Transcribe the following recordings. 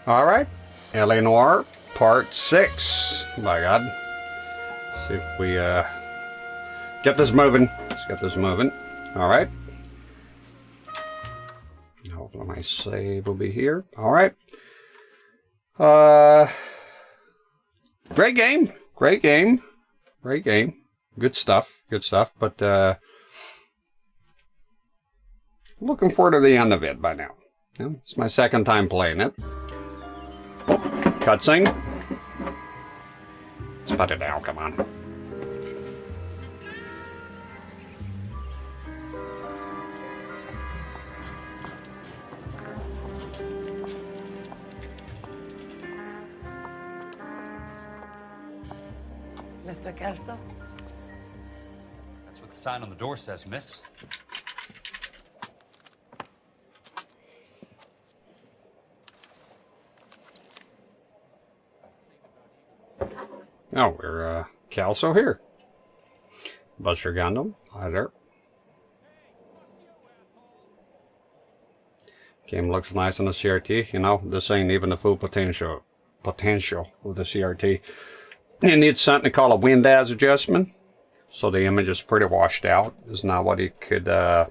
Alright, LA Noire, part 6. My God. Let's see if we get this moving. Let's get this moving. Alright. Hopefully my save will be here. Alright. Great game. Great game. Great game. Good stuff. Good stuff. But looking forward to the end of it by now. Yeah, it's my second time playing it. Oh, cutscene. Let's put it down, come on. Mr. Kelso? That's what the sign on the door says, miss. Oh, we're Kelso here. Buster Gundam. Hi there. Game looks nice on the CRT. You know, this ain't even the full potential of the CRT. It needs something called a Windows adjustment. So the image is pretty washed out. It's not what it could, not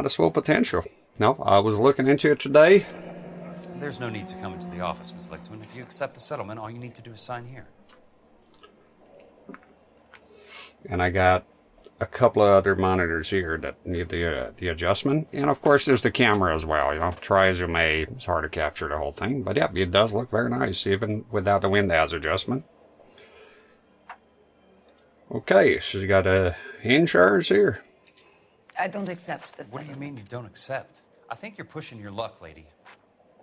its full potential. No, I was looking into it today. There's no need to come into the office, Ms. Lichtman. If you accept the settlement, all you need to do is sign here. And I got a couple of other monitors here that need the adjustment. And of course there's the camera as well. You know, try as you may, it's hard to capture the whole thing. But yeah, it does look very nice, even without the Windows adjustment. Okay, so you got a insurance here. I don't accept this. What do you mean you don't accept? I think you're pushing your luck, lady.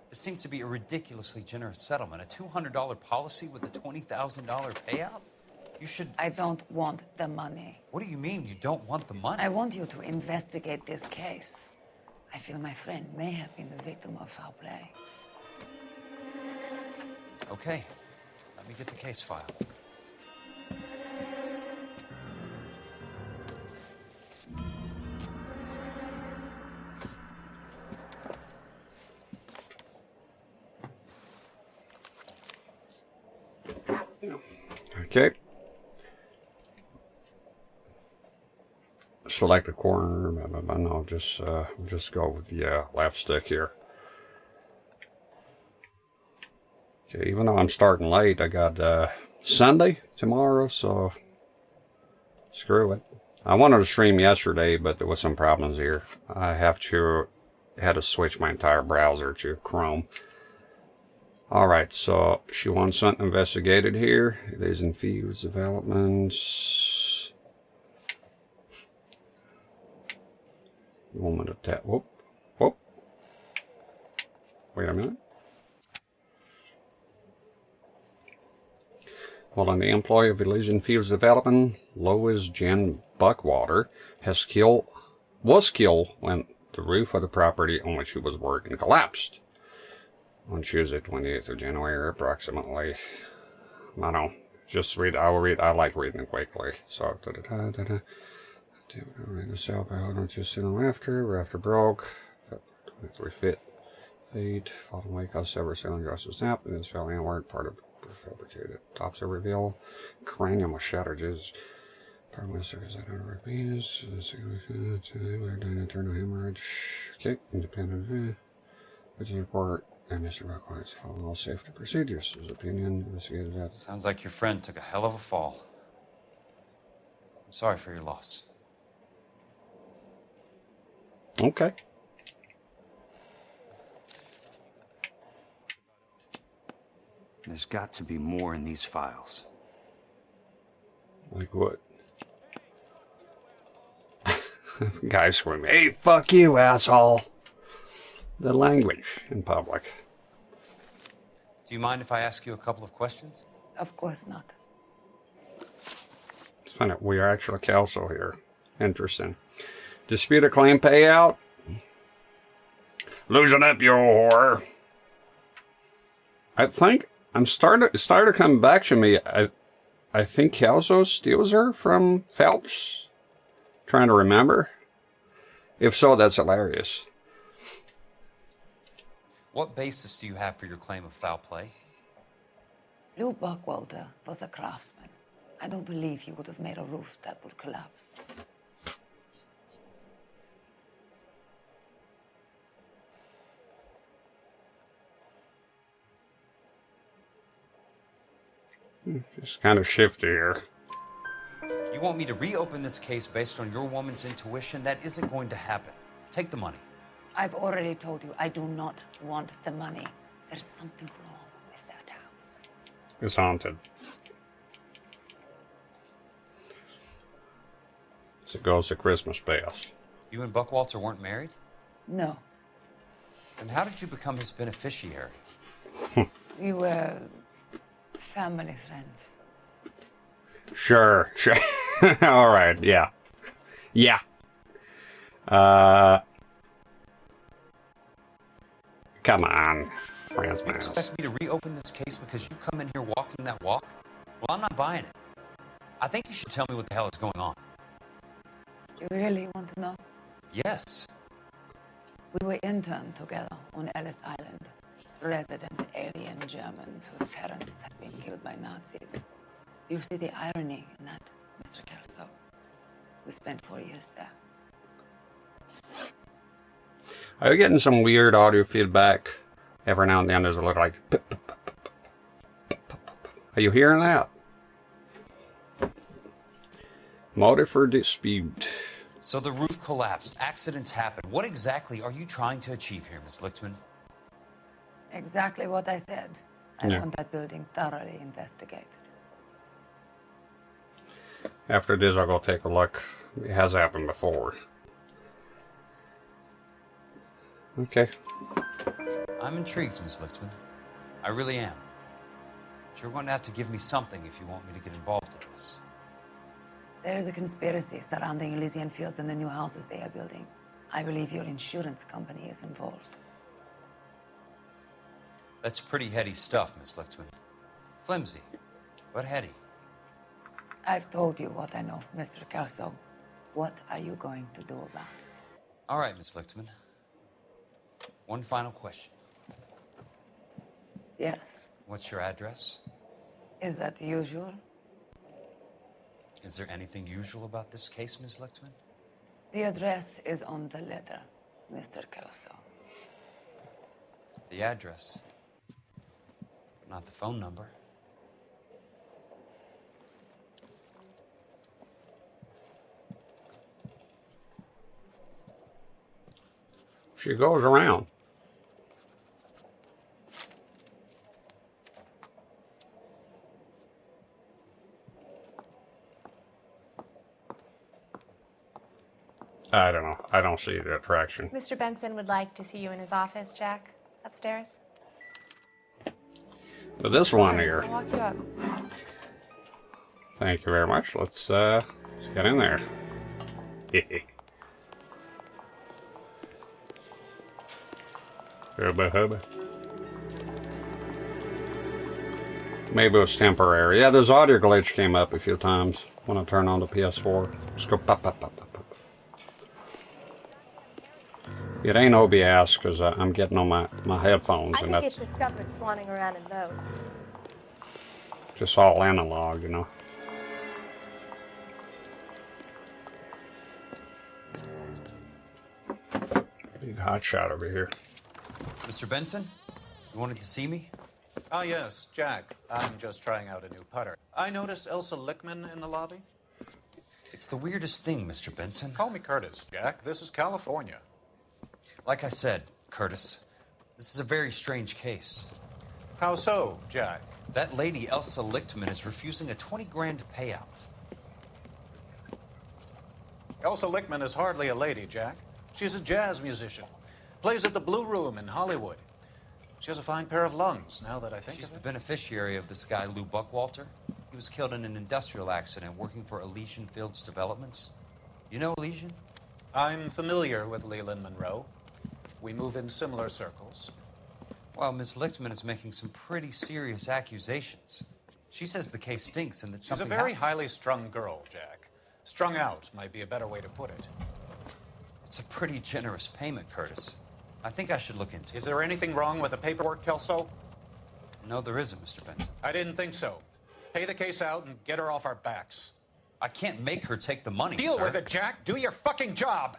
This seems to be a ridiculously generous settlement. A $200 policy with a $20,000 payout? You should... I don't want the money. What do you mean you don't want the money? I want you to investigate this case. I feel my friend may have been the victim of foul play. Okay. Let me get the case file. Okay. Select the corner. No, just go with the left stick here. Okay, even though I'm starting late, I got Sunday tomorrow, so screw it. I wanted to stream yesterday, but there was some problems here. I had to switch my entire browser to Chrome. Alright, so she wants something investigated here. These infused developments. You want me to tap? Whoop. Whoop. Wait a minute. Well, the employee of Elysian Fields Development, Lois Jen Buckwater, was killed when the roof of the property on which he was working collapsed. On Tuesday, 28th of January, approximately. I don't just read. I will read. I like reading quickly. So, read the cell by holding to soon after broke. 23 feet. Fallen weight caused several ceiling joists to snap, and this fell inward. Part of fabricated. Tops are revealed. Cranium was shattered. Just part of my surface that under penis. Internal hemorrhage. Okay, independent. Which is report. And Mr. Buckwhite's following all safety procedures. His opinion investigated that. Sounds like your friend took a hell of a fall. I'm sorry for your loss. Okay. There's got to be more in these files. Like what? Guy screaming, "Hey, fuck you, asshole!" The language in public. Do you mind if I ask you a couple of questions? Of course not. It's funny, we are actually Kelso here. Interesting. Dispute a claim payout. Losing up, you whore. I think I'm started coming back to me. I think Kelso steals her from Phelps. Trying to remember. If so, that's hilarious. What basis do you have for your claim of foul play? Lou Buckwalter was a craftsman. I don't believe he would have made a roof that would collapse. It's kind of shifty here. You want me to reopen this case based on your woman's intuition? That isn't going to happen. Take the money. I've already told you I do not want the money. There's something wrong with that house. It's haunted. It's a ghost of Christmas past. You and Buckwalter weren't married? No. Then how did you become his beneficiary? We were family friends. Sure. All right, yeah. Yeah. Come on, France You Mouse. expect me to reopen this case because you come in here walking that walk? Well, I'm not buying it. I think you should tell me what the hell is going on. You really want to know? Yes. We were interned together on Ellis Island. Resident alien Germans whose parents had been killed by Nazis. Do you see the irony in that, Mr. Kelso? We spent 4 years there. Are you getting some weird audio feedback? Every now and then there's a little like... pip, pip, pip, pip, pip, pip, pip. Are you hearing that? Motive for dispute. So the roof collapsed. Accidents happen. What exactly are you trying to achieve here, Miss Lichtman? Exactly what I said. I Yeah. want that building thoroughly investigated. After this, I'll go take a look. It has happened before. Okay. I'm intrigued, Miss Lichtman. I really am. But you're going to have to give me something if you want me to get involved in this. There is a conspiracy surrounding Elysian Fields and the new houses they are building. I believe your insurance company is involved. That's pretty heady stuff, Miss Lichtman. Flimsy, but heady. I've told you what I know, Mr. Kelso. What are you going to do about it? All right, Miss Lichtman. One final question. Yes. What's your address? Is that usual? Is there anything usual about this case, Miss Lichtman? The address is on the letter, Mr. Kelso. The address, not the phone number. She goes around. I don't know. I don't see the attraction. Mr. Benson would like to see you in his office, Jack. Upstairs. But this one here. I'll walk you up. Thank you very much. Let's get in there. Hubba hubba. Maybe it was temporary. Yeah, this audio glitch came up a few times when I turned on the PS4. Just go pop, pop, pop, pop, pop. It ain't OBS because I'm getting on my headphones I and could that's get discovered swanning around in those. just all analog, you know. Big hot shot over here. Mr. Benson, you wanted to see me? Ah, yes, Jack. I'm just trying out a new putter. I noticed Elsa Lichtman in the lobby. It's the weirdest thing, Mr. Benson. Call me Curtis, Jack. This is California. Like I said, Curtis, this is a very strange case. How so, Jack? That lady, Elsa Lichtman, is refusing a 20 grand payout. Elsa Lichtman is hardly a lady, Jack. She's a jazz musician. Plays at the Blue Room in Hollywood. She has a fine pair of lungs, now that I think She's of the it. beneficiary of this guy, Lou Buckwalter. He was killed in an industrial accident working for Elysian Fields Developments. You know Elysian? I'm familiar with Leland Monroe. We move in similar circles. Well, Miss Lichtman is making some pretty serious accusations. She says the case stinks and that She's a something very happened. highly strung girl, Jack. Strung out might be a better way to put it. It's a pretty generous payment, Curtis. I think I should look into it. Is there anything wrong with the paperwork, Kelso? No, there isn't, Mr. Benson. I didn't think so. Pay the case out and get her off our backs. I can't make her take the money, Deal sir. with it, Jack. Do your fucking job.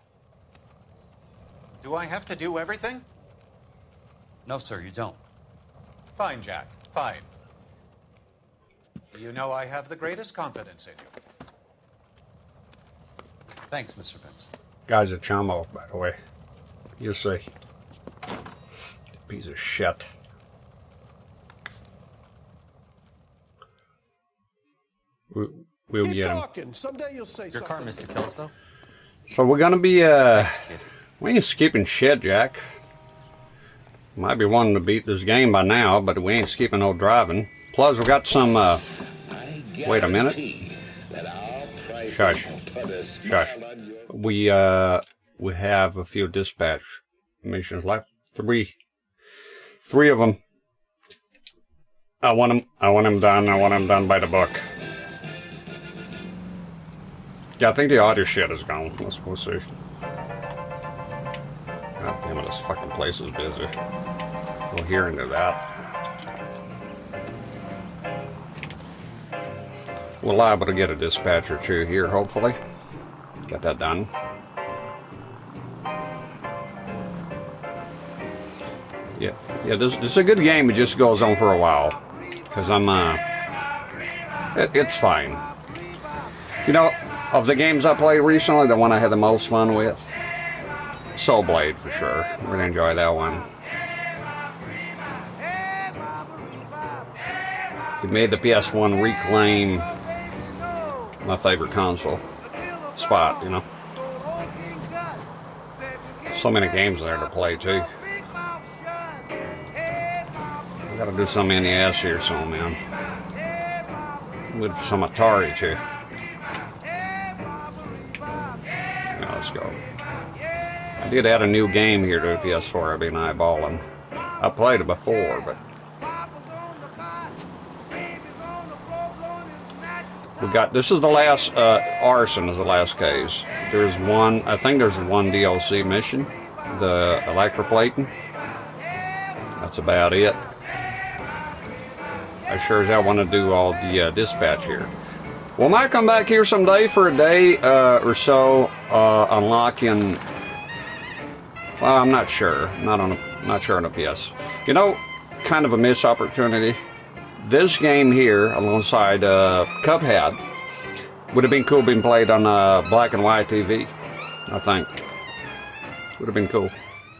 Do I have to do everything? No, sir, you don't. Fine, Jack. Fine. You know I have the greatest confidence in you. Thanks, Mr. Benson. Guy's a chummo, by the way. You'll see. Piece of shit. We'll Keep get him. talking. Someday you'll say Your something. car, Mr. Kelso. So we're gonna be Thanks, kid. we ain't skipping shit, Jack. Might be wanting to beat this game by now, but we ain't skipping no driving. Plus we got some wait a minute. Shush. Shush. We have a few dispatch missions left. Three of them. I want them done. I want them done by the book. Yeah, I think the audio shit is gone. Let's go see. God damn it, this fucking place is busy. We'll hear into that. We're liable to get a dispatch or two here, hopefully. Get that done. Yeah, this is a good game. It just goes on for a while. Because I'm, it's fine. You know, of the games I played recently, the one I had the most fun with, Soul Blade for sure. Really enjoy that one. It made the PS1 reclaim my favorite console spot, you know. So many games there to play too. I gotta do some NES here soon, man. With some Atari too. Yeah, let's go. I did add a new game here to the PS4 I've been eyeballing. I played it before, but we got, this is the last, arson is the last case. There's one, I think there's one DLC mission, the electroplating. That's about it. I sure as hell want to do all the dispatch here. We might come back here someday for a day or so, unlocking. Well, I'm not sure. Not sure on the PS. You know, kind of a missed opportunity. This game here, alongside Cuphead, would have been cool being played on black and white TV. I think would have been cool,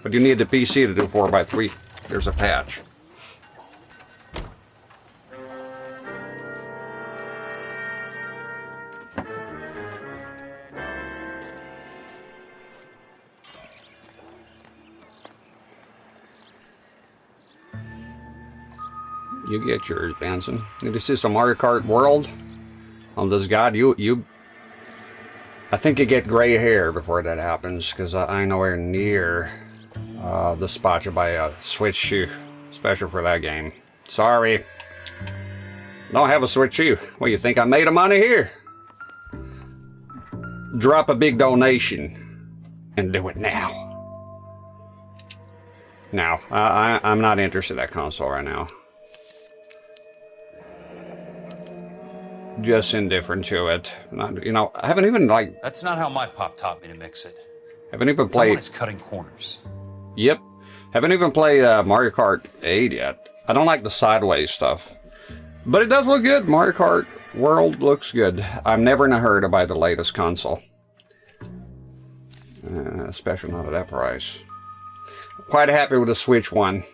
but you need the PC to do 4x3. There's a patch. You get yours, Benson. Need to see some Mario Kart World on this guide. I think you get gray hair before that happens, because I ain't nowhere near the spot to buy a Switch U, special for that game. Sorry. Don't have a Switch U. Well, you think I made a money here? Drop a big donation and do it now. No, I'm not interested in that console right now. Just indifferent to it. Not, you know, I haven't even like. That's not how my pop taught me to mix it. Haven't even Someone played. is cutting corners. Yep. Haven't even played Mario Kart 8 yet. I don't like the sideways stuff, but it does look good. Mario Kart World looks good. I'm never in a hurry to buy the latest console, especially not at that price. Quite happy with the Switch One.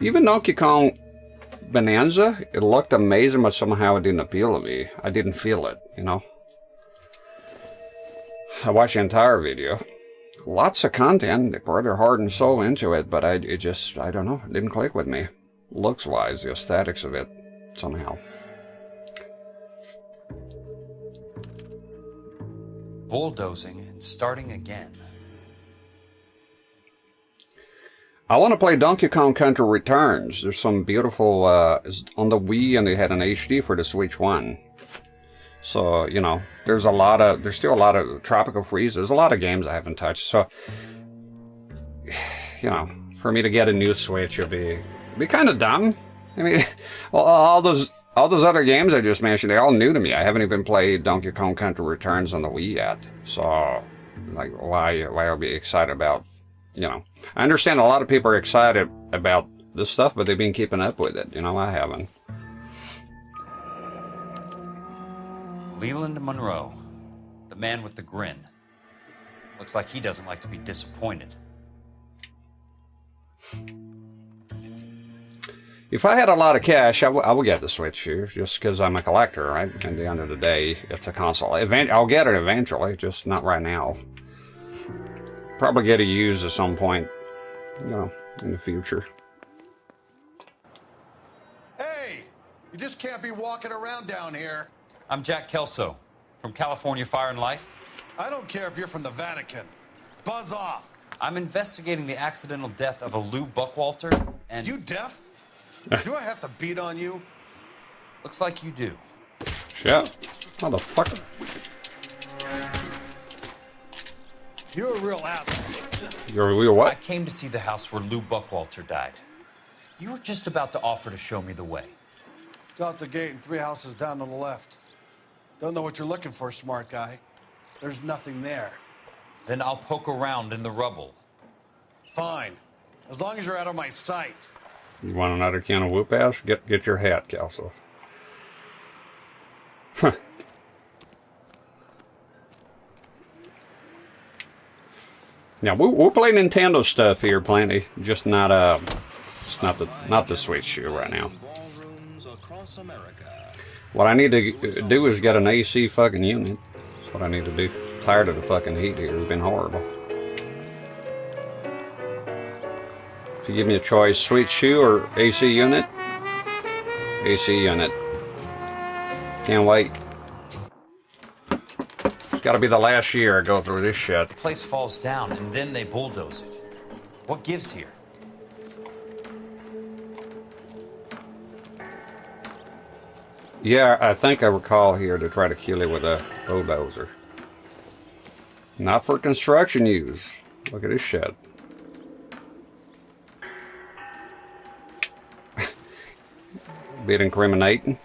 Even Donkey Kong Bonanza, it looked amazing, but somehow it didn't appeal to me. I didn't feel it, you know. I watched the entire video. Lots of content. They poured their heart and soul into it, but I don't know. It didn't click with me. Looks-wise, the aesthetics of it, somehow. Bulldozing and starting again. I want to play Donkey Kong Country Returns. There's some beautiful, on the Wii, and they had an HD for the Switch One. So, you know, there's still a lot of Tropical Freeze. There's a lot of games I haven't touched. So, you know, for me to get a new Switch would be kind of dumb. I mean, all those other games I just mentioned, they're all new to me. I haven't even played Donkey Kong Country Returns on the Wii yet. So, like, why I'll be excited about, you know. I understand a lot of people are excited about this stuff, but they've been keeping up with it. You know, I haven't. Leland Monroe, the man with the grin. Looks like he doesn't like to be disappointed. If I had a lot of cash, I would get the Switch here, just because I'm a collector, right? At the end of the day, it's a console. I'll get it eventually, just not right now. Probably get it used at some point, you know, in the future. Hey, you just can't be walking around down here. I'm Jack Kelso, from California Fire and Life. I don't care if you're from the Vatican. Buzz off. I'm investigating the accidental death of a Lou Buckwalter, and... You deaf? Do I have to beat on you? Looks like you do. Shit. Motherfucker. You're a real asshole. You're a real what? I came to see the house where Lou Buckwalter died. You were just about to offer to show me the way. It's out the gate and 3 houses down on the left. Don't know what you're looking for, smart guy. There's nothing there. Then I'll poke around in the rubble. Fine. As long as you're out of my sight. You want another can of whoop ass? Get your hat, Kelso. Huh. Yeah, we'll play Nintendo stuff here plenty. Just not not the Switch here right now. What I need to do is get an AC fucking unit. That's what I need to do. Tired of the fucking heat here. It's been horrible. If you give me a choice, Switch shoe or AC unit? AC unit. Can't wait. It's gotta be the last year I go through this shit. The place falls down, and then they bulldoze it. What gives here? Yeah, I think I recall here to try to kill it with a bulldozer. Not for construction use. Look at this shit. Bit incriminating.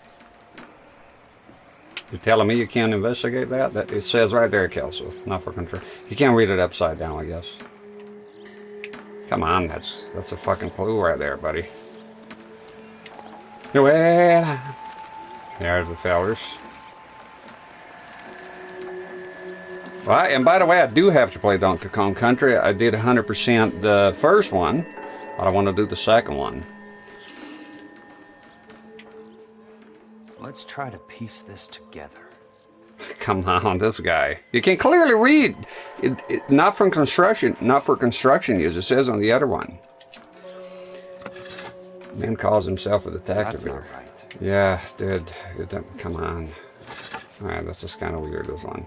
You're telling me you can't investigate that? It says right there, Kelso. Not for construction. You can't read it upside down, I guess. Come on, that's a fucking clue right there, buddy. Well, there's the fellers. Well, and by the way, I do have to play Donkey Kong Country. I did 100% the first one, but I want to do the second one. Let's try to piece this together. Come on, this guy. You can clearly read. Not from construction, not for construction use. It says on the other one. Man calls himself a detective. That's here. not right. Yeah, dude. Come on. Alright, that's just kind of weird, this one.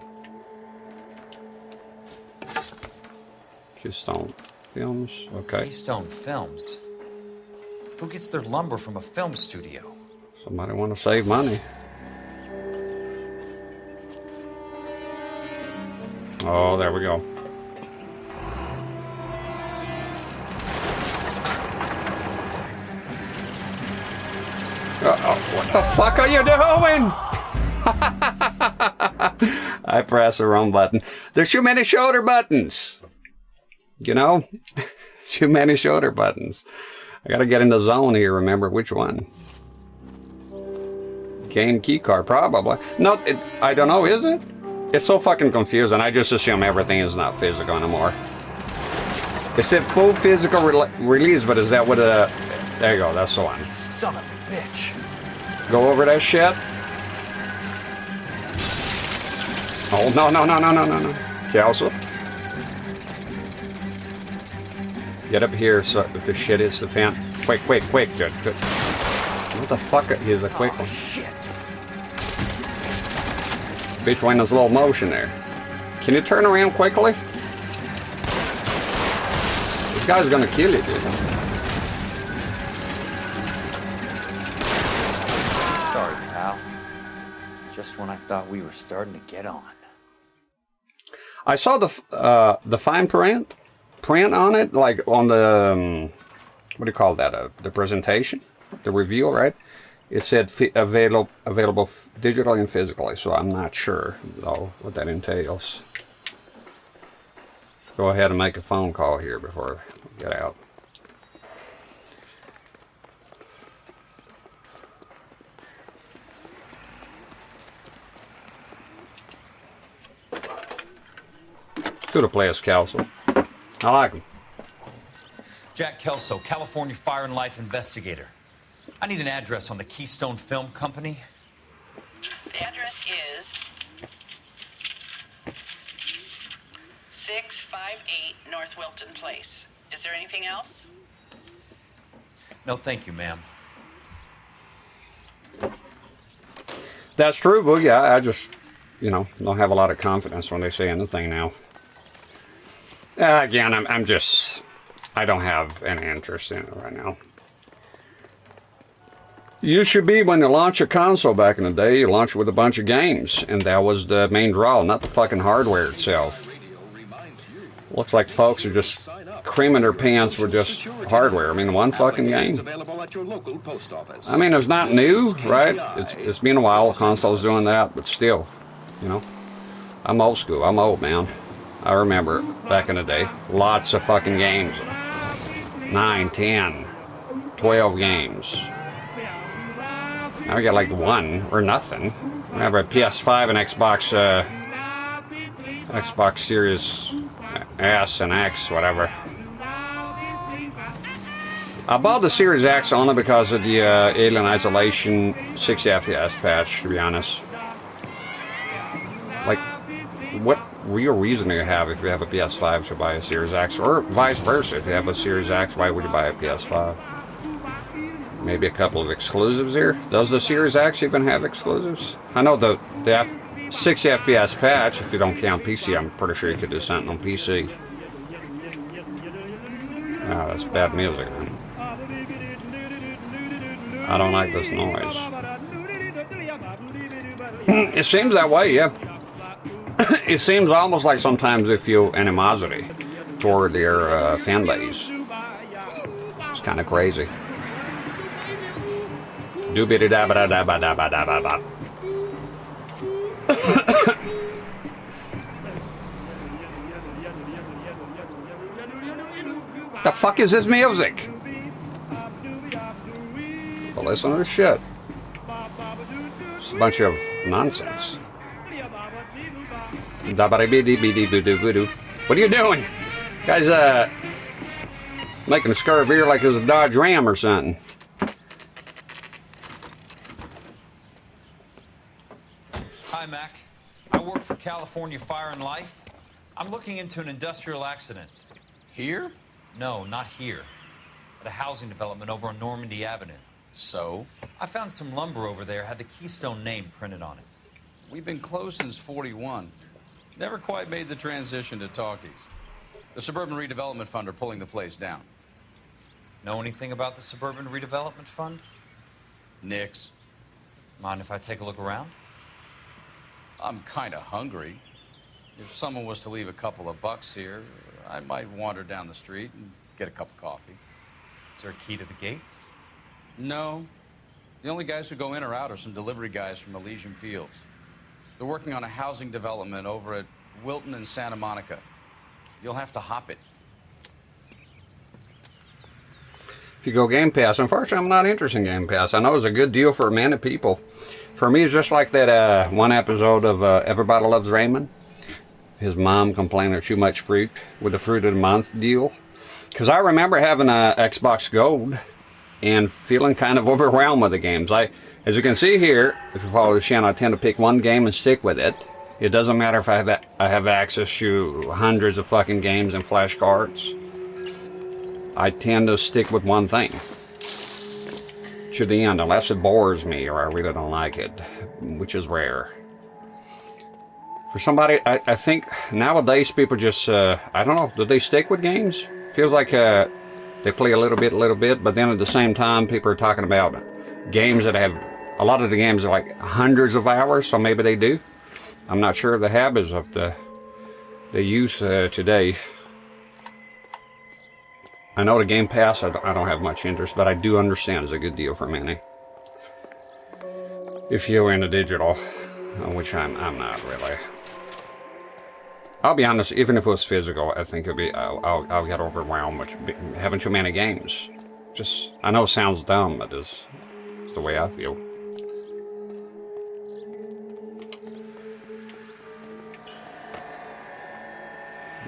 Keystone Films. Okay. Keystone Films? Who gets their lumber from a film studio? Somebody want to save money. Oh, there we go. Uh-oh, what the fuck are you doing? I pressed the wrong button. There's too many shoulder buttons. You know? Too many shoulder buttons. I gotta get in the zone here, remember which one. Game key card, probably. No, I don't know, is it? It's so fucking confusing. I just assume everything is not physical anymore. It said full physical release, but is that what there you go, that's the one. Son of a bitch. Go over that shit. Oh, no. Kelso. Get up here so if the shit hits the fan. Quick. Good. What the fuck is a quick one? Shit. Bitch went in slow motion there. Can you turn around quickly? This guy's gonna kill you, dude. Sorry, pal. Just when I thought we were starting to get on. I saw the fine print on it, like on the what do you call that? The presentation, the reveal, right? It said available digitally and physically, so I'm not sure though what that entails. Let's go ahead and make a phone call here before we get out. To the place, Kelso. I like him. Jack Kelso, California Fire and Life investigator. I need an address on the Keystone Film Company. The address is 658 North Wilton Place. Is there anything else? No, thank you, ma'am. That's true, but yeah, I just, you know, don't have a lot of confidence when they say anything now. Again, I don't have any interest in it right now. You should be, when you launch a console back in the day, you launch it with a bunch of games, and that was the main draw, not the fucking hardware itself. Looks like folks are just creaming their pants with just hardware. I mean, one fucking game. I mean, it's not new, right? It's been a while, consoles doing that, but still, you know. I'm old school, I'm old, man. I remember back in the day, lots of fucking games. 9, 10, 12 games. Now we got like one or nothing. We have a PS5 and Xbox Series S and X, whatever. I bought the Series X only because of the Alien Isolation 60 FPS patch, to be honest. Like, what real reason do you have if you have a PS5 to buy a Series X, or vice versa? If you have a Series X, why would you buy a PS5? Maybe a couple of exclusives here. Does the Series X even have exclusives? I know the 60 FPS patch, if you don't count PC, I'm pretty sure you could do something on PC. Oh, that's bad music, man. I don't like this noise. It seems that way, yeah. It seems almost like sometimes they feel animosity toward their fan base. It's kind of crazy. Doobity da ba da da ba da ba da ba da. The fuck is this music? Well, listen to this shit. It's a bunch of nonsense. What are you doing? Guys, making a scarf here like it's a Dodge Ram or something. Hi, Mac. I work for California Fire and Life. I'm looking into an industrial accident. Here? No, not here. At a housing development over on Normandy Avenue. So? I found some lumber over there, had the Keystone name printed on it. We've been closed since '41. Never quite made the transition to talkies. The Suburban Redevelopment Fund are pulling the place down. Know anything about the Suburban Redevelopment Fund? Nix. Mind if I take a look around? I'm kind of hungry. If someone was to leave a couple of bucks here, I might wander down the street and get a cup of coffee. Is there a key to the gate? No. The only guys who go in or out are some delivery guys from Elysian Fields. They're working on a housing development over at Wilton and Santa Monica. You'll have to hop it. If you go Game Pass, unfortunately I'm not interested in Game Pass. I know it's a good deal for many people. For me, it's just like that one episode of Everybody Loves Raymond. His mom complaining too much fruit with the fruit of the month deal. Because I remember having a Xbox Gold and feeling kind of overwhelmed with the games. As you can see here, if you follow the channel, I tend to pick one game and stick with it. It doesn't matter if I have access to hundreds of fucking games and flashcards. I tend to stick with one thing to the end, unless it bores me or I really don't like it, which is rare. For somebody, I think nowadays people just, I don't know, do they stick with games? Feels like they play a little bit, but then at the same time people are talking about games that have A lot of the games are like hundreds of hours, so maybe they do. I'm not sure of the habits of the use today. I know the Game Pass, I don't have much interest, but I do understand it's a good deal for many. If you're into digital, which I'm not really. I'll be honest, even if it was physical, I think it'd be, I'll get overwhelmed with having too many games. Just, I know it sounds dumb, but it's the way I feel.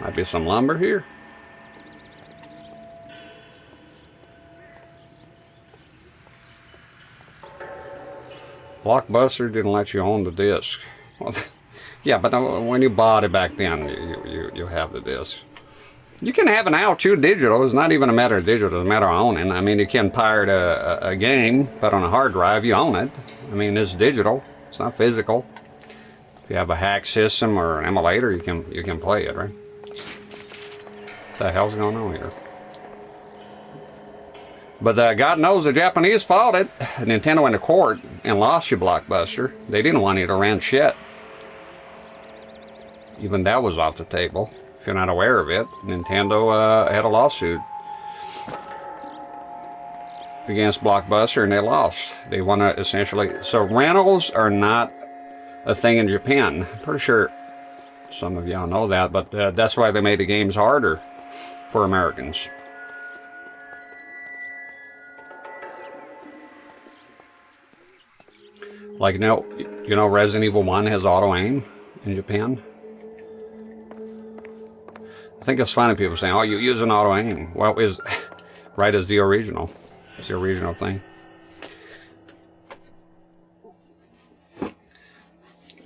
Might be some lumber here. Blockbuster didn't let you own the disc. Well, yeah, but when you bought it back then, you have the disc. You can have it now too, digital. It's not even a matter of digital, it's a matter of owning. I mean, you can pirate a game, but on a hard drive, you own it. I mean, it's digital. It's not physical. If you have a hack system or an emulator, you can play it, right? What the hell's going on here? But God knows the Japanese fought it. Nintendo went to court and lost you, Blockbuster. They didn't want you to rent shit. Even that was off the table. If you're not aware of it, Nintendo had a lawsuit against Blockbuster and they lost. They want to essentially... So rentals are not a thing in Japan. I'm pretty sure some of y'all know that, but that's why they made the games harder for Americans. Like, you know Resident Evil 1 has auto-aim in Japan? I think it's funny people saying, oh, you use an auto-aim. Well, is right as the original. It's the original thing.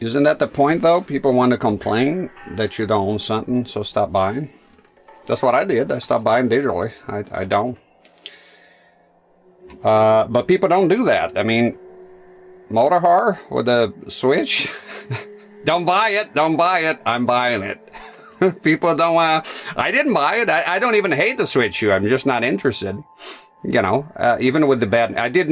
Isn't that the point, though? People want to complain that you don't own something, so stop buying. That's what I did. I stopped buying digitally. I don't. But people don't do that. I mean, Motor Horror with the Switch? Don't buy it. Don't buy it. I'm buying it. People don't want... I didn't buy it. I don't even hate the Switch U. I'm just not interested. You know, even with the bad... I did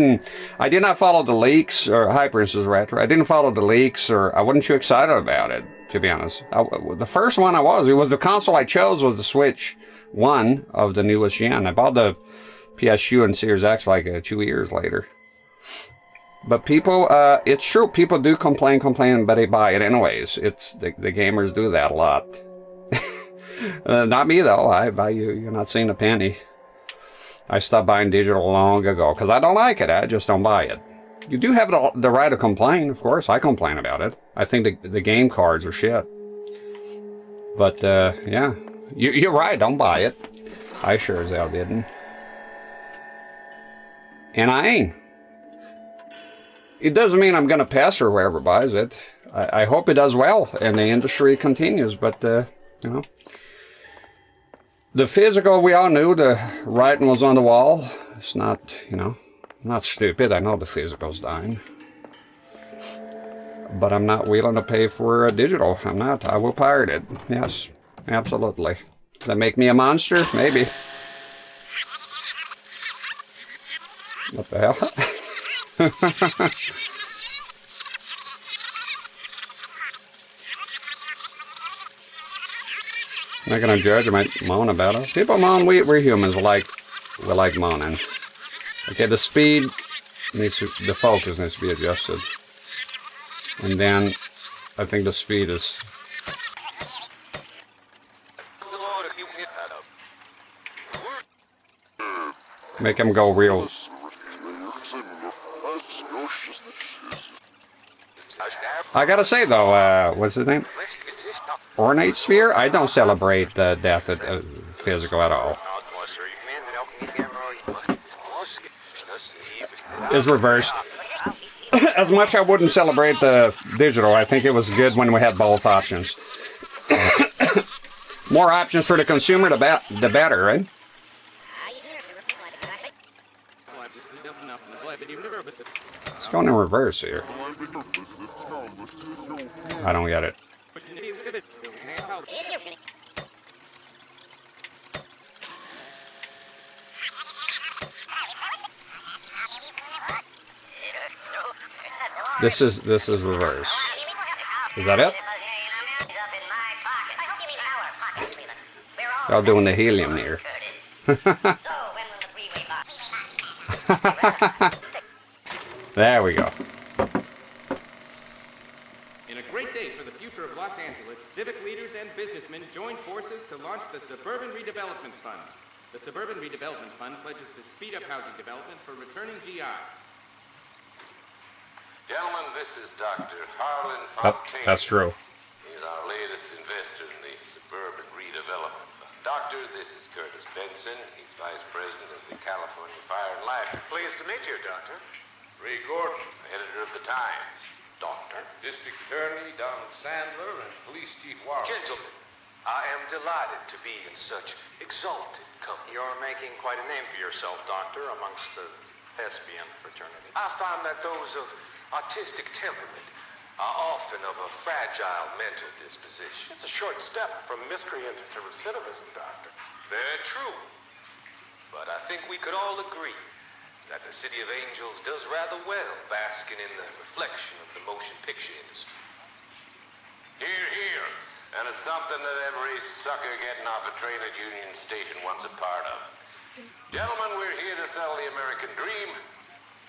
not follow the leaks, or Hyperinstance Retro. I didn't follow the leaks, or I wasn't too excited about it, to be honest. The first one it was the console I chose was the Switch 1 of the newest gen. I bought the PS4 and Series X like 2 years later. But people, it's true, people do complain, but they buy it anyways. It's the gamers do that a lot. Not me though. I buy you're not seeing a penny. I stopped buying digital long ago because I don't like it. I just don't buy it. You do have the right to complain, of course. I complain about it. I think the game cards are shit. But yeah, you're right. Don't buy it. I sure as hell didn't. And I ain't. It doesn't mean I'm going to pester whoever buys it. I hope it does well and the industry continues, but, you know. The physical, we all knew the writing was on the wall. It's not, you know, not stupid. I know the physical's dying. But I'm not willing to pay for a digital. I'm not. I will pirate it. Yes, absolutely. Does that make me a monster? Maybe. What the hell? I'm not gonna judge. I might moan about it. People moan. We're humans. We like moaning. Okay, the speed needs to, the focus needs to be adjusted, and then I think the speed is. Make him go real. I gotta say though, what's his name? Ornate Sphere? I don't celebrate the death of physical at all. It's reversed. As much I wouldn't celebrate the digital, I think it was good when we had both options. More options for the consumer, the better, right? It's going in reverse here. I don't get it. This is reverse. Is that it? Y'all doing the helium here. There we go. In a great day for the future of Los Angeles, civic leaders and businessmen joined forces to launch the Suburban Redevelopment Fund. The Suburban Redevelopment Fund pledges to speed up housing development for returning GI. Gentlemen, this is Dr. Harlan Oh, Fontaine. that's true. He's our latest investor in the Suburban Redevelopment Fund. Doctor, this is Curtis Benson. He's Vice President of the California Fire and Life. Pleased to meet you, Doctor. Ray Gordon, editor of the Times. Doctor. District Attorney Donald Sandler and Police Chief Warren. Gentlemen, I am delighted to be in such exalted company. You're making quite a name for yourself, Doctor, amongst the thespian fraternity. I find that those of artistic temperament are often of a fragile mental disposition. It's a short step from miscreant to recidivism, Doctor. Very true. But I think we could all agree that the City of Angels does rather well basking in the reflection of the motion picture industry. Hear, hear. And it's something that every sucker getting off a train at Union Station wants a part of. Gentlemen, we're here to sell the American dream,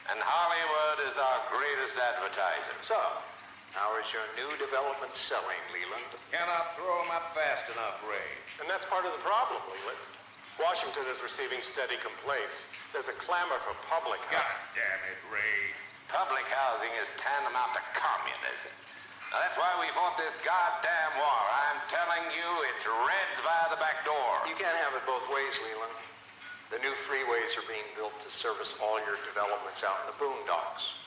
and Hollywood is our greatest advertiser. So, how is your new development selling, Leland? Cannot throw them up fast enough, Ray. And that's part of the problem, Leland. Washington is receiving steady complaints. There's a clamor for public God housing. damn it, Ray. Public housing is tantamount to communism. Now, that's why we fought this goddamn war. I'm telling you, it's Reds via the back door. You can't have it both ways, Leland. The new freeways are being built to service all your developments out in the boondocks.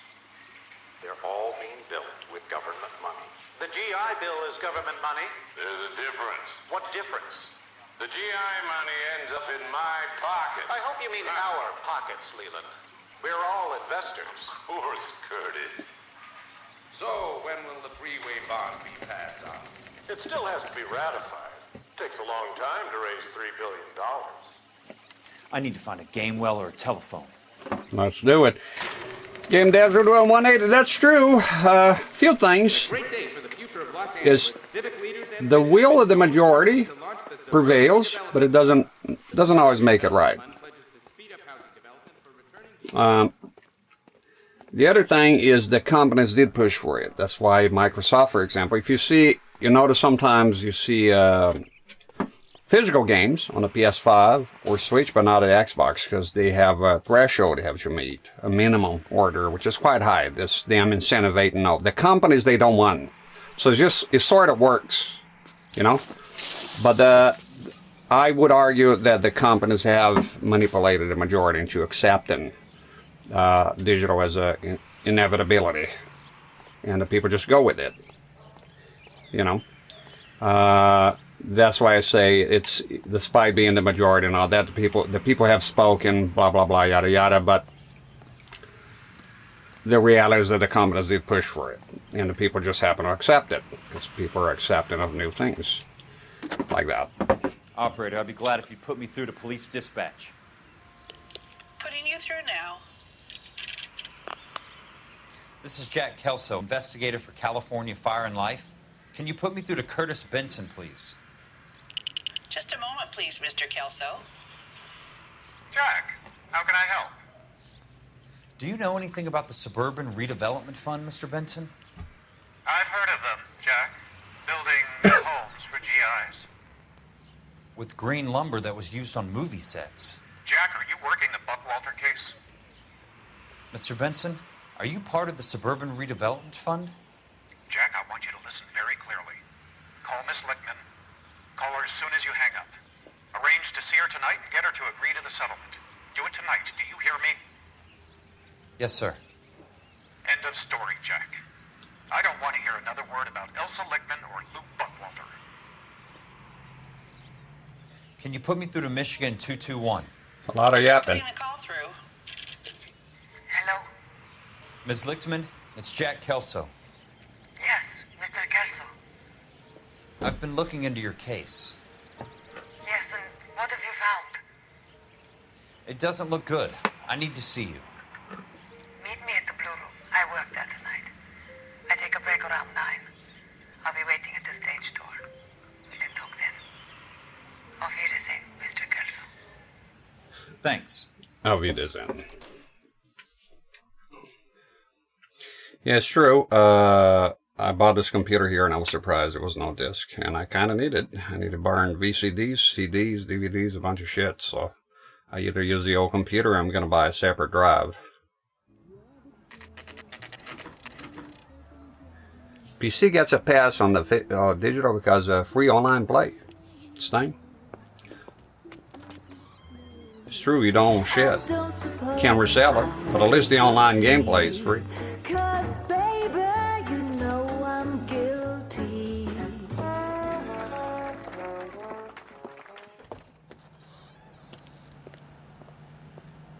They're all being built with government money. The GI Bill is government money. There's a difference. What difference? The GI money ends up in my pocket. I hope you mean our pockets, Leland. We're all investors. Of course, Curtis. So, when will the freeway bond be passed on? It still has to be ratified. Takes a long time to raise $3 billion. I need to find a game well or a telephone. Let's do it. Game devs are doing 180. That's true. Few things Great day for the future of Los Angeles, is civic leaders and the will of the majority to launch the Suburban prevails, but it doesn't always make it right. Fund pledges to speed up housing development for returning GI. The other thing is the companies did push for it. That's why Microsoft, for example, if you notice sometimes you see physical games on the PS5 or Switch, but not at Xbox, because they have a threshold they have to meet, a minimum order, which is quite high. This damn incentivating all the companies they don't want. So it sort of works, you know. But I would argue that the companies have manipulated the majority into accepting digital as a inevitability, and the people just go with it, you know. That's why I say it's, despite being the majority and all that, the people have spoken, blah blah blah, yada yada, but the reality is that the companies did push for it, and the people just happen to accept it because people are accepting of new things like that. Operator, I'd be glad if you'd put me through to police dispatch. Putting you through now. This is Jack Kelso, investigator for California Fire and Life. Can you put me through to Curtis Benson, please? Just a moment, please, Mr. Kelso. Jack, how can I help? Do you know anything about the Suburban Redevelopment Fund, Mr. Benson? I've heard of them, Jack. Building new homes for GIs. With green lumber that was used on movie sets. Jack, are you working the Buckwalter case? Mr. Benson, are you part of the Suburban Redevelopment Fund? Jack, I want you to listen very clearly. Call Miss Lichtman. Call her as soon as you hang up. Arrange to see her tonight and get her to agree to the settlement. Do it tonight. Do you hear me? Yes, sir. End of story, Jack. I don't want to hear another word about Elsa Lichtman or Luke Buckwalter. Can you put me through to Michigan 221? A lot of yapping. Putting the call through. Hello? Ms. Lichtman, it's Jack Kelso. Yes, Mr. Kelso. I've been looking into your case. Yes, and what have you found? It doesn't look good. I need to see you. Meet me at the Blue Room. I work there tonight. Thanks. Auf Wiedersehen. Yeah, it's true. I bought this computer here and I was surprised there was no disc. And I kind of need it. I need to burn VCDs, CDs, DVDs, a bunch of shit. So I either use the old computer or I'm going to buy a separate drive. PC gets a pass on the digital because free online play. Sting. It's true, you don't own shit. You can't resell it, but at least the online gameplay is free.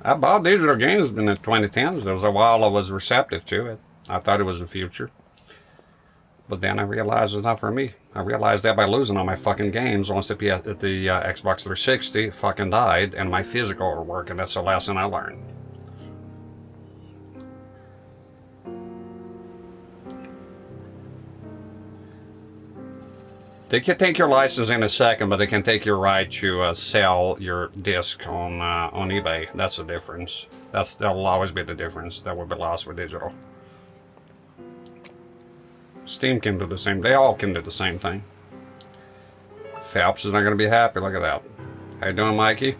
I bought digital games in the 2010s. There was a while I was receptive to it. I thought it was the future. But then I realized it's not for me. I realized that by losing all my fucking games once the Xbox 360 fucking died and my physical were working. That's the lesson I learned. They can take your license in a second, but they can take your right to sell your disc on eBay. That's the difference. That'll always be the difference. That will be lost with digital. Steam can do the same. They all can do the same thing. Phelps is not going to be happy. Look at that. How you doing, Mikey?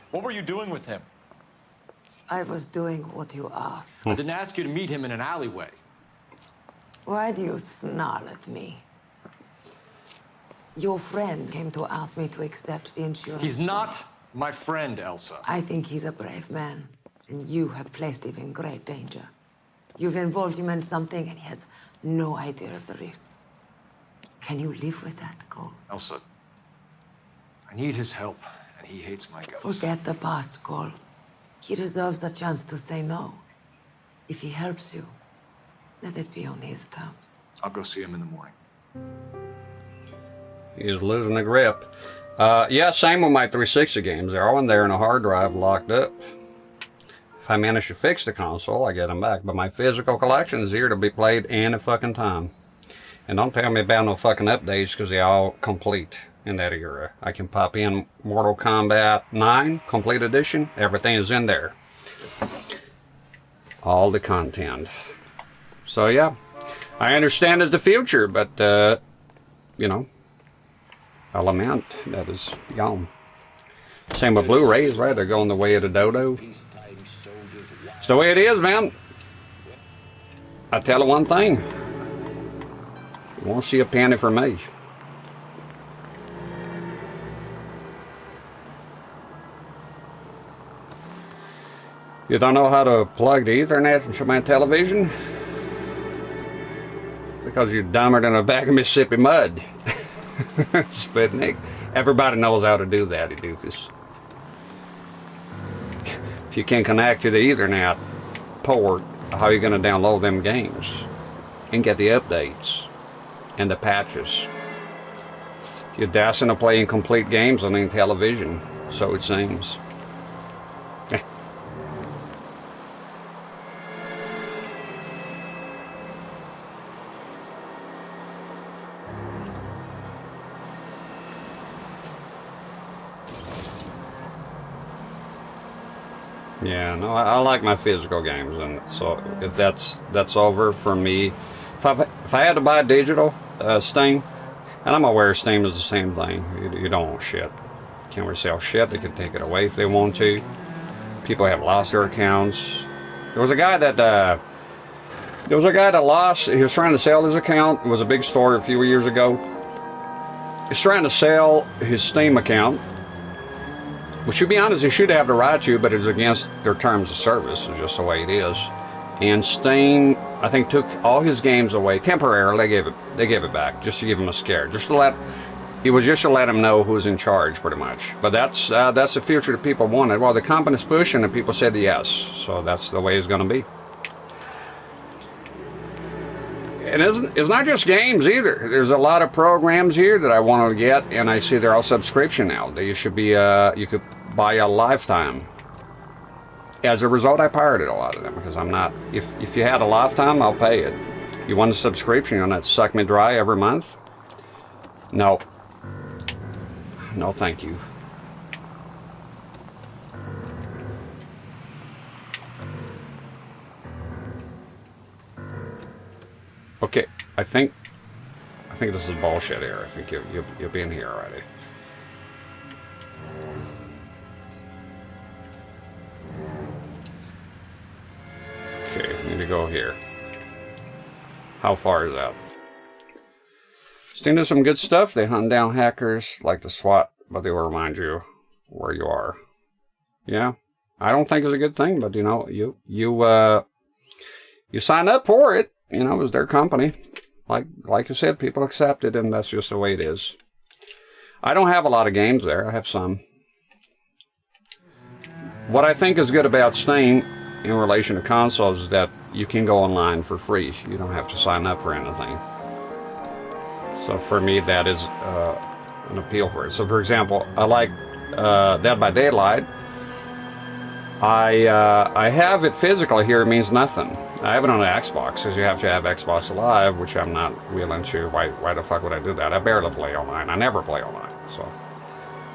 What were you doing with him? I was doing what you asked. I didn't ask you to meet him in an alleyway. Why do you snarl at me? Your friend came to ask me to accept the insurance. He's not my friend, Elsa. I think he's a brave man, and you have placed him in great danger. You've involved him in something, and he has no idea of the risk. Can you live with that, Cole? Elsa, I need his help, and he hates my guts. Forget the past, Cole. He deserves a chance to say no. If he helps you, let it be on his terms. I'll go see him in the morning. He is losing the grip. Yeah, same with my 360 games. They're all in there in a hard drive locked up. If I manage to fix the console, I get them back. But my physical collection is here to be played any fucking time. And don't tell me about no fucking updates because they're all complete in that era. I can pop in Mortal Kombat 9 Complete Edition. Everything is in there. All the content. So yeah, I understand it's the future, but you know, I lament that is gone. Same with Blu-rays, right? They're going the way of the dodo. It's the way it is, man. I tell you one thing. You won't see a penny for me. You don't know how to plug the Ethernet into my television? Because you're dumber than a bag of Mississippi mud. Sputnik. Everybody knows how to do that, you doofus. If you can't connect to the Ethernet port, how are you going to download them games? And get the updates and the patches? You're dasting to play incomplete games on the television, so it seems. Yeah, no, I like my physical games, and so if that's over for me, if I had to buy digital Steam, and I'm aware Steam is the same thing. You don't want shit. Can't resell shit. They can take it away if they want to. People have lost their accounts. There was a guy that lost. He was trying to sell his account. It was a big story a few years ago. He's trying to sell his Steam account. Which, to be honest, they should have the right to, but it's against their terms of service. It's just the way it is. And Steam, I think, took all his games away temporarily. They gave it back just to give him a scare, just to let him know who's in charge, pretty much. But that's the future that people wanted. Well, the company's pushing, and people said yes. So that's the way it's going to be. And it's not just games either. There's a lot of programs here that I want to get, and I see they're all subscription now. They should be, you could buy a lifetime. As a result, I pirated a lot of them because I'm not. If you had a lifetime, I'll pay it. You want a subscription, you'll not suck me dry every month. No. No, thank you. Okay, I think this is bullshit here. I think you'll be in here already. Okay, I need to go here. How far is that? Steam does some good stuff. They hunt down hackers like the SWAT, but they will remind you where you are. Yeah, I don't think it's a good thing, but you know, you signed up for it. You know, it was their company. Like you said, people accept it, and that's just the way it is. I don't have a lot of games there. I have some. What I think is good about Steam in relation to consoles is that you can go online for free. You don't have to sign up for anything. So for me, that is an appeal for it. So for example, I like Dead by Daylight. I have it physically here. It means nothing. I have it on the Xbox, because you have to have Xbox Live, which I'm not real into. Why the fuck would I do that? I barely play online. I never play online. So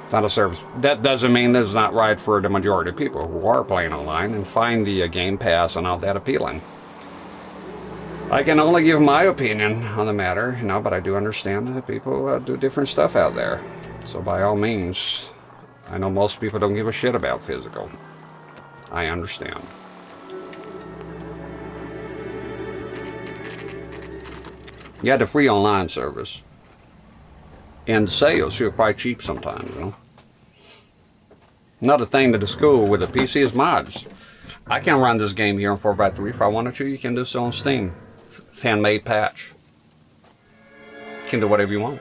it's not a service. That doesn't mean it's not right for the majority of people who are playing online and find the Game Pass and all that appealing. I can only give my opinion on the matter, you know, but I do understand that people do different stuff out there. So by all means, I know most people don't give a shit about physical. I understand. Yeah, the free online service. And sales, you're quite cheap sometimes, you know. Another thing that is cool with the PC is mods. I can run this game here on 4x3 if I wanted to. You can do so on Steam. Fan-made patch. You can do whatever you want.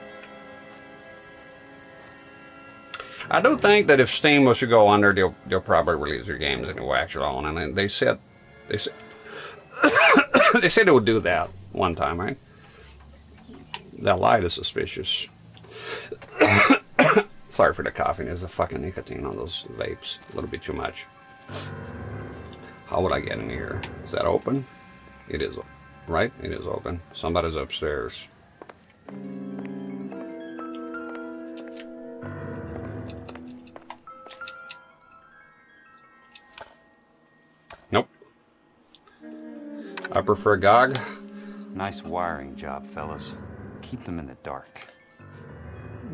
I do think that if Steam was to go under, they'll probably release their games anyway, actually on. And they said they said they would do that one time, right? That light is suspicious. Sorry for the coughing. There's a fucking nicotine on those vapes. A little bit too much. How would I get in here? Is that open? It is, right? It is open. Somebody's upstairs. Nope. I prefer GOG. Nice wiring job, fellas. Keep them in the dark.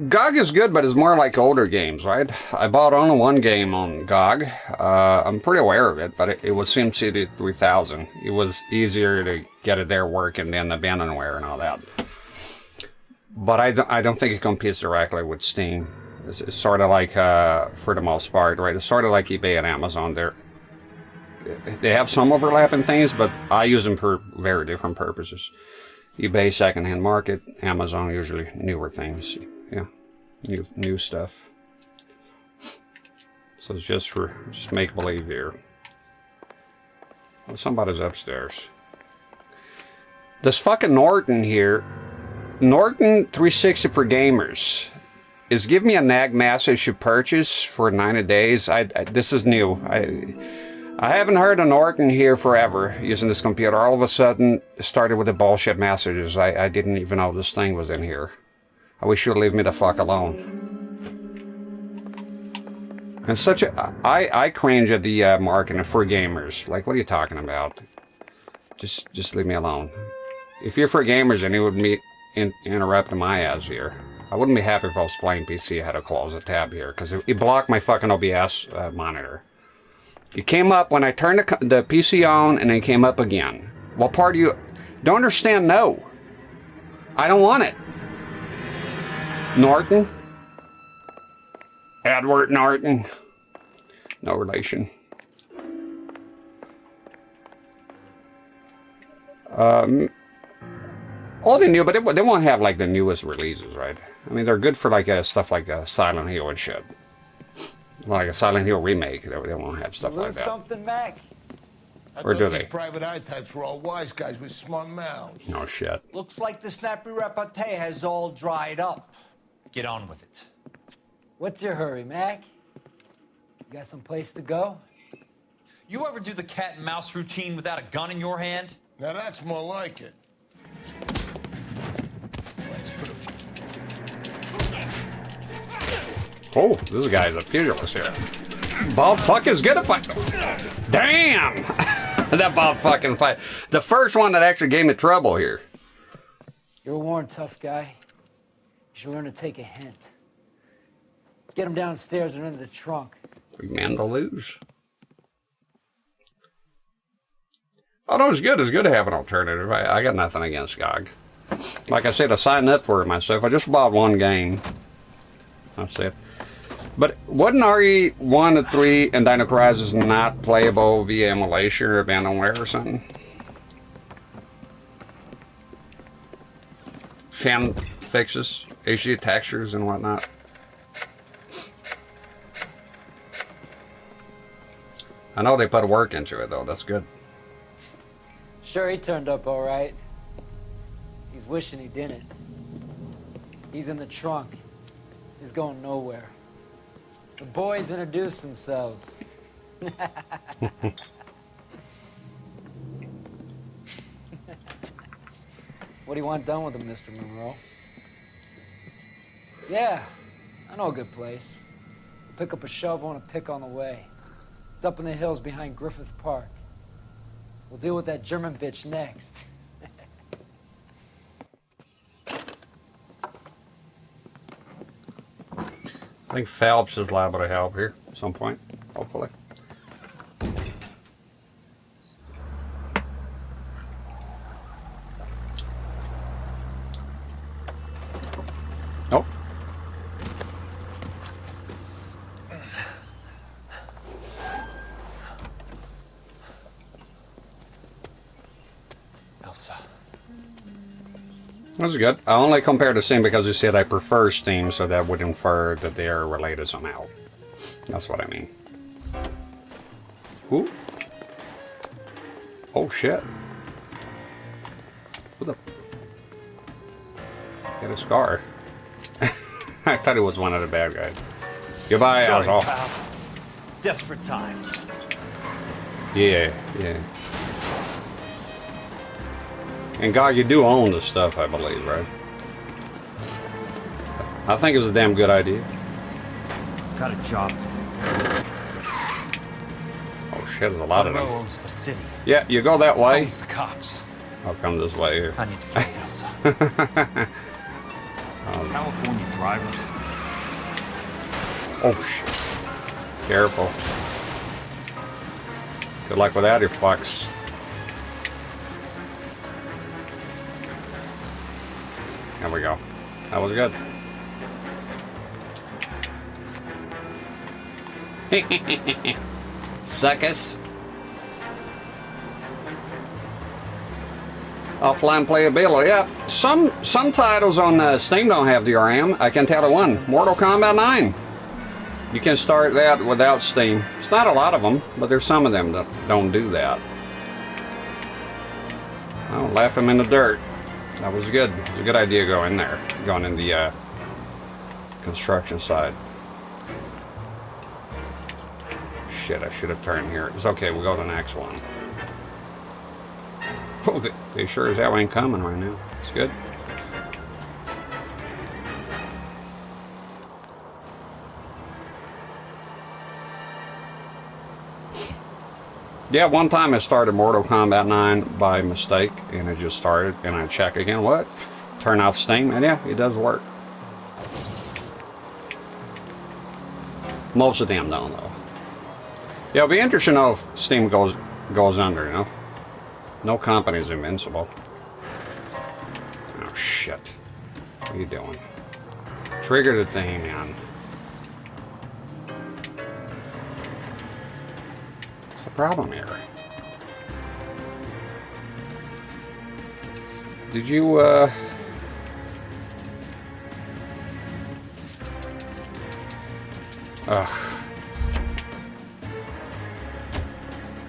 GOG is good, but it's more like older games, right? I bought only one game on GOG. I'm pretty aware of it, but it was SimCity 3000. It was easier to get it there working than the abandonware and all that. But I don't think it competes directly with Steam. It's sort of like, for the most part, right? It's sort of like eBay and Amazon. They have some overlapping things, but I use them for very different purposes. eBay, secondhand market. Amazon, usually newer things. Yeah, new stuff. So it's just make believe here. Well, somebody's upstairs. This fucking Norton here, Norton 360 for gamers, is giving me a nag message to purchase for 90 days. This is new. I haven't heard of Norton here forever using this computer. All of a sudden, it started with the bullshit messages. I didn't even know this thing was in here. I wish you'd leave me the fuck alone. And such a... I cringe at the marketing for gamers. Like, what are you talking about? Just leave me alone. If you're for gamers, then it would be interrupting my ads here. I wouldn't be happy if I was playing PC. I had to close a tab here, because it blocked my fucking OBS monitor. It came up when I turned the PC on, and it came up again. What part do you... Don't understand? No. I don't want it. Norton? Edward Norton? No relation. All they new, but they won't have like the newest releases, right? I mean, they're good for like stuff like Silent Hill and shit. Like a Silent Hill remake, they won't have stuff like that. Something, Mac? Or do they? These private eye types were all wise guys with smart mouths. No shit. Looks like the snappy repartee has all dried up. Get on with it. What's your hurry, Mac? You got some place to go? You ever do the cat and mouse routine without a gun in your hand? Now that's more like it. Let's put a Oh, this guy's a pugilist here. Bob fucking's good at fight. Damn! That Bob fucking fight. The first one that actually gave me trouble here. You're a worn, tough guy. You should learn to take a hint. Get him downstairs and into the trunk. Big man to lose. Oh, no, it's good. It's good to have an alternative. I got nothing against GOG. Like I said, I signed up for it myself. I just bought one game. That's it. But wasn't RE 1 to 3 and Dino Crisis not playable via emulation or abandonware or something? Fan fixes, HD textures and whatnot. I know they put work into it though. That's good. Sure, he turned up all right. He's wishing he didn't. He's in the trunk. He's going nowhere. The boys introduced themselves. What do you want done with him, Mr. Monroe? Yeah, I know a good place. We'll pick up a shovel and a pick on the way. It's up in the hills behind Griffith Park. We'll deal with that German bitch next. I think Phelps is liable to help here at some point, hopefully. Oh. Elsa. That's good. I only compared to Steam because you said I prefer Steam, so that would infer that they are related somehow. That's what I mean. Ooh. Oh shit. What the? Get a scar. I thought it was one of the bad guys. Goodbye, Sorry, asshole. pal. Desperate times. Yeah, yeah. And God, you do own this stuff, I believe, right? I think it's a damn good idea. I've got a job to do. Oh shit, there's a lot of them. Owns the city. Yeah, you go that way. Owns the cops. I'll come this way here. I need to find Elsa. California drivers. Oh shit. Careful. Good luck with that, you fucks. There we go. That was good. Suckers. Offline playability. Yeah, some titles on Steam don't have DRM. I can tell you one. Mortal Kombat 9. You can start that without Steam. It's not a lot of them, but there's some of them that don't do that. I'll laugh them in the dirt. That was good. It was a good idea going there. Going in the construction side. Shit, I should have turned here. It's okay, we'll go to the next one. Oh, they sure as hell ain't coming right now. It's good. Yeah, one time I started Mortal Kombat 9 by mistake, and it just started, and I check again, what? Turn off Steam, and yeah, it does work. Most of them don't, though. Yeah, it'll be interesting to know if Steam goes under, you know? No company's invincible. Oh, shit. What are you doing? Trigger the thing, man. What's the problem here? Did you,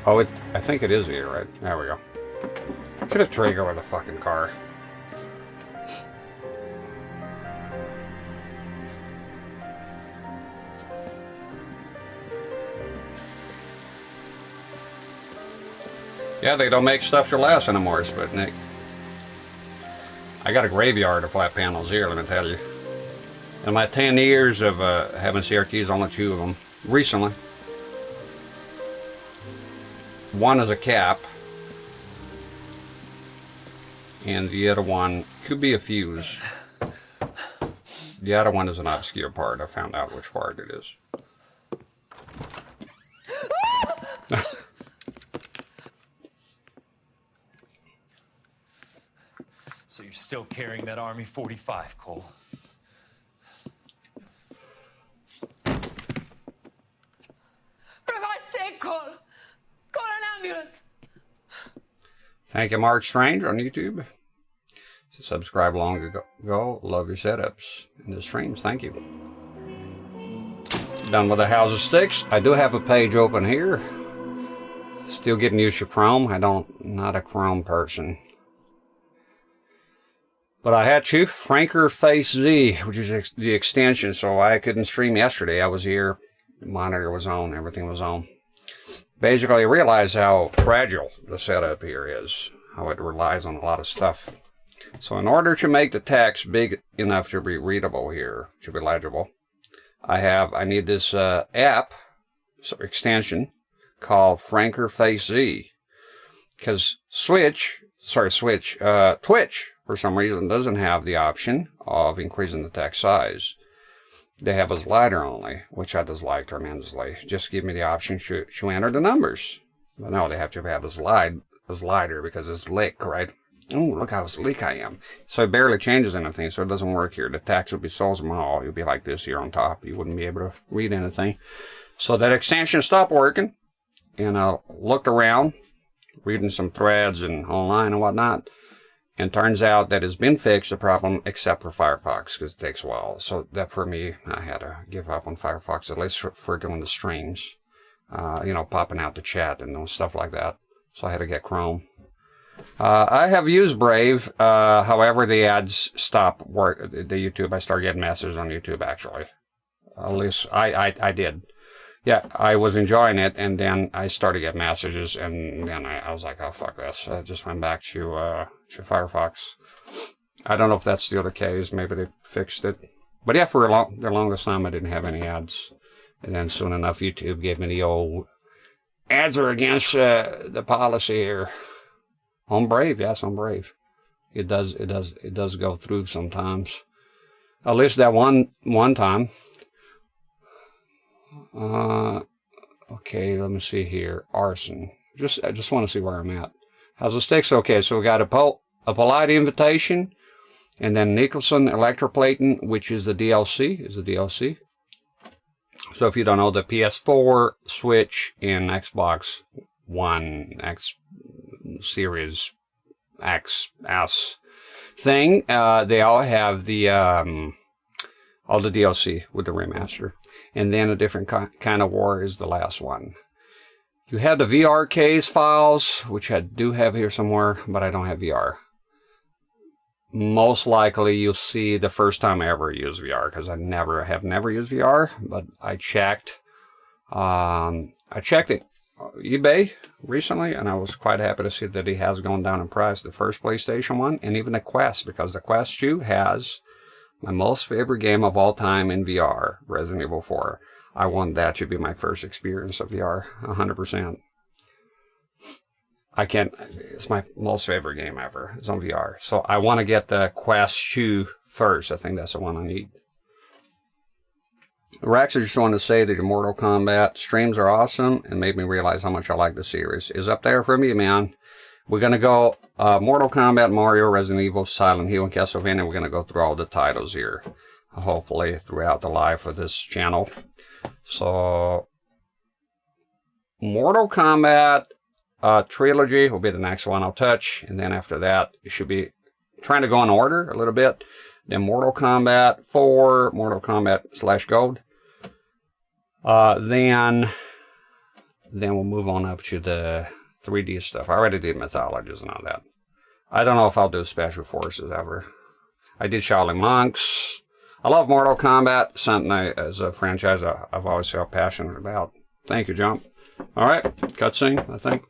Oh, I think it is here, right? There we go. Get a trigger with a fucking car. Yeah, they don't make stuff to last anymore, Sputnik. I got a graveyard of flat panels here, let me tell you. In my 10 years of having CRTs, only 2 of them recently. One is a cap, and the other one could be a fuse. The other one is an obscure part. I found out which part it is. So you're still carrying that Army 45, Cole? For God's sake, Cole! Call an ambulance! Thank you, Mark Strange on YouTube. Subscribe long ago. Love your setups and the streams. Thank you. Done with the House of Sticks. I do have a page open here. Still getting used to Chrome. Not a Chrome person. But I had to. Franker Face Z, which is the extension, so I couldn't stream yesterday. I was here. The monitor was on. Everything was on. Basically, I realized how fragile the setup here is. How it relies on a lot of stuff. So in order to make the text big enough to be readable here, to be legible, I need this extension called Franker Face Z. Because Twitch, for some reason, doesn't have the option of increasing the text size. They have a slider only, which I dislike tremendously. Just give me the option to enter the numbers. But no, they have to have a slider because it's slick, right? Oh, look how slick I am. So it barely changes anything, so it doesn't work here. The text would be so small, you'd be like this here on top. You wouldn't be able to read anything. So that extension stopped working, and I looked around, reading some threads and online and whatnot, and turns out that it's been fixed, the problem, except for Firefox, because it takes a while. So that for me, I had to give up on Firefox, at least for doing the streams, popping out the chat and stuff like that. So I had to get Chrome. I have used Brave, however the ads stop work. The YouTube, I started getting messages on YouTube actually. At least I did. Yeah, I was enjoying it, and then I started getting messages, and then I was like, oh fuck this. I just went back to Firefox. I don't know if that's still the case. Maybe they fixed it. But yeah, for the longest time I didn't have any ads, and then soon enough YouTube gave me the old ads are against the policy here. On Brave, yes, on Brave. It does go through sometimes. At least that one time. Okay, let me see here. Arson. I just want to see where I'm at. How's the sticks? Okay, so we got a polite invitation, and then Nicholson electroplating, which is the DLC. So if you don't know, the PS4, Switch, and Xbox One X Series XS thing, they all have the all the DLC with the remaster, and then a different kind of war is the last one. You have the VR case files, which I do have here somewhere, but I don't have VR. Most likely you'll see the first time I ever use VR, because I have never used VR, but I checked it eBay recently, and I was quite happy to see that it has gone down in price, the first PlayStation 1, and even the Quest, because the Quest 2 has my most favorite game of all time in VR, Resident Evil 4. I want that to be my first experience of VR, 100%. It's my most favorite game ever. It's on VR. So I want to get the Quest 2 first. I think that's the one I need. Rex, I just want to say that your Mortal Kombat streams are awesome and made me realize how much I like the series. It's up there for me, man. We're going to go Mortal Kombat, Mario, Resident Evil, Silent Hill, and Castlevania. We're going to go through all the titles here, hopefully, throughout the life of this channel. So, Mortal Kombat Trilogy will be the next one I'll touch. And then after that, it should be trying to go in order a little bit. Then Mortal Kombat 4, Mortal Kombat / Gold. Then we'll move on up to the 3D stuff. I already did Mythologies and all that. I don't know if I'll do Special Forces ever. I did Shaolin Monks. I love Mortal Kombat, something as a franchise I've always felt passionate about. Thank you, Jump. All right, cutscene, I think.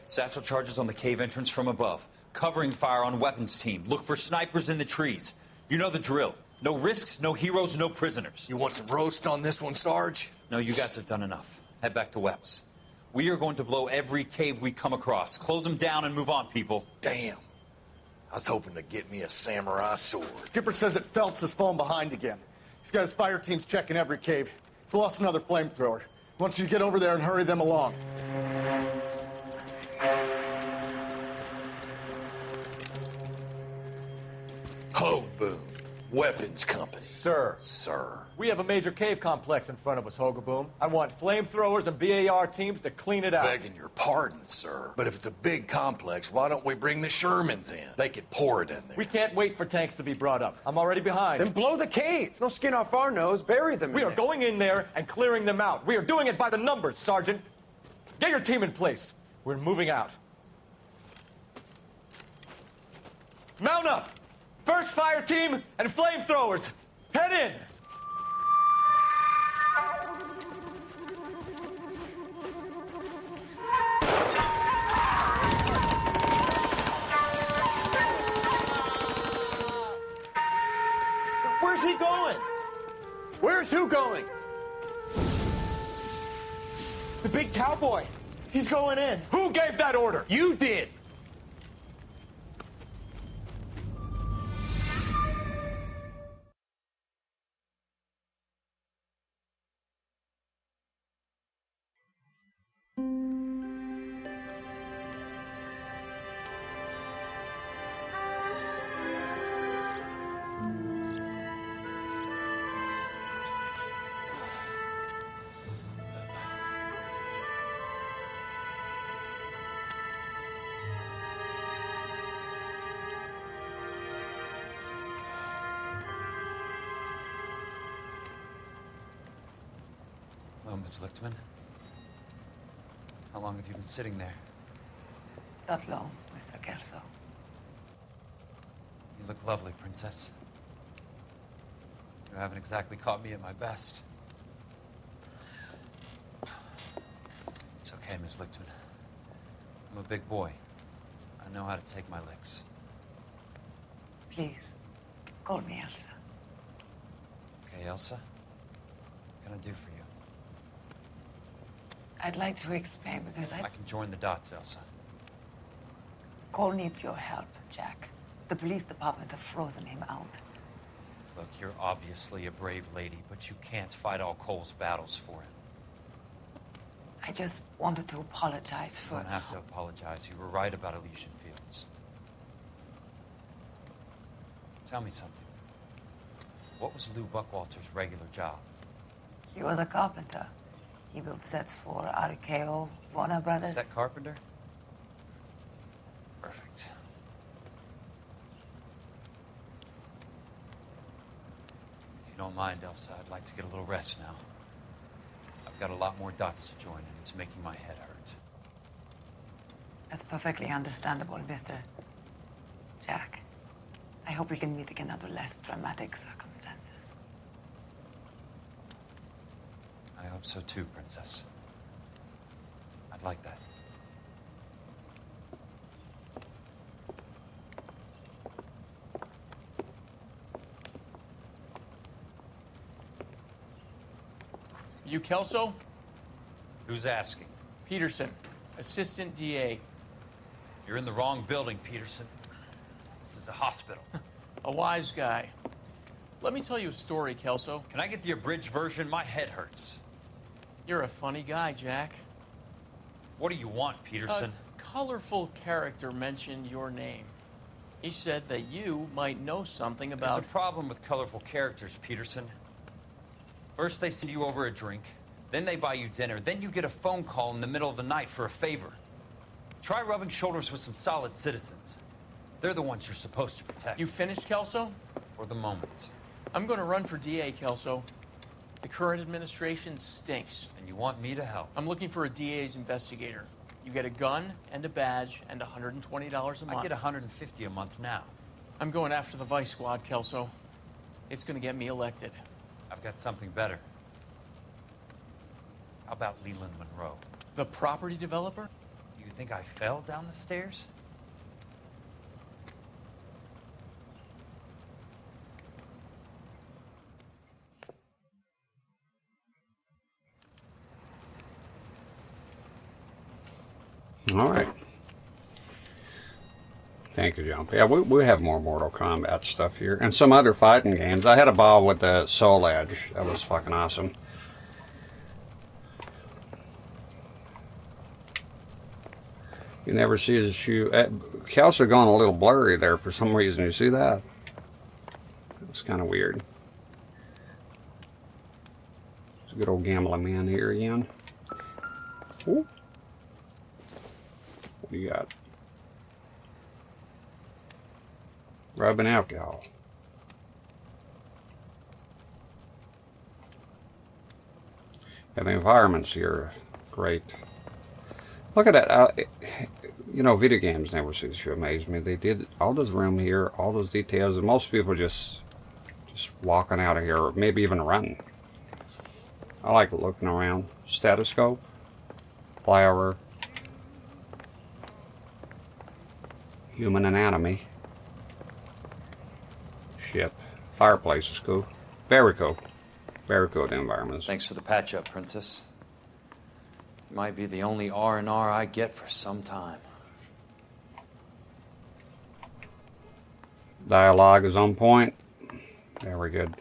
Satchel charges on the cave entrance from above. Covering fire on weapons team. Look for snipers in the trees. You know the drill. No risks, no heroes, no prisoners. You want some roast on this one, Sarge? No, you guys have done enough. Head back to Webb's. We are going to blow every cave we come across. Close them down and move on, people. Damn. I was hoping to get me a samurai sword. Skipper says that Phelps has fallen behind again. He's got his fire teams checking every cave. He's lost another flamethrower. He wants you to get over there and hurry them along. Ho, boom. Weapons company. Sir. Sir. We have a major cave complex in front of us, Hogaboom. I want flamethrowers and BAR teams to clean it out. Begging your pardon, sir. But if it's a big complex, why don't we bring the Shermans in? They could pour it in there. We can't wait for tanks to be brought up. I'm already behind. Then blow the cave. No skin off our nose. Bury them in We are there. going in there and clearing them out. We are doing it by the numbers, Sergeant. Get your team in place. We're moving out. Mount up! First fire team and flamethrowers. Head in! Where's he going? Where's who going? The big cowboy. He's going in. Who gave that order? You did. Hello, Miss Lichtman. How long have you been sitting there? Not long, Mr. Kelso. You look lovely, Princess. You haven't exactly caught me at my best. It's okay, Miss Lichtman. I'm a big boy. I know how to take my licks. Please, call me Elsa. Okay, Elsa? What can I do for you? I'd like to explain because I can join the dots, Elsa. Cole needs your help, Jack. The police department have frozen him out. Look, you're obviously a brave lady, but you can't fight all Cole's battles for him. I just wanted to apologize for... You don't have to apologize. You were right about Elysian Fields. Tell me something. What was Lou Buckwalter's regular job? He was a carpenter. He built sets for RKO, Warner Brothers. Set carpenter? Perfect. If you don't mind, Elsa, I'd like to get a little rest now. I've got a lot more dots to join, and it's making my head hurt. That's perfectly understandable, Mr. Jack. I hope we can meet again under less dramatic circumstances. I hope so too, Princess. I'd like that. You Kelso? Who's asking? Peterson, Assistant DA. You're in the wrong building, Peterson. This is a hospital. A wise guy. Let me tell you a story, Kelso. Can I get the abridged version? My head hurts. You're a funny guy, Jack. What do you want, Peterson? A colorful character mentioned your name. He said that you might know something about... There's a problem with colorful characters, Peterson. First they send you over a drink, then they buy you dinner, then you get a phone call in the middle of the night for a favor. Try rubbing shoulders with some solid citizens. They're the ones you're supposed to protect. You finished, Kelso? For the moment. I'm going to run for DA, Kelso. The current administration stinks. And you want me to help? I'm looking for a DA's investigator. You get a gun and a badge and $120 a month. I get $150 a month now. I'm going after the Vice Squad, Kelso. It's going to get me elected. I've got something better. How about Leland Monroe? The property developer? You You think I fell down the stairs? All right. Thank you, Jump. Yeah, we have more Mortal Kombat stuff here. And some other fighting games. I had a ball with the Soul Edge. That was fucking awesome. You never see his shoe. Cows are going a little blurry there for some reason. You see that? It's kind of weird. It's a good old gambling man here again. Ooh. What do you got? Rubbing alcohol. And the environments here are great. Look at that. You know, video games never cease to amaze me. They did all this room here, all those details, and most people just walking out of here, or maybe even running. I like looking around. Stethoscope, flower, human anatomy. Shit. Fireplace is cool. Very cool. Very cool, the environments. Thanks for the patch-up, Princess. Might be the only R&R I get for some time. Dialogue is on point. Very good.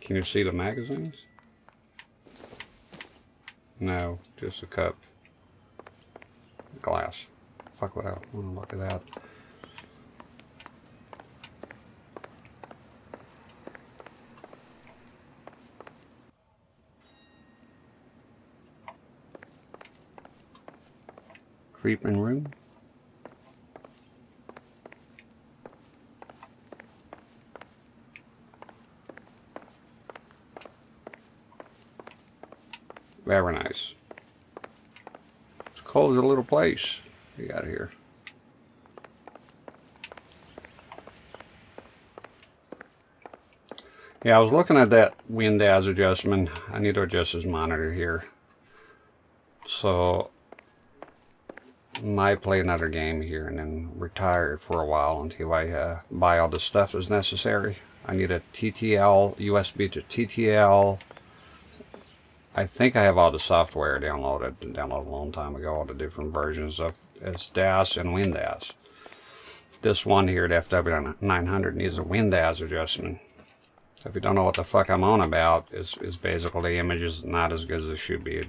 Can you see the magazines? No, just a cup. Glass. Fuck what I want to look at that. Creeping room. Very nice. It's cold as a little place we got here. Yeah, I was looking at that Windows adjustment. I need to adjust this monitor here. So might play another game here and then retire for a while until I buy all the stuff that's necessary. I need a TTL, USB to TTL. I think I have all the software downloaded a long time ago, all the different versions of DAS and Windows. This one here at FW900 needs a Windows adjustment. So if you don't know what the fuck I'm on about, it's basically the image is not as good as it should be.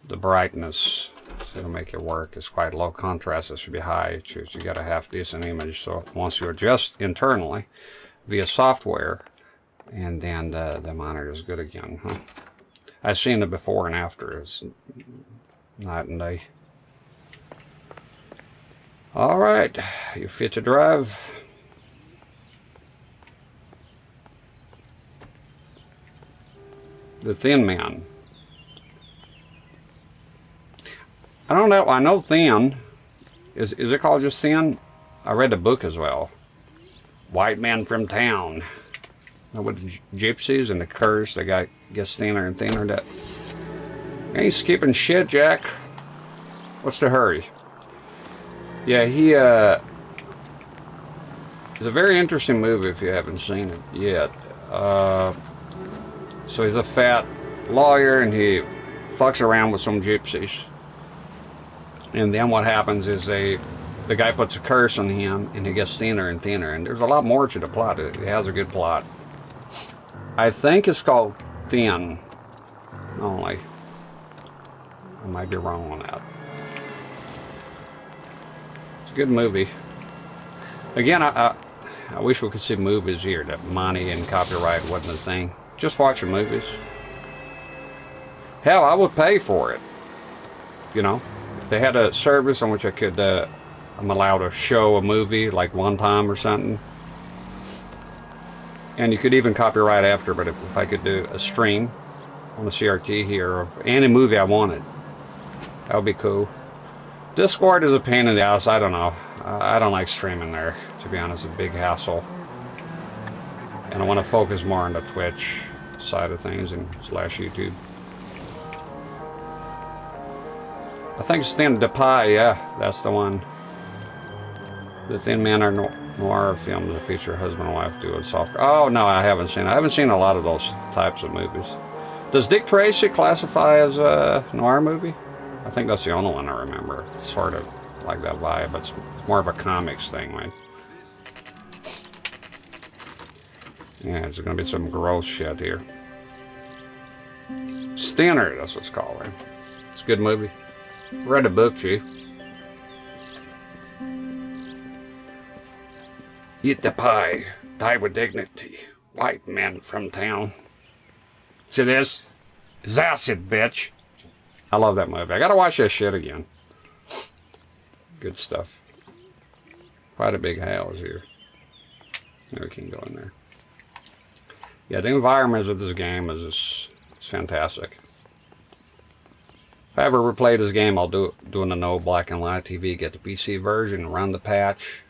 The brightness, so it'll make it work. It's quite low contrast. It should be high. You got a half decent image. So once you adjust internally via software, and then the monitor is good again. Huh? I've seen the before and after. It's night and day. All right, you fit to drive. The Thin Man. I don't know. I know Thin. Is it called just Thin? I read the book as well. White Man from Town. With the gypsies and the curse, the guy gets thinner and thinner. That ain't skipping shit, Jack. What's the hurry? Yeah, he it's a very interesting movie if you haven't seen it yet. So he's a fat lawyer and he fucks around with some gypsies. And then what happens is the guy puts a curse on him and he gets thinner and thinner. And there's a lot more to the plot. It has a good plot. I think it's called Thin only. I might be wrong on that. It's a good movie. Again, I wish we could see movies here that money and copyright wasn't a thing. Just watching movies. Hell, I would pay for it. You know, if they had a service on which I could, I'm allowed to show a movie like one time or something. And you could even copyright after, but if I could do a stream on the CRT here of any movie I wanted, that would be cool. Discord is a pain in the ass. I don't know. I don't like streaming there, to be honest. It's a big hassle. And I want to focus more on the Twitch. side of things and slash YouTube. I think it's Thin Pie, yeah, that's the one. The Thin Man are noir films that feature husband and wife duo soft. Oh no, I haven't seen it. I haven't seen a lot of those types of movies. Does Dick Tracy classify as a noir movie? I think that's the only one I remember. It's sort of like that vibe, but it's more of a comics thing, right? Yeah, there's gonna be some gross shit here. Stinner, that's what it's called, right? It's a good movie. Read the book, Chief. Eat the pie, die with dignity. White men from town. See this? It's acid, bitch. I love that movie. I gotta watch that shit again. Good stuff. Quite a big house here. There we can go in there. Yeah, the environment of this game is just, it's fantastic. If I ever replay this game, I'll do it in a no black and white TV. Get the PC version, run the patch,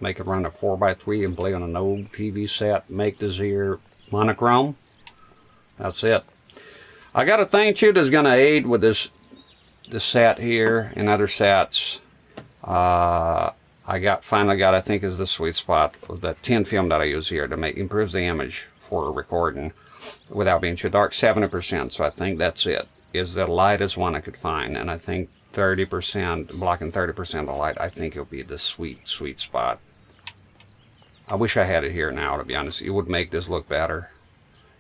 make it run a 4x3 and play on a no TV set. Make this here monochrome. That's it. I got a thing too that's gonna aid with this set here and other sets. I finally got, I think is the sweet spot with the tin film that I use here to improves the image for recording without being too dark. 70%, so I think that's it. Is the lightest one I could find, and I think 30%, blocking 30% of the light, I think it'll be the sweet spot. I wish I had it here now, to be honest. It would make this look better.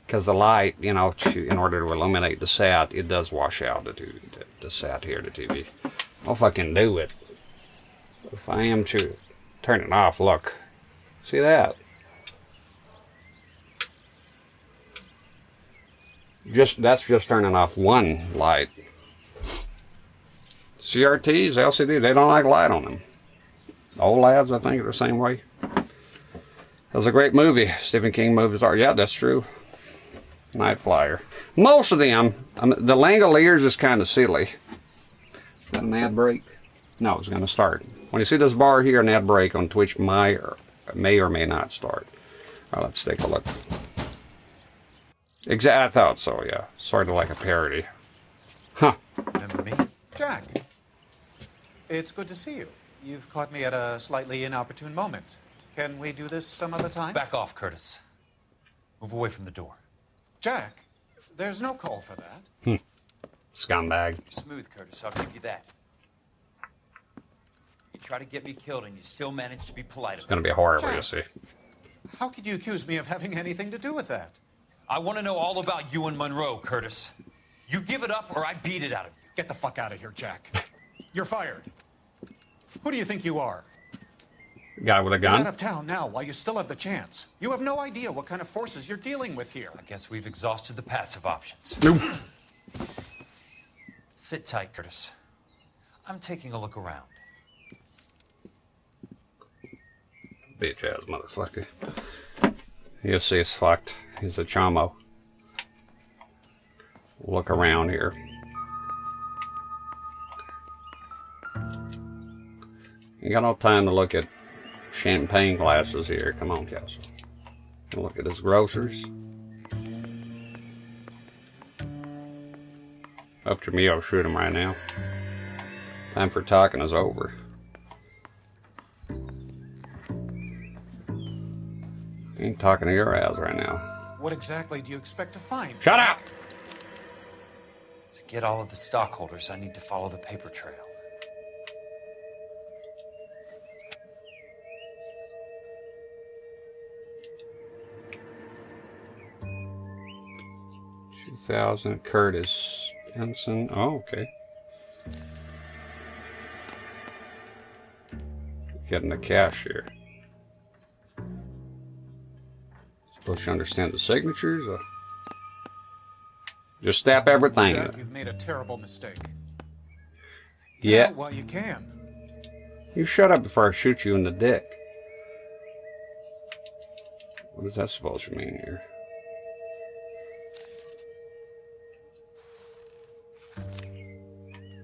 Because the light, you know, in order to illuminate the set, it does wash out the set here, the TV. Well, if I can do it. If I am to turn it off, look. See that? That's just turning off one light. CRTs, LCD, they don't like light on them. OLEDs, I think, are the same way. That was a great movie. Stephen King movies are. Yeah, that's true. Night Flyer. Most of them, the Langoliers is kind of silly. Got an ad break? No, it's going to start. When you see this bar here, an ad break on Twitch may or may not start. All right, let's take a look. I thought so, yeah. Sort of like a parody. Huh. Remember me? Jack, it's good to see you. You've caught me at a slightly inopportune moment. Can we do this some other time? Back off, Curtis. Move away from the door. Jack, there's no call for that. Scumbag. You're smooth, Curtis. I'll give you that. You try to get me killed and you still manage to be polite. It's going to be horrible, Jack, you see. How could you accuse me of having anything to do with that? I want to know all about you and Monroe, Curtis. You give it up or I beat it out of you. Get the fuck out of here, Jack. You're fired. Who do you think you are? Guy with a gun? Get out of town now while you still have the chance. You have no idea what kind of forces you're dealing with here. I guess we've exhausted the passive options. Nope. Sit tight, Curtis. I'm taking a look around. Bitch ass motherfucker. You'll see it's fucked. He's a chamo. Look around here. You got no time to look at champagne glasses here. Come on, Castle. Look at his grocers. Up to me, I'll shoot him right now. Time for talking is over. Ain't talking to your ass right now. What exactly do you expect to find? Shut up! To get all of the stockholders, I need to follow the paper trail. $2,000 Curtis Henson. Oh, okay. Getting the cash here. Supposed to understand the signatures. Just step everything. Jack, you've made a terrible mistake. Yeah. Well, you can. You shut up before I shoot you in the dick. What is that supposed to mean here?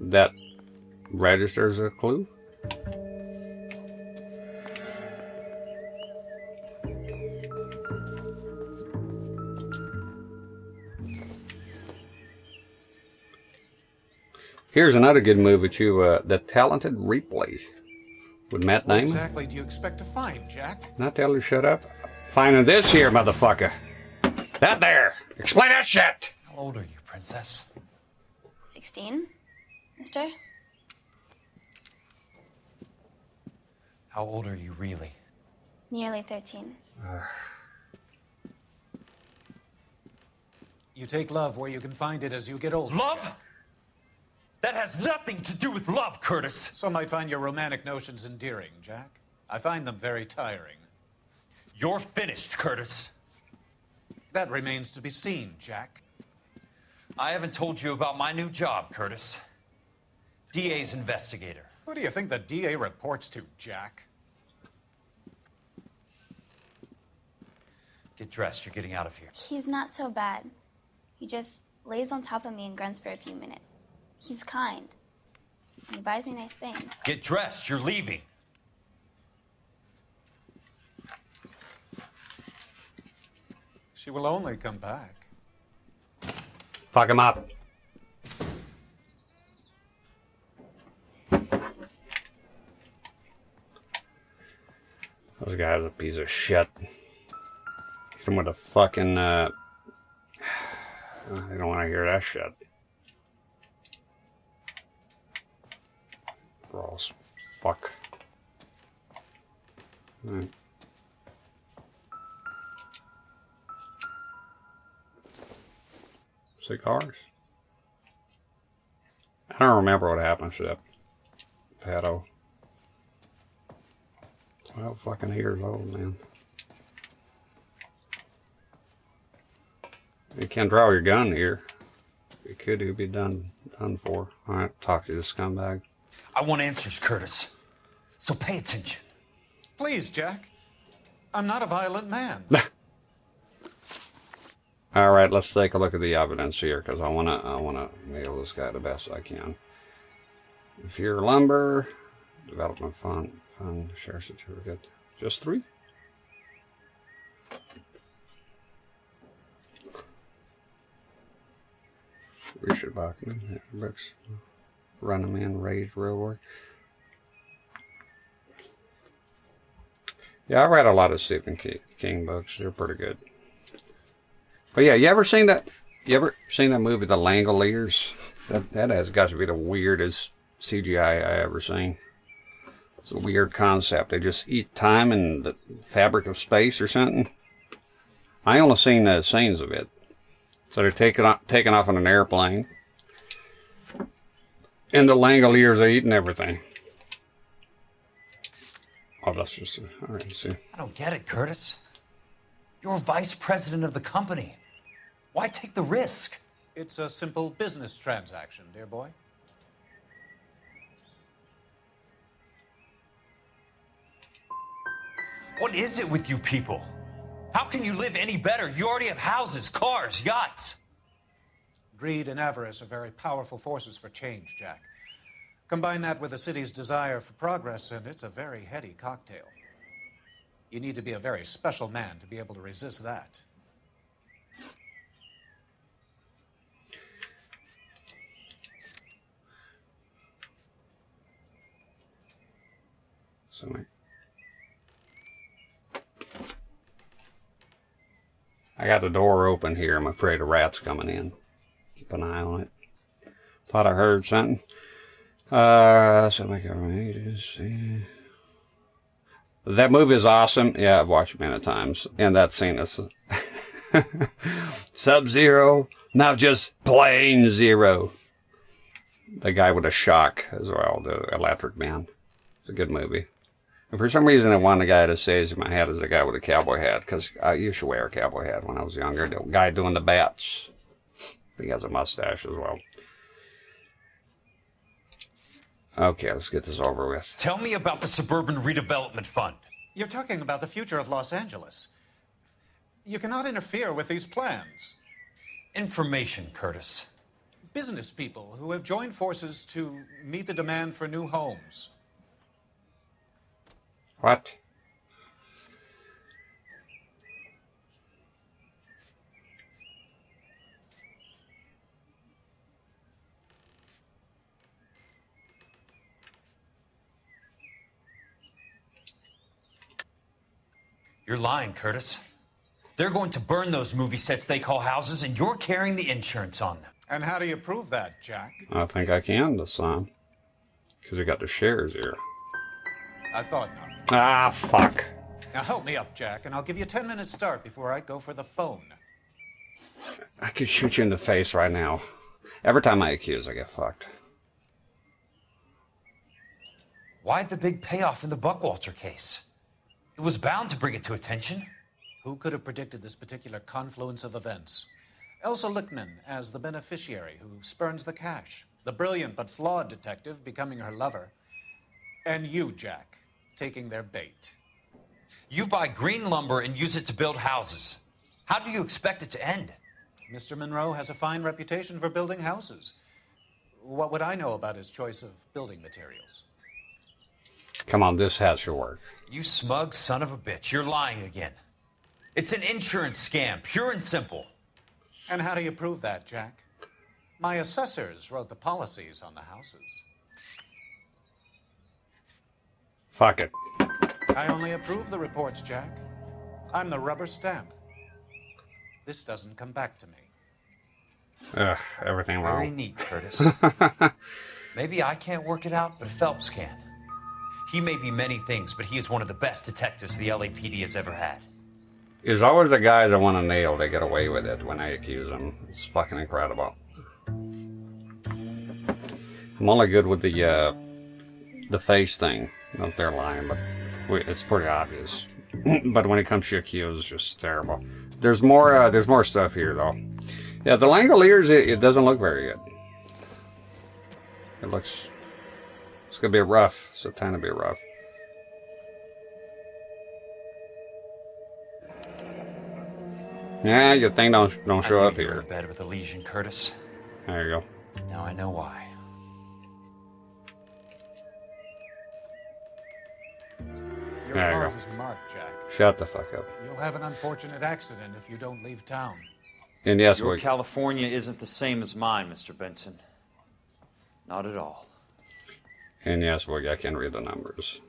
That registers a clue? Here's another good movie too, The Talented Replay with Matt What Damon. exactly do you expect to find, Jack? Not tell her to shut up. Finding this here, motherfucker. That there. Explain that shit. How old are you, Princess? 16, mister? How old are you really? Nearly 13. You take love where you can find it as you get older. Love? That has nothing to do with love, Curtis. Some might find your romantic notions endearing, Jack. I find them very tiring. You're finished, Curtis. That remains to be seen, Jack. I haven't told you about my new job, Curtis. DA's investigator. Who do you think the DA reports to, Jack? Get dressed, you're getting out of here. He's not so bad. He just lays on top of me and grunts for a few minutes. He's kind. And he buys me nice things. Get dressed, you're leaving. She will only come back. Fuck him up. This guy's a piece of shit. Hit him with a fucking, I don't want to hear that shit. Gross. Fuck. Right. Cigars? I don't remember what happened to that pedo. 12 fucking years old, man. You can't draw your gun here. You could, you'd be done for. Alright, talk to this scumbag. I want answers, Curtis. So pay attention. Please, Jack. I'm not a violent man. Alright, let's take a look at the evidence here, because I wanna nail this guy the best I can. If you're lumber, development fund, share certificate. Just 3? Richard Bachman, bricks, run a man, raised railroad. Yeah, I read a lot of Stephen King books. They're pretty good. But yeah, you ever seen that? You ever seen that movie, The Langoliers? That has got to be the weirdest CGI I ever seen. It's a weird concept. They just eat time in the fabric of space or something. I only seen the scenes of it. So they're taking off on an airplane. And the Langoliers are eating everything. Oh, that's just... all right, see. I don't get it, Curtis. You're vice president of the company. Why take the risk? It's a simple business transaction, dear boy. What is it with you people? How can you live any better? You already have houses, cars, yachts. Greed and avarice are very powerful forces for change, Jack. Combine that with the city's desire for progress, and it's a very heady cocktail. You need to be a very special man to be able to resist that. So I got the door open here. I'm afraid a rat's coming in. Keep an eye on it. Thought I heard something. So make it. That movie is awesome. Yeah, I've watched it many times. And that scene is Sub-Zero, now just plain zero. The guy with a shock as well, the Electric Man. It's a good movie. And for some reason, I want the guy that says in my head is the guy with a cowboy hat, because I used to wear a cowboy hat when I was younger. The guy doing the bats. He has a mustache as well. Okay, let's get this over with. Tell me about the Suburban Redevelopment Fund. You're talking about the future of Los Angeles. You cannot interfere with these plans. Information, Curtis. Business people who have joined forces to meet the demand for new homes. What? You're lying, Curtis. They're going to burn those movie sets they call houses, and you're carrying the insurance on them. And how do you prove that, Jack? I think I can this time. Because I got the shares here. I thought not. Ah, fuck. Now help me up, Jack, and I'll give you 10 minutes start before I go for the phone. I could shoot you in the face right now. Every time I accuse, I get fucked. Why the big payoff in the Buckwalter case? It was bound to bring it to attention. Who could have predicted this particular confluence of events? Elsa Lichtman as the beneficiary who spurns the cash. The brilliant but flawed detective becoming her lover. And you, Jack, taking their bait. You buy green lumber and use it to build houses. How do you expect it to end? Mr. Monroe has a fine reputation for building houses. What would I know about his choice of building materials? Come on, this has to work. You smug son of a bitch. You're lying again. It's an insurance scam, pure and simple. And how do you prove that, Jack? My assessors wrote the policies on the houses. Fuck it. I only approve the reports, Jack. I'm the rubber stamp. This doesn't come back to me. Ugh, everything wrong. Very neat, Curtis. Maybe I can't work it out, but Phelps can. He may be many things, but he is one of the best detectives the LAPD has ever had. It's always the guys I want to nail that get away with it when I accuse them. It's fucking incredible. I'm only good with the face thing. Not if they're lying, but it's pretty obvious. But when it comes to accuse, it's just terrible. There's more stuff here though. Yeah, the Langoliers, it doesn't look very good. It's gonna be rough. It's a tiny bit rough. Yeah, your thing don't show up here. In bed with a lesion, Curtis. There you go. Now I know why. Your There you card go. is marked, Jack. Shut the fuck up. You'll have an unfortunate accident if you don't leave town. And yes, Your California isn't the same as mine, Mr. Benson. Not at all. And yes, well, I can read the numbers.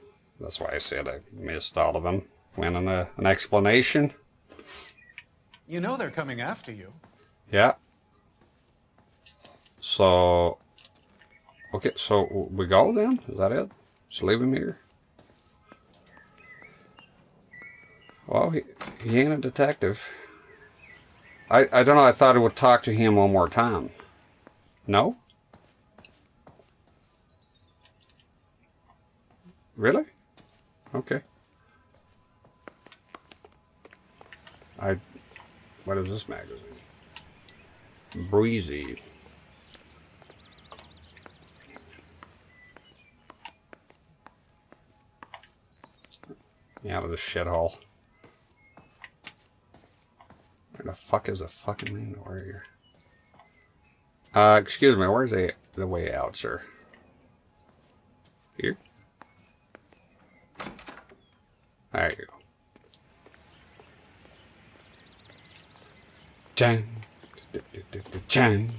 That's why I said I missed all of them. Went on an explanation. You know they're coming after you. Yeah. So, okay, so we go then? Is that it? Just leave him here? Well, he ain't a detective. I don't know, I thought I would talk to him one more time. No? Really? Okay. What is this magazine? Breezy. Out of this shithole. Where the fuck is the fucking main warrior? Excuse me, where's the way out, sir? Here? There you go. Chang, chang,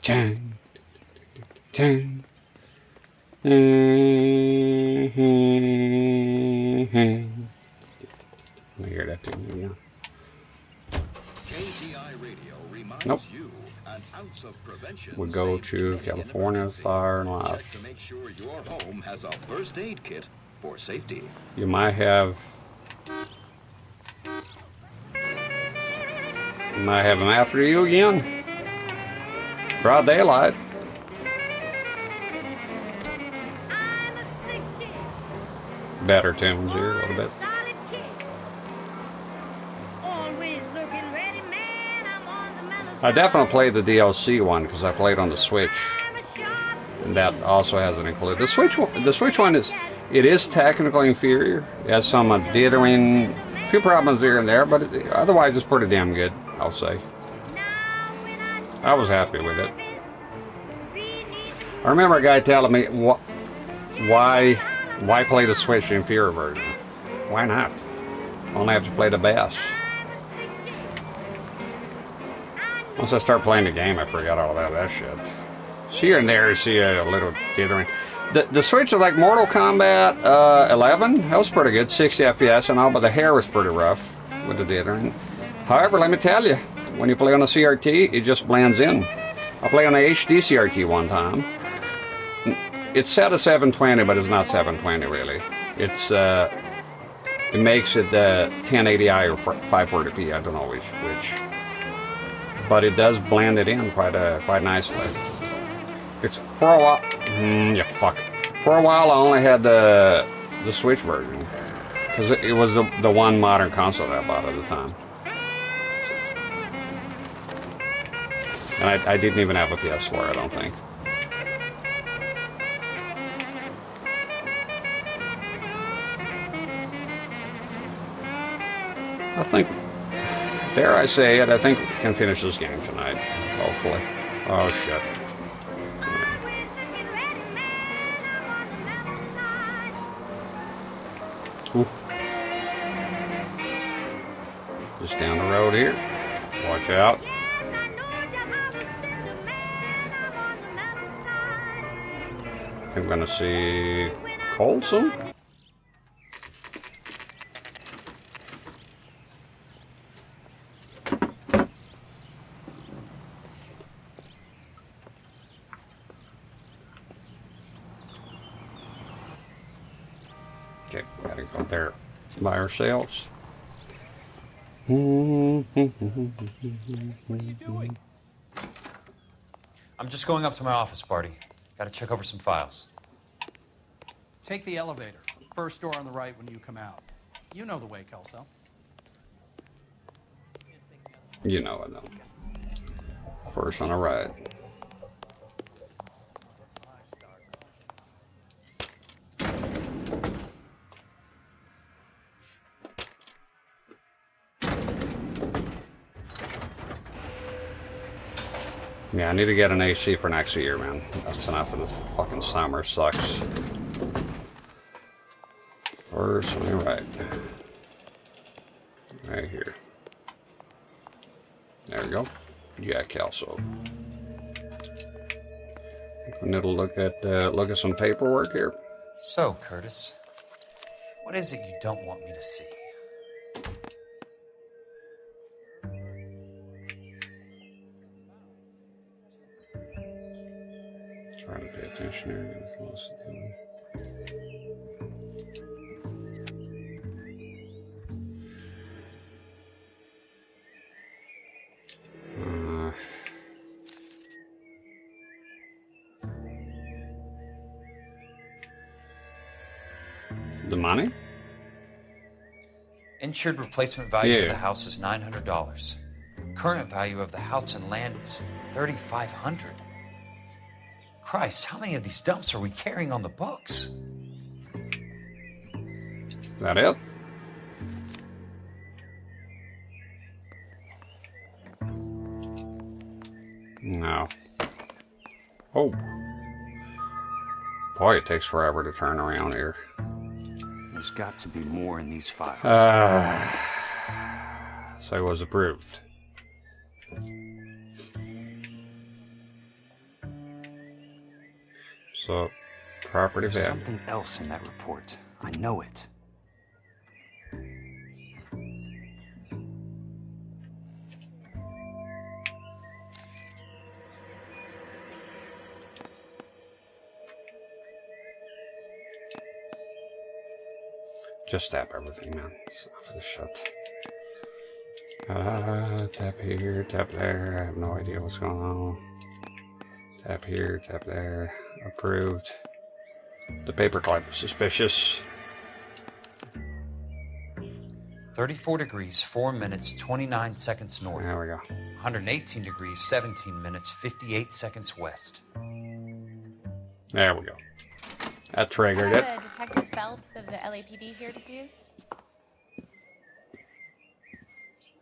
chang, chang. I hear that too. Yeah. Nope. We go to California Fire and Life. To make sure your home has a first aid kit for safety. You might have him after you again. Broad daylight. Better tunes here a little bit. I definitely played the DLC one because I played on the Switch, and that also has an include. The Switch one is technically inferior. It has some dithering, a few problems here and there, but otherwise it's pretty damn good, I'll say. I was happy with it. I remember a guy telling me, why play the Switch inferior version? Why not? Only have to play the best. Once I start playing the game, I forgot all about that shit. So here and there, you see a little dithering. The Switch is like Mortal Kombat 11. That was pretty good, 60 FPS and all, but the hair was pretty rough with the dithering. However, let me tell you, when you play on a CRT, it just blends in. I played on a HD CRT one time. It's set to 720, but it's not 720 really. It's it makes it 1080i or 540p. I don't know which. But it does blend it in quite nicely. It's for a while. Yeah, fuck. For a while, I only had the Switch version because it was the one modern console that I bought at the time. And I didn't even have a PS4, I don't think. I think, dare I say it, I think we can finish this game tonight, hopefully. Oh shit. Ooh. Just down the road here. Watch out. I think I'm gonna see Colson. Okay, gotta go there by ourselves. What are you doing? I'm just going up to my office, Barty. Gotta check over some files. Take the elevator. First door on the right when you come out. You know the way, Kelso. You know I know. First on the right. Yeah, I need to get an AC for next year, man. That's enough of the fucking summer. Sucks. First on the right. Right here. There we go. Jack Kelso. We need to look at some paperwork here. So, Curtis, what is it you don't want me to see? Trying to pay attention here. The money? Insured replacement value for the house is $900. Current value of the house and land is $3,500. Christ, how many of these dumps are we carrying on the books? Is that it? No. Oh. Boy, it takes forever to turn around here. There's got to be more in these files. So it was approved. So, property There's value. something else in that report. I know it. Just tap everything, man. For the shut. Tap here, tap there. I have no idea what's going on. Tap here, tap there. Approved. The paperclip is suspicious. 34 degrees, 4 minutes, 29 seconds north. There we go. 118 degrees, 17 minutes, 58 seconds west. There we go. That triggered it. Detective Phelps of the LAPD here to see you.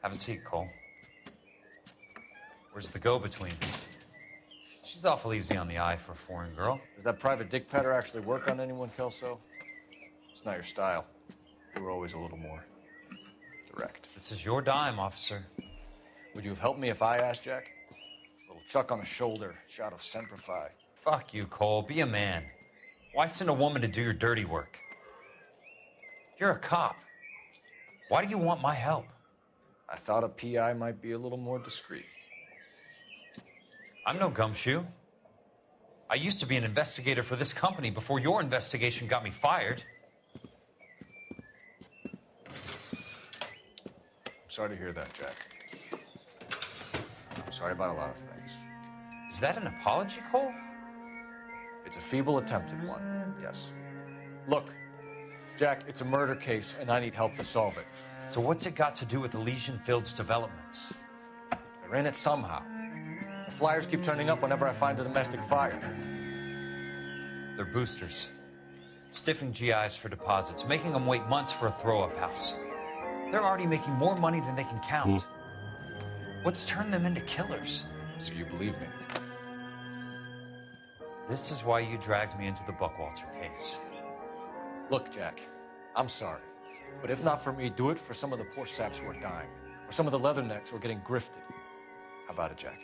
Have a seat, Cole. Where's the go-between? She's awful easy on the eye for a foreign girl. Does that private dick patter actually work on anyone, Kelso? It's not your style. You were always a little more direct. This is your dime, officer. Would you have helped me if I asked, Jack? A little chuck on the shoulder, shot of Semper Fi. Fuck you, Cole. Be a man. Why send a woman to do your dirty work? You're a cop. Why do you want my help? I thought a PI might be a little more discreet. I'm no gumshoe. I used to be an investigator for this company before your investigation got me fired. I'm sorry to hear that, Jack. I'm sorry about a lot of things. Is that an apology, Cole? It's a feeble attempt at one, yes. Look, Jack, it's a murder case, and I need help to solve it. So what's it got to do with Elysian Fields developments? They're in it somehow. The flyers keep turning up whenever I find a domestic fire. They're boosters. Stiffing GIs for deposits, making them wait months for a throw-up house. They're already making more money than they can count. What's turned them into killers? So you believe me? This is why you dragged me into the Buckwalter case. Look, Jack, I'm sorry. But if not for me, do it for some of the poor saps who are dying. Or some of the leathernecks who are getting grifted. How about it, Jack?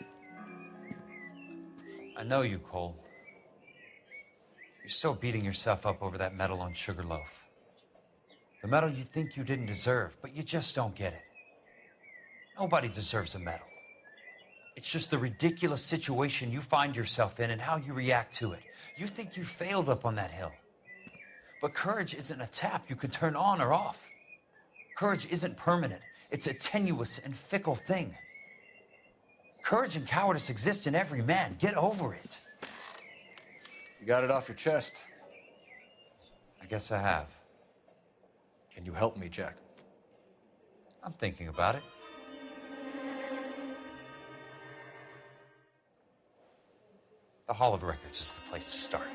I know you, Cole. You're still beating yourself up over that medal on Sugarloaf. The medal you think you didn't deserve, but you just don't get it. Nobody deserves a medal. It's just the ridiculous situation you find yourself in and how you react to it. You think you failed up on that hill. But courage isn't a tap you can turn on or off. Courage isn't permanent. It's a tenuous and fickle thing. Courage and cowardice exist in every man. Get over it. You got it off your chest. I guess I have. Can you help me, Jack? I'm thinking about it. The Hall of Records is the place to start.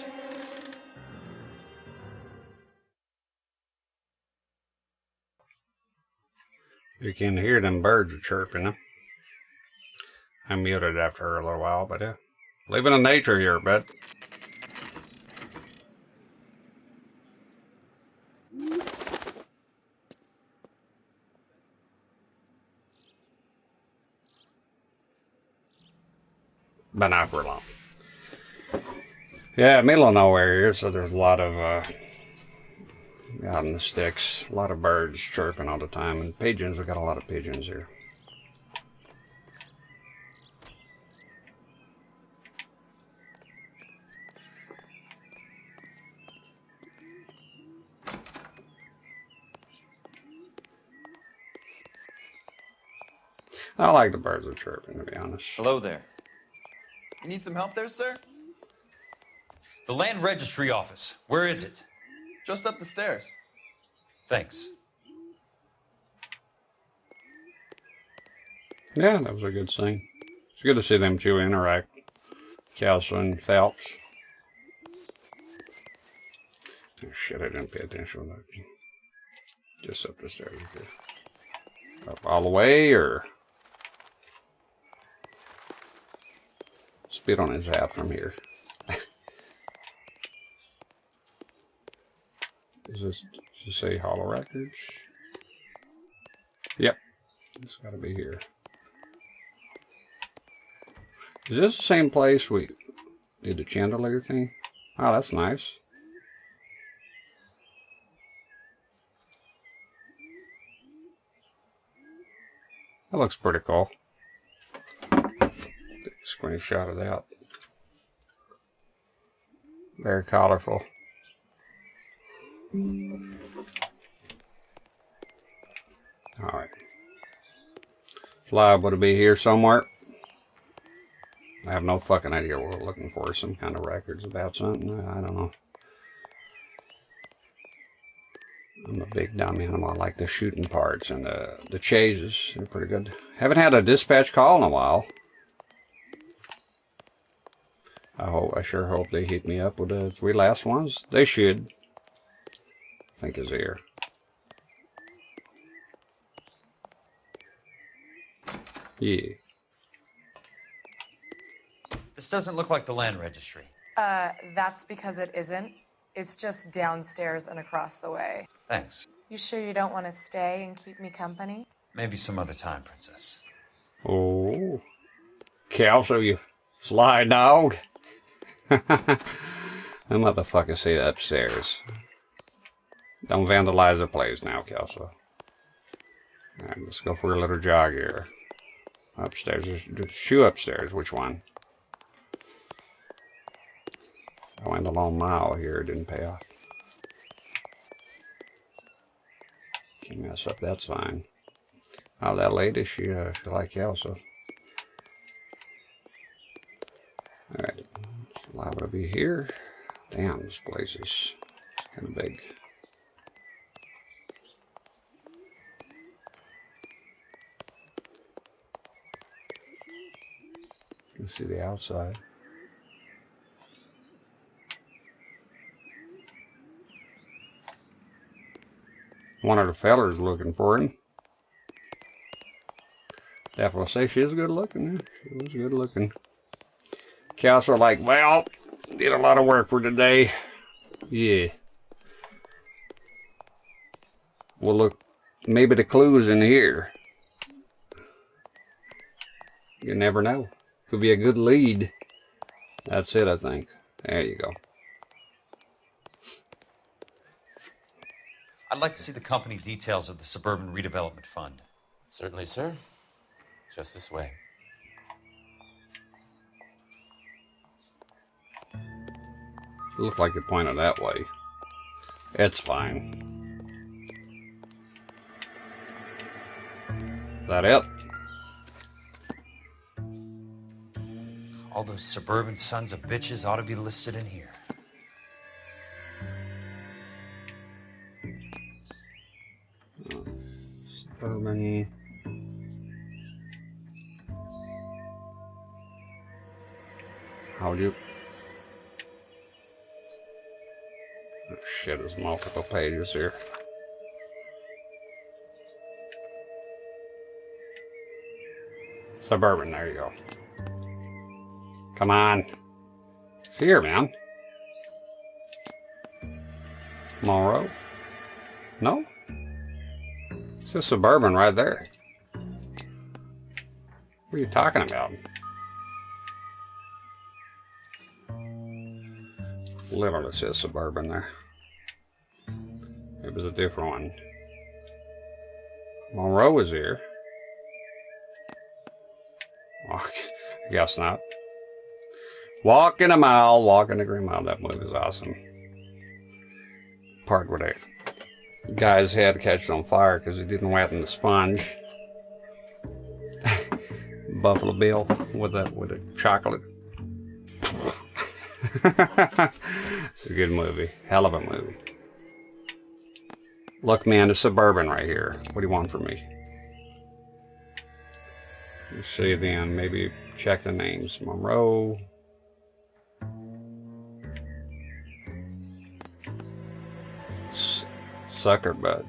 You can hear them birds chirping. Huh? I muted after a little while, but living in nature here, but not for long. Yeah, middle of nowhere here, so there's a lot of out in the sticks, a lot of birds chirping all the time, and pigeons. We got a lot of pigeons here. I like the birds are chirping, to be honest. Hello there. You need some help there, sir? The Land Registry Office. Where is it? Just up the stairs. Thanks. Yeah, that was a good scene. It's good to see them two interact. Kelso and Phelps. Oh shit, I didn't pay attention to that. Just up the stairs. Up all the way, or spit on his hat from here. Does this say Hollow Records? Yep. It's got to be here. Is this the same place we did the chandelier thing? Oh, that's nice. That looks pretty cool. Take a screenshot of that. Very colorful. Alright. Liable to be here somewhere. I have no fucking idea what we're looking for. Some kind of records about something. I don't know. I'm a big dummy. I like the shooting parts and the chases. They're pretty good. Haven't had a dispatch call in a while. I sure hope they hit me up with the 3 last ones. They should. I think is here. Yeah. This doesn't look like the Land Registry. That's because it isn't. It's just downstairs and across the way. Thanks. You sure you don't want to stay and keep me company? Maybe some other time, Princess. Oh. Kelso, you sly dog. That motherfucker say upstairs. Don't vandalize the place now, Kelso. Alright, let's go for a little jog here. Upstairs. There's a shoe upstairs. Which one? I went a long mile here. It didn't pay off. Can't mess up that sign. Oh, that lady, she like Kelso. Alright. It's liable to be here. Damn, this place is kind of big. You can see the outside. One of the fellers looking for him. Definitely say she is good looking. She was good looking. Kelso like, well, did a lot of work for today. Yeah. Well, look, maybe the clue's in here. You never know. Could be a good lead. That's it, I think. There you go. I'd like to see the company details of the Suburban Redevelopment Fund. Certainly, sir. Just this way. Looks like it pointed that way. It's fine. Is that it? All those suburban sons of bitches ought to be listed in here. Suburban. How'd you? Oh shit, there's multiple pages here. Suburban, there you go. Come on. It's here, man. Monroe? No? It's a Suburban right there. What are you talking about? Literally says Suburban there. It was a different one. Monroe is here. Oh, I guess not. Walking a mile, walking a green mile. That movie is awesome. Part where the guy's head catches on fire because he didn't wet in the sponge. Buffalo Bill with a chocolate. It's a good movie. Hell of a movie. Look, man, the Suburban right here. What do you want from me? Let's see then. Maybe check the names. Monroe. Sucker Bud.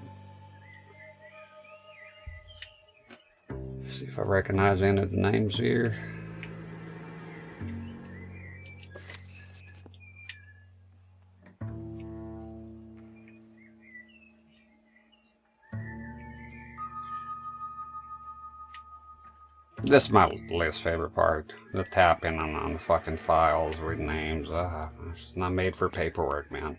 See if I recognize any of the names here. That's my least favorite part. The tapping on the fucking files with names. It's not made for paperwork, man.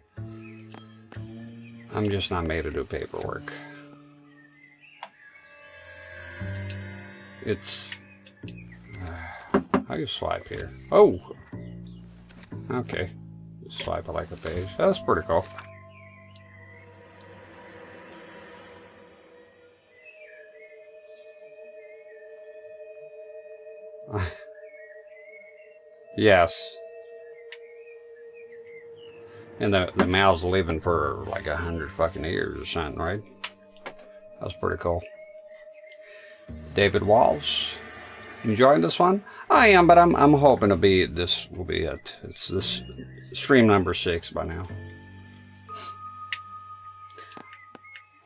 I'm just not made to do paperwork. It's... how do you swipe here? Oh! Okay. Just swipe it like a page. That's pretty cool. Yes. And the mal's living for like 100 fucking years or something, right? That's pretty cool. David Walls, enjoying this one? I am, but I'm hoping this will be it. It's this stream number 6 by now.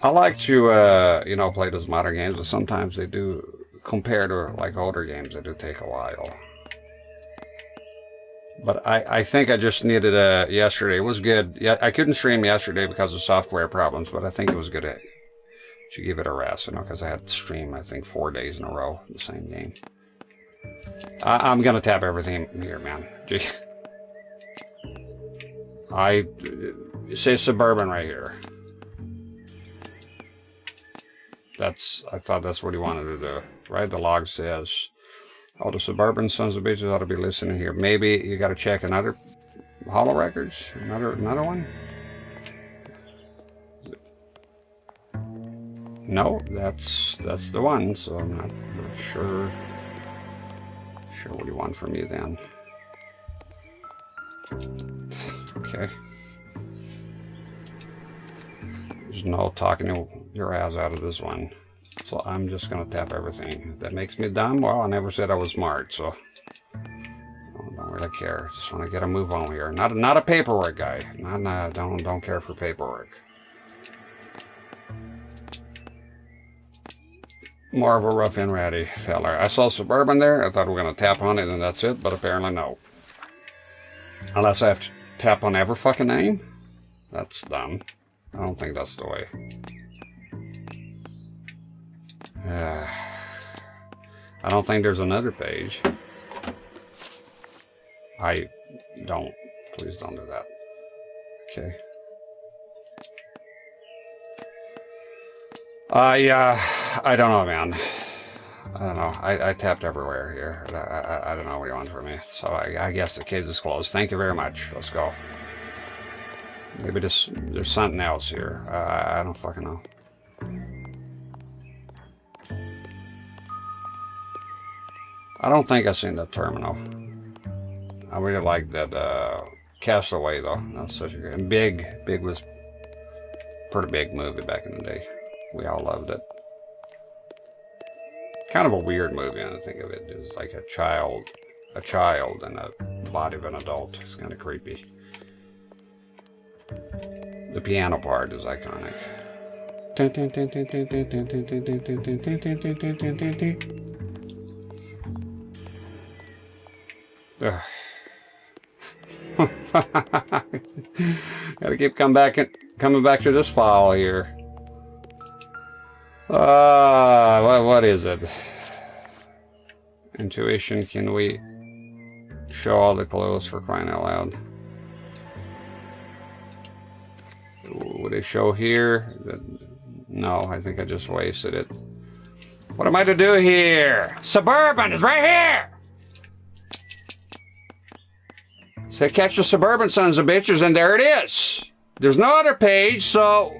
I like to you know, play those modern games, but sometimes they do, compared to like older games, they do take a while. But I think I just needed yesterday. It was good. Yeah, I couldn't stream yesterday because of software problems, but I think it was good to give it a rest, you know, because I had to stream, I think, 4 days in a row, the same game. I'm going to tap everything here, man. Gee. It says Suburban right here. I thought that's what he wanted to do, right? The log says, oh, the Suburban sons of bitches ought to be listening here. Maybe you got to check another holo records, another one. No, that's the one. So I'm not sure what you want from me then. Okay. There's no talking your ass out of this one. So I'm just gonna tap everything. If that makes me dumb, well, I never said I was smart, so I don't really care. Just want to get a move on here. Not a paperwork guy. Don't care for paperwork. More of a rough and ready feller. I saw Suburban there. I thought we were gonna tap on it and that's it, but apparently no. Unless I have to tap on every fucking name? That's dumb. I don't think that's the way. I don't think there's another page. Please don't do that. Okay. I don't know, man. I don't know. I tapped everywhere here. I don't know what you want from me. So I guess the case is closed. Thank you very much. Let's go. Maybe there's something else here. I don't fucking know. I don't think I've seen that terminal. I really like that Castaway though. That's such a good. And Big was a pretty big movie back in the day. We all loved it. Kind of a weird movie when I think of it. It's like a child in the body of an adult. It's kind of creepy. The piano part is iconic. Gotta keep coming back to this file here. What is it? Intuition, can we show all the clues for crying out loud? Would it show here? No, I think I just wasted it. What am I to do here? Suburban is right here! Say catch the Suburban sons of bitches, and there it is. There's no other page, so...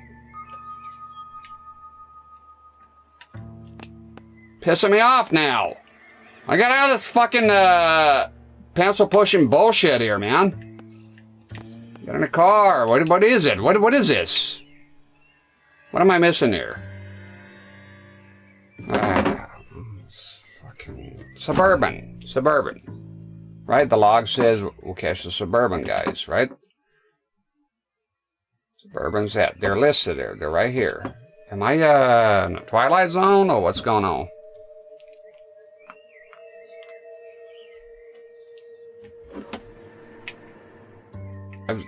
Pissing me off now. I got out of this fucking pencil pushing bullshit here, man. Get in the car. What is it? What is this? What am I missing here? Fucking Suburban. Right? The log says we'll catch the Suburban guys, right? Suburban's that. They're listed there. They're right here. Am I in a Twilight Zone or what's going on?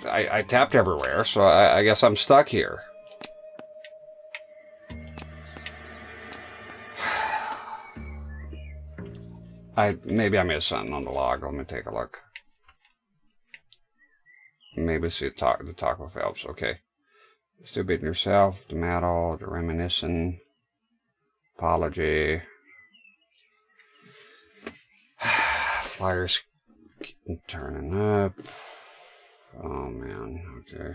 I tapped everywhere, so I guess I'm stuck here. Maybe I missed something on the log. Let me take a look. Maybe see the Taco Phelps. Okay. Still beating yourself. The metal. The reminiscing. Apology. Flyers turning up. Oh man. Okay.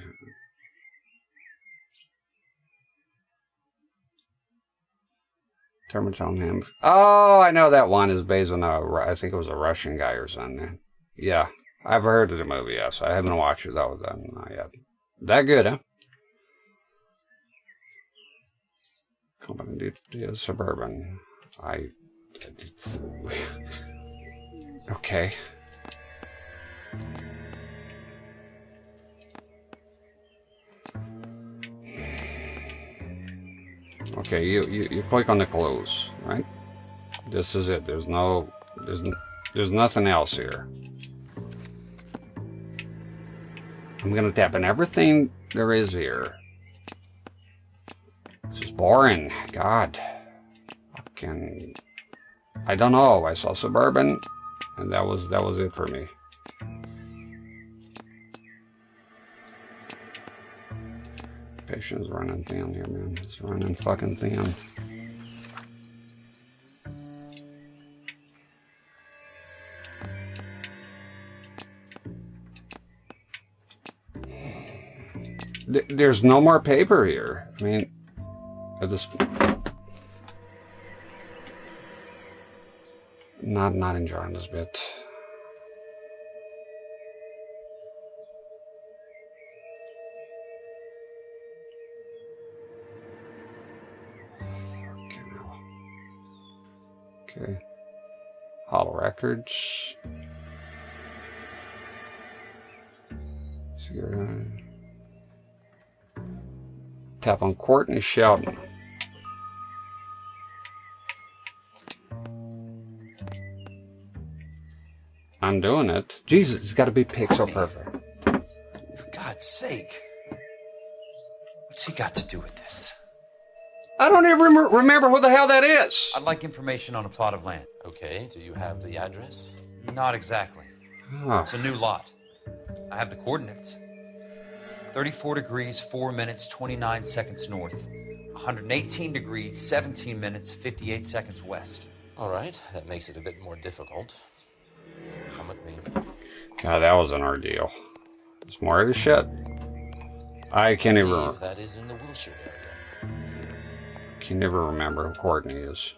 Termitone him. Oh, I know that one is based on I think it was a Russian guy or something. Yeah, I've heard of the movie. Yes, I haven't watched it though. Not yet. That good, huh? Company is Suburban. Okay. Okay, you click on the clues, right? This is it. There's nothing else here. I'm gonna tap on everything there is here. This is boring. God. Fucking. I don't know. I saw Suburban, and that was it for me. Patience running thin here, man. It's running fucking thin. There's no more paper here. I mean, I just not enjoying this bit. Okay. Hollow records. Tap on Courtney Sheldon. I'm doing it. Jesus, it's got to be pixel perfect. For God's sake. What's he got to do with this? I don't even remember who the hell that is. I'd like information on a plot of land. Okay, do you have the address? Not exactly. Huh. It's a new lot. I have the coordinates. 34 degrees, 4 minutes, 29 seconds north. 118 degrees, 17 minutes, 58 seconds west. All right, that makes it a bit more difficult. Come with me. God, that was an ordeal. It's more of the shit. I can't even remember. That is in the Wilshire area. Can never remember who Courtney is.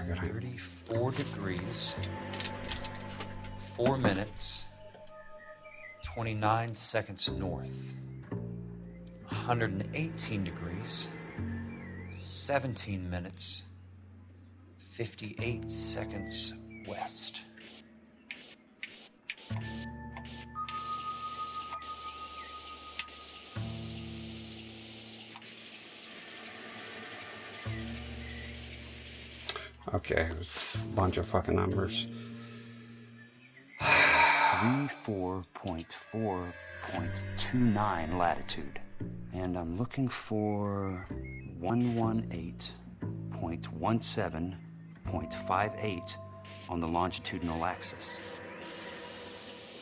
34 degrees, 4 minutes, 29 seconds north. 118 degrees, 17 minutes, 58 seconds west. Okay, it's a bunch of fucking numbers. 34.4.29 latitude. And I'm looking for 118.17.58 on the longitudinal axis.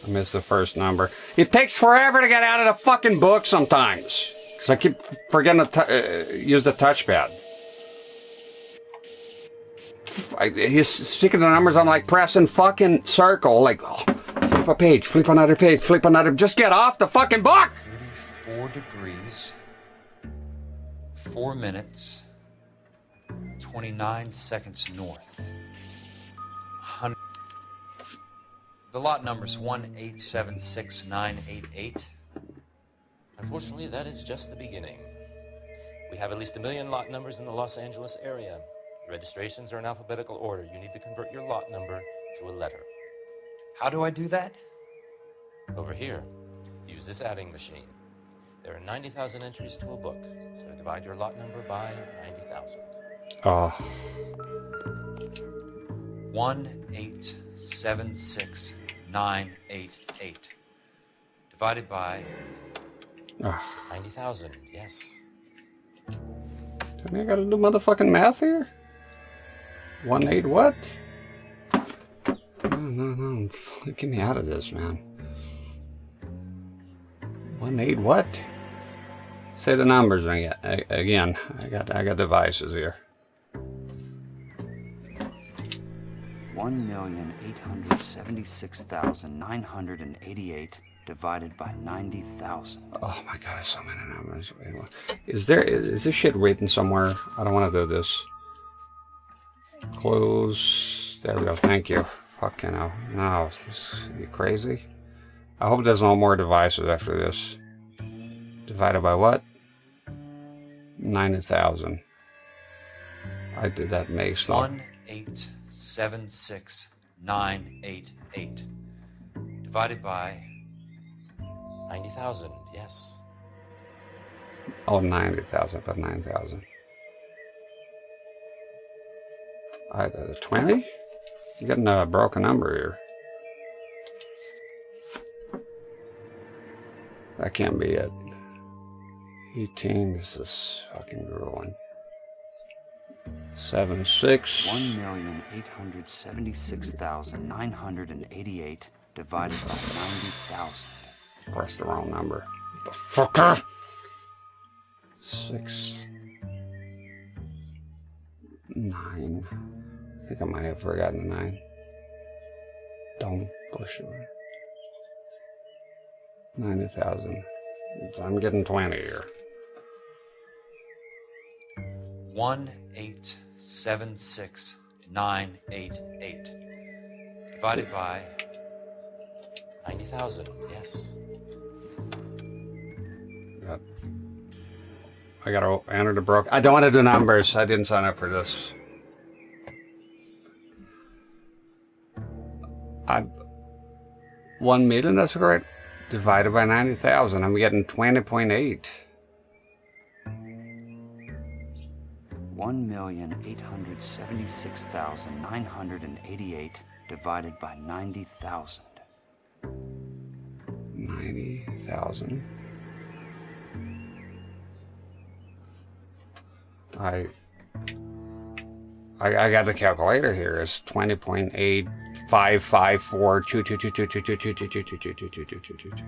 I missed the first number. It takes forever to get out of the fucking book sometimes. Because I keep forgetting to use the touchpad. He's sticking the numbers on like pressing fucking circle. Like, oh, flip a page, flip another page, flip another. Just get off the fucking book! 34 degrees, 4 minutes, 29 seconds north. The lot number's 1876988. Unfortunately, that is just the beginning. We have at least 1 million lot numbers in the Los Angeles area. The registrations are in alphabetical order. You need to convert your lot number to a letter. How do I do that? Over here, use this adding machine. There are 90,000 entries to a book, so divide your lot number by 90,000. 1876988 divided by 90,000. Yes. I gotta do motherfucking math here? 1/8 what? No. Get me out of this, man. 1/8 what? Say the numbers again. I got devices here. 1,876,988 divided by 90,000. Oh my god, so many numbers. Is this shit written somewhere? I don't want to do this. Close. There we go. Thank you. Fucking hell. No, are you crazy? I hope there's no more devices after this. Divided by what? 90,000. I did that mace though. 1876988 divided by 90,000. Yes. Oh, 90,000, but 9,000. 20? You're getting a broken number here. That can't be it. 18, this is fucking grueling. 76. 1,876,988 divided by 90,000. Of course, the wrong number. Fucker. 6, 9. I think I might have forgotten 9. Don't push it. 90,000. I'm getting 20 here. 1876988 divided by 90,000. Yes. I gotta enter the broke. I don't want to do numbers. I didn't sign up for this. 1 million, that's correct. Divided by 90,000. I'm getting 20.8. 1,876,988 divided by 90,000. 90,000. I got the calculator here. It's 20.8554222222222222222222.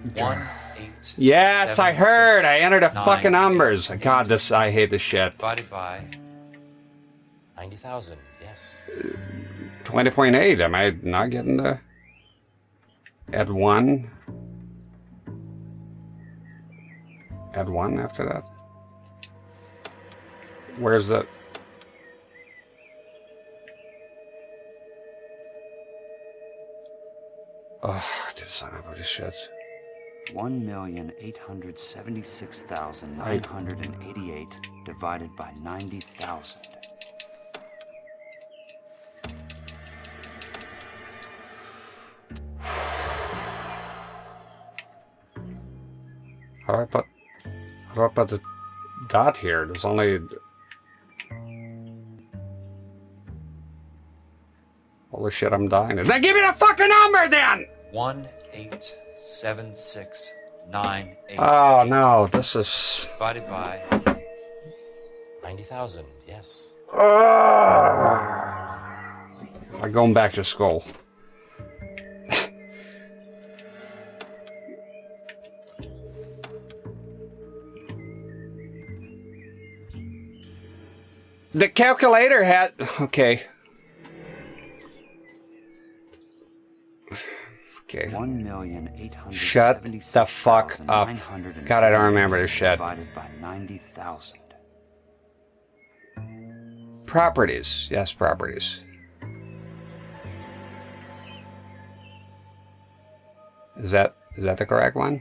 1,8. Yes, I heard. I entered the fucking numbers. God, this I hate this shit. Divided by 90,000. Yes. 20.8. Am I not getting the add 1? Add 1 after that. Where's the? Oh, I did sign up for this shit. 1,876,988 divided by 90,000. How do I put the dot here? There's only. Holy shit, I'm dying. Then give me the fucking number then! 1,876,988. Oh no, this is. Divided by 90,000. Yes. I'm going back to school. The calculator had. Okay. Okay. 1,876,988 Shut the fuck up. God, I don't remember this shit. Divided by 90,000. Properties. Yes, properties. Is that the correct one?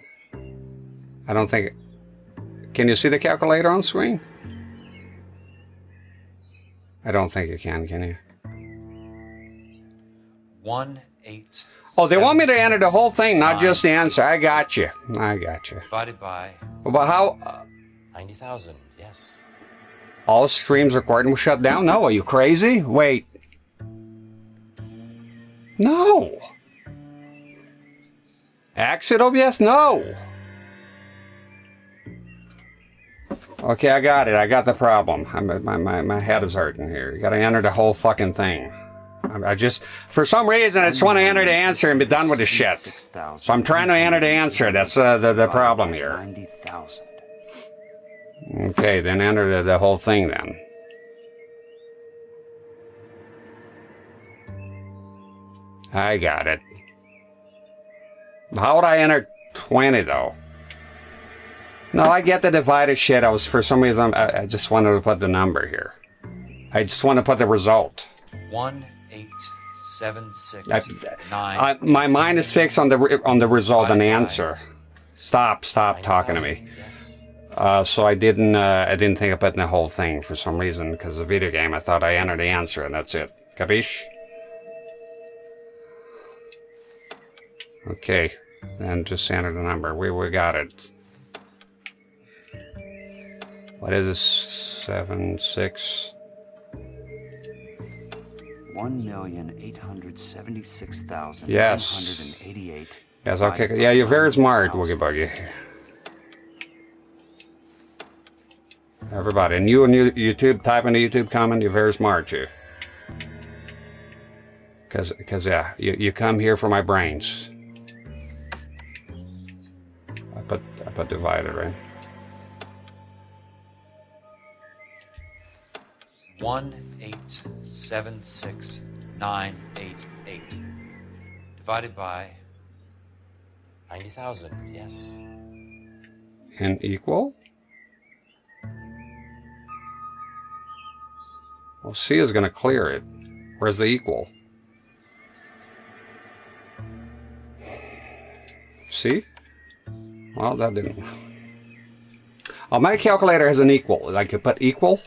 I don't think. Can you see the calculator on screen? I don't think you can you? 1,8. Oh, they want me to enter the whole thing, not just the answer. I got you. Divided by. But how? 90,000. Yes. All streams recording was shut down? No, are you crazy? Wait. No. Exit OBS? No. Okay, I got it. I got the problem. My head is hurting here. You got to enter the whole fucking thing. I just, for some reason, I just want to enter the answer and be done with the shit. So I'm trying to enter the answer. That's the problem here. 90,000. Okay, then enter the whole thing then. I got it. How would I enter 20 though? No, I get the divided shit. I was, for some reason, I just wanted to put the number here. I just want to put the result. 1,876,988. My mind is fixed on the result and the answer. Stop talking to me. So I didn't think of putting the whole thing for some reason because of the video game. I thought I entered the answer and that's it. Capiche? Okay, then just enter the number. We got it. What is this? 76. 1,876,988. Yes, okay. Yeah, you're very smart, Woogie Buggy. Everybody, and you on YouTube, type in the YouTube comment, you're very smart, too. Cause yeah, you come here for my brains. I put divided, right? 1876988 divided by 90,000. Yes. And equal. Well, C is going to clear it. Where's the equal? See? Well, that didn't. Oh, my calculator has an equal. I could put equal.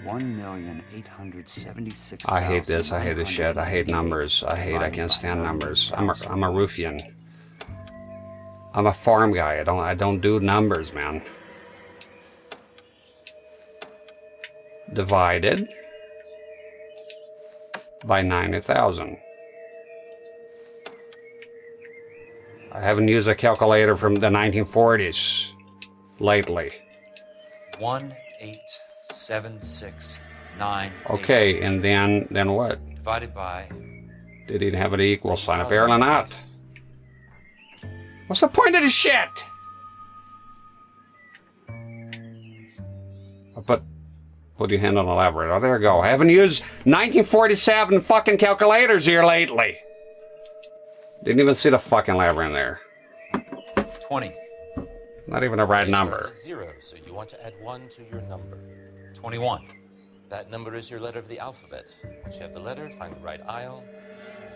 1,876,000. I hate this. I hate this shit. I hate numbers. I can't stand numbers. I'm a ruffian. I'm a farm guy. I don't do numbers, man. Divided by 90,000. I haven't used a calculator from the 1940s lately. 18769. Okay, and then what? Divided by. Did he have an equal sign? Apparently not. What's the point of this shit? I put your hand on the lever. Oh, there you go. I haven't used 1947 fucking calculators here lately. Didn't even see the fucking lever in there. 20. Not even a right number. At 0, so you want to add 1 to your number. 21. That number is your letter of the alphabet. Once you have the letter, find the right aisle.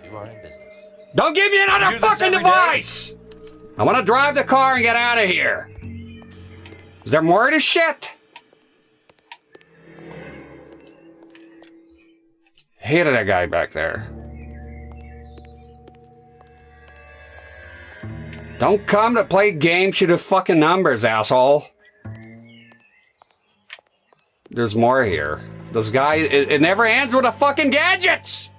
You are in business. Don't give me another fucking device! I want to drive the car and get out of here. Is there more of this shit? Hated that guy back there. Don't come to play games with the fucking numbers, asshole. There's more here. This guy, it never ends with the fucking gadgets!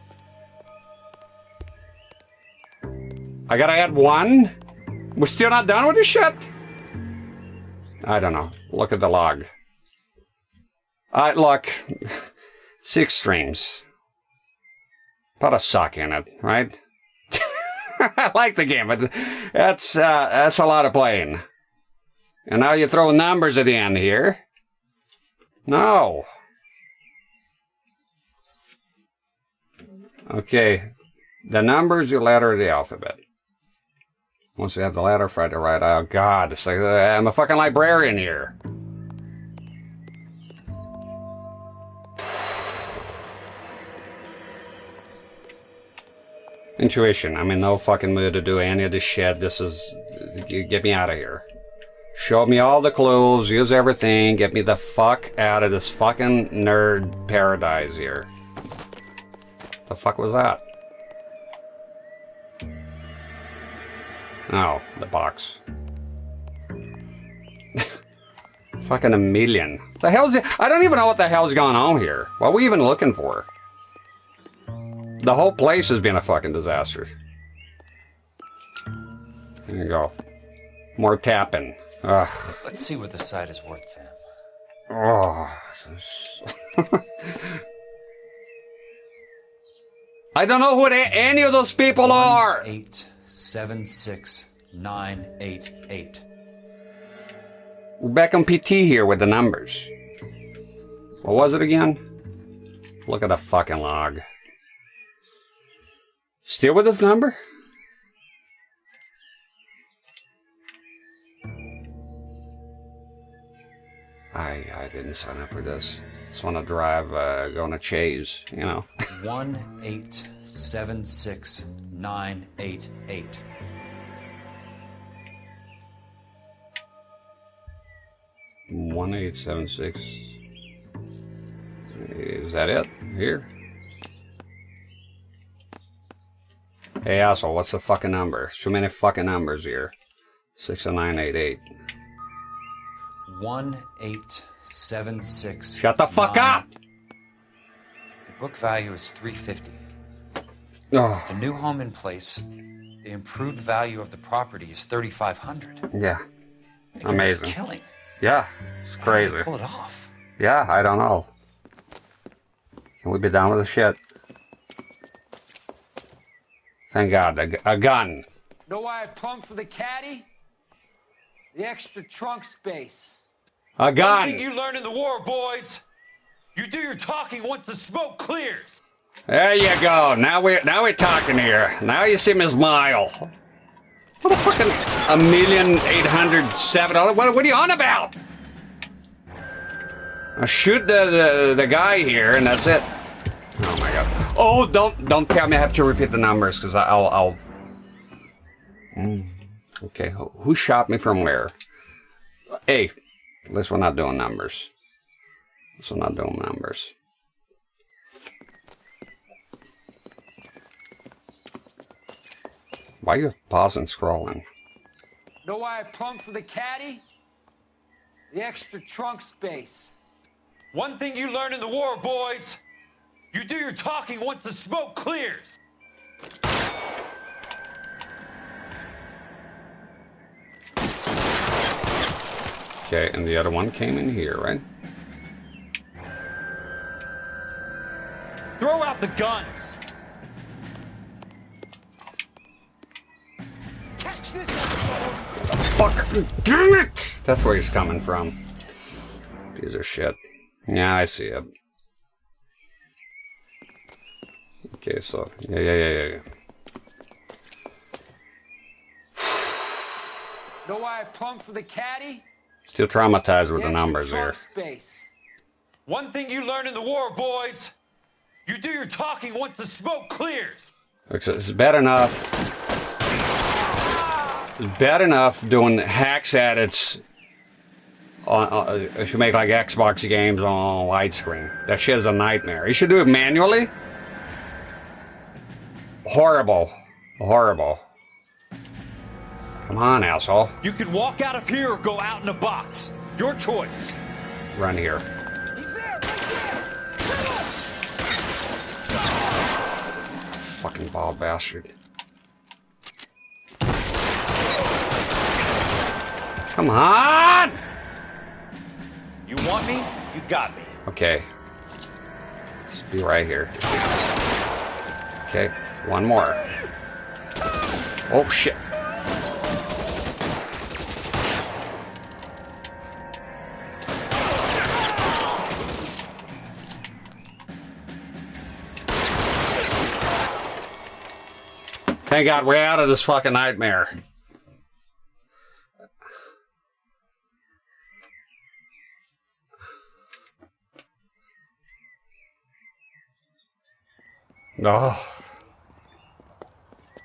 I gotta add 1? We're still not done with this shit? I don't know. Look at the log. Look. 6 streams. Put a suck in it, right? I like the game, but that's a lot of playing. And now you throw numbers at the end here. No. Okay. The numbers, your letter of the alphabet. Once you have the letter, find the right. Oh God, it's like I'm a fucking librarian here. Intuition. I'm in no fucking mood to do any of this shit. This is... Get me out of here. Show me all the clues. Use everything. Get me the fuck out of this fucking nerd paradise here. The fuck was that? Oh, the box. Fucking a million. The hell's it? I don't even know what the hell's going on here. What are we even looking for? The whole place has been a fucking disaster. There you go. More tapping. Ugh. Let's see what the site is worth, Tim. Oh. I don't know who any of those people are. 1876988. We're back on PT here with the numbers. What was it again? Look at the fucking log. Still with this number? I didn't sign up for this. Just want to drive, go on a chase, you know. 1876988. One 1876. Is that it? Here? Hey asshole, what's the fucking number? Too many fucking numbers here. 60988. 1876. Shut the fuck up! The book value is $350. Oh. The new home in place, the improved value of the property is $3,500. Yeah. Amazing. Killing. Yeah, it's crazy. How did they pull it off? Yeah, I don't know. Can we be done with this shit? Thank God, a gun. Know why I plumbed for the caddy? The extra trunk space. A gun. One thing you learn in the war, boys. You do your talking once the smoke clears. There you go. Now we're talking here. Now you see Miss Mile. What a fucking $1,807,000. What are you on about? I shoot the guy here, and that's it. Oh my God. Oh, don't tell me I have to repeat the numbers, because I'll. Okay, who shot me from where? Hey, at least we're not doing numbers. So not doing numbers. Why are you pausing scrolling? Know why I plumbed for the caddy? The extra trunk space. One thing you learn in the war, boys. You do your talking once the smoke clears. Okay, and the other one came in here, right? Throw out the guns. Catch this. Fuck! Damn it! That's where he's coming from. Piece of shit. Yeah, I see it. Okay, so yeah. Know why I plumbed for the caddy? Still traumatized with the numbers here. Space. One thing you learn in the war, boys. You do your talking once the smoke clears. It's bad enough. It's bad enough doing hacks at it. If you make like Xbox games on widescreen, that shit is a nightmare. You should do it manually. Horrible. Come on, asshole. You can walk out of here or go out in a box. Your choice. Run here. He's there, right there. Fucking bald bastard. Come on! You want me? You got me. Okay. Just be right here. Okay, one more. Oh shit. Thank God we're out of this fucking nightmare. No.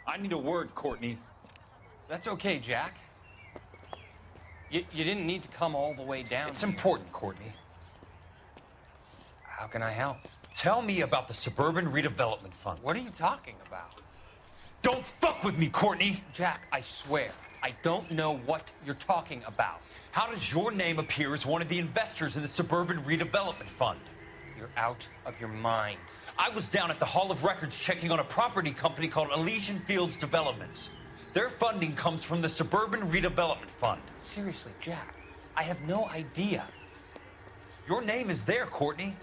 I need a word, Courtney. That's okay, Jack. You didn't need to come all the way down. It's important, Courtney. How can I help? Tell me about the Suburban Redevelopment Fund. What are you talking about? Don't fuck with me, Courtney! Jack, I swear, I don't know what you're talking about. How does your name appear as one of the investors in the Suburban Redevelopment Fund? You're out of your mind. I was down at the Hall of Records checking on a property company called Elysian Fields Developments. Their funding comes from the Suburban Redevelopment Fund. Seriously, Jack, I have no idea. Your name is there, Courtney,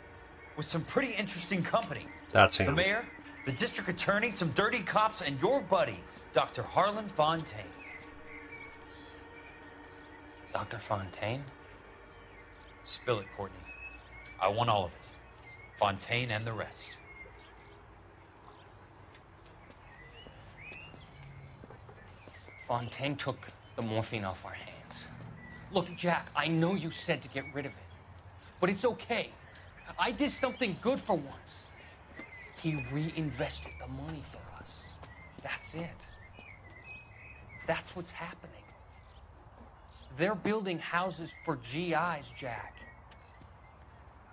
with some pretty interesting company. That's him. The mayor, the district attorney, some dirty cops, and your buddy, Dr. Harlan Fontaine. Dr. Fontaine? Spill it, Courtney. I want all of it. Fontaine and the rest. Fontaine took the morphine off our hands. Look, Jack, I know you said to get rid of it, but it's okay. I did something good for once. He reinvested the money for us. That's it. That's what's happening. They're building houses for GIs, Jack.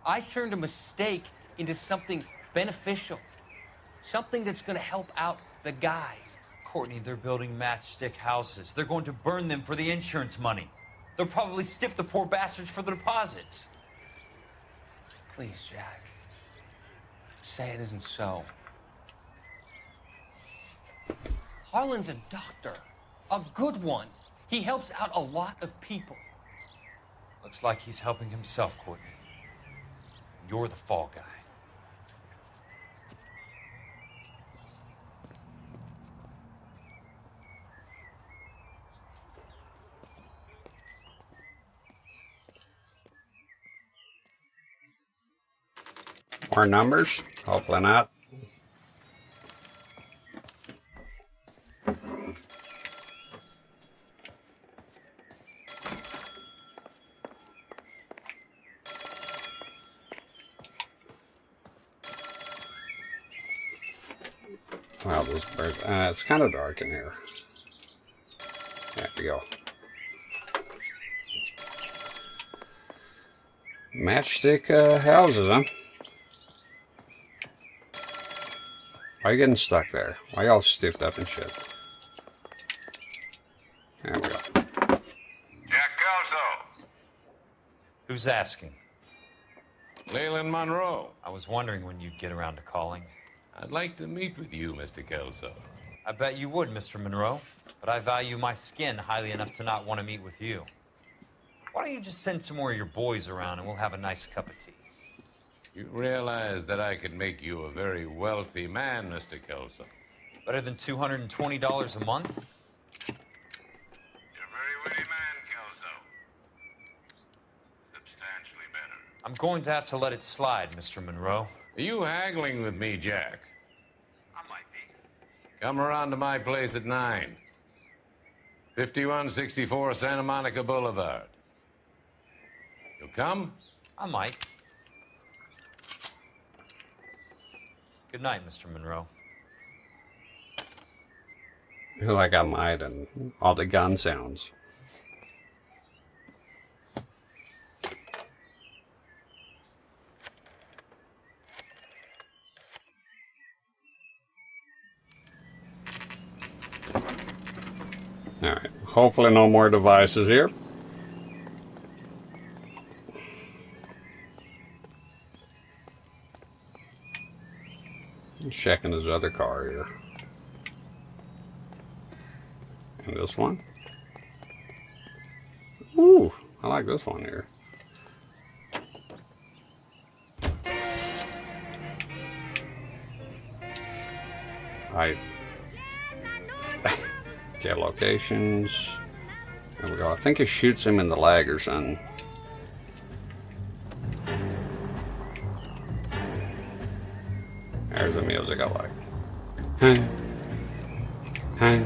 I turned a mistake into something beneficial, something that's going to help out the guys. Courtney, they're building matchstick houses. They're going to burn them for the insurance money. They'll probably stiff the poor bastards for the deposits. Please, Jack. Say it isn't so. Harlan's a doctor. A good one. He helps out a lot of people. Looks like he's helping himself, Courtney. You're the fall guy. More numbers? Hopefully not. Wow, this bird, it's kind of dark in here. There we go. Matchstick houses, huh? Why are you getting stuck there? Why are you all stiffed up and shit? There we go. Jack Kelso. Who's asking? Leland Monroe. I was wondering when you'd get around to calling. I'd like to meet with you, Mr. Kelso. I bet you would, Mr. Monroe. But I value my skin highly enough to not want to meet with you. Why don't you just send some more of your boys around and we'll have a nice cup of tea? You realize that I could make you a very wealthy man, Mr. Kelso. Better than $220 a month? You're a very witty man, Kelso. Substantially better. I'm going to have to let it slide, Mr. Monroe. Are you haggling with me, Jack? I might be. Come around to my place at 9. 5164 Santa Monica Boulevard. You'll come? I might. Good night, Mr. Monroe. Like I might, and all the gun sounds. Alright, hopefully no more devices here. Checking his other car here. And this one. Ooh, I like this one here. Okay, locations. There we go. I think it shoots him in the leg or something. There's the music I like. Hey. Hey.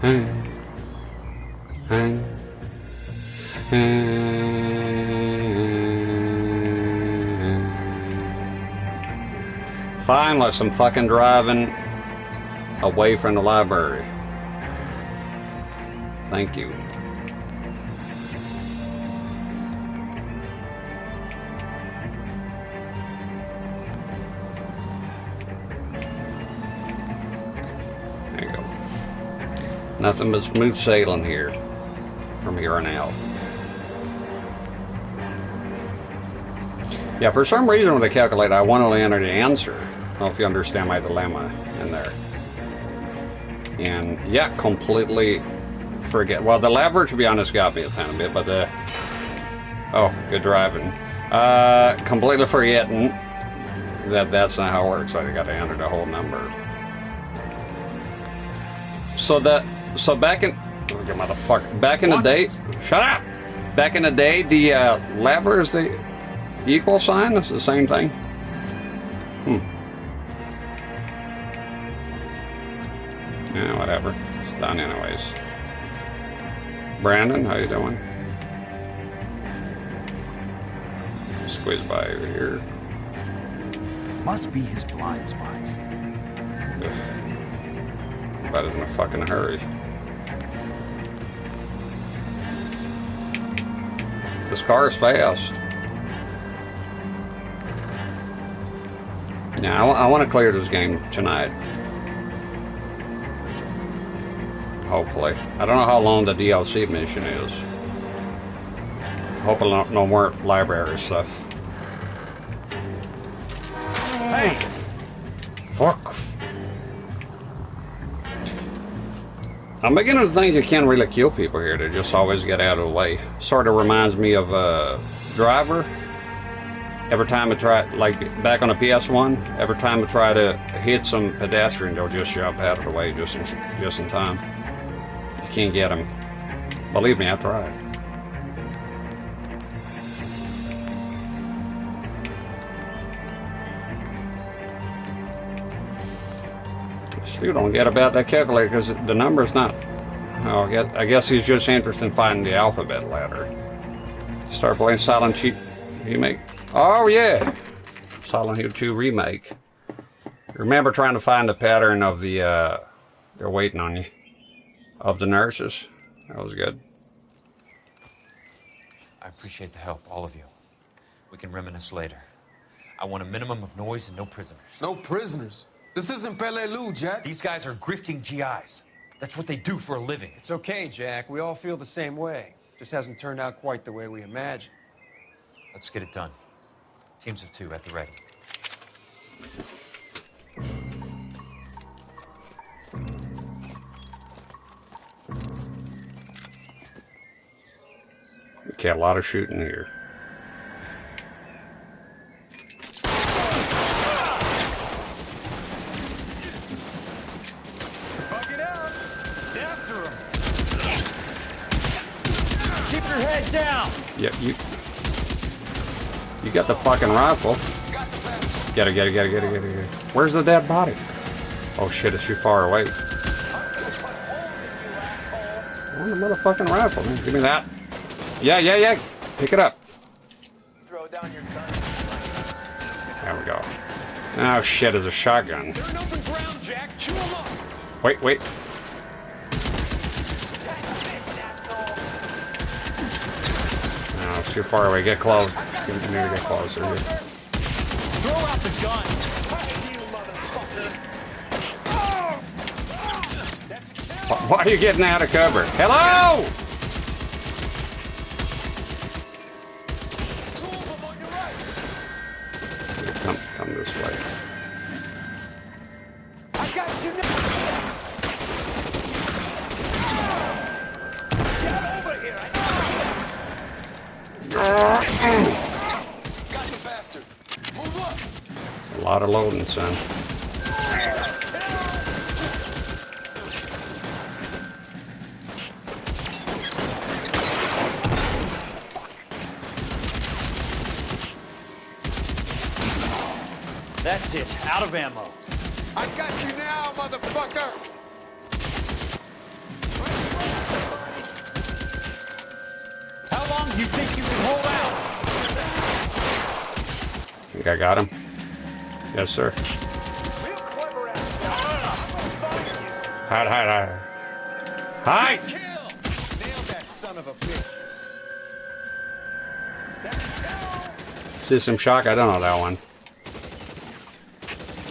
Hey. Hey. Finally, some fucking driving away from the library. Thank you. There you go. Nothing but smooth sailing here from here on out. Yeah, for some reason when they calculate, I want to enter the answer. I don't know if you understand my dilemma in there. And yeah, completely forget. Well, the lever, to be honest, got me a tiny bit, but oh, good driving. Completely forgetting that that's not how it works. I got to enter the whole number. So back in, oh, you motherfucker, back in the day, shut up. Back in the day, the lever is the equal sign. It's the same thing. Yeah, whatever. It's done anyways. Brandon, how you doing? Squeeze by over here. Must be his blind spot. But is in a fucking hurry. This car is fast. Yeah, I want to clear this game tonight. Hopefully. I don't know how long the DLC mission is. Hopefully no more library stuff. Hey! Fuck. I'm beginning to think you can't really kill people here. They just always get out of the way. Sort of reminds me of Driver. Every time I try, like back on the PS1, every time I try to hit some pedestrian, they'll just jump out of the way just in time. You can't get them. Believe me, I tried. Still don't get about that calculator because the number's not. Oh, I guess he's just interested in finding the alphabet letter. Start playing Silent Hill remake. Oh yeah, Silent Hill 2 remake. Remember trying to find the pattern of the they're waiting on you, of the nurses. That was good. I appreciate the help, all of you. We can reminisce later. I want a minimum of noise and no prisoners. No prisoners? This isn't Peleliu, Jack. These guys are grifting GIs. That's what they do for a living. It's okay, Jack. We all feel the same way. Just hasn't turned out quite the way we imagined. Let's get it done. Teams of 2 at the ready. Okay, a lot of shooting here. Keep your head down. Yep, you got the fucking rifle. Get it. Where's the dead body? Oh shit, it's too far away. I want the motherfucking rifle, man. Give me that. Yeah. Pick it up. Throw down your gun. There we go. Oh shit, there's a shotgun. They're in open ground, Jack. Chew them up. Wait. No, it's too far away. Get close. You need to get closer here. Throw out the gun. You motherfucker. Why are you getting out of cover? Hello! Come this way. I got you now. Get over here. Got the bastard. Move up. It's a lot of loading, son. That's it. Out of ammo. I got you now, motherfucker. How long do you think you can hold out? Think I got him? Yes, sir. Hide. Hide! Nail that son of a bitch. System Shock, I don't know that one.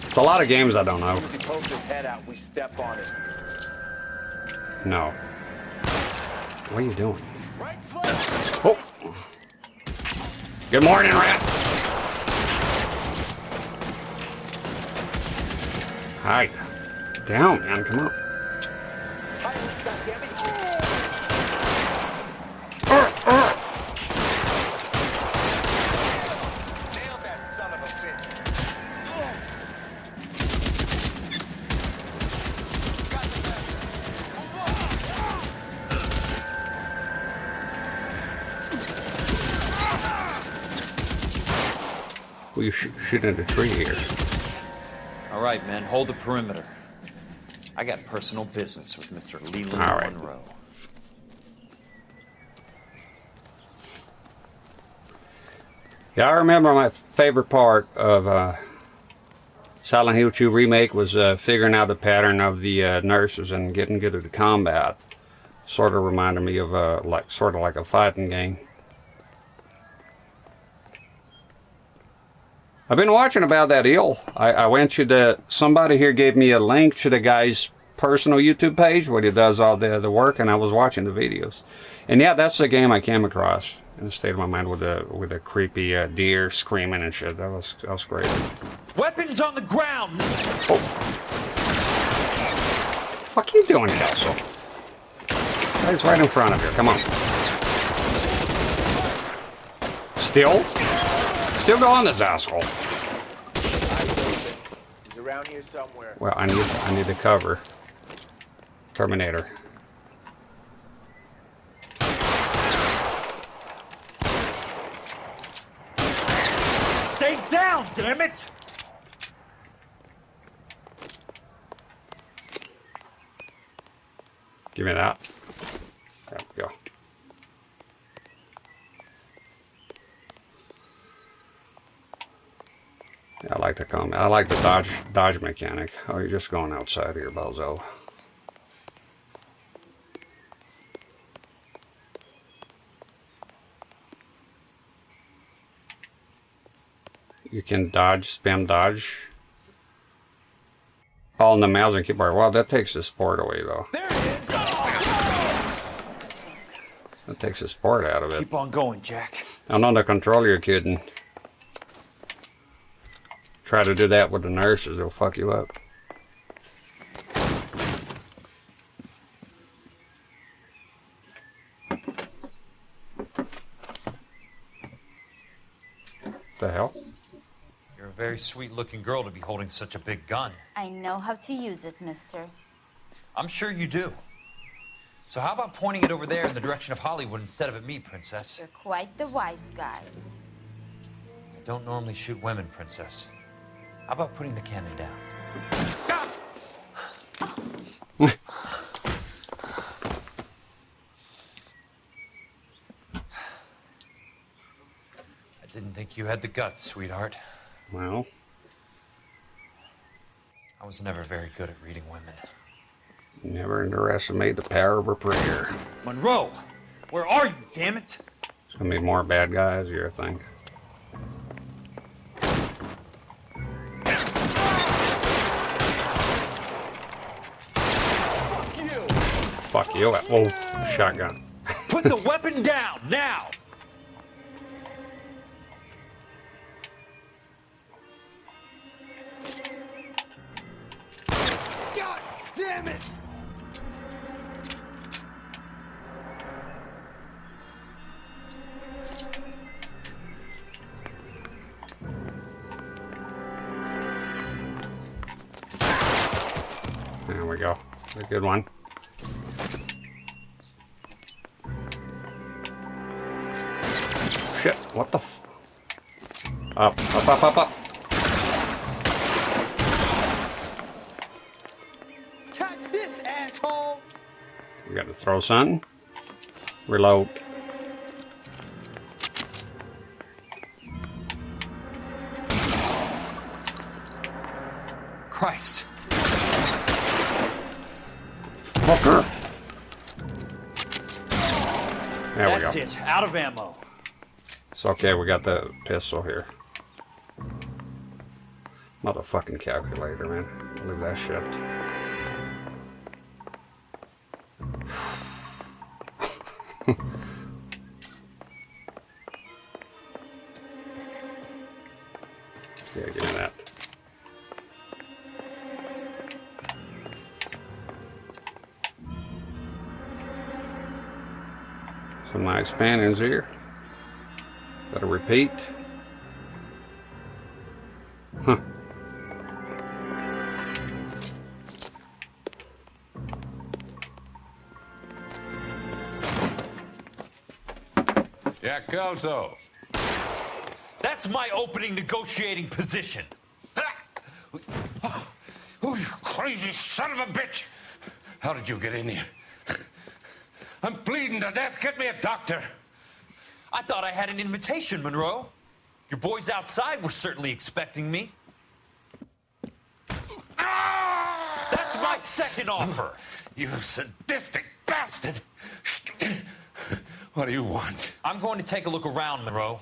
It's a lot of games I don't know. If he pokes his head out, we step on it. No. What are you doing? Oh! Good morning, rat! Hi. Down, man, come on. Well, you're shooting at a tree here. All right, men, hold the perimeter. I got personal business with Mr. Leland All right. Monroe. Yeah, I remember my favorite part of Silent Hill 2 Remake was figuring out the pattern of the nurses and getting good at the combat. Sort of reminded me of sort of like a fighting game. I've been watching about that ill. I went to somebody here gave me a link to the guy's personal YouTube page where he does all the work, and I was watching the videos. And yeah, that's the game I came across in the state of my mind with the creepy deer screaming and shit. That was great. Weapons on the ground! Oh. What are you doing, Kelso? Guy's right in front of you. Come on. Still go on this asshole. He's around here somewhere. Well, I need the cover. Terminator. Stay down, damn it! Give me that. There we go. Yeah, I like the comment. I like the dodge mechanic. Oh, you're just going outside here, bozo. You can dodge, spam dodge. All in the mouse and keyboard. Well, that takes the sport away, though. There it is! That takes the sport out of it. Keep on going, Jack. And on the controller, you're kidding. Try to do that with the nurses, they'll fuck you up. The hell? You're a very sweet-looking girl to be holding such a big gun. I know how to use it, mister. I'm sure you do. So how about pointing it over there in the direction of Hollywood instead of at me, Princess? You're quite the wise guy. I don't normally shoot women, Princess. How about putting the cannon down? I didn't think you had the guts, sweetheart. Well, I was never very good at reading women. never underestimate the power of a prayer. Monroe! Where are you, damn it? There's gonna be more bad guys here, I think. Fuck you. Whoa, shotgun. Put the weapon down, now! God damn it! There we go. A good one. Shit, what the f... Up, up, up, up, up. Catch this, asshole! We got to throw something. Reload. Christ. Fucker. There we go. That's it, out of ammo. It's okay, we got the pistol here. Motherfucking calculator, man. Leave that shit. Yeah, give me that. Some nice paintings here. Gotta repeat. Huh. Jack Kelso. That's my opening negotiating position. Oh, you crazy son of a bitch! How did you get in here? I'm bleeding to death. Get me a doctor. I thought I had an invitation, Monroe. Your boys outside were certainly expecting me. That's my second offer. You sadistic bastard. What do you want? I'm going to take a look around, Monroe.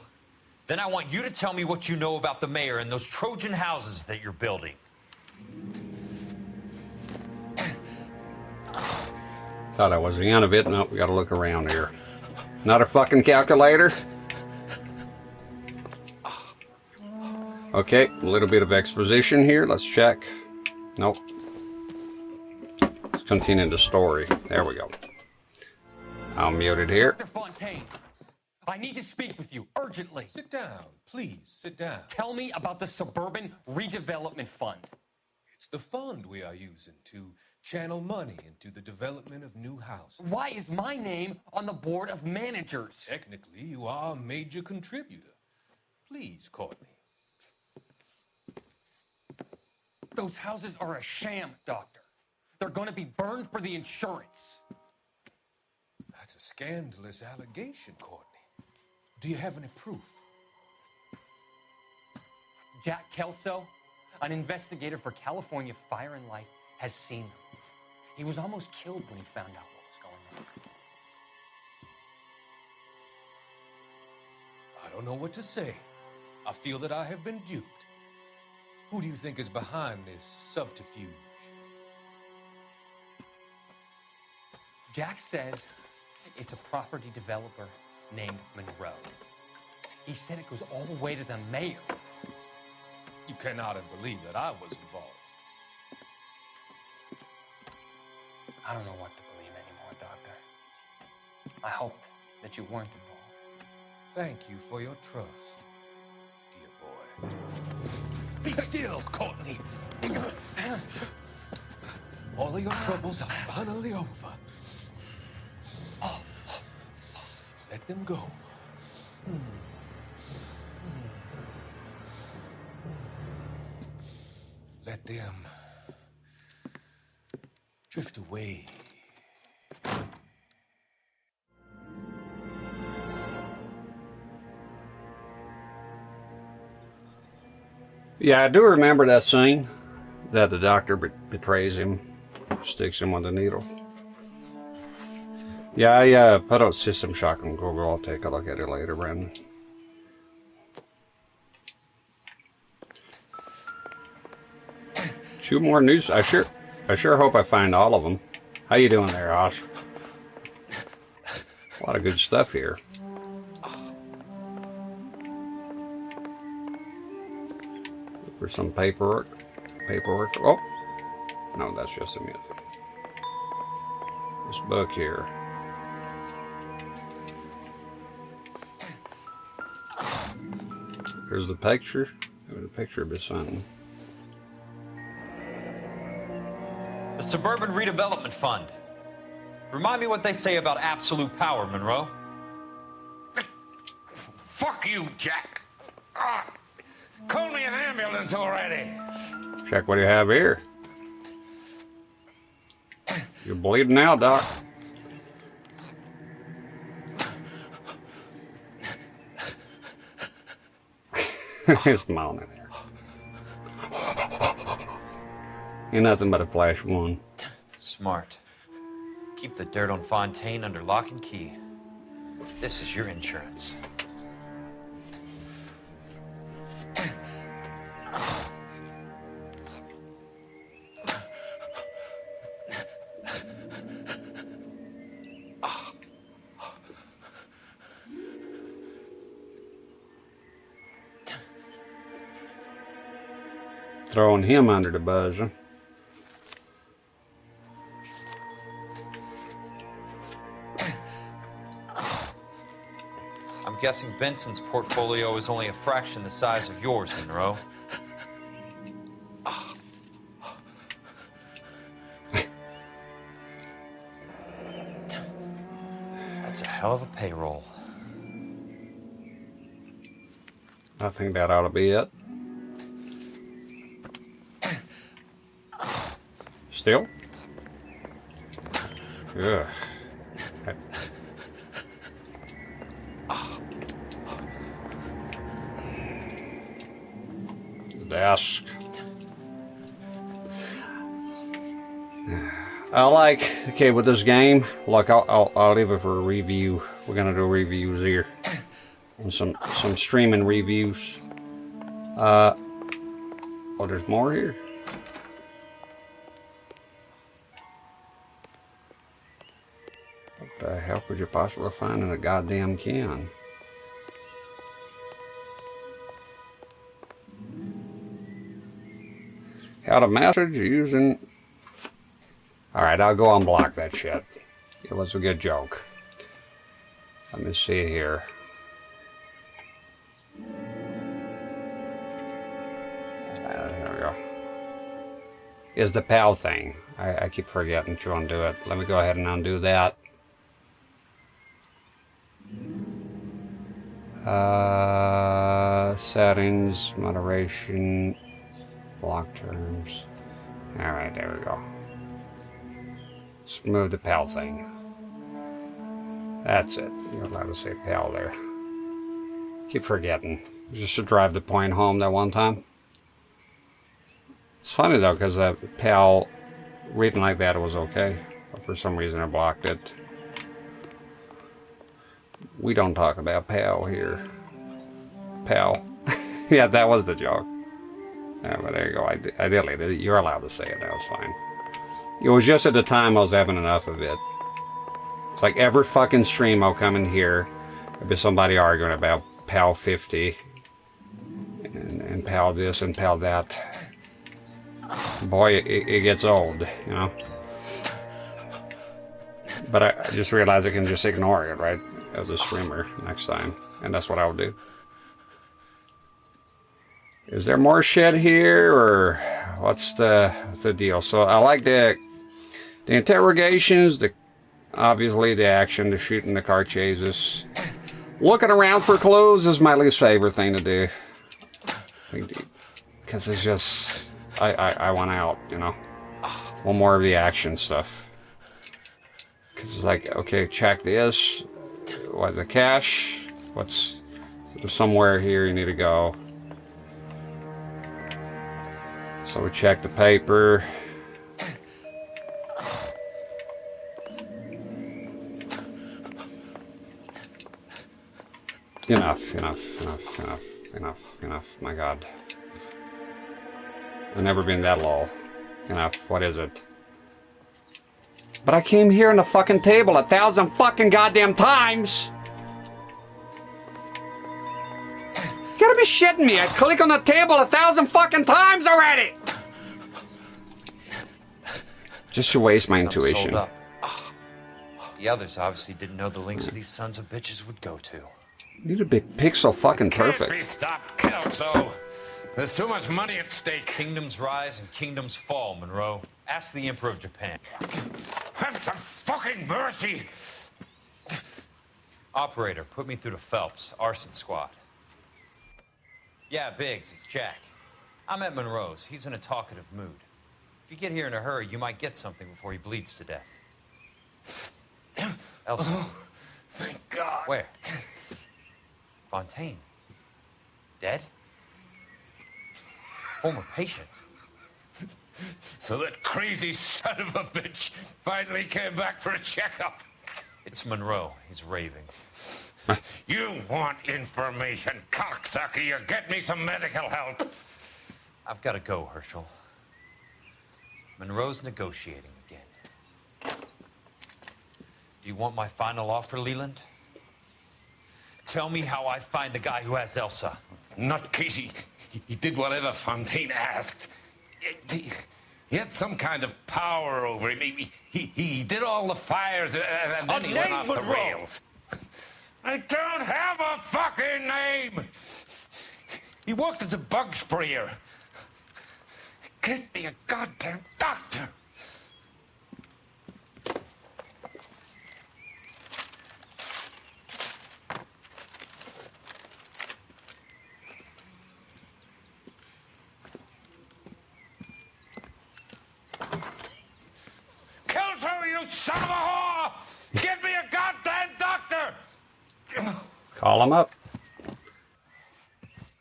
Then I want you to tell me what you know about the mayor and those Trojan houses that you're building. Thought I was the end of it. No, we gotta look around here. Not a fucking calculator. Okay, a little bit of exposition here. Let's check. Nope. Let's continue the story. There we go. I'll mute it here. Dr. Fontaine, I need to speak with you urgently. Sit down, please, sit down. Tell me about the Suburban Redevelopment Fund. It's the fund we are using to channel money into the development of new houses. Why is my name on the board of managers? Technically, you are a major contributor. Please, Courtney. Those houses are a sham, Doctor. They're going to be burned for the insurance. scandalous allegation, Courtney. Do you have any proof? Jack Kelso, an investigator for California Fire and Life, has seen them. He was almost killed when he found out what was going on. I don't know what to say. I feel that I have been duped. Who do you think is behind this subterfuge? Jack says it's a property developer named Monroe. He said it goes all the way to the mayor. You cannot have believed that I was involved. I don't know what to believe anymore, Doctor. I hope that you weren't involved. Thank you for your trust, dear boy. Be still, Courtney. All of your troubles are finally over. Let them go. Let them drift away. Yeah, I do remember that scene that the doctor betrays him, sticks him with a needle. Yeah, I put out System Shock on Google. I'll take a look at it later, Brandon. Two more news. I sure hope I find all of them. How you doing there, Osh? A lot of good stuff here. Look for some paperwork. Oh, no, that's just the music. This book here. Here's the picture. There's a picture of his son. The Suburban Redevelopment Fund. Remind me what they say about absolute power, Monroe. Fuck you, Jack. Call me an ambulance already. Check what you have here. You're bleeding now, Doc. It's moaning there. Ain't nothing but a flash one. Smart. Keep the dirt on Fontaine under lock and key. This is your insurance. Throwing him under the bus, huh? I'm guessing Benson's portfolio is only a fraction the size of yours, Monroe. That's a hell of a payroll. I think that ought to be it. Still? Ugh. Desk. I like, okay, with this game, look, I'll leave it for a review. We're gonna do reviews here. And some streaming reviews. Oh, there's more here. What the hell could you possibly find in a goddamn can? How to message using... Alright, I'll go unblock that shit. It was a good joke. Let me see here. There we go. Is the PAL thing. I keep forgetting to undo it. Let me go ahead and undo that. Settings, moderation, block terms. Alright, there we go. Let's move the PAL thing. That's it. You're allowed to say pal there. Keep forgetting. Just to drive the point home that one time. It's funny though, because pal reading like that was okay. But for some reason I blocked it. We don't talk about pal here. Pal. Yeah, that was the joke. Yeah, but there you go. I deleted it. You're allowed to say it. That was fine. It was just at the time I was having enough of it. It's like every fucking stream I'll come in here, there'll be somebody arguing about PAL 50 and PAL this and PAL that. Boy, it gets old, you know. But I just realized I can just ignore it, right, as a streamer next time, and that's what I'll do. Is there more shit here, or what's the deal? So I like the interrogations, obviously the action, the shooting, the car chases. Looking around for clues is my least favorite thing to do, because it's just I want out, you know. Want more of the action stuff, because it's like, okay, check this. What, the cache? What's there's somewhere here you need to go. So we check the paper. Enough. My God. I've never been that low. Enough. What is it? But I came here on the fucking table 1,000 fucking goddamn times! You gotta be shitting me. I click on the table 1,000 fucking times already! Just to waste my intuition. Sold up. The others obviously didn't know the links these sons of bitches would go to. Need to be pixel fucking perfect. Can't be stopped, Kelso. There's too much money at stake. Kingdoms rise and kingdoms fall, Monroe. Ask the Emperor of Japan. Have some fucking mercy! Operator, put me through to Phelps, arson squad. Yeah, Biggs, it's Jack. I'm at Monroe's. He's in a talkative mood. If you get here in a hurry, you might get something before he bleeds to death. Elsa. Oh, thank God. Where? Fontaine. Dead? Former patient. So that crazy son of a bitch finally came back for a checkup. It's Monroe. He's raving. You want information, cocksucker. You get me some medical help. I've got to go, Herschel. Monroe's negotiating again. Do you want my final offer, Leland? Tell me how I find the guy who has Elsa. Not Casey. He did whatever Fontaine asked. He had some kind of power over him. He did all the fires and then he went off the rails. I don't have a fucking name! He worked as a bug sprayer. Get me a goddamn doctor! Kelso, you son of a whore! Get me a goddamn doctor! Call him up.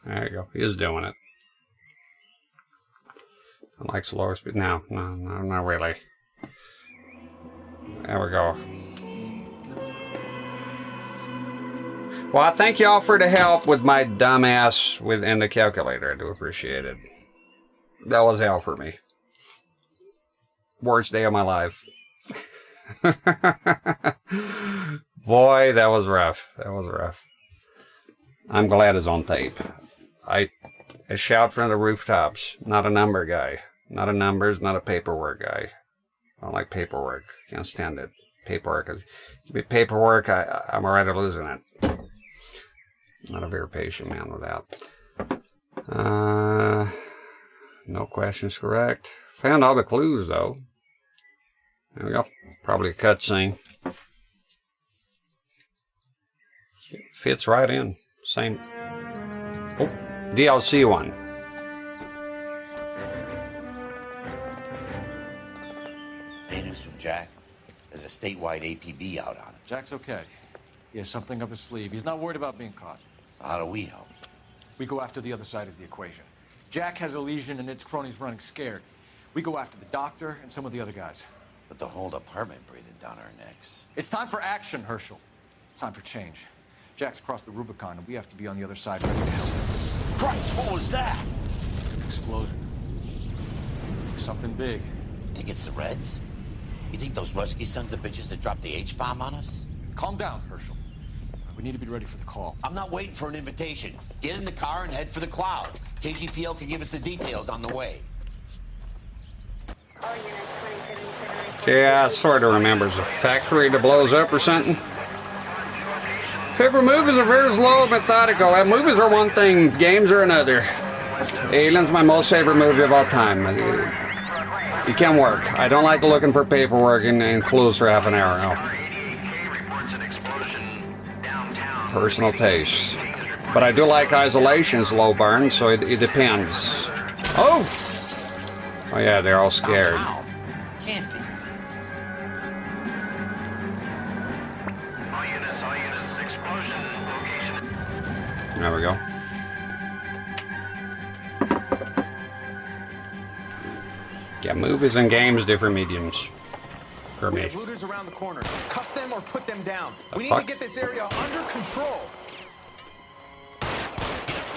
There you go. He is doing it. I like slower speed. No, not really. There we go. Well, I thank y'all for the help with my dumbass within the calculator. I do appreciate it. That was hell for me. Worst day of my life. Boy, that was rough. That was rough. I'm glad it's on tape. I shout from the rooftops. Not a number guy. Not a numbers, not a paperwork guy. I don't like paperwork. Can't stand it. Paperwork. Paperwork, I'm already losing it. Not a very patient man with that. No questions correct. Found all the clues, though. There we go. Probably a cutscene. Fits right in. Same. Oh, DLC one. Hey, news from Jack. There's a statewide APB out on it. Jack's okay. He has something up his sleeve. He's not worried about being caught. How do we help? We go after the other side of the equation. Jack has a legion and its cronies running scared. We go after the doctor and some of the other guys. But the whole department breathing down our necks. It's time for action, Herschel. It's time for change. Jack's crossed the Rubicon, and we have to be on the other side ready to help him. Christ, what was that? Explosion. Something big. You think it's the Reds? You think those Rusky sons of bitches that dropped the H-bomb on us? Calm down, Herschel. We need to be ready for the call. I'm not waiting for an invitation. Get in the car and head for the cloud. KGPL can give us the details on the way. Yeah, I sort of remember it's a factory that blows up or something. Favorite movies are very slow and methodical. Movies are one thing, games are another. Alien's my most favorite movie of all time. You can't work. I don't like looking for paperwork and clues for half an hour. No. Personal taste. But I do like Isolation slow burn, so it depends. Oh! Oh yeah, they're all scared. Can't be. There we go. Yeah, movies and games, different mediums. For me. Looters around the corner. Cuff them or put them down. We need fuck? to get this area under control.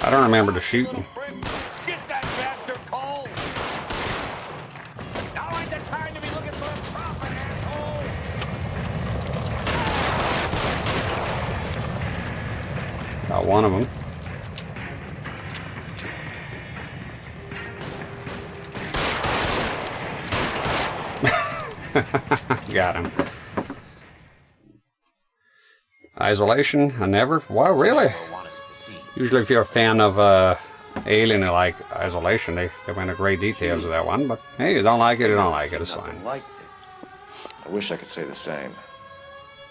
I don't remember the shooting. Get that bastard cold! Now ain't the time to be looking for a profit, asshole! Got one of them. Got him. Isolation, I never. Wow, really? Usually, if you're a fan of Alien, and like Isolation, they went into great details of that one. But hey, you don't like it, you don't like it. It's fine. I wish I could say the same.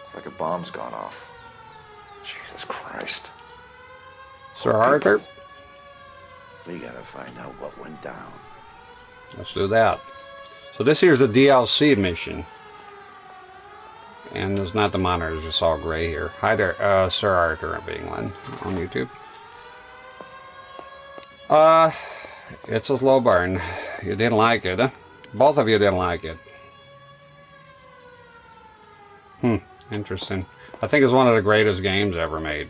It's like a bomb's gone off. Jesus Christ. Sir Arthur, We gotta find out what went down. let's do that. So this here's a DLC mission. And it's not the monitors, it's all gray here. Hi there, Sir Arthur of England on YouTube. It's a slow burn. You didn't like it, huh? Both of you didn't like it. Interesting. I think it's one of the greatest games ever made.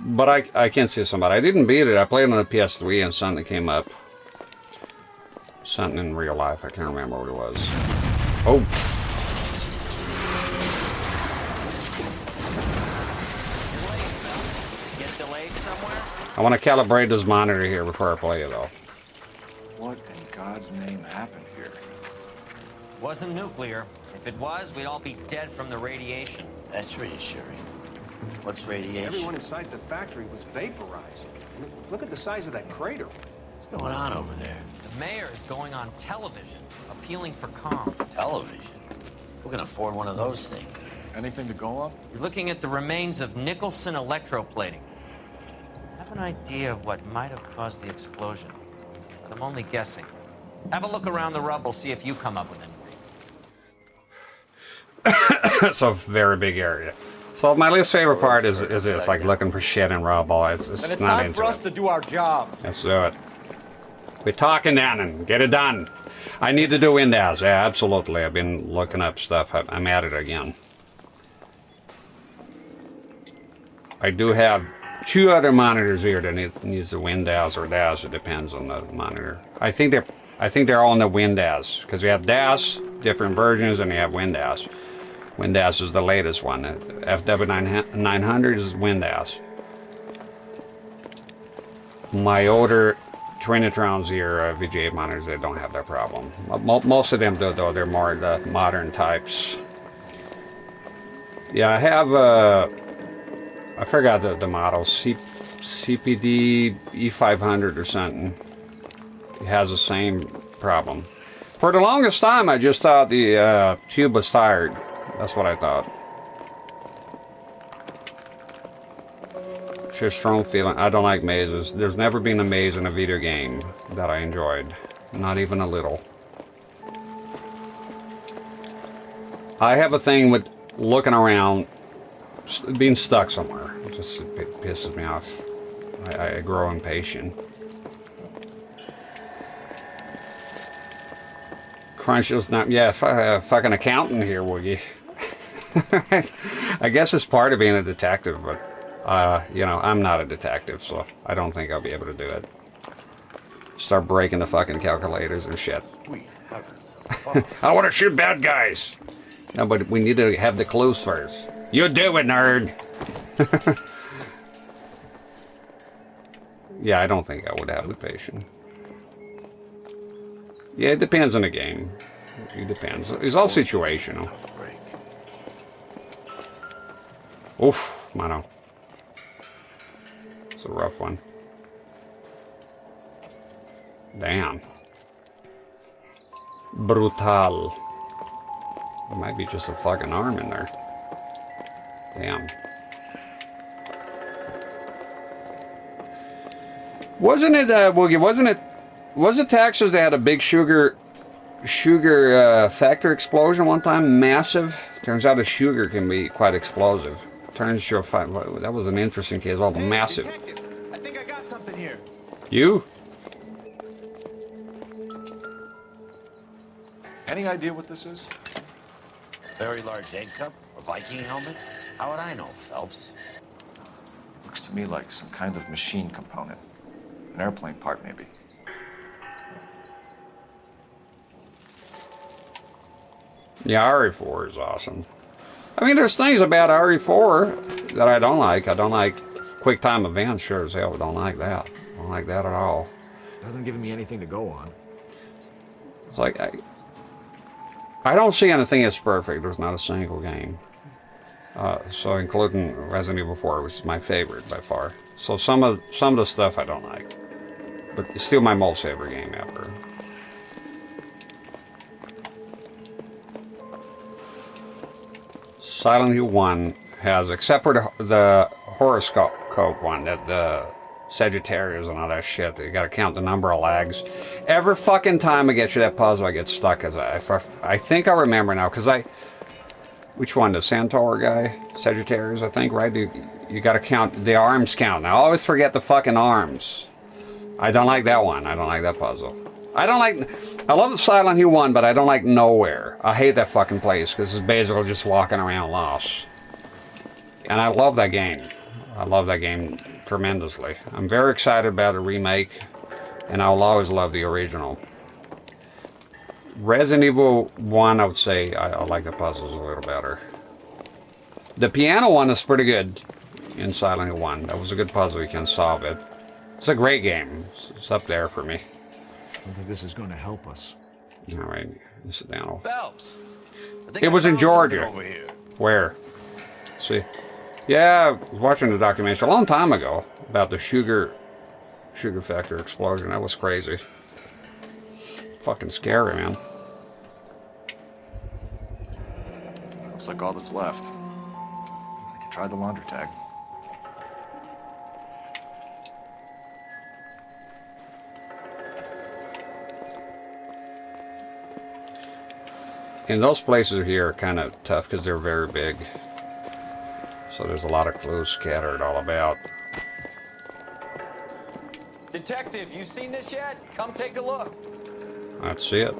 But I can't see somebody. I didn't beat it. I played it on the PS3 and something came up. Something in real life. I can't remember what it was. Oh. Get delayed somewhere? I want to calibrate this monitor here before I play it though. What in God's name happened here? Wasn't nuclear. If it was, we'd all be dead from the radiation. That's reassuring. What's radiation? Everyone inside the factory was vaporized. Look at the size of that crater. What's going on over there? The mayor is going on television, appealing for calm. Television? Who can afford one of those things? Anything to go on? You're looking at the remains of Nicholson electroplating. I have an idea of what might have caused the explosion, but I'm only guessing. Have a look around the rubble, see if you come up with anything. It's a very big area. So my least favorite part is this, like looking for shit in rubble. It's And it's not time into for us it. to do our jobs. Let's do it. We're talking down and get it done. I need to do Windows. Yeah, absolutely. I've been looking up stuff. I'm at it again. I do have 2 other monitors here that needs the Windows or DAS. It depends on the monitor. I think they're all in the Windows because you have DAS, different versions, and you have Windows. Windows is the latest one. FW900 is Windows. My older Trinitrons here, VGA monitors, they don't have that problem. Most of them do, though. They're more the modern types. Yeah, I have I forgot the model. CPD E500 or something. It has the same problem. For the longest time, I just thought the tube was tired. That's what I thought. Sheer strong feeling. I don't like mazes. There's never been a maze in a video game that I enjoyed. Not even a little. I have a thing with looking around being stuck somewhere. It just it pisses me off. I grow impatient. Crunch is not, yeah, fucking accountant here, will you? I guess it's part of being a detective, but, you know, I'm not a detective, so I don't think I'll be able to do it. Start breaking the fucking calculators and shit. I want to shoot bad guys. No, but we need to have the clues first. You do it, nerd. Yeah, I don't think I would have the patience. Yeah, it depends on the game. It depends. It's all situational. Oof, mano. It's a rough one. Damn. Brutal. There might be just a fucking arm in there. Damn. Wasn't it, Woogie, was it Texas that had a big sugar factory explosion one time? Massive. Turns out a sugar can be quite explosive. Turns to a fight. That was an interesting case. All the massive. Detective, I think I got something here. You? Any idea what this is? Very large egg cup? A Viking helmet? How would I know, Phelps? Looks to me like some kind of machine component. An airplane part, maybe. Yeah, RE4 is awesome. I mean, there's things about RE4 that I don't like. I don't like quick time events, sure as hell. I don't like that. I don't like that at all. Doesn't give me anything to go on. It's like, I don't see anything that's perfect. There's not a single game. So including Resident Evil 4, which is my favorite by far. So some of the stuff I don't like. But it's still my most favorite game ever. Silent Hill 1 has, except for the horoscope one, that the Sagittarius and all that shit, you gotta count the number of lags. Every fucking time I get you that puzzle, I get stuck. Cause I think I remember now, because which one, the Centaur guy? Sagittarius, I think, right? You gotta count, the arms count. I always forget the fucking arms. I don't like that one. I don't like that puzzle. I love the Silent Hill 1, but I don't like Nowhere. I hate that fucking place, because it's basically just walking around lost. And I love that game. I love that game tremendously. I'm very excited about a remake, and I will always love the original. Resident Evil 1, I would say I like the puzzles a little better. The piano one is pretty good in Silent Hill 1. That was a good puzzle, you can solve it. It's a great game. It's up there for me. I don't think this is going to help us. All right, sit down. Phelps. It was in Georgia. Over here. Where? Let's see. Yeah, I was watching the documentary a long time ago about the sugar factory explosion. That was crazy. Fucking scary, man. Looks like all that's left. I can try the laundry tag. And those places here are kind of tough because they're very big. So there's a lot of clues scattered all about. Detective, you seen this yet? Come take a look. Let's see it.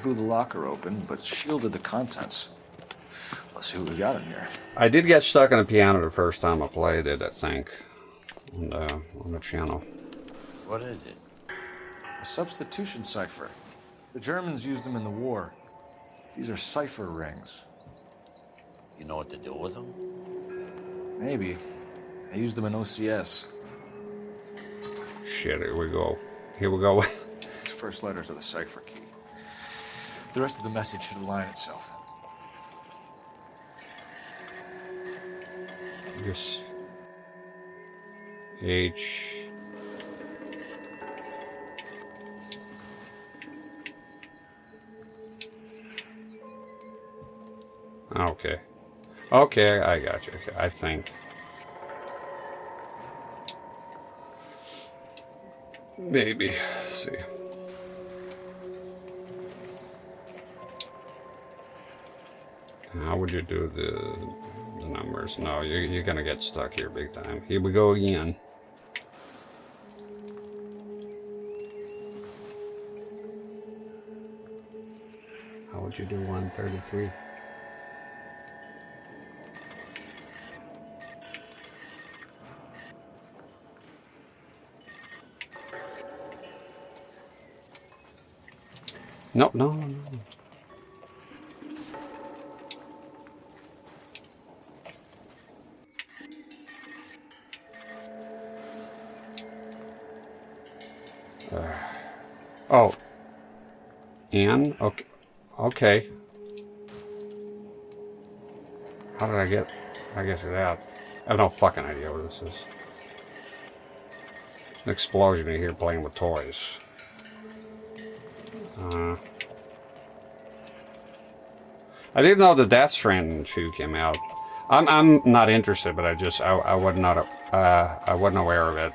Blew the locker open, but shielded the contents. Let's see what we got in here. I did get stuck on the piano the first time I played it, I think, on the channel. What is it? A substitution cipher. The Germans used them in the war. These are cipher rings. You know what to do with them? Maybe. I used them in OCS. Shit, here we go. Here we go. First letter to the cipher key. The rest of the message should align itself. This H. Okay. Okay, I got you. Okay, I think. Maybe. Let's see. How would you do the numbers? No, you're gonna get stuck here big time. Here we go again. How would you do 133? No, no, no. Oh. And? Okay. Okay. How did I get to that? I have no fucking idea what this is. An explosion in here playing with toys. I didn't know the Death Stranding 2 came out. I'm not interested, but I wasn't aware of it.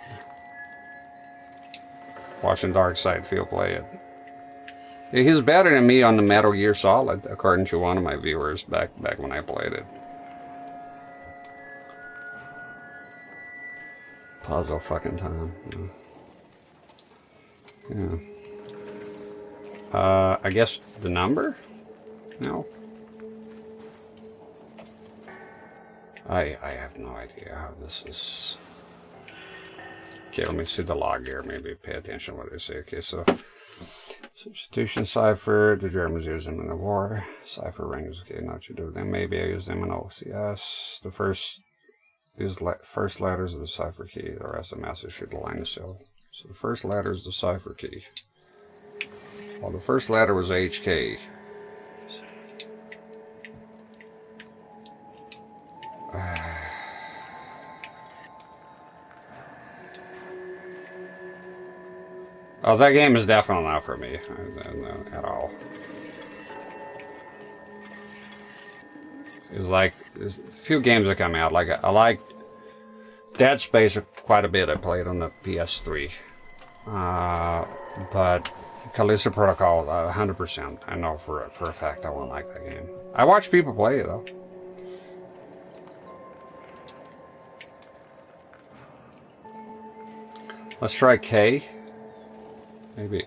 Watching Dark Side Field play it. He's better than me on the Metal Gear Solid, according to one of my viewers back when I played it. Puzzle fucking time. Yeah. I guess the number? No. I have no idea how this is. Okay, let me see the log here. Maybe pay attention to what they say. Okay, so substitution cipher. The Germans use them in the war. Cipher rings. Okay, not you do them. Maybe I use them in OCS. The first letters of the cipher key. The rest of the message should align the cell. So the first letter is the cipher key. Well, the first letter was HK. Oh, that game is definitely not for me at all. It's like there's a few games that come out. Like I like Dead Space quite a bit. I played on the PS3, but Callisto Protocol 100%. I know for a fact I won't like that game. I watch people play it though. Let's try K. Maybe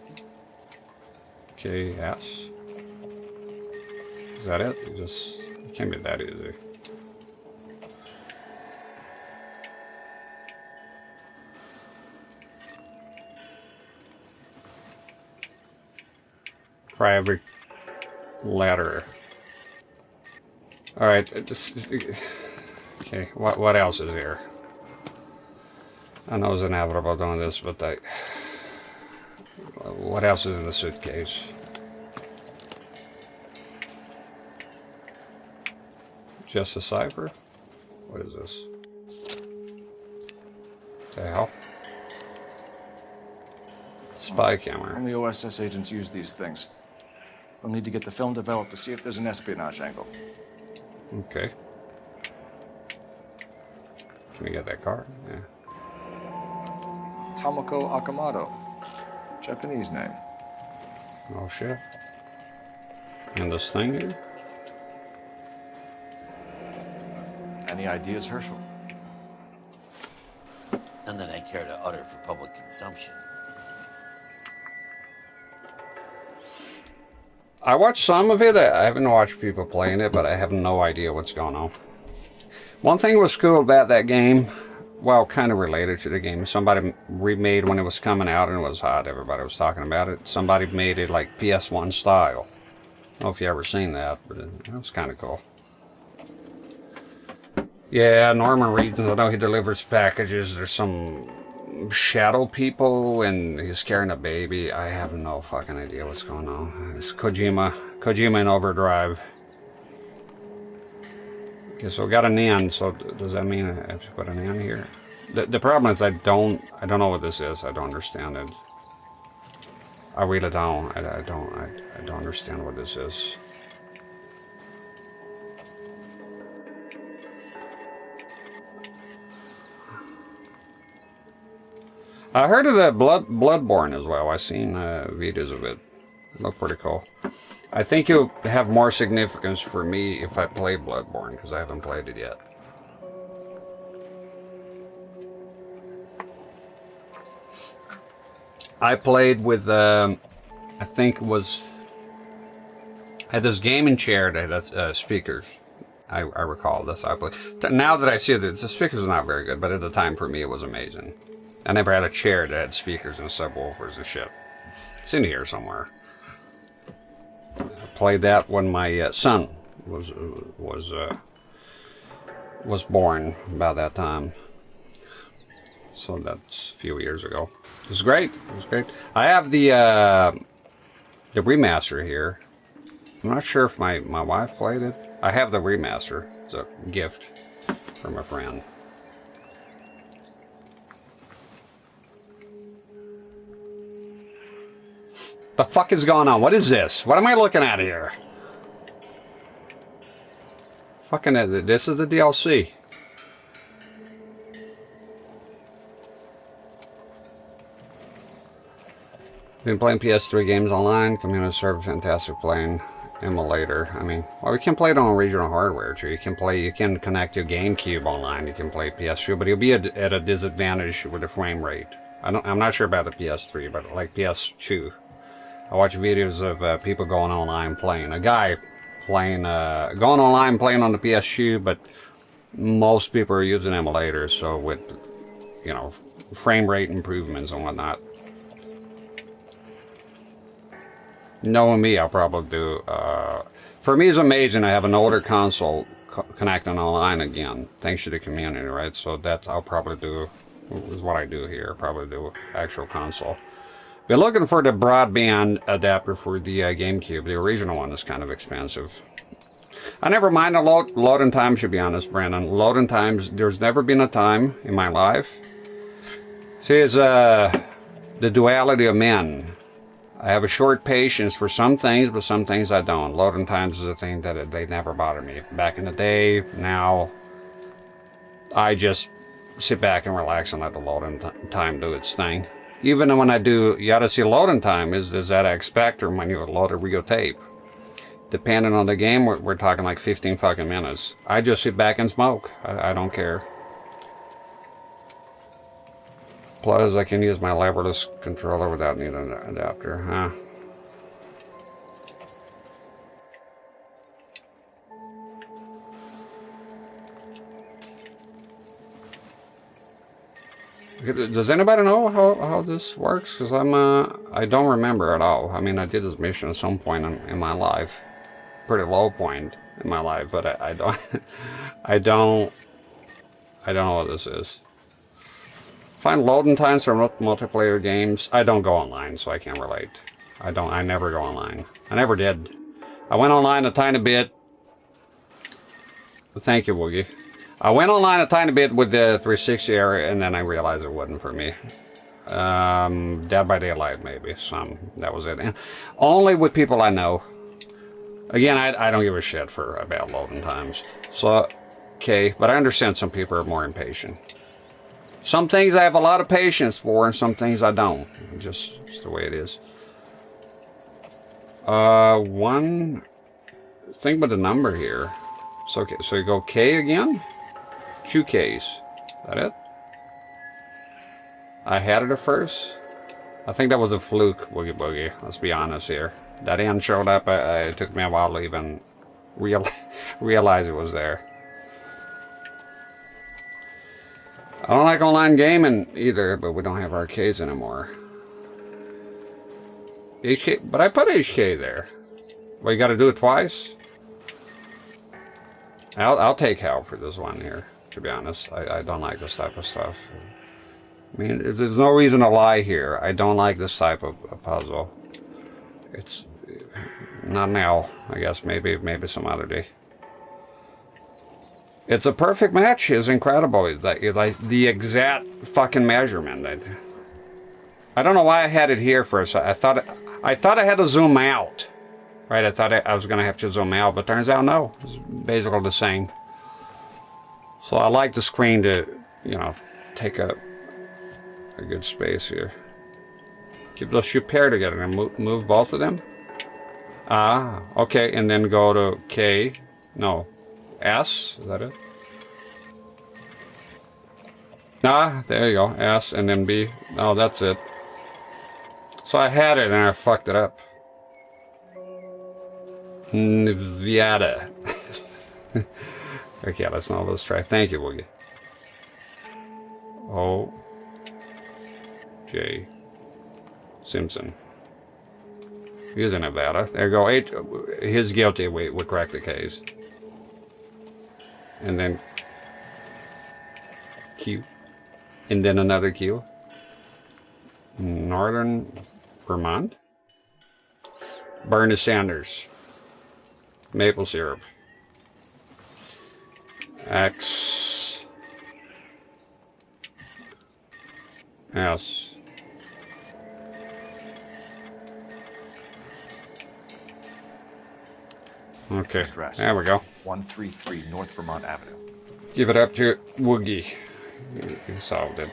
KS. Is that it? It can't be that easy. Try every letter. All right. Okay. What else is here? I know it's inevitable doing this, but what else is in the suitcase? Just a cipher? What is this? The hell? Spy camera. Only OSS agents use these things. We'll need to get the film developed to see if there's an espionage angle. Okay. Can we get that card? Yeah. Tomoko Akamoto. Japanese name. Oh shit. And this thing here? Any ideas, Herschel? None that I care to utter for public consumption. I watched some of it. I haven't watched people playing it, but I have no idea what's going on. One thing was cool about that game, well, kind of related to the game. Somebody remade when it was coming out and it was hot. Everybody was talking about it. Somebody made it like PS1 style. I don't know if you ever seen that, but it was kind of cool. Yeah, Norman Reedus, I know he delivers packages. There's some shadow people and he's carrying a baby. I have no fucking idea what's going on. It's Kojima in overdrive. Okay, so we got an N, so does that mean I have to put an N here? The problem is I don't know what this is. I don't understand it. I really don't. I don't understand what this is. I heard of that Bloodborne as well. I've seen videos of it. It looked pretty cool. I think it'll have more significance for me if I play Bloodborne, because I haven't played it yet. I played with, I think it was, I had this gaming chair that had speakers. I recall this. I played. Now that I see that the speakers are not very good, but at the time for me it was amazing. I never had a chair that had speakers and subwoofers and shit. It's in here somewhere. I played that when my son was born about that time. So that's a few years ago. It was great. It was great. I have the remaster here. I'm not sure if my wife played it. I have the remaster. It's a gift from a friend. The fuck is going on? What is this? What am I looking at here? Fucking, this is the DLC. Been playing PS3 games online. Community server, fantastic playing. Emulator. I mean, well, we can play it on original hardware too. You can connect your GameCube online. You can play PS2, but you'll be at a disadvantage with the frame rate. I'm not sure about the PS3, but like PS2. I watch videos of people going online playing. A guy playing, going online playing on the PS2, but most people are using emulators, so with, you know, frame rate improvements and whatnot. Knowing me, I'll probably do, for me it's amazing I have an older console connecting online again, thanks to the community, right? So that's, I'll probably do, is what I do here, probably do actual console. Been looking for the broadband adapter for the GameCube. The original one is kind of expensive. I never mind the loading times, to be honest, Brandon. Loading times, there's never been a time in my life. See, it's the duality of men. I have a short patience for some things, but some things I don't. Loading times is a thing that they never bother me. Back in the day, now, I just sit back and relax and let the loading time do its thing. Even when I do, you gotta see loading time is that I expect or when you load a real tape. Depending on the game, we're talking like 15 fucking minutes. I just sit back and smoke. I don't care. Plus, I can use my leverless controller without needing an adapter, huh? Does anybody know how this works? Because I don't remember at all. I mean, I did this mission at some point in my life, pretty low point in my life, but I don't, I don't know what this is. Find loading times for multiplayer games. I don't go online, so I can't relate. I never go online. I never did. I went online a tiny bit. Thank you, Woogie. I went online a tiny bit with the 360 area, and then I realized it wasn't for me. Dead by Daylight, maybe. That was it. And only with people I know. Again, I don't give a shit about loading times. So, okay, but I understand some people are more impatient. Some things I have a lot of patience for, and some things I don't. Just the way it is. One thing about the number here. So, okay, so you go K again? 2 Ks. Is that it? I had it at first. I think that was a fluke, Boogie Boogie. Let's be honest here. That end showed up. It took me a while to even realize it was there. I don't like online gaming either, but we don't have arcades anymore. HK, but I put HK there. Well, you got to do it twice. I'll take help for this one here. To be honest, I don't like this type of stuff. I mean, there's no reason to lie here. I don't like this type of puzzle. It's not now. I guess maybe some other day. It's a perfect match. It's incredible. Like the exact fucking measurement. I don't know why I had it here first. I thought I had to zoom out. Right? I thought I was gonna have to zoom out, but turns out no. It's basically the same. So I like the screen to, you know, take up a good space here. Keep those two paired together and move both of them. Ah, okay, and then go to K. No, S. Is that it? Ah, there you go. S and then B. Oh, that's it. So I had it and I fucked it up. Nviata. Okay, let's try. Thank you, Woogie. O. J. Simpson. He's in Nevada. There you go. H. He's guilty. We cracked the case. And then Q. And then another Q. Northern Vermont. Bernie Sanders. Maple syrup. X. S. Okay, there we go. 133 North Vermont Avenue. Give it up to Woogie. He solved it.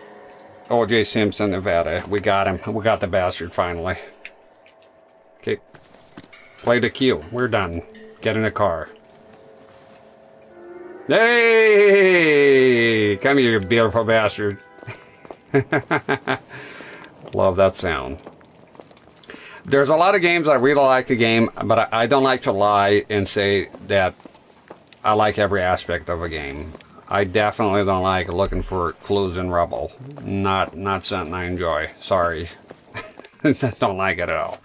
O.J. Simpson, Nevada. We got him. We got the bastard finally. Okay. Play the cue. We're done. Get in the car. Hey! Come here, you beautiful bastard. Love that sound. There's a lot of games I really like a game, but I don't like to lie and say that I like every aspect of a game. I definitely don't like looking for clues in rubble. Not something I enjoy. Sorry. Don't like it at all.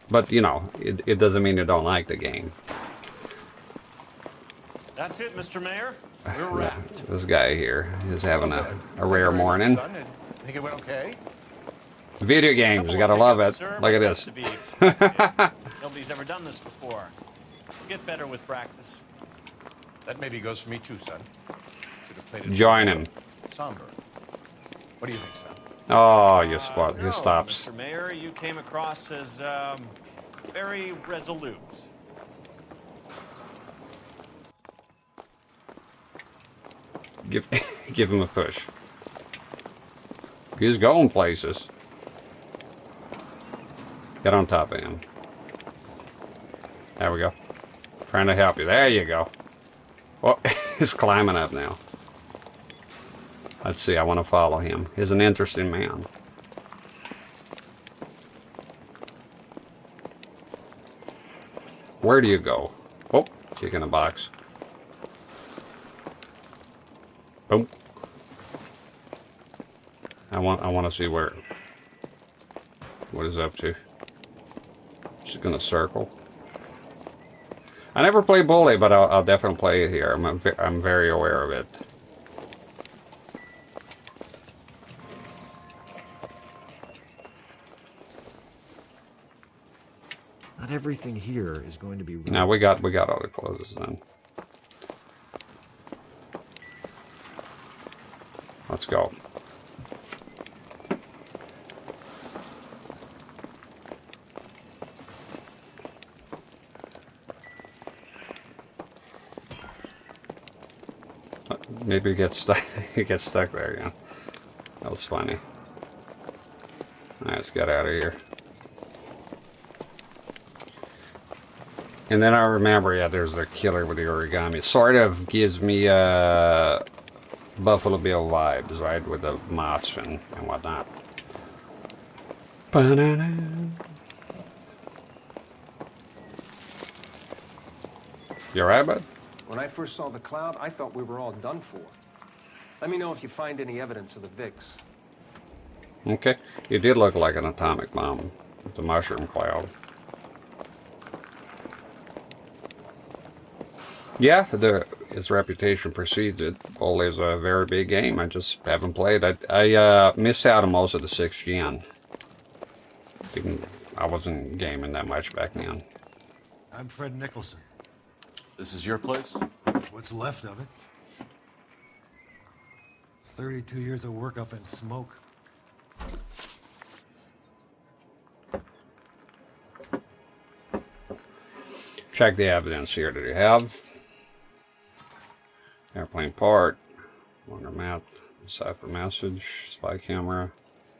But, you know, it doesn't mean you don't like the game. That's it, Mr. Mayor. We're wrapped. This guy here is having a rare morning. Think it went okay? Video games, you gotta love it. Look at this. Nobody's ever done this before. Get better with practice. That maybe goes for me too, son. Should have played it. Join him. Somber. What do you think, son? Oh, you spot. He stops. Mr. Mayor, you came across as very resolute. Give him a push. He's going places. Get on top of him. There we go. Trying to help you. There you go. Oh, he's climbing up now. Let's see. I want to follow him. He's an interesting man. Where do you go? Oh, kick in the box. Boom. I want to see what is up to. Just gonna circle. I never play Bully, but I'll definitely play it here. I'm very aware of it. Not everything here is going to be. Now we got all the clothes then. Let's go. Maybe it gets stuck. It gets stuck there again. That was funny. All right, let's get out of here. And then I remember, yeah, there's the killer with the origami. Sort of gives me Buffalo Bill vibes, right, with the moths and whatnot. Ba-na-na. You alright, bud? When I first saw the cloud, I thought we were all done for. Let me know if you find any evidence of the VIX. Okay. It did look like an atomic bomb with the mushroom cloud. Yeah, its reputation precedes it. Bully is a very big game. I just haven't played. I missed out on most of the 6th gen. I wasn't gaming that much back then. I'm Fred Nicholson. This is your place? What's left of it. 32 years of work up in smoke. Check the evidence here that you have. Airplane part, wonder map, cipher message, spy camera,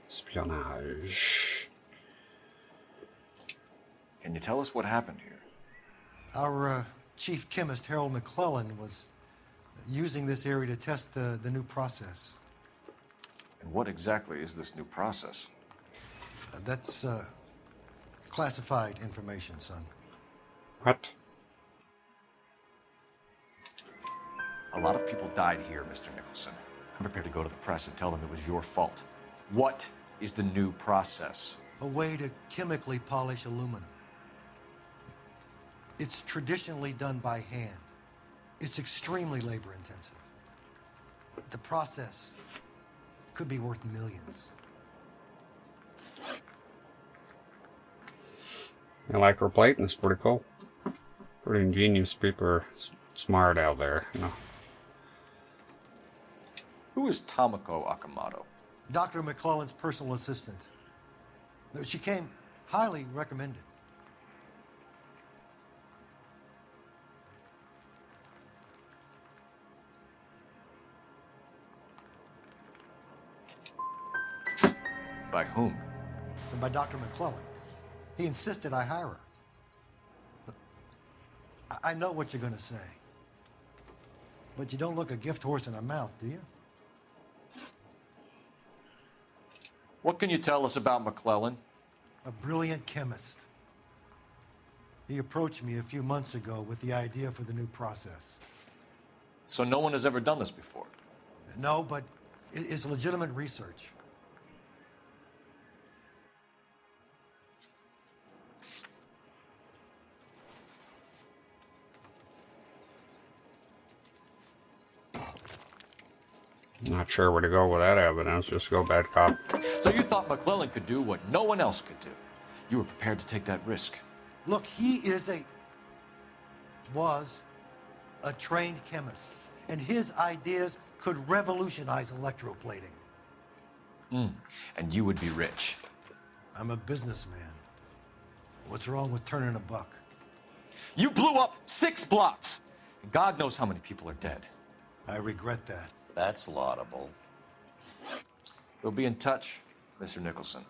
espionage. Can you tell us what happened here? Our chief chemist, Harold McClellan, was using this area to test the new process. And what exactly is this new process? That's classified information, son. What? A lot of people died here, Mr. Nicholson. I'm prepared to go to the press and tell them it was your fault. What is the new process? A way to chemically polish aluminum. It's traditionally done by hand. It's extremely labor intensive. The process could be worth millions. Electroplating is pretty cool. Pretty ingenious. People are smart out there, you know. Who is Tomoko Akamoto? Dr. McClellan's personal assistant. She came highly recommended. By whom? And by Dr. McClellan. He insisted I hire her. Look, I know what you're going to say. But you don't look a gift horse in the mouth, do you? What can you tell us about McClellan? A brilliant chemist. He approached me a few months ago with the idea for the new process. So no one has ever done this before? No, but it's legitimate research. Not sure where to go with that evidence. Just go bad cop. So you thought McClellan could do what no one else could do? You were prepared to take that risk? Look, he was a trained chemist, and his ideas could revolutionize electroplating. And you would be rich? I'm a businessman. What's wrong with turning a buck? You blew up 6 blocks! And God knows how many people are dead. I regret that. That's laudable. We'll be in touch, Mr. Nicholson.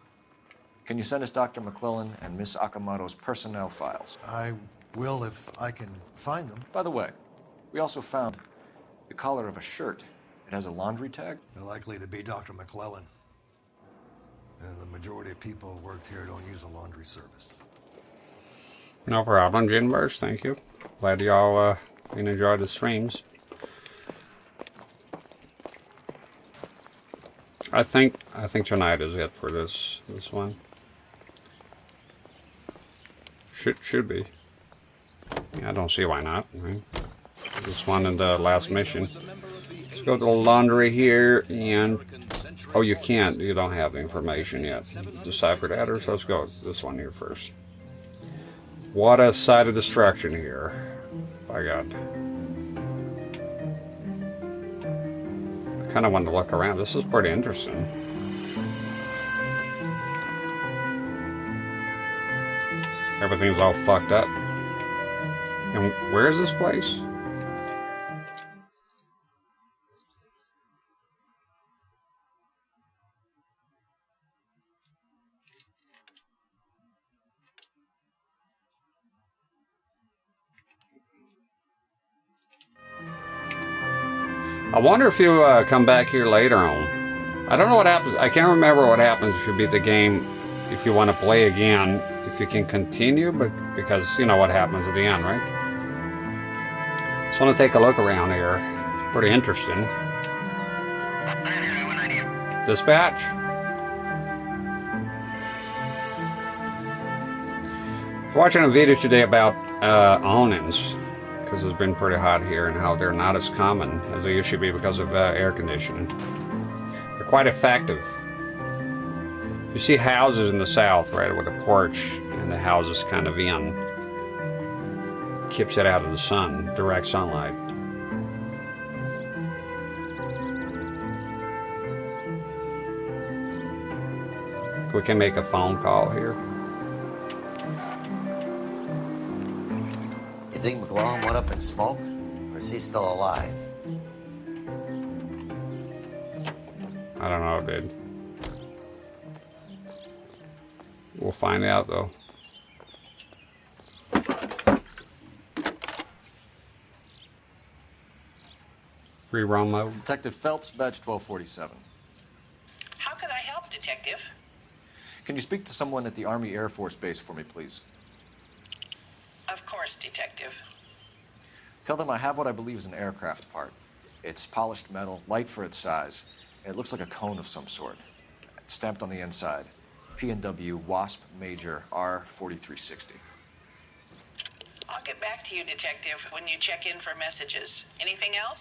Can you send us Dr. McClellan and Miss Akamoto's personnel files? I will if I can find them. By the way, we also found the collar of a shirt. It has a laundry tag. They're likely to be Dr. McClellan. The majority of people who worked here don't use a laundry service. No problem, Jinverse. Thank you. Glad y'all enjoyed the streams. I think tonight is it for this one. Should be. Yeah, I don't see why not. Right? This one and the last mission. Let's go to the laundry here, and oh, you can't. You don't have the information yet. Deciphered address. Let's go this one here first. What a site of destruction here! By God. Kind of wanted to look around. This is pretty interesting. Everything's all fucked up. And where is this place? I wonder if you come back here later on. I don't know what happens. I can't remember what happens if you beat the game. If you want to play again, if you can continue, but because you know what happens at the end, right? Just want to take a look around here. Pretty interesting. Dispatch. Watching a video today about awnings, because it's been pretty hot here, and how they're not as common as they used to be because of air conditioning. They're quite effective. You see houses in the south, right, with a porch, and the house is kind of in. Keeps it out of the sun, direct sunlight. We can make a phone call here. You think McClellan went up in smoke? Or is he still alive? I don't know, dude. We'll find out, though. free roam mode. Detective Phelps, badge 1247. How can I help, Detective? Can you speak to someone at the Army Air Force Base for me, please? Of course, Detective. Tell them I have what I believe is an aircraft part. It's polished metal, light for its size, and it looks like a cone of some sort. It's stamped on the inside. P&W Wasp Major R4360. I'll get back to you, Detective, when you check in for messages. Anything else?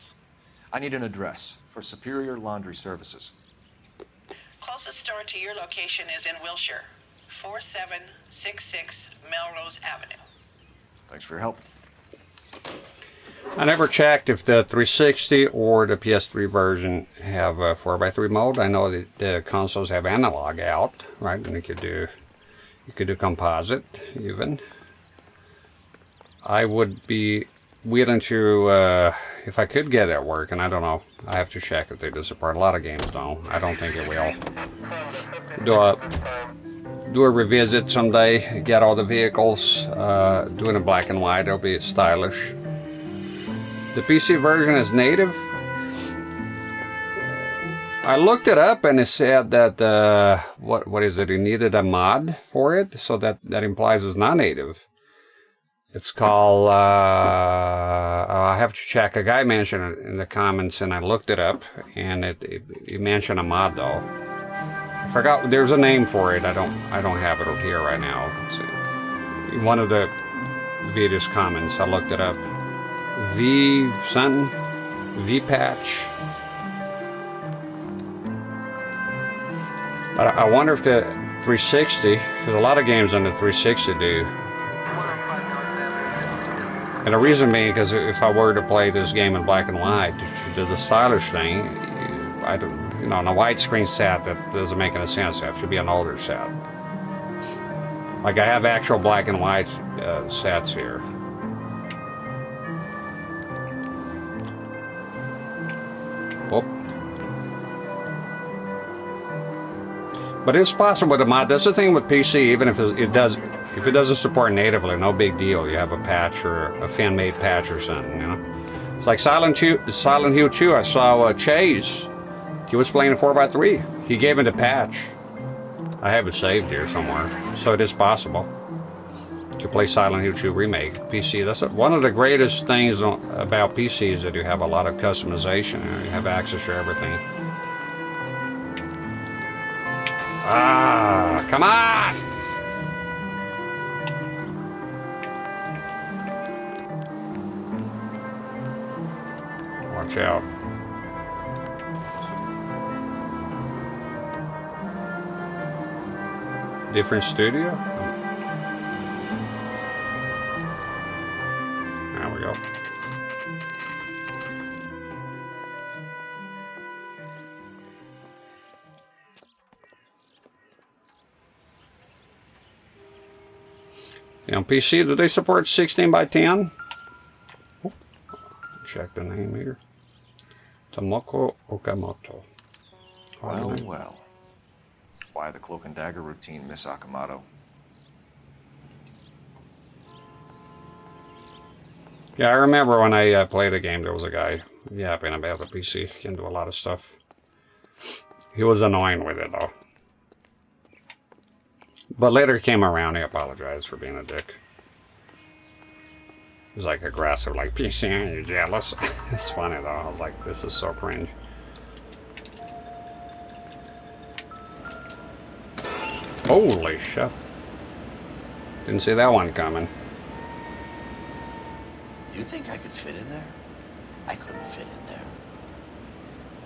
I need an address for Superior Laundry Services. Closest store to your location is in Wilshire, 4766 Melrose Avenue. Thanks for your help. I never checked if the 360 or the PS3 version have 4x3 mode. I know that the consoles have analog out, right? And you could do composite even. I would be willing to, if I could get it at work, and I don't know. I have to check if they do support. A lot of games don't. I don't think it will. Do a revisit someday. Get all the vehicles. Do it in black and white. It'll be stylish. The PC version is native. I looked it up and it said that what is it? You needed a mod for it, so that implies it's not native. It's called. I have to check. A guy mentioned it in the comments, and I looked it up, and it mentioned a mod though. I forgot. There's a name for it. I don't have it here right now. Let's see. In one of the video's comments, I looked it up. V something, V patch. But I wonder if the 360, because a lot of games on the 360 do. And the reason being, because if I were to play this game in black and white, to do the stylish thing, I don't, on a widescreen set that doesn't make any sense. It should be an older set. Like I have actual black and white sets here. Whoop. But it's possible with a mod. That's the thing with PC. Even if it doesn't support natively, no big deal. You have a patch or a fan-made patch or something. It's like Silent Hill 2. I saw Chase. He was playing a 4x3. He gave it a patch. I have it saved here somewhere, so it is possible to play Silent Hill 2 Remake PC. That's one of the greatest things about PC is that you have a lot of customization. You have access to everything. Ah, come on! Watch out. Different studio? There we go. On PC, do they support 16x10? Oh, check the name here. Tomoko Okamoto. Well, well. Why the cloak and dagger routine, Miss Akamoto? Yeah, I remember when I played a game, there was a guy yapping about the PC. He can do a lot of stuff. He was annoying with it, though. But later he came around, he apologized for being a dick. He was like aggressive, like, PC, are you jealous? It's funny, though. I was like, this is so cringe. Holy shit. Didn't see that one coming. You think I could fit in there? I couldn't fit in there.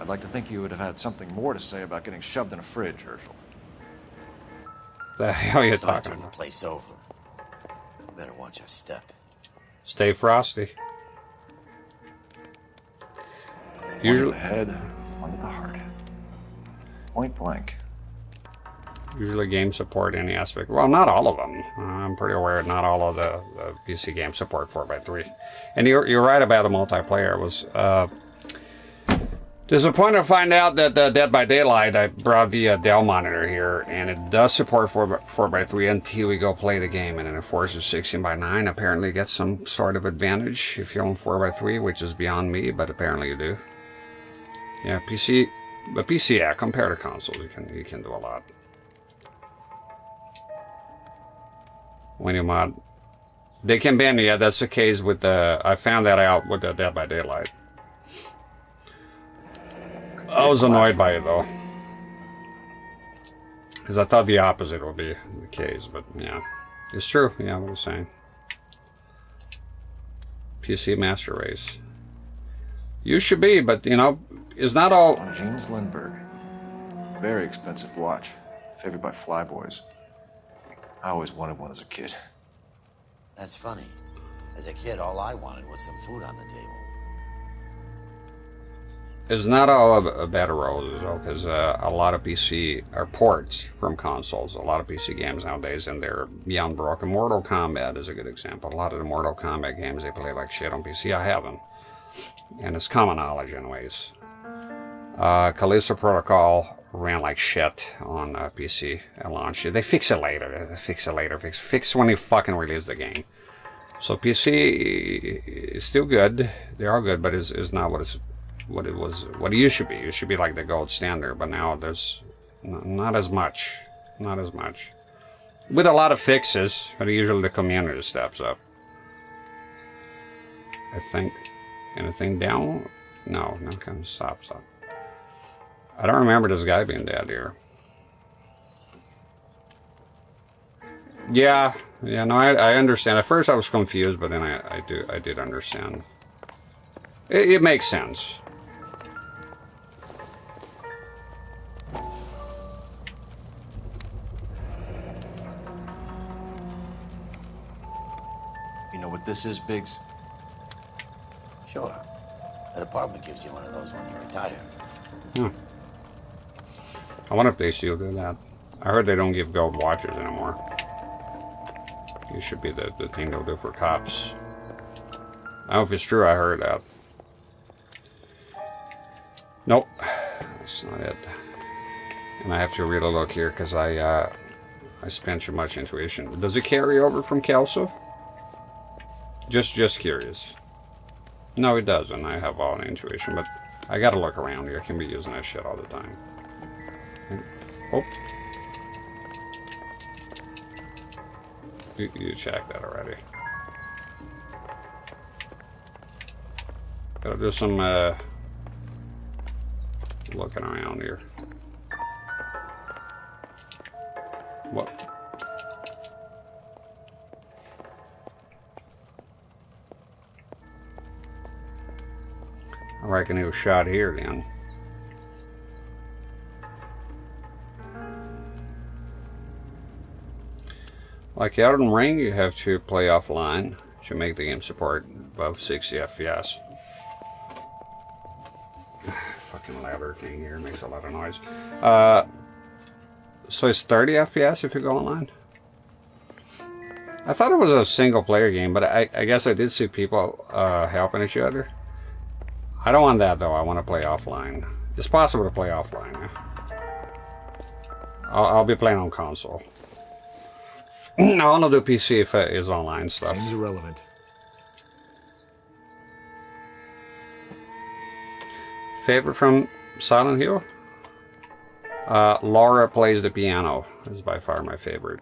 I'd like to think you would have had something more to say about getting shoved in a fridge, Herschel. The hell are you Start talking turning the about? place over. You better watch your step. Stay frosty. Usually the head, one to the heart. Point blank. Usually games support any aspect. Well, not all of them. I'm pretty aware not all of the PC games support 4x3. And you're right about the multiplayer. It was disappointed to find out that Dead by Daylight, I brought the Dell monitor here, and it does support 4x3 until we go play the game, and it forces 16x9. Apparently gets some sort of advantage if you own 4x3, which is beyond me, but apparently you do. Yeah, PC, but PC, yeah, compared to consoles, you can do a lot. When you mod, they can ban you. Yeah, that's the case with the. I found that out with the Dead by Daylight. I was annoyed by it though, because I thought the opposite would be the case. But yeah, it's true. Yeah, what I was saying. PC Master Race. You should be, but you know, it's not all. James Lindbergh. Very expensive watch. Favored by flyboys. I always wanted one as a kid. That's funny. As a kid, all I wanted was some food on the table. It's not all a bed of roses, though, because a lot of PC are ports from consoles. A lot of PC games nowadays, and they're beyond broken. Mortal Kombat is a good example. A lot of the Mortal Kombat games, they play like shit on PC. I haven't. And it's common knowledge anyways. Callisto Protocol ran like shit on PC at launch. They fix it later. They fix it later. Fix when they fucking release the game. So PC is still good. They are good, but it's not what it used to be. It should be like the gold standard, but now there's not as much. Not as much. With a lot of fixes, but usually the community steps up. I think. Anything down? No, okay, stop. I don't remember this guy being dead here. Yeah, no, I understand. At first I was confused, but then I did understand. It makes sense. You know what this is, Biggs? Sure. That apartment gives you one of those when you retire. Hmm. I wonder if they still do that. I heard they don't give gold watches anymore. It should be the thing they'll do for cops. I don't know if it's true, I heard that. Nope. That's not it. And I have to read a look here because I spent too much intuition. Does it carry over from Kelso? Just curious. No, it doesn't. I have all the intuition, but I gotta look around here. I can be using that shit all the time. Oh. You checked that already. Gotta do some looking around here. What? I reckon he was shot here then. Like Elden Ring, you have to play offline to make the game support above 60 FPS. Fucking ladder thing here makes a lot of noise. So it's 30 FPS if you go online? I thought it was a single player game, but I guess I did see people helping each other. I don't want that though, I want to play offline. It's possible to play offline. Yeah? I'll be playing on console. I want to do PC if it is online stuff. Seems irrelevant. Favorite from Silent Hill? Laura Plays the Piano is by far my favorite.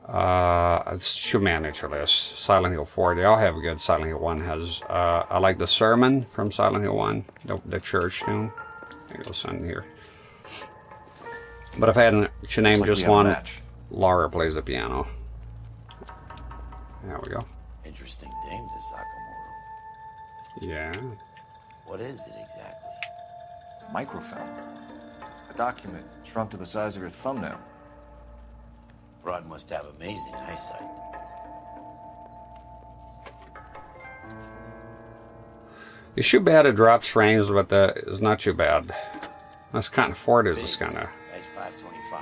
It's too many to list. Silent Hill 4, they all have good. Silent Hill 1 has, I like the sermon from Silent Hill 1, the church tune. Maybe I'll send here. But if I had to name just one, Laura Plays the Piano. There we go. Interesting name, this Sakamoto. Yeah. What is it exactly? Microfilm. A document shrunk to the size of your thumbnail. Broad must have amazing eyesight. It's too bad it drops frames, but it's not too bad. That's kind of 40 is kind of. Edge 525.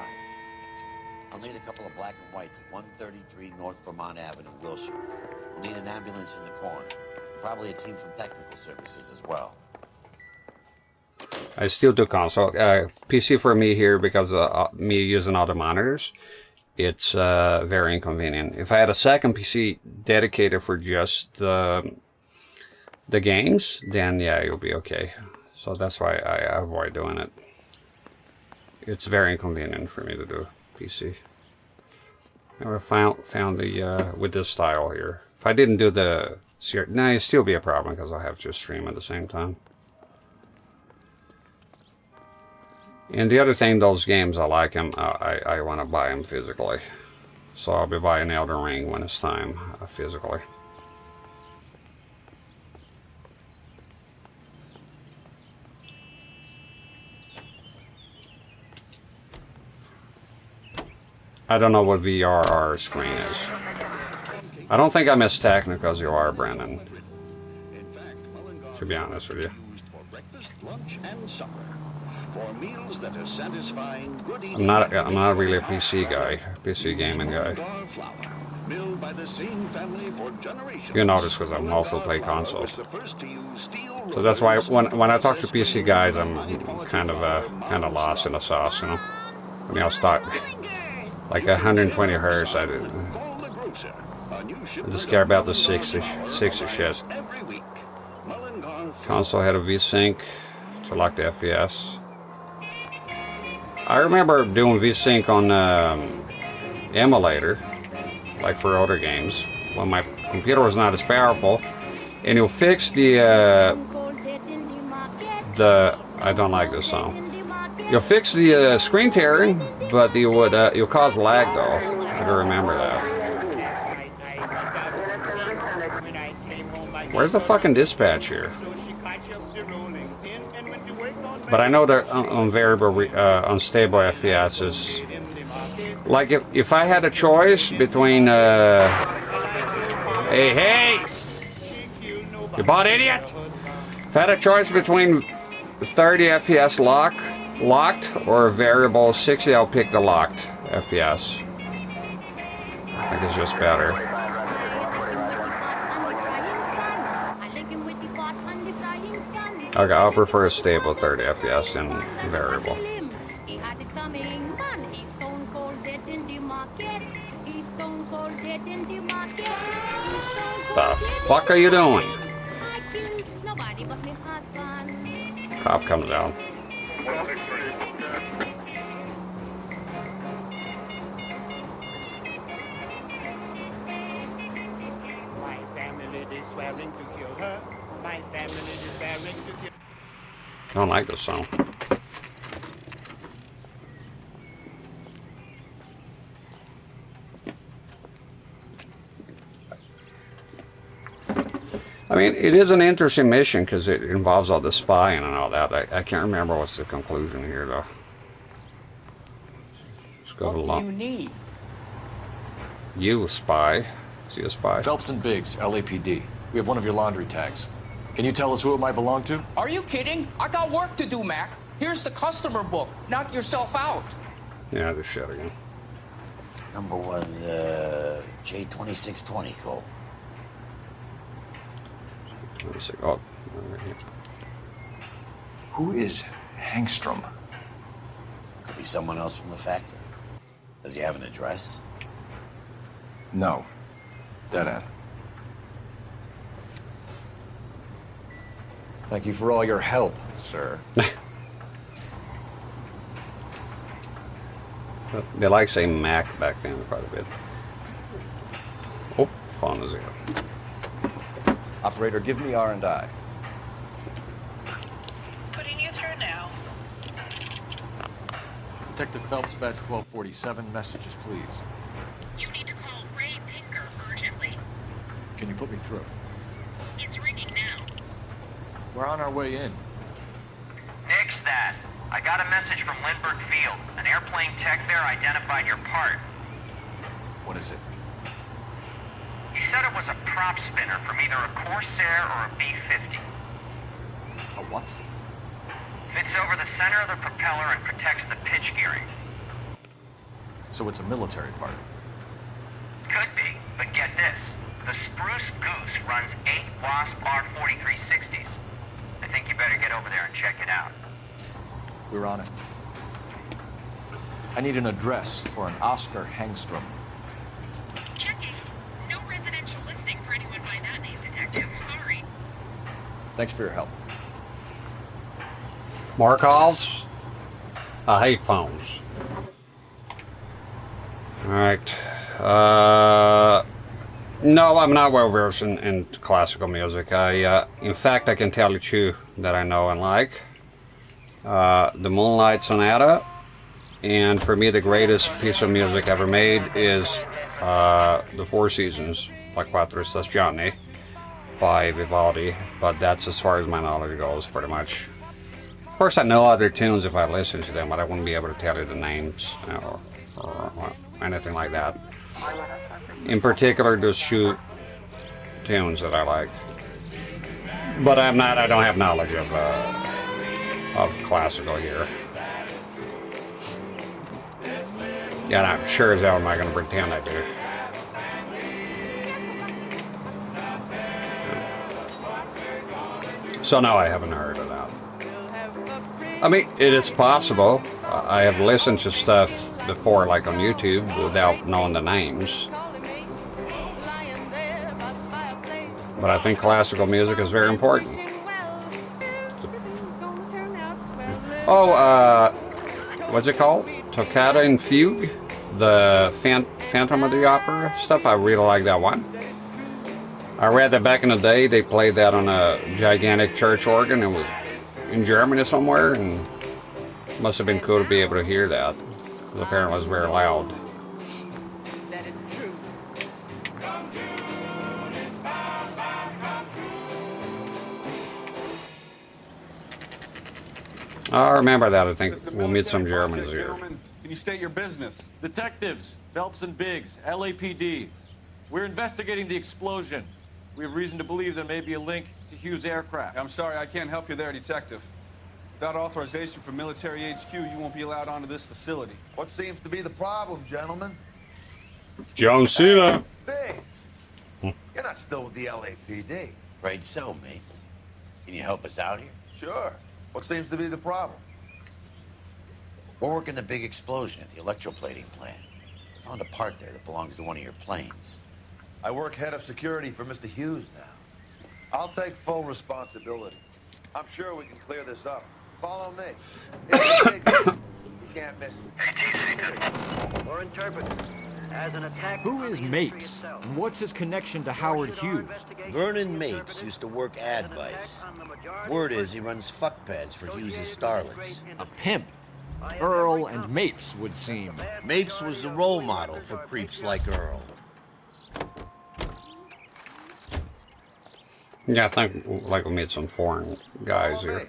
I'll need a couple of black and whites at 133 North Vermont Avenue, Wilshire. We'll need an ambulance in the corner. Probably a team from technical services as well. I still do console. PC for me here because me using all the monitors. It's very inconvenient. If I had a second PC dedicated for just the games, then yeah, it'll be okay. So that's why I avoid doing it. It's very inconvenient for me to do PC. Never found the with this style here. If I didn't do the CRT, nah, it'd still be a problem because I have to stream at the same time. And the other thing, those games, I like them. I want to buy them physically. So I'll be buying Elden Ring when it's time, physically. I don't know what VRR screen is. I don't think I'm as technical as you are, Brendan. To be honest with you. I'm not really a PC guy, PC gaming guy. You notice because I'm also play consoles. So that's why when I talk to PC guys, I'm kind of lost in the sauce, you know. I mean, I'll start like 120 hertz. I just care about the 60 shit. Console had a VSync to lock the FPS. I remember doing VSync on emulator, like for other games, when my computer was not as powerful, and you'll fix the I don't like this song. You'll fix the screen tearing, but you'll cause lag though. I gotta remember that. Where's the fucking dispatch here? But I know that on variable, unstable FPS is like if I had a choice between hey, you bought idiot. If I had a choice between 30 FPS locked or variable 60, I'll pick the locked FPS. I think it's just better. Okay, I'll prefer a stable 30 FPS than variable. The fuck are you doing? Cop comes down. My family is swearing to kill her. My family is swearing to kill her. I don't like this song. I mean, it is an interesting mission because it involves all the spying and all that. I can't remember what's the conclusion here, though. Let's go to What do you need? You, spy. See a spy? Phelps and Biggs, LAPD. We have one of your laundry tags. Can you tell us who it might belong to? Are you kidding? I got work to do, Mac. Here's the customer book. Knock yourself out. Yeah, this shit again. Number was J2620, Cole. Oh, who is Hangstrom? Could be someone else from the factory. Does he have an address? No. Dead end. Thank you for all your help, sir. They like saying Mac back then quite a bit. Oh, phone is here. Operator, give me R&I. Putting you through now. Detective Phelps, badge 1247. Messages, please. You need to call Ray Pinker urgently. Can you put me through? It's ringing now. We're on our way in. Nix that. I got a message from Lindbergh Field. An airplane tech there identified your part. What is it? He said it was a prop spinner from either a Corsair or a B-50. A what? Fits over the center of the propeller and protects the pitch gearing. So it's a military part. Could be, but get this. The Spruce Goose runs 8 Wasp R4360s. I think you better get over there and check it out. We're on it. I need an address for an Oscar Hangstrom. Checking. No residential listing for anyone by that name, Detective. Sorry. Thanks for your help. More calls? I hate phones. Alright. No, I'm not well versed in classical music. In fact, I can tell you two that I know and like. The Moonlight Sonata, and for me the greatest piece of music ever made is the Four Seasons, La Quattro Stagioni, by Vivaldi, but that's as far as my knowledge goes, pretty much. Of course, I know other tunes if I listen to them, but I wouldn't be able to tell you the names or anything like that. In particular, those two tunes that I like. But I don't have knowledge of classical here. Yeah, I'm sure as hell I'm not going to pretend I do. So no, I haven't heard of that. I mean, it is possible. I have listened to stuff before, like on YouTube, without knowing the names. But I think classical music is very important. Oh, what's it called? Toccata and Fugue? The Phantom of the Opera stuff? I really like that one. I read that back in the day they played that on a gigantic church organ. It was in Germany somewhere, and it must have been cool to be able to hear that, because apparently it was very loud. I remember that. I think we'll meet some Germans here. Can you state your business? Detectives, Phelps and Biggs, LAPD. We're investigating the explosion. We have reason to believe there may be a link to Hughes' aircraft. I'm sorry, I can't help you there, Detective. Without authorization from military HQ, you won't be allowed onto this facility. What seems to be the problem, gentlemen? John Cena. Biggs, you're not still with the LAPD. Afraid so, mates. Can you help us out here? Sure. What seems to be the problem? We're working the big explosion at the electroplating plant. I found a part there that belongs to one of your planes. I work head of security for Mr. Hughes now. I'll take full responsibility. I'm sure we can clear this up. Follow me. You can't miss it. Or interpret. As an attack. Who is Mapes, and what's his connection to Howard Hughes? Vernon Mapes used to work Advice. Word is he runs fuck pads for Hughes' starlets. A pimp. Earl and Mapes would seem. Mapes was the role model for creeps like Earl. Yeah, I think like we'll meet some foreign guys here.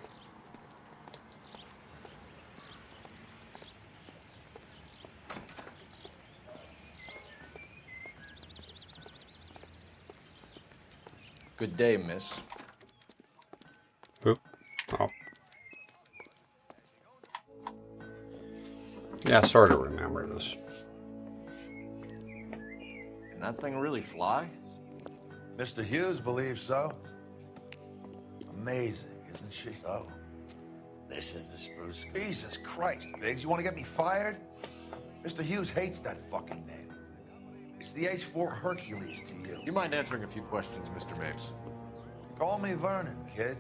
Good day, miss. Oop. Oh. Yeah, I sort of remember this. Can that thing really fly? Mr. Hughes believes so. Amazing, isn't she? So, this is the spruce. Jesus Christ, Biggs, you want to get me fired? Mr. Hughes hates that fucking name. It's the H4 Hercules to you. You mind answering a few questions, Mr. Mapes? Call me Vernon, kid.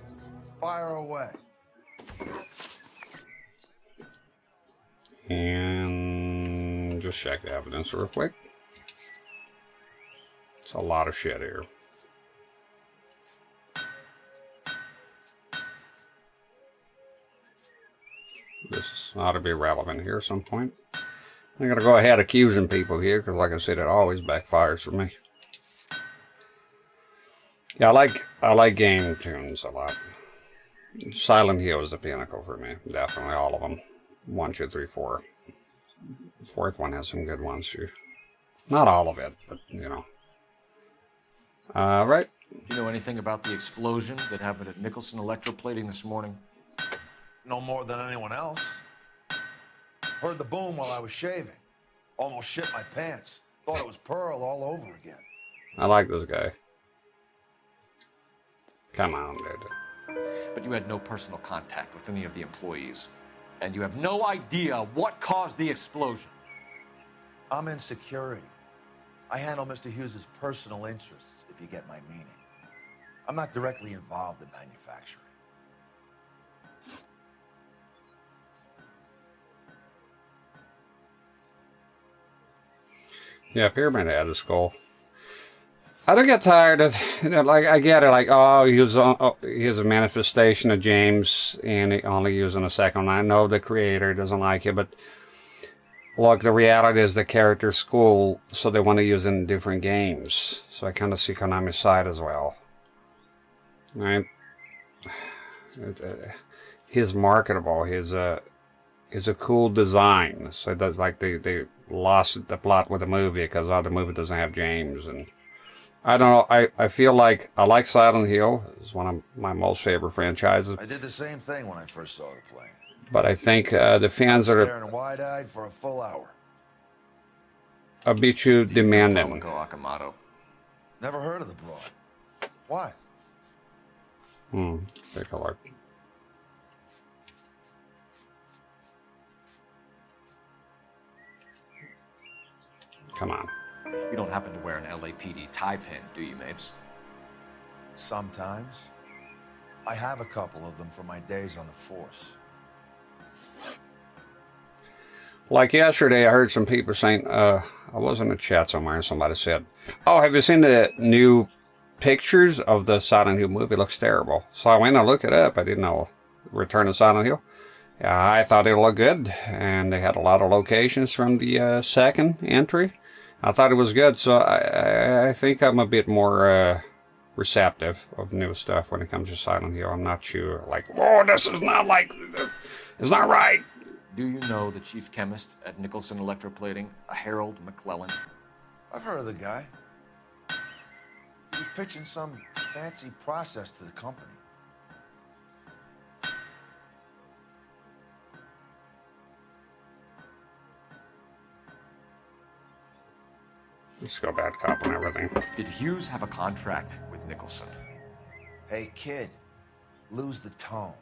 Fire away. And just check the evidence real quick. It's a lot of shit here. This ought to be relevant here at some point. I'm going to go ahead accusing people here, because like I said, it always backfires for me. Yeah, I like game tunes a lot. Silent Hill is the pinnacle for me. Definitely all of them. 1, 2, 3, 4. Fourth one has some good ones too. Not all of it, but you know. Right. Do you know anything about the explosion that happened at Nicholson Electroplating this morning? No more than anyone else. Heard the boom while I was shaving. Almost shit my pants. Thought it was Pearl all over again. I like this guy. Come on, dude. But you had no personal contact with any of the employees. And you have no idea what caused the explosion. I'm in security. I handle Mr. Hughes' personal interests, if you get my meaning. I'm not directly involved in manufacturing. Yeah, Pyramid Head is cool. I don't get tired of, like, I get it, like, oh, he's a manifestation of James, and he only using a second one. I know the creator doesn't like it, but look, the reality is the character's cool, so they want to use it in different games. So I kind of see Konami's side as well. Right? He's marketable. He's a cool design. So that's like they lost the plot with the movie because the movie doesn't have James. And I don't know. I feel like I like Silent Hill. It's one of my most favorite franchises. I did the same thing when I first saw the plane. But I think the fans that are Staring wide-eyed for a full hour. a bit too demanding. Akamoto. Never heard of the broad. Why? Take a look. Come on. You don't happen to wear an LAPD tie pin, do you, Mapes? Sometimes. I have a couple of them from my days on the force. Like yesterday, I heard some people saying, I was in a chat somewhere, and somebody said, oh, have you seen the new pictures of the Silent Hill movie? It looks terrible. So I went and looked it up. I didn't know Return of Silent Hill. Yeah, I thought it looked good, and they had a lot of locations from the second entry. I thought it was good, so I think I'm a bit more receptive of new stuff when it comes to Silent Hill. I'm not sure, like, oh, this is not like, it's not right. Do you know the chief chemist at Nicholson Electroplating, a Harold McClellan? I've heard of the guy. He was pitching some fancy process to the company. Let's go bad cop and everything. Did Hughes have a contract with Nicholson? Hey, kid, lose the tone.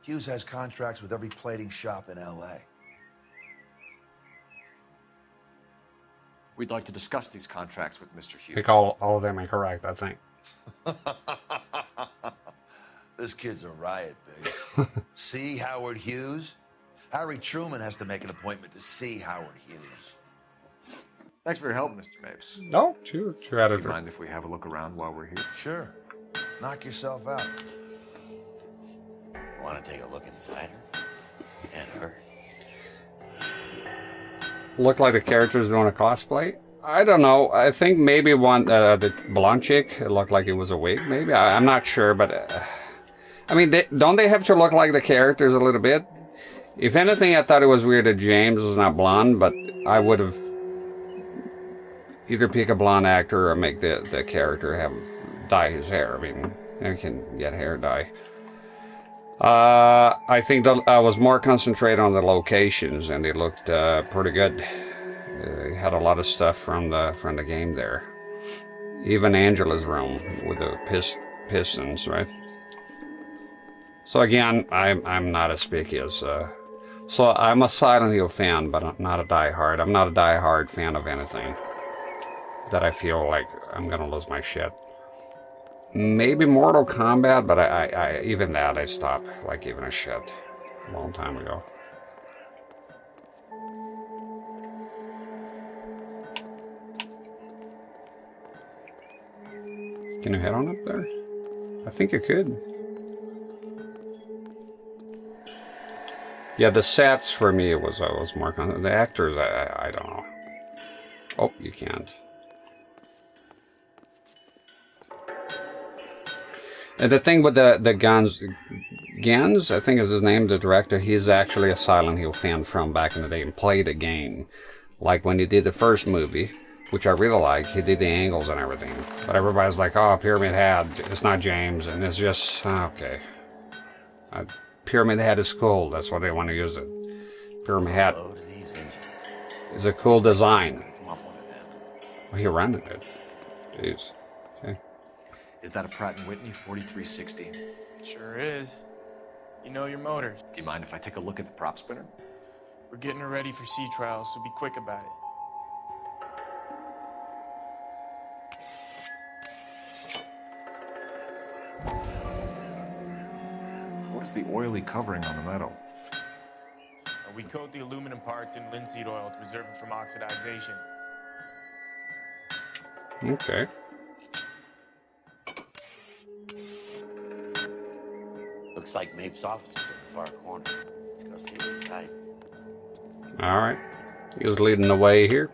Hughes has contracts with every plating shop in L.A. We'd like to discuss these contracts with Mr. Hughes. I think all of them are correct, I think. This kid's a riot, big. See Howard Hughes? Harry Truman has to make an appointment to see Howard Hughes. Thanks for your help, Mr. Mapes. No, sure. Do you mind if we have a look around while we're here? Sure. Knock yourself out. Want to take a look inside her? And her? Look like the character's doing a cosplay? I don't know. I think maybe one, the blonde chick, it looked like it was a wig, maybe? I'm not sure, but... I mean, don't they have to look like the characters a little bit? If anything, I thought it was weird that James was not blonde, but I would have either pick a blonde actor or make the character dye his hair. I mean, you can get hair dye. I think that I was more concentrated on the locations, and they looked pretty good. They had a lot of stuff from the game there. Even Angela's room with the pistons, right? So again, I'm not as picky as. So I'm a Silent Hill fan, but I'm not a die-hard. I'm not a die-hard fan of anything that I feel like I'm gonna lose my shit. Maybe Mortal Kombat, but I even that I stopped like giving a shit a long time ago. Can you head on up there? I think you could. Yeah, the sets for me was more the actors. I don't know. Oh, you can't. And the thing with the Gans, I think is his name, the director, he's actually a Silent Hill fan from back in the day and played a game. Like when he did the first movie, which I really like, he did the angles and everything. But everybody's like, oh, Pyramid Head, it's not James, and it's just, okay. Pyramid Head is cool, that's why they want to use it. Pyramid Head is a cool design. Well, he rented it. Jeez. Okay. Is that a Pratt & Whitney 4360? Sure is. You know your motors. Do you mind if I take a look at the prop spinner? We're getting her ready for sea trials, so be quick about it. What is the oily covering on the metal? We coat the aluminum parts in linseed oil to preserve it from oxidization. Okay. Looks like Mapes' office is in the far corner. Let's go see what's inside. Alright. He was leading the way here.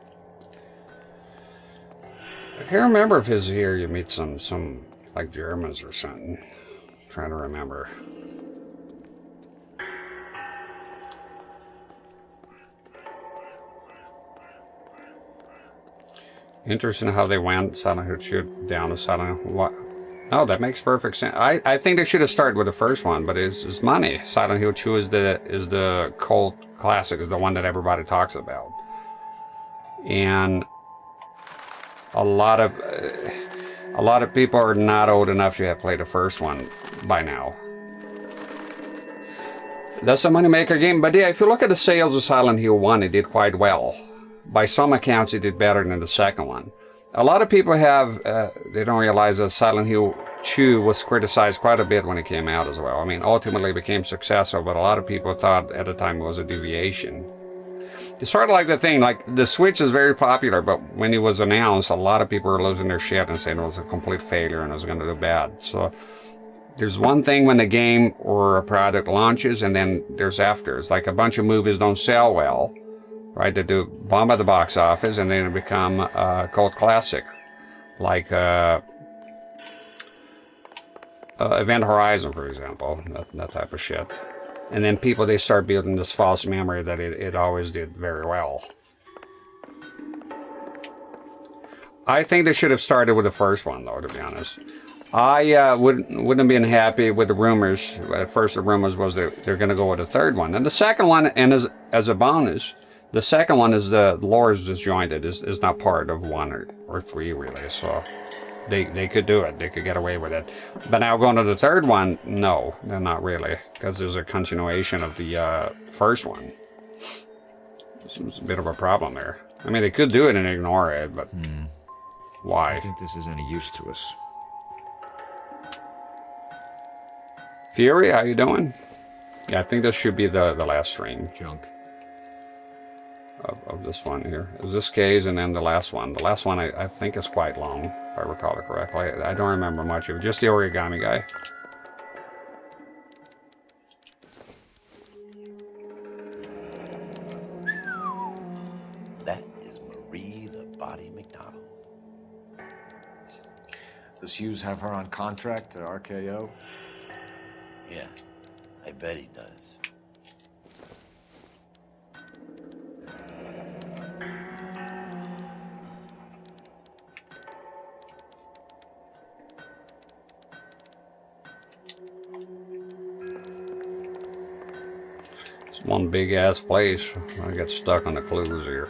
I can't remember if his here you meet some like Germans or something. I'm trying to remember. Interesting how they went Silent Hill 2 down to Silent Hill. What? No, that makes perfect sense. I think they should have started with the first one, but it's money. Silent Hill 2 is the cult classic, is the one that everybody talks about. And a lot of people are not old enough to have played the first one by now. That's a moneymaker game, but yeah, if you look at the sales of Silent Hill 1, it did quite well. By some accounts, it did better than the second one. A lot of people they don't realize that Silent Hill 2 was criticized quite a bit when it came out as well. I mean, ultimately it became successful, but a lot of people thought at the time it was a deviation. It's sort of like the thing, like the Switch is very popular, but when it was announced, a lot of people were losing their shit and saying it was a complete failure and it was going to do bad. So there's one thing when the game or a product launches, and then there's after. It's like a bunch of movies don't sell well, right? They do bomb at the box office, and then it become a cult classic, like Event Horizon, for example, that type of shit. And then people, they start building this false memory that it always did very well. I think they should have started with the first one, though, to be honest. I wouldn't have been happy with the rumors. At first, the rumors was that they're going to go with the third one. And the second one, and as a bonus, the second one is the lore is disjointed. Is not part of 1 or 3, really. So they could do it. They could get away with it. But now going to the third one, no, they're not really. Because there's a continuation of the first one. It's a bit of a problem there. I mean, they could do it and ignore it, but why? I think this is any use to us. Fury, how you doing? Yeah, I think this should be the last stream. Junk. Of this one here. Is this case and then the last one. The last one I think is quite long, if I recall it correctly. I don't remember much of it. Just the origami guy. That is Marie the Body McDonald. Does Hughes have her on contract to RKO? Yeah, I bet he does. It's one big ass place. I get stuck on the clues here.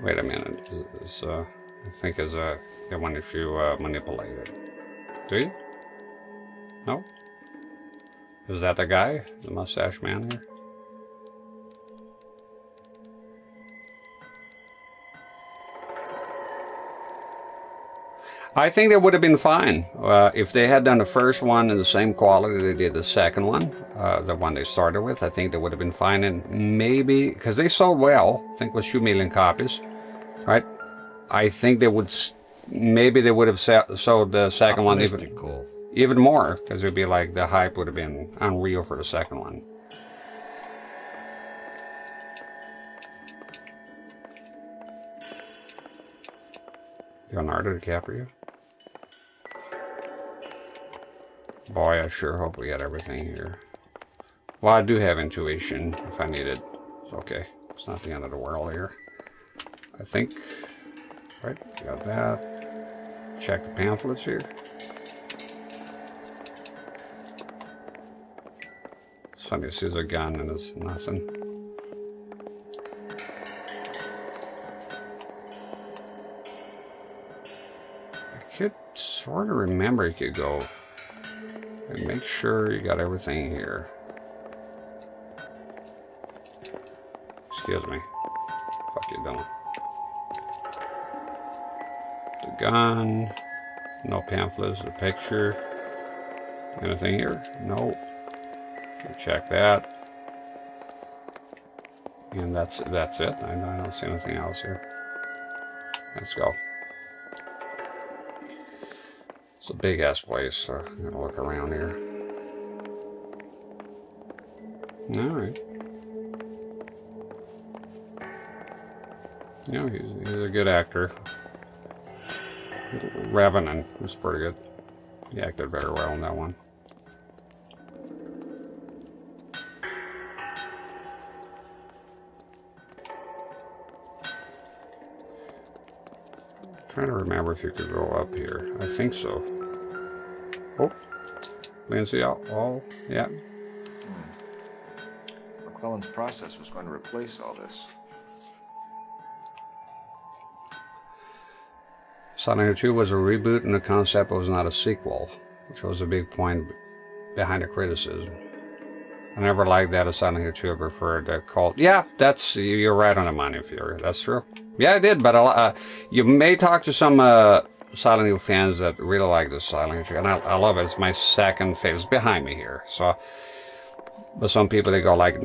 Wait a minute. I think is the one if you manipulate it. Do you? No? Is that the guy? The mustache man here? I think they would have been fine if they had done the first one in the same quality they did the second one, the one they started with. I think they would have been fine, and maybe because they sold well, I think it was 2 million copies, right? I think they would, maybe they would have sold the second one even more, because it'd be like the hype would have been unreal for the second one. Leonardo DiCaprio. Boy, I sure hope we got everything here. Well, I do have intuition if I need it. It's okay. It's not the end of the world here. I think. Right, got that. Check the pamphlets here. Somebody sees a gun and it's nothing. I could sort of remember you could go and make sure you got everything here. Excuse me. Fuck you doing? The gun. No pamphlets or picture. Anything here? No. Check that. And that's it. I don't see anything else here. Let's go. It's a big ass place, so I'm gonna look around here. Alright. Yeah, he's a good actor. Revenant was pretty good. He acted very well in that one. Trying to remember if you could go up here. I think so. Oh, Lindsay, all yeah. McClellan's process was going to replace all this. Silent Hill 2 was a reboot, and the concept was not a sequel, which was a big point behind the criticism. I never liked that as Silent Hill 2. I preferred the cult. Yeah, you're right on the money, Fury. That's true. Yeah, I did, but you may talk to some Silent Hill fans that really like this Silent Hill 2, and I love it. It's my second favorite. It's behind me here. So, but some people, they go like,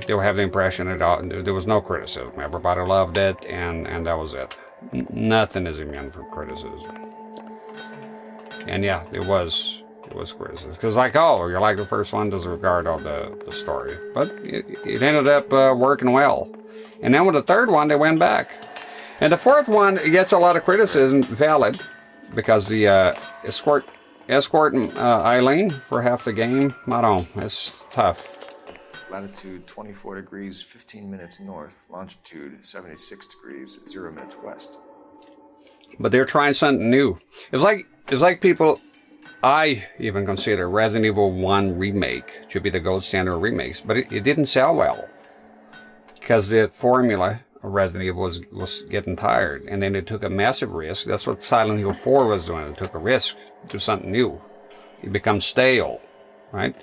they'll have the impression that there was no criticism. Everybody loved it, and that was it. Nothing is immune from criticism. And yeah, it was criticism. Because like, oh, you like the first one, disregard all the story. But it ended up working well. And then with the third one, they went back. And the fourth one gets a lot of criticism, valid, because the escort Eileen for half the game, I don't know, it's tough. Latitude 24 degrees, 15 minutes north. Longitude 76 degrees, 0 minutes west. But they're trying something new. It's like people, I even consider Resident Evil 1 remake to be the gold standard of remakes, but it didn't sell well. Because the formula of Resident Evil was getting tired, and then they took a massive risk. That's what Silent Hill 4 was doing. It took a risk to do something new. It becomes stale, right?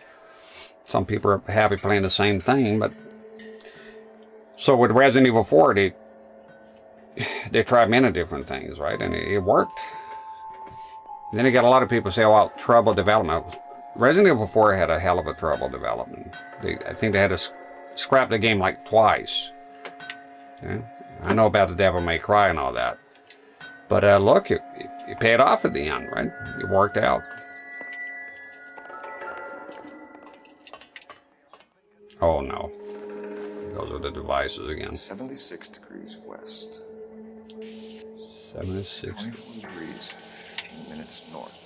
Some people are happy playing the same thing, but so with Resident Evil 4, they tried many different things, right? And it worked. And then you got a lot of people say, well, trouble development. Resident Evil 4 had a hell of a trouble development. I think they had to scrap the game like twice. Yeah? I know about the Devil May Cry and all that. But look, it paid off at the end, right? It worked out. Oh no. Those are the devices again. 76 degrees west. 76. 24 degrees, 15 minutes north.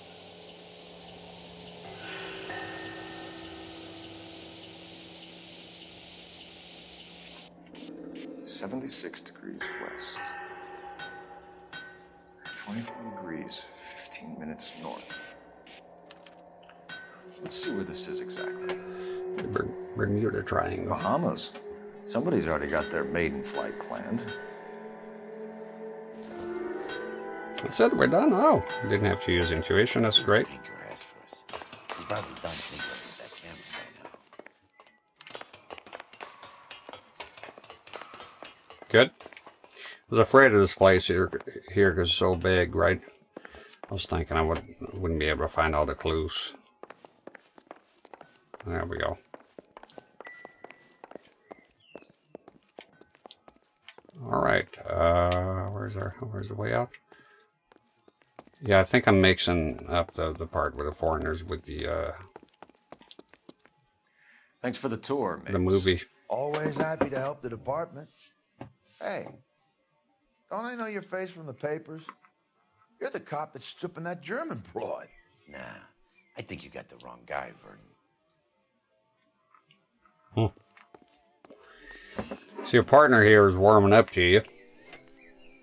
.76 degrees west. 24 degrees, 15 minutes north. Let's see where this is exactly. Bermuda Triangle. Bahamas. Somebody's already got their maiden flight planned. That's it, we're done. Oh, didn't have to use intuition. That's great. He's probably done thinking with that camera by now. Good. I was afraid of this place here because it's so big, right? I was thinking I wouldn't be able to find all the clues. There we go. All right. Where's the way out? Yeah, I think I'm mixing up the part with the foreigners with the Thanks for the tour, Mapes. The movie. Always happy to help the department. Hey, don't I know your face from the papers? You're the cop that's stripping that German broad. Nah, I think you got the wrong guy, Vernon. So your partner here is warming up to you.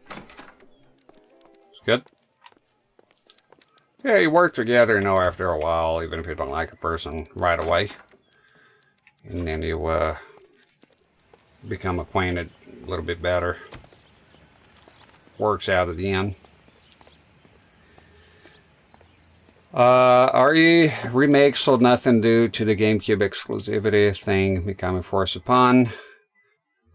It's good. Yeah, you work together, you know, after a while, even if you don't like a person right away. And then you become acquainted a little bit better. Works out at the end. RE remake sold nothing due to the GameCube exclusivity thing becoming forced upon.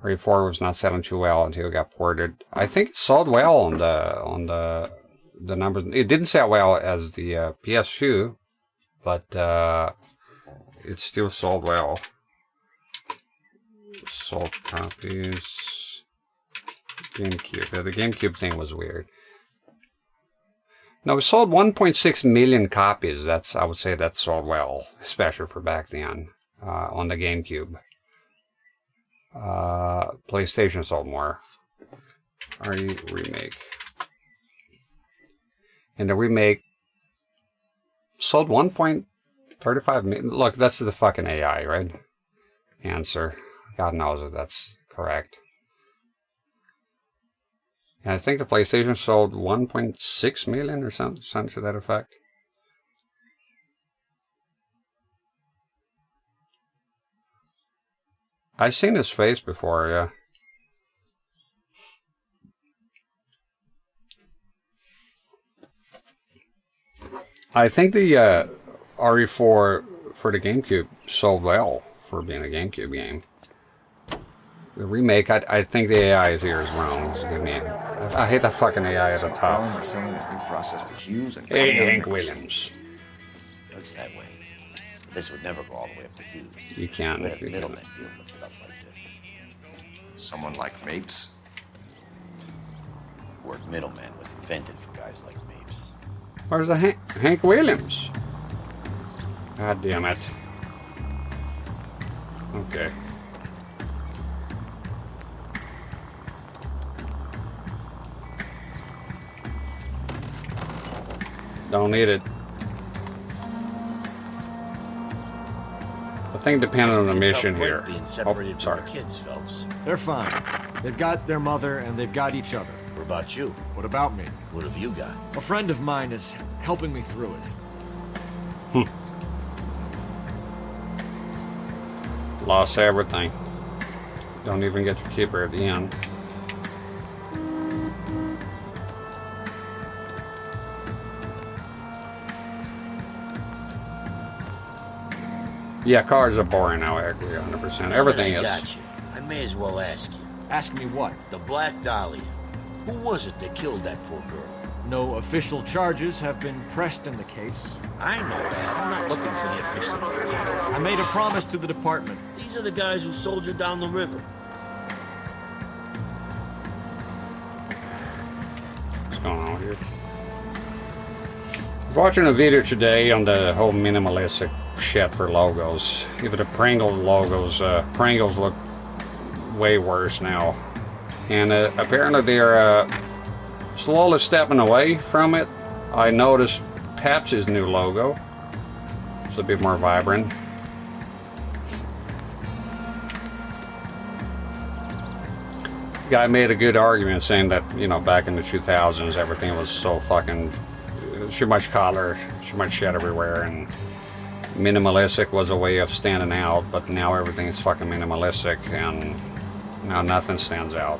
RE4 was not selling too well until it got ported. I think it sold well on the numbers. It didn't sell well as the PS2, but it still sold well. Sold copies. GameCube. The GameCube thing was weird. No, it sold 1.6 million copies. That's, I would say that sold well, especially for back then, on the GameCube. PlayStation sold more. RE remake. And the remake sold 1.35 million. Look, that's the fucking AI, right? Answer. God knows if that's correct. And I think the PlayStation sold 1.6 million or something to that effect. I've seen his face before, yeah. I think the RE4 for the GameCube sold well for being a GameCube game. The remake, I think the AI is here as well. Just give me I hate that fucking AI at the top. Selling his new process to Hughes and Hey, Hank Williams. Looks that way. This would never go all the way up to Hughes. You can't. Let a middleman deal with stuff like this. Someone like Mapes? The word middleman was invented for guys like Mapes. Where's the Hank Williams? God damn it. Okay. Don't need it. I think depending on the mission here. Being separated oh, sorry. From the kids, Phelps. They're fine. They've got their mother and they've got each other. What about you? What about me? What have you got? A friend of mine is helping me through it. Lost everything. Don't even get to keep her at the end. Yeah, cars are boring now, I agree 100%. Everything is. Got you. I may as well ask you. Ask me what? The Black Dahlia. Who was it that killed that poor girl? No official charges have been pressed in the case. I know that. I'm not looking for the official version. I made a promise to the department. These are the guys who soldiered down the river. What's going on here? I was watching a video today on the whole minimalistic shit for logos. Even the Pringles logos, Pringles look way worse now. And apparently they're slowly stepping away from it. I noticed Pepsi's new logo. It's a bit more vibrant. The guy made a good argument saying that, you know, back in the 2000s everything was so fucking too much color, too much shit everywhere, and minimalistic was a way of standing out, but now everything is fucking minimalistic and now nothing stands out.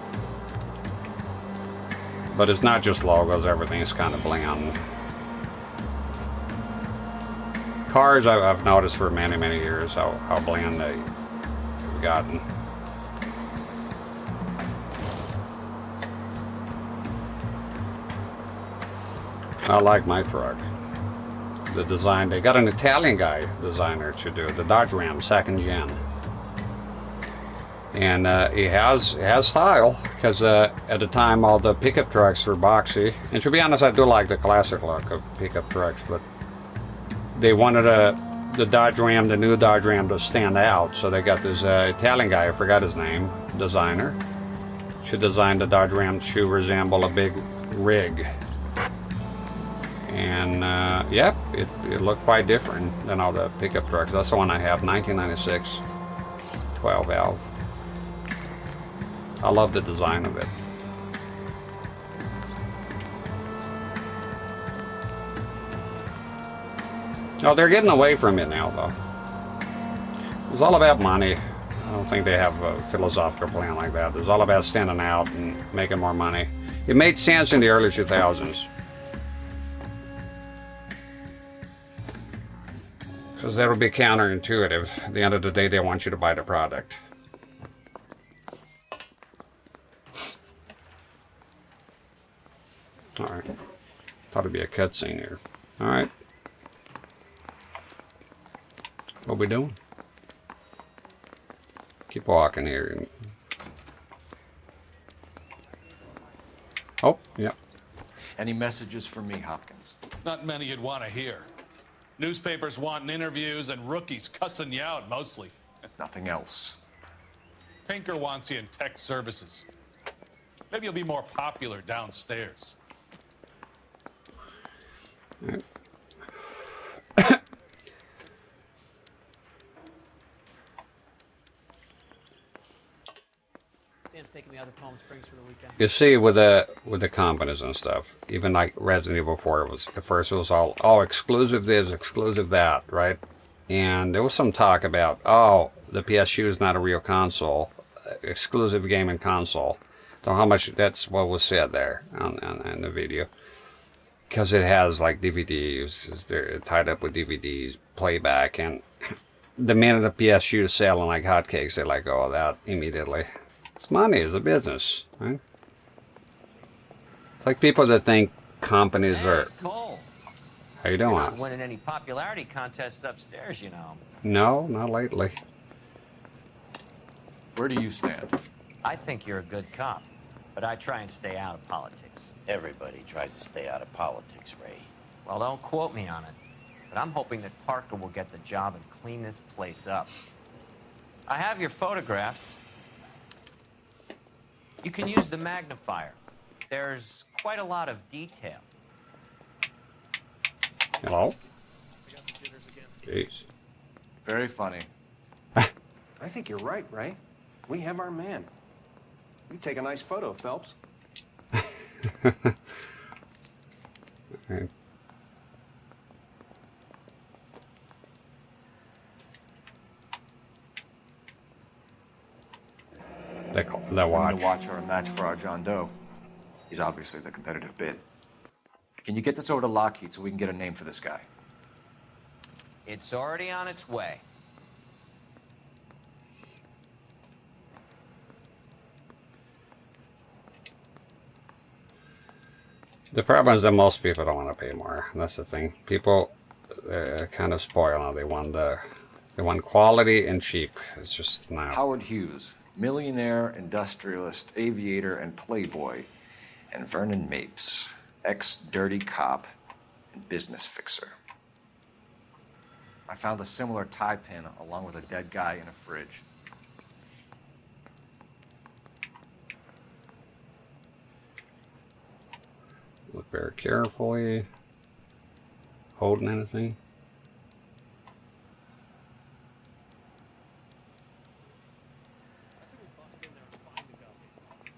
But it's not just logos, everything is kind of bland. Cars, I've noticed for many, many years how bland they've gotten. I like my truck. The design, they got an Italian guy designer to do the Dodge Ram 2nd gen. And it has style, because at the time all the pickup trucks were boxy. And to be honest, I do like the classic look of pickup trucks, but they wanted the Dodge Ram, the new Dodge Ram, to stand out. So they got this Italian guy, I forgot his name, designer, to design the Dodge Ram to resemble a big rig. And yep, it looked quite different than all the pickup trucks. That's the one I have, 1996, 12 valve. I love the design of it. Oh, they're getting away from it now, though. It's all about money. I don't think they have a philosophical plan like that. It's all about standing out and making more money. It made sense in the early 2000s. Because that would be counterintuitive. At the end of the day, they want you to buy the product. Alright. Thought it'd be a cutscene here. Alright. What we doing? Keep walking here. Oh, yeah. Any messages for me, Hopkins? Not many you'd want to hear. Newspapers wanting interviews and rookies cussing you out, mostly. Nothing else. Pinker wants you in tech services. Maybe you'll be more popular downstairs. Sam's taking me out to Palm Springs for the weekend. You see, with the companies and stuff, even like Resident Evil 4, it was at first it was all exclusive this, exclusive that, right? And there was some talk about, oh, the PSU is not a real console, exclusive gaming console. So how much, that's what was said there on the video. Because it has like DVDs, they're tied up with DVDs, playback, and the minute the PSU is selling like hotcakes, they let go of that immediately. It's money, it's a business, right? It's like people that think companies are... Cole. How you doing? You're not winning any popularity contests upstairs, you know. No, not lately. Where do you stand? I think you're a good cop, but I try and stay out of politics. Everybody tries to stay out of politics, Ray. Well, don't quote me on it, but I'm hoping that Parker will get the job and clean this place up. I have your photographs. You can use the magnifier. There's quite a lot of detail. Hello? Jeez. Very funny. I think you're right, Ray. We have our man. You take a nice photo, Phelps. Right. The watch. The watch are a match for our John Doe. He's obviously the competitive bid. Can you get this over to Lockheed so we can get a name for this guy? It's already on its way. The problem is that most people don't want to pay more. That's the thing. People kind of spoil. They want quality and cheap. It's just not. Howard Hughes, millionaire, industrialist, aviator, and playboy, and Vernon Mapes, ex-dirty cop and business fixer. I found a similar tie pin along with a dead guy in a fridge. Look very carefully. Holding anything.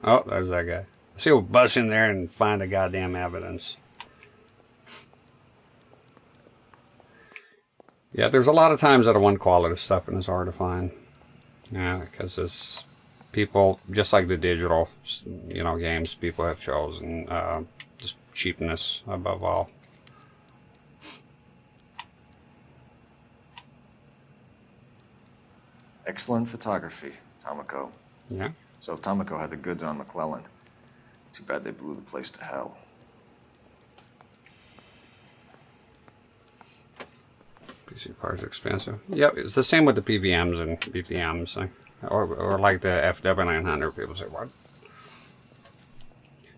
Oh, there's that guy. See, we'll bust in there and find the goddamn evidence. Yeah, there's a lot of times that I want quality stuff and it's hard to find. Yeah, because it's people, just like the digital, you know, games, people have chosen just cheapness above all. Excellent photography, Tomoko. Yeah. So Tomoko had the goods on McClellan. Too bad they blew the place to hell. PC parts are expensive. Yep, it's the same with the PVMs and BPMs. Or like the FW900. People say, what?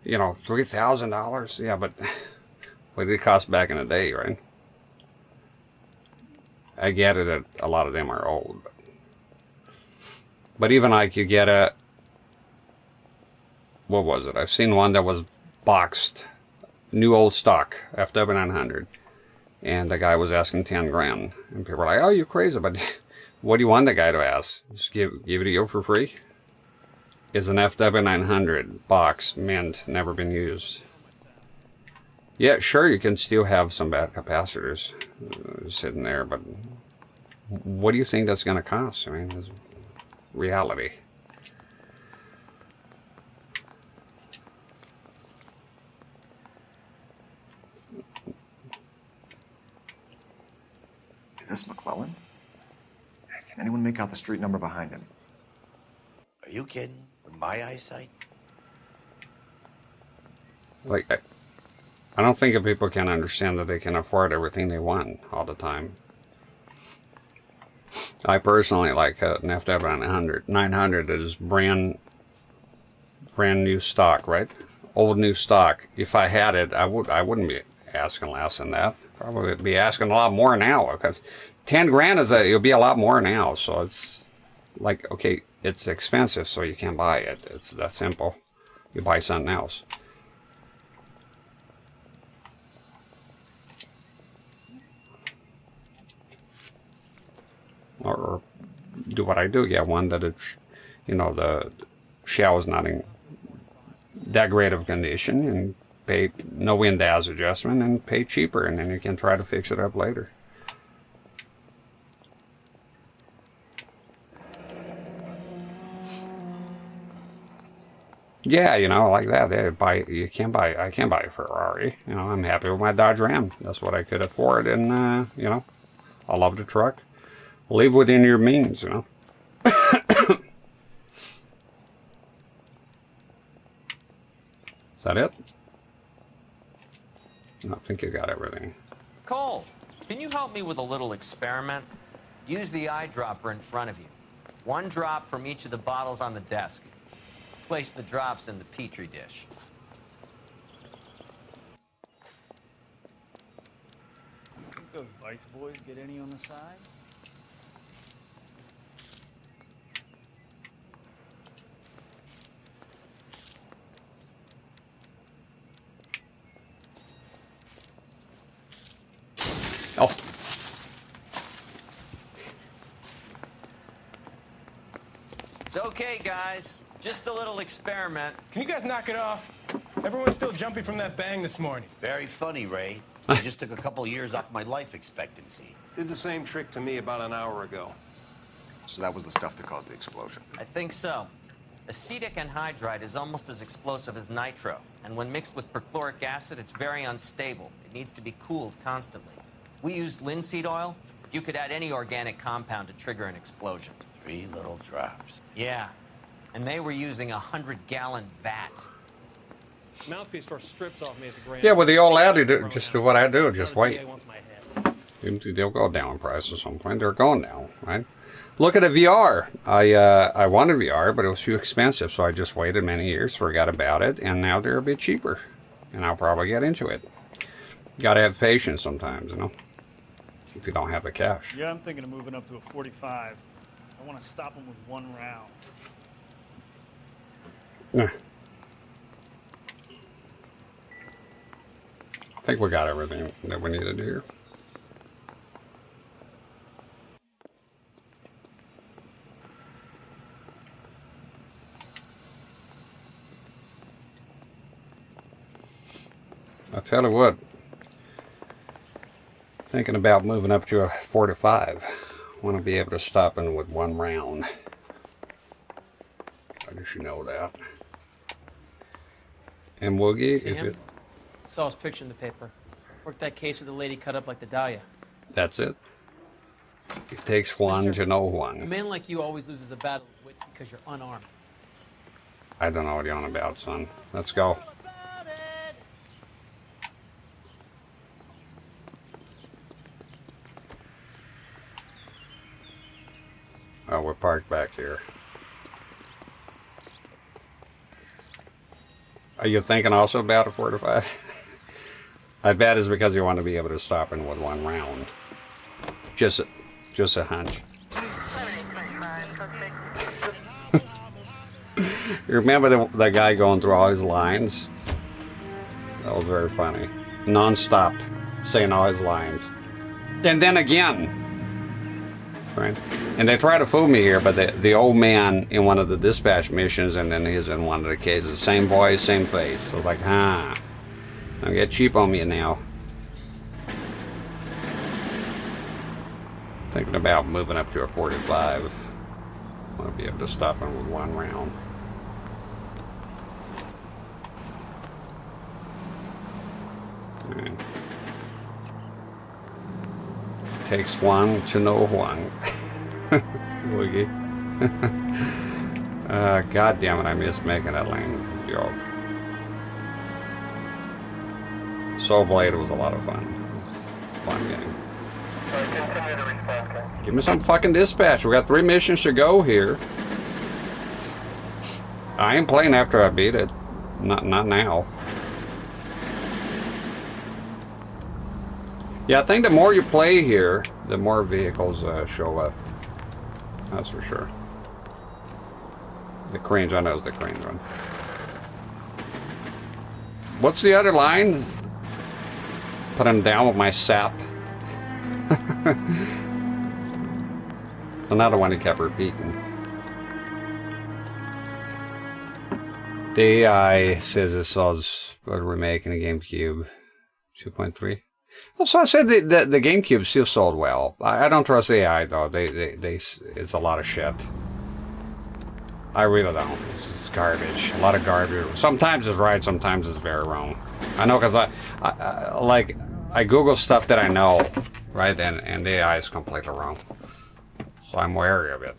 You know, $3,000? Yeah, but what did it cost back in the day, right? I get it that a lot of them are old. But even like you get a... What was it? I've seen one that was boxed, new old stock, FW900. And the guy was asking 10 grand. And people were like, oh, you're crazy, but what do you want the guy to ask? Just give it to you for free? Is an FW900 box mint, never been used. Yeah, sure, you can still have some bad capacitors sitting there, but what do you think that's going to cost? I mean, it's reality. Is this McClellan? Can anyone make out the street number behind him? Are you kidding? With my eyesight? Like, I don't think if people can understand that they can afford everything they want all the time. I personally like an FW 900 that is brand new stock, right? Old new stock. If I had it, I wouldn't be asking less than that. Probably be asking a lot more now, because 10 grand it'll be a lot more now. So it's like, okay, it's expensive, so you can't buy it. It's that simple. You buy something else. Or do what I do, get one that it's, you know, the shell is not in that great of condition, and pay no wind-as adjustment, and pay cheaper, and then you can try to fix it up later. Yeah, you know, like that. I can't buy a Ferrari. You know, I'm happy with my Dodge Ram. That's what I could afford, and you know, I love the truck. Live within your means, you know. Is that it? I think you got everything. Cole, can you help me with a little experiment? Use the eyedropper in front of you. One drop from each of the bottles on the desk. Place the drops in the Petri dish. You think those Vice boys get any on the side? Oh. It's okay, guys. Just a little experiment. Can you guys knock it off? Everyone's still jumping from that bang this morning. Very funny, Ray. I just took a couple years off my life expectancy. Did the same trick to me about an hour ago. So that was the stuff that caused the explosion. I think so. Acetic anhydride is almost as explosive as nitro, and when mixed with perchloric acid, it's very unstable. It needs to be cooled constantly. We used linseed oil. You could add any organic compound to trigger an explosion. 3 little drops. Yeah, and they were using a 100-gallon vat. Mouthpiece store strips off me at the Grand. Yeah, with the old attitude, just do what I do, just wait. They'll go down in price at some point. They're going down, right? Look at a VR. I wanted VR, but it was too expensive, so I just waited many years, forgot about it, and now they're a bit cheaper, and I'll probably get into it. You gotta have patience sometimes, you know, if you don't have the cash. Yeah, I'm thinking of moving up to a 45. I want to stop them with 1 round. Yeah. I think we got everything that we needed here. I'll tell you what, thinking about moving up to a 45. Want to be able to stop in with 1 round. I guess you know that. And Woogie, See him? Saw his picture in the paper. Worked that case with a lady cut up like the Dahlia. That's it. It takes one to know A one. man like you always loses a battle of wits because you're unarmed. I don't know what you're on about, son. Let's go. Oh, we're parked back here. Are you thinking also about a 45? I bet it's because you want to be able to stop in with 1 round. Just a hunch. You remember the guy going through all his lines? That was very funny. Non-stop, saying all his lines. And then again. Right? And they try to fool me here, but the old man in one of the dispatch missions, and then he's in one of the cases, same voice, same face. So like, don't get cheap on me now. Thinking about moving up to a 45. I want to be able to stop him with 1 round. Right. Takes one to know one. Woogie. God damn it, I miss making that lane joke. Soul Blade was a lot of fun. Fun game. Give me some fucking dispatch. We got 3 missions to go here. I ain't playing after I beat it. Not now. Yeah, I think the more you play here, the more vehicles show up. That's for sure. The cranes, I know it's the crane run. What's the other line? Put him down with my sap. Another one he kept repeating. The AI says it saws a remake in the GameCube 2.3. Also, I said the GameCube still sold well. I don't trust AI though. It's a lot of shit. I really don't. It's garbage. A lot of garbage. Sometimes it's right, sometimes it's very wrong. I know because I Google stuff that I know, right? And the AI is completely wrong. So I'm wary of it.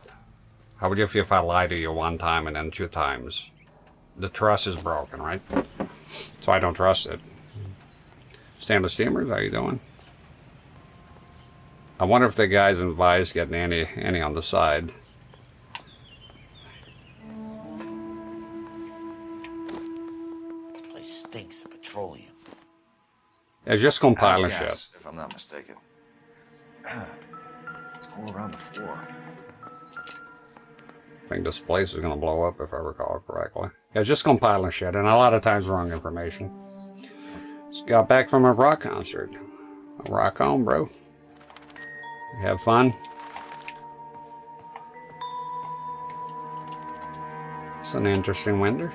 How would you feel if I lie to you one time and then 2 times? The trust is broken, right? So I don't trust it. Stainless Steamers, how you doing? I wonder if the guys in Vice getting any on the side. This place stinks of petroleum. It's just compiling Gas, shit. if I'm not mistaken. It's all around the floor. I think this place is gonna blow up if I recall correctly. It's just compiling shit, and a lot of times wrong information. Just got back from a rock concert. Rock on, bro. You have fun. It's an interesting window.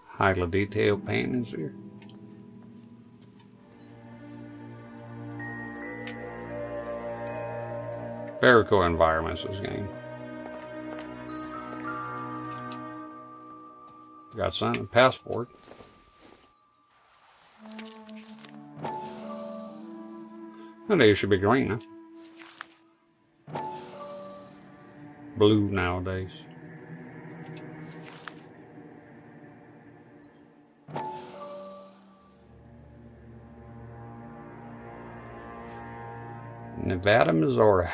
Highly detailed paintings here. Very cool environments, this game. Got signed a passport. I think it should be green, huh? Blue nowadays. Nevada, Missouri.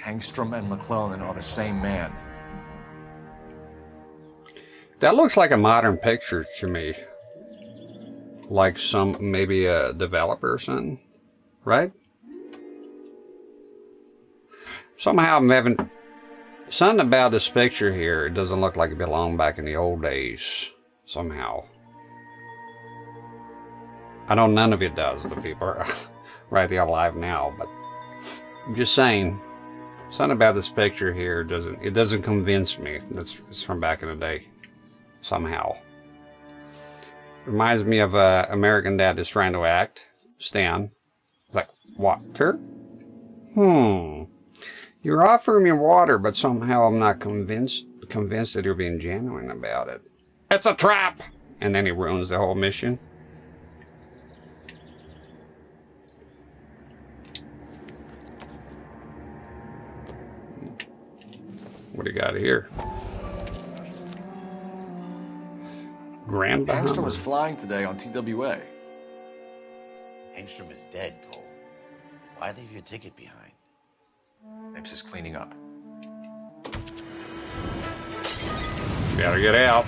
Hangstrom and McClellan are the same man. That looks like a modern picture to me. Like maybe a developer or something, right? Somehow I'm having something about this picture here. It doesn't look like it belonged back in the old days. Somehow. I know none of it does. The people are right there alive now, but I'm just saying. Something about this picture here doesn't convince me that it's from back in the day. Somehow. Reminds me of American Dad is Trying to Act. Stan. Like, water? You're offering me water, but somehow I'm not convinced that you're being genuine about it. It's a trap! And then he ruins the whole mission. What do you got here? Grand Bahama. Hangstrom was flying today on TWA. Hangstrom is dead, Cole. Why leave your ticket behind? I'm just cleaning up. Gotta get out.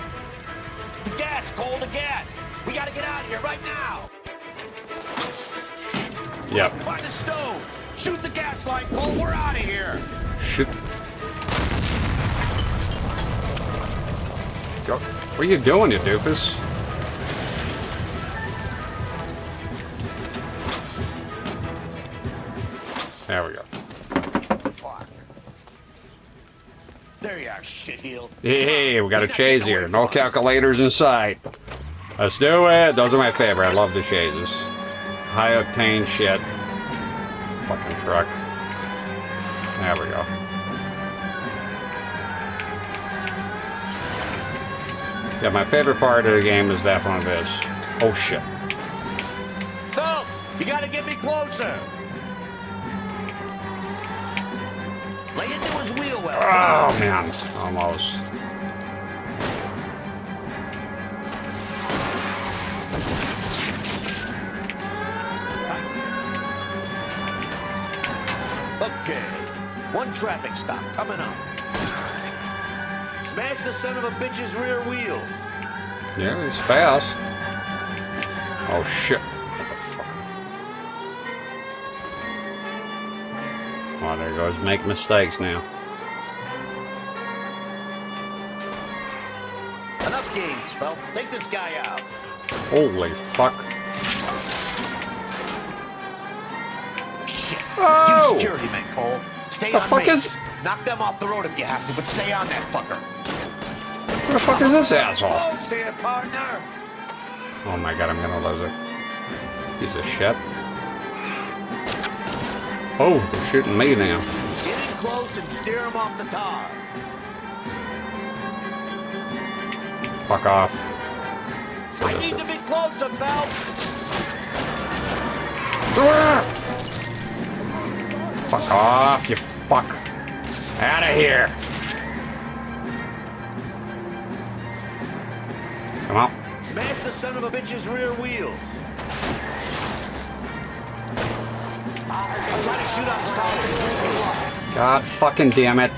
The gas, Cole, the gas! We gotta get out of here right now! Yep. By the stove! Shoot the gas line, Cole, we're out of here! Shoot. Go. What are you doing, you doofus? There we go. Fuck. There you are, shitheel. Hey, we got a chase here. No calculators in sight. Let's do it. Those are my favorite. I love the chases. High octane shit. Fucking truck. There we go. Yeah, my favorite part of the game is definitely this. Oh shit. No! You gotta get me closer! Lay into his wheel well. Oh man, almost. Okay. One traffic stop coming up. Smash the son of a bitch's rear wheels. Yeah, he's fast. Oh shit. Oh, there goes make mistakes now. Enough games, Phelps. Take this guy out. Holy fuck. Shit. Oh! You security men, Cole. Stay The on fuck mains. is- Knock them off the road if you have to, but stay on that fucker. Who the fuck is this asshole? Stay a partner. Oh my god, I'm gonna lose it. Piece of shit. Oh, they're shooting me now. Get in close and steer him off the tar. Fuck off. So I that's need it. to be closer, Phelps. Fuck off, you fuck. Out of here. Come on. Smash the son of a bitch's rear wheels. I'm trying to shoot out his tires. Wish me luck. God fucking damn it.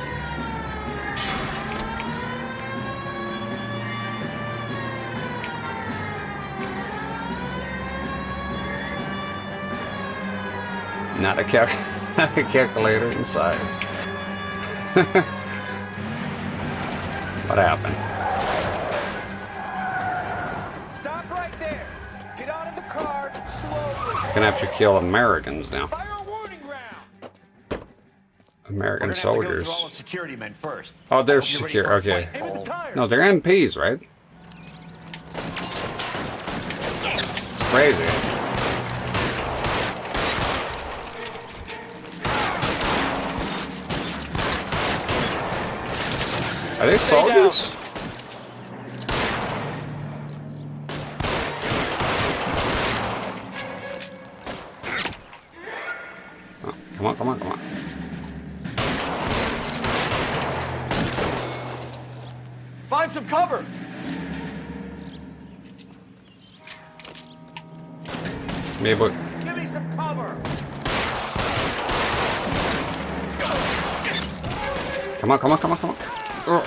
Not a calculator inside. What happened? Stop right there. Get out of the car slowly. Gonna have to kill Americans now. Fire a warning round. American We're gonna have to go soldiers. through all the security men first. Oh, they're Hope you're ready secure. for a Okay. fight, Cole. No, they're MPs, right? Crazy. Are they soldiers? Oh, come on, come on, come on. Find some cover. Maybe. Give me some cover. Come on, come on, come on, come on. Oh.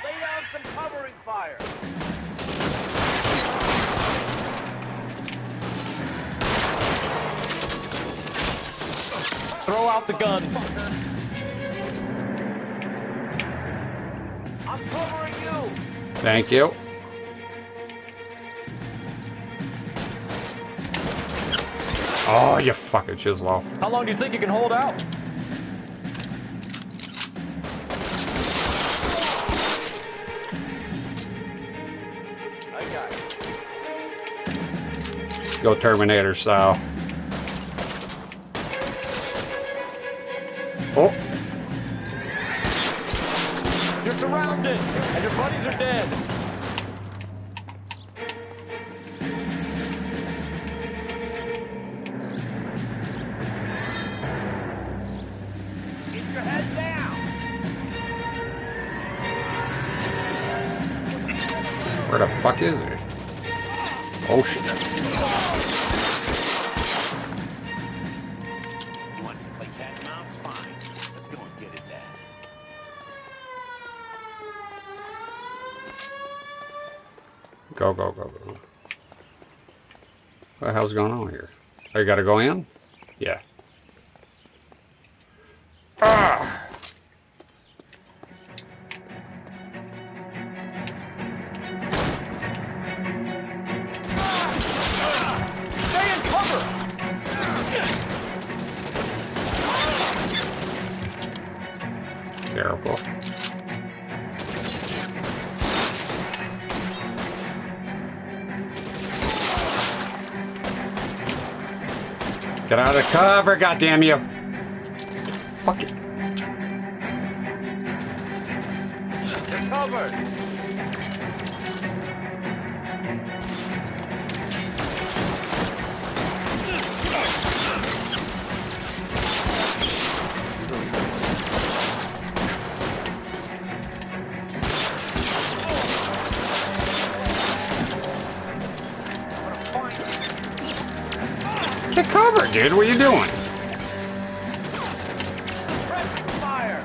Lay down some covering fire. Throw out the guns. I'm covering you. Thank you. Oh, you fucking chisel. How long do you think you can hold out? I got it. Go Terminator style. Oh, You're surrounded, and your buddies are dead. Keep your head down. where the fuck is he? Oh shit. He wants to play cat and mouse? Fine. Let's go and get his ass. Go, go, go, go. What the hell's going on here? Oh, you gotta go in? Yeah. Ah! Stay in cover. Careful. Get out of cover, goddamn you! Fuck it. You're covered. Take cover, dude. What are you doing? Fire!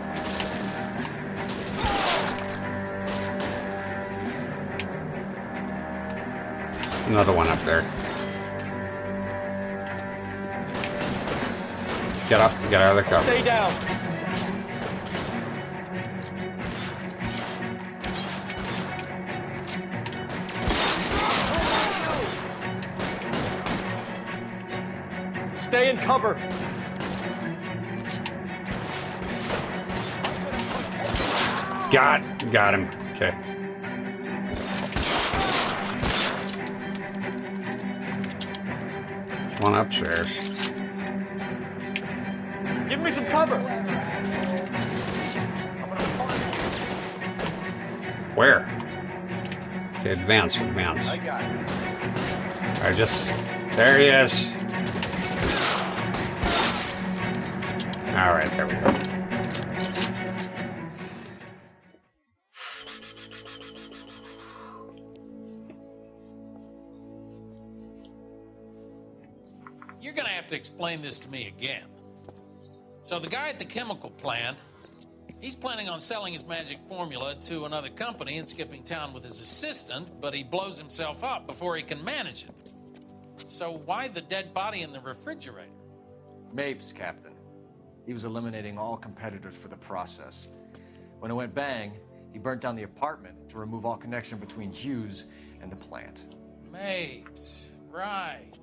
Another one up there. Get up. Get out of the cover. Stay down. Stay in cover. Got him. Okay. There's one upstairs. Give me some cover. Where? Okay, advance. I got it. I just... There he is. Alright, there we go. You're gonna have to explain this to me again. So the guy at the chemical plant, he's planning on selling his magic formula to another company and skipping town with his assistant, but he blows himself up before he can manage it. So why the dead body in the refrigerator? Mapes, Captain. He was eliminating all competitors for the process. When it went bang, he burnt down the apartment to remove all connection between Hughes and the plant. Mapes, right.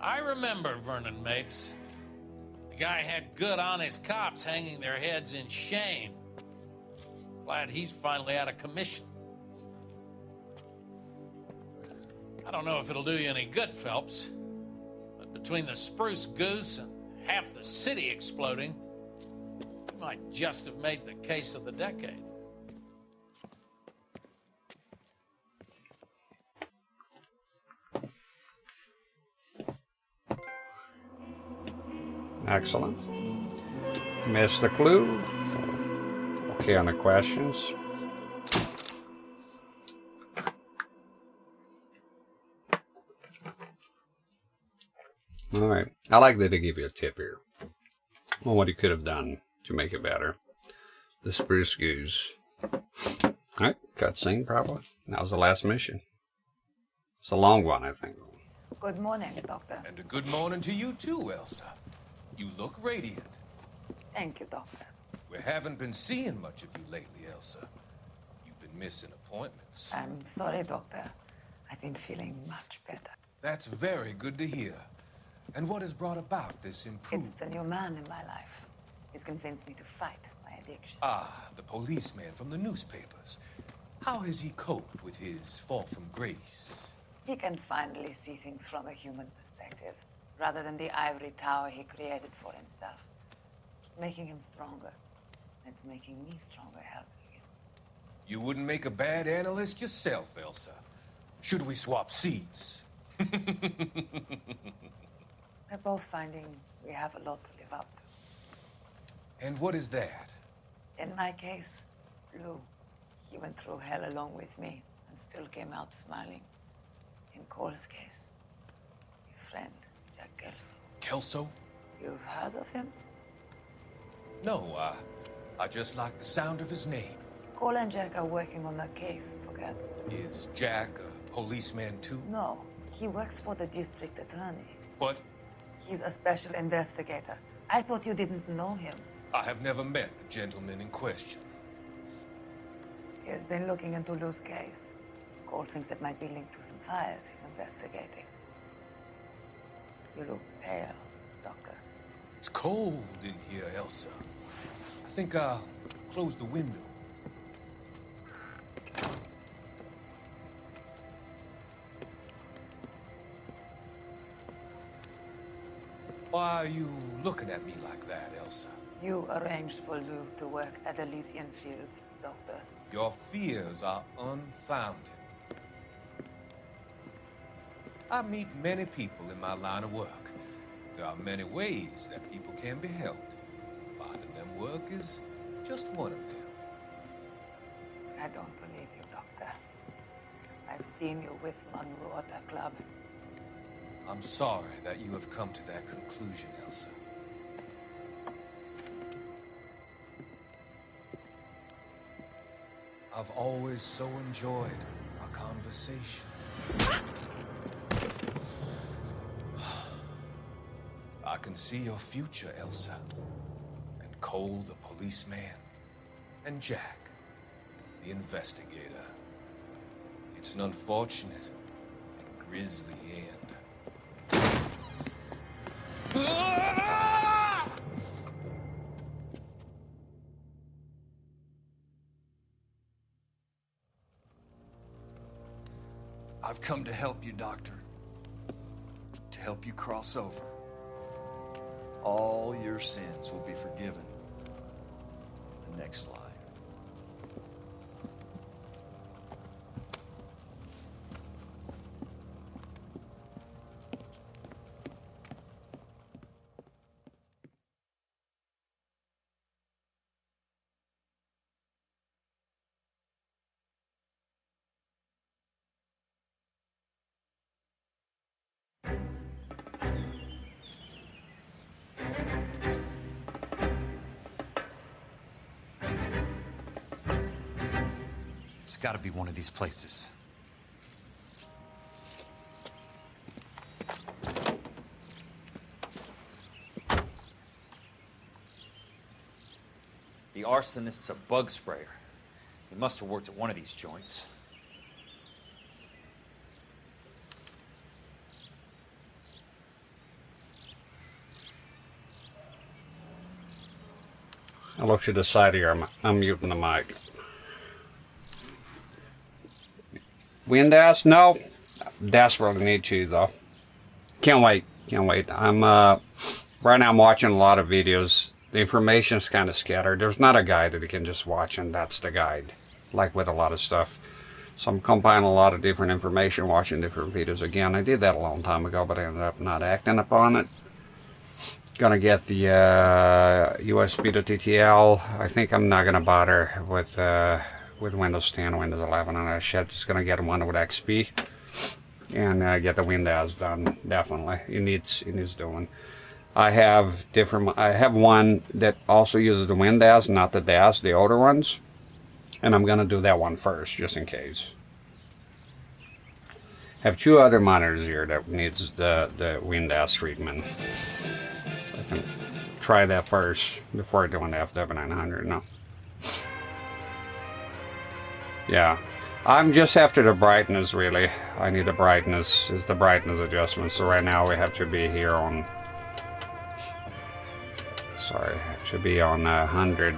I remember Vernon Mapes. The guy had good, honest cops hanging their heads in shame. Glad he's finally out of commission. I don't know if it'll do you any good, Phelps, but between the spruce goose and half the city exploding, you might just have made the case of the decade. Excellent. Missed the clue. Okay on the questions. Alright. I like that they give you a tip here on what he could have done to make it better. The spruce goose. Alright, cutscene probably. That was the last mission. It's a long one, I think. Good morning, Doctor. And a good morning to you too, Elsa. You look radiant. Thank you, Doctor. We haven't been seeing much of you lately, Elsa. You've been missing appointments. I'm sorry, Doctor. I've been feeling much better. That's very good to hear. And what has brought about this improvement? It's the new man in my life. He's convinced me to fight my addiction. Ah, the policeman from the newspapers. How has he coped with his fall from grace? He can finally see things from a human perspective, rather than the ivory tower he created for himself. It's making him stronger. It's making me stronger helping him. You wouldn't make a bad analyst yourself, Elsa. Should we swap seats? We're both finding we have a lot to live up to. And what is that? In my case, Lou. He went through hell along with me and still came out smiling. In Cole's case, his friend, Jack Kelso. Kelso? You've heard of him? No, I just like the sound of his name. Cole and Jack are working on a case together. Is Jack a policeman too? No, he works for the district attorney. What? He's a special investigator. I thought you didn't know him. I have never met the gentleman in question. He has been looking into Lou's case. Cole thinks it might be linked to some fires he's investigating. You look pale, Doctor. It's cold in here, Elsa. I think I'll close the window. Why are you looking at me like that, Elsa? You arranged for Lou to work at Elysian Fields, Doctor. Your fears are unfounded. I meet many people in my line of work. There are many ways that people can be helped. Finding them work is just one of them. I don't believe you, Doctor. I've seen you with Monroe at the club. I'm sorry that you have come to that conclusion, Elsa. I've always so enjoyed our conversation. I can see your future, Elsa. And Cole, the policeman. And Jack, the investigator. It's an unfortunate and grisly end. I've come to help you, Doctor. To help you cross over. All your sins will be forgiven in the next life. It's gotta be one of these places. The arsonist's a bug sprayer. He must have worked at one of these joints. I look to the side here. I'm muting the mic. Windass? No. Desperately need to though. Can't wait. Can't wait. I'm right now I'm watching a lot of videos. The information is kind of scattered. There's not a guide that you can just watch and that's the guide. Like with a lot of stuff. So I'm compiling a lot of different information, watching different videos. Again, I did that a long time ago, but I ended up not acting upon it. Gonna get the USB to TTL. I think I'm not gonna bother with Windows 10, Windows 11 and that shit. Just gonna get one with XP and get the Windows done. Definitely, it needs doing. I have one that also uses the Windows, not the DAS, the older ones, and I'm gonna do that one first, just in case. I have two other monitors here that needs the Windows treatment. I can try that first before doing the FW900. No. Yeah, I'm just after the brightness really. I need the brightness, is the brightness adjustment. So right now we have to be here on, sorry, it should be on 100.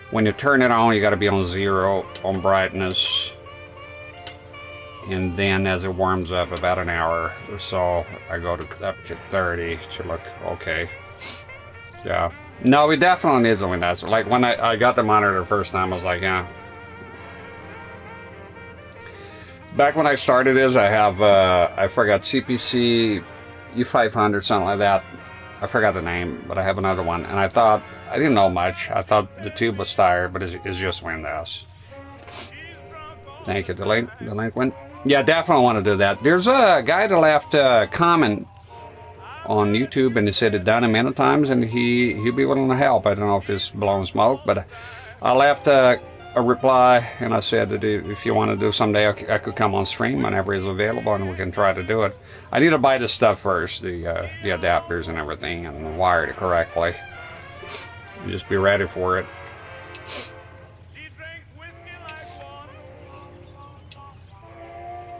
When you turn it on, you got to be on 0 on brightness. And then as it warms up about an hour or so, I go up to 30 to look okay. Yeah. No, it definitely needs a Windows. Like when I got the monitor the first time, I was like, yeah. Back when I started this, I have, I forgot, CPC E500, something like that. I forgot the name, but I have another one. And I thought, I didn't know much. I thought the tube was tired, but it's just Windows. Thank you. The link went. Yeah, definitely want to do that. There's a guy that left a comment on YouTube, and he said it done it many times, and he'd be willing to help. I don't know if it's blowing smoke, but I left a reply, and I said that if you want to do someday, I could come on stream whenever he's available, and we can try to do it. I need to buy this stuff first, the adapters and everything, and wire it correctly. And just be ready for it.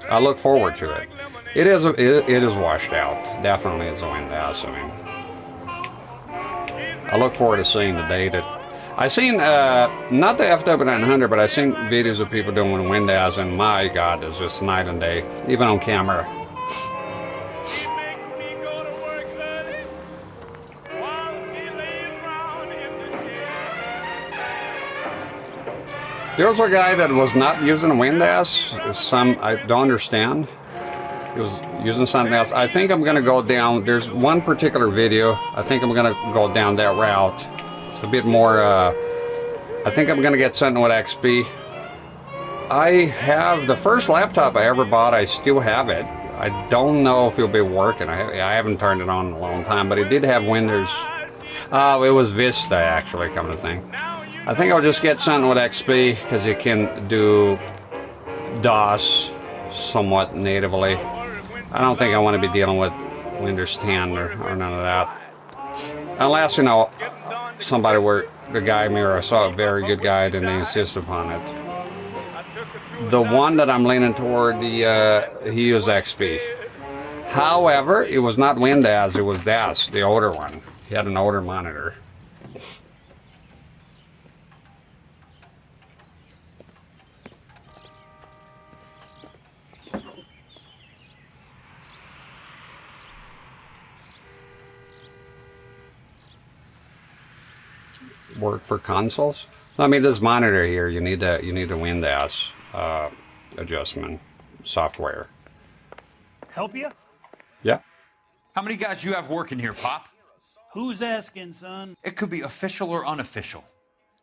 I look forward to it. It is washed out. Definitely is a Windows. I mean, I look forward to seeing the day that I seen not the FW900, but I seen videos of people doing Windows, and my God, it's just night and day, even on camera. There was a guy that was not using Windows. I don't understand. He was using something else. I think I'm gonna go down. There's one particular video. I think I'm gonna go down that route. It's a bit more. I think I'm gonna get something with XP. I have the first laptop I ever bought. I still have it. I don't know if it'll be working. I haven't turned it on in a long time, but it did have Windows. Oh, it was Vista actually, come to think. I think I'll just get something with XP because it can do DOS somewhat natively. I don't think I want to be dealing with Windows 10 or none of that. Unless, you know, somebody were the guy mirror, I saw a very good guide and they insist upon it. The one that I'm leaning toward, he used XP. However, it was not Windows, it was DAS, the older one. He had an older monitor. Work for consoles? I mean, this monitor here, you need a Windows adjustment software. Help you? Yeah. How many guys you have working here, Pop? Who's asking, son? It could be official or unofficial.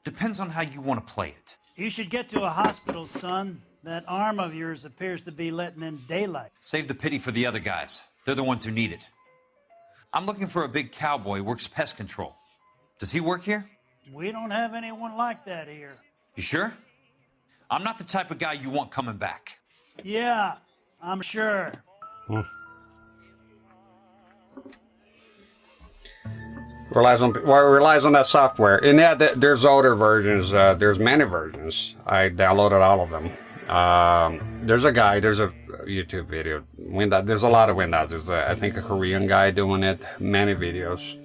Depends on how you want to play it. You should get to a hospital, son. That arm of yours appears to be letting in daylight. Save the pity for the other guys. They're the ones who need it. I'm looking for a big cowboy who works pest control. Does he work here? We don't have anyone like that here. You sure? I'm not the type of guy you want coming back. Yeah, I'm sure. Relies on that software. And yeah, there's older versions. There's many versions. I downloaded all of them. There's a guy. There's a YouTube video. There's a lot of Windows. There's I think a Korean guy doing it. Many videos.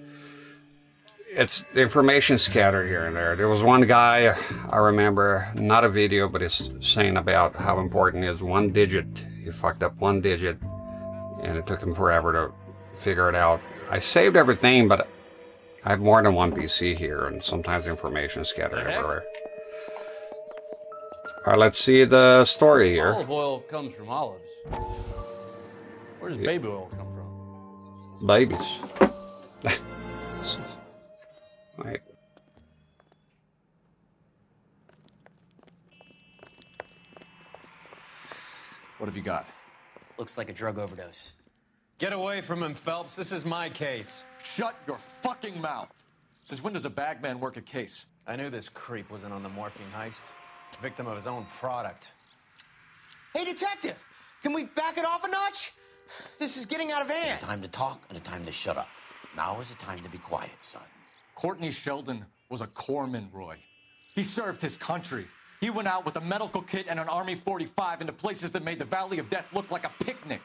It's the information scattered here and there. There was one guy I remember, not a video, but it's saying about how important is one digit. He fucked up one digit, and it took him forever to figure it out. I saved everything, but I have more than one PC here, and sometimes the information is scattered everywhere. All right, let's see the story here. Olive oil comes from olives. Where does baby oil come from? Babies. Right. What have you got? Looks like a drug overdose. Get away from him, Phelps. This is my case. Shut your fucking mouth. Since when does a bagman work a case? I knew this creep wasn't on the morphine heist. Victim of his own product. Hey, detective! Can we back it off a notch? This is getting out of hand. A time to talk and a time to shut up. Now is the time to be quiet, son. Courtney Sheldon was a corpsman, Roy. He served his country. He went out with a medical kit and an Army 45 into places that made the Valley of Death look like a picnic.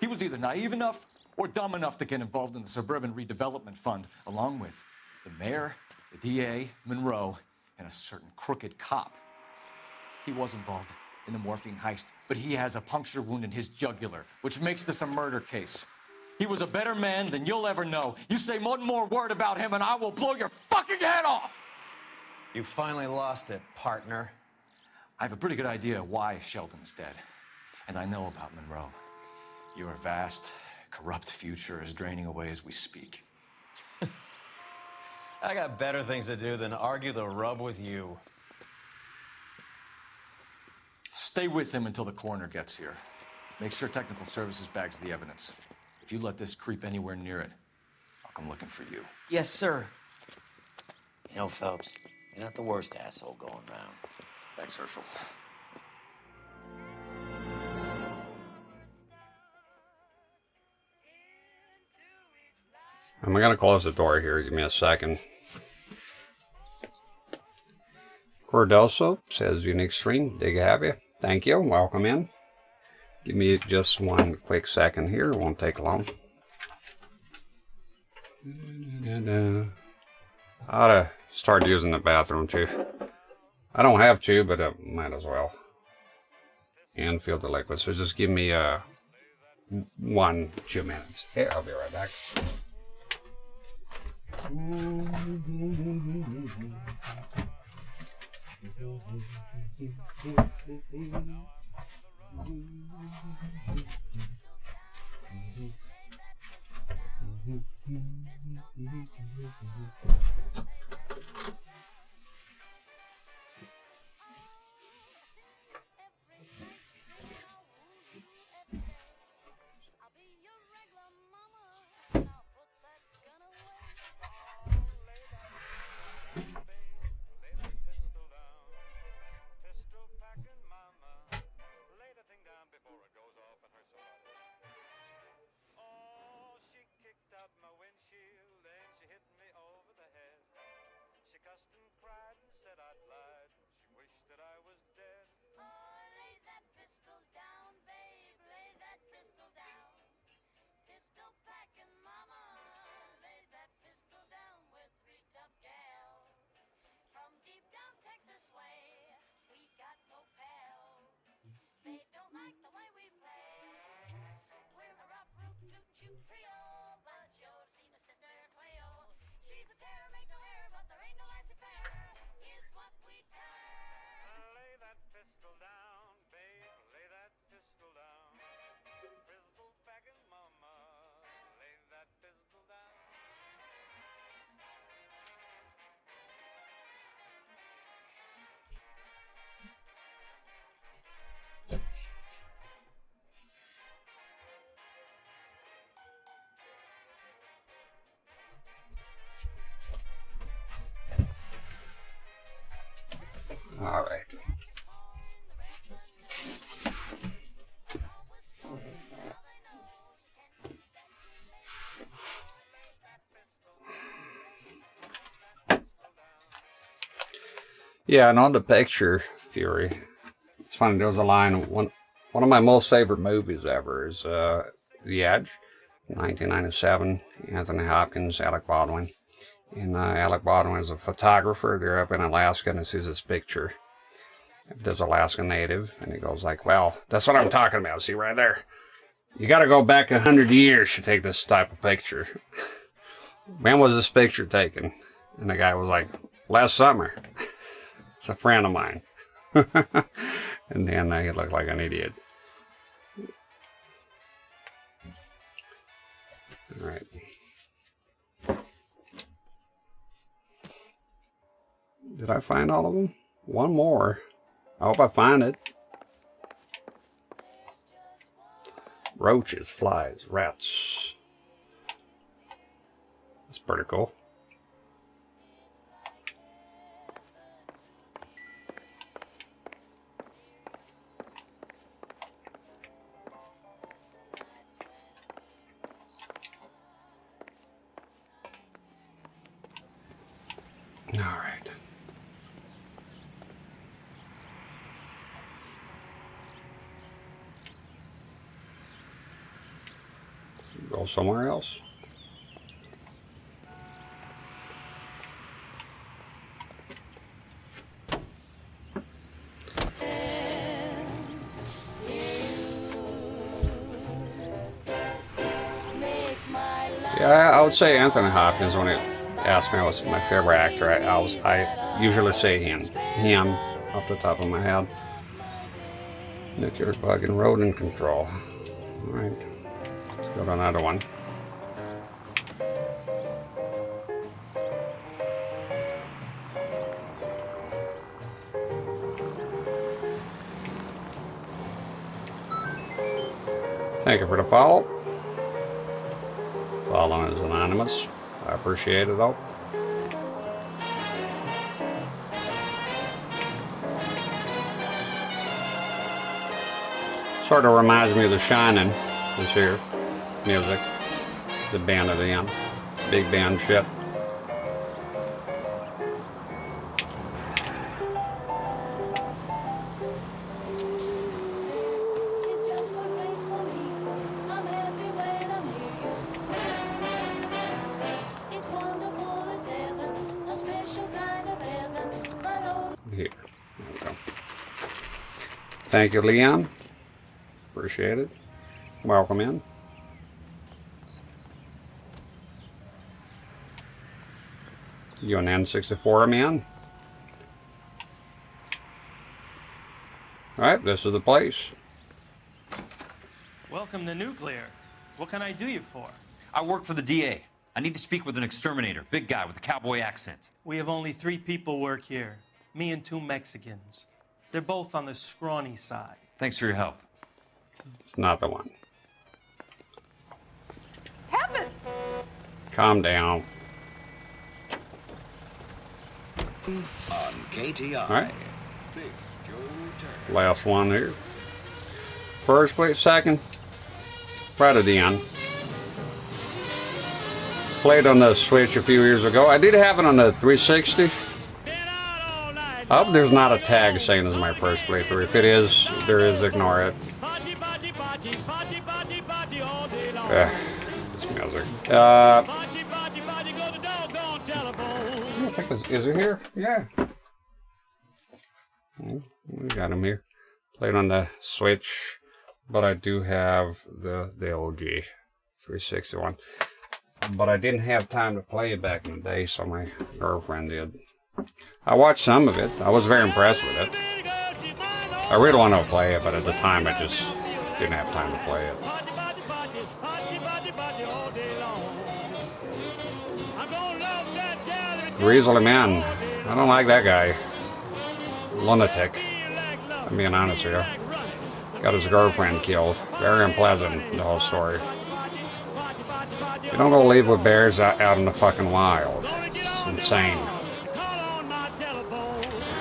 He was either naive enough or dumb enough to get involved in the Suburban Redevelopment Fund, along with the mayor, the DA, Monroe, and a certain crooked cop. He was involved in the morphine heist, but he has a puncture wound in his jugular, which makes this a murder case. He was a better man than you'll ever know. You say one more word about him and I will blow your fucking head off! You finally lost it, partner. I have a pretty good idea why Sheldon's dead. And I know about Monroe. Your vast, corrupt future is draining away as we speak. I got better things to do than argue the rub with you. Stay with him until the coroner gets here. Make sure technical services bags the evidence. If you let this creep anywhere near it, I'll come looking for you. Yes, sir. You know, Phelps, you're not the worst asshole going round. Thanks, Herschel. I'm gonna close the door here. Give me a second. Cordoso says unique stream. Dig to have you. Thank you. Welcome in. Give me just one quick second here. It won't take long. I ought to start using the bathroom too. I don't have to, but I might as well. And feel the liquid. So just give me 2 minutes. Here, I'll be right back. Yeah, and on the picture, Fury. It's funny, there was a line, one of my most favorite movies ever is The Edge, 1997, Anthony Hopkins, Alec Baldwin. And Alec Baldwin is a photographer. They're up in Alaska and he sees this picture of this Alaska native. And he goes like, well, that's what I'm talking about. See right there? You got to go back 100 years to take this type of picture. When was this picture taken? And the guy was like, last summer. It's a friend of mine. And then he looked like an idiot. All right. Did I find all of them? One more. I hope I find it. Roaches, flies, rats. That's pretty cool. All right. Go somewhere else. Yeah, I would say Anthony Hopkins when it asked me what's my favorite actor. I usually say him off the top of my head. Nuclear bug and rodent control. All right. Go to another one. Thank you for the follow. Following is anonymous. I appreciate it though. Sort of reminds me of The Shining this year. Music, the band at the end, big band shit. Here, there we go. Thank you, Leon. Appreciate it. Welcome in. You an N64 man? Alright, this is the place. Welcome to Nuclear. What can I do you for? I work for the DA. I need to speak with an exterminator, big guy with a cowboy accent. We have only 3 people work here. Me and 2 Mexicans. They're both on the scrawny side. Thanks for your help. It's not the one. Heavens! Calm down. On KTI. Alright. Last one here. First place, second. Right at the end. Played on the Switch a few years ago. I did have it on the 360. I hope there's not a tag saying this is my first playthrough. If it is, there is, ignore it. It's music. I think is it here? Yeah. We got him here. Played on the Switch, but I do have the OG 360 one. But I didn't have time to play it back in the day, so my girlfriend did. I watched some of it. I was very impressed with it. I really want to play it, but at the time I just didn't have time to play it. Grizzly man. I don't like that guy. Lunatic. I'm being honest with you. Got his girlfriend killed. Very unpleasant, the whole story. You don't go live with bears out in the fucking wild. It's insane.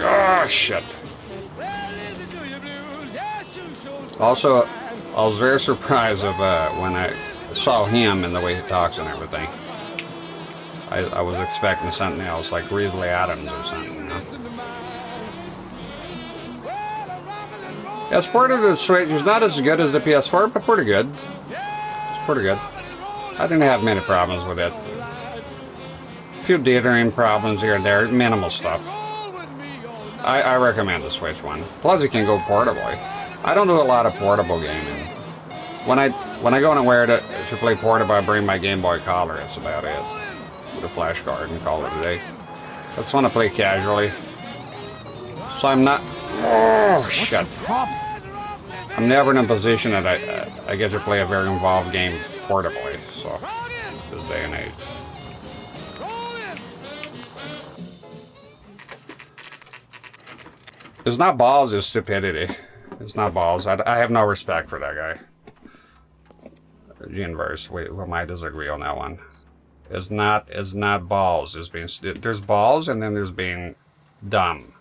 Oh, shit. Also, I was very surprised of when I saw him and the way he talks and everything. I was expecting something else, like Grizzly Adams or something, you know? It's part of the Switch. It's not as good as the PS4, but pretty good. It's pretty good. I didn't have many problems with it. A few dithering problems here and there, minimal stuff. I recommend the Switch one. Plus, it can go portably. I don't do a lot of portable gaming. When I go anywhere to play portable, I bring my Game Boy Color. That's about it. With a flash card and call it a day. That's when I play casually. So I'm not. Oh shit! I'm never in a position that I get to play a very involved game portably. So this day and age. It's not balls, it's stupidity. It's not balls. I have no respect for that guy. Ginverse, we might disagree on that one. It's not balls. There's balls and then there's being dumb.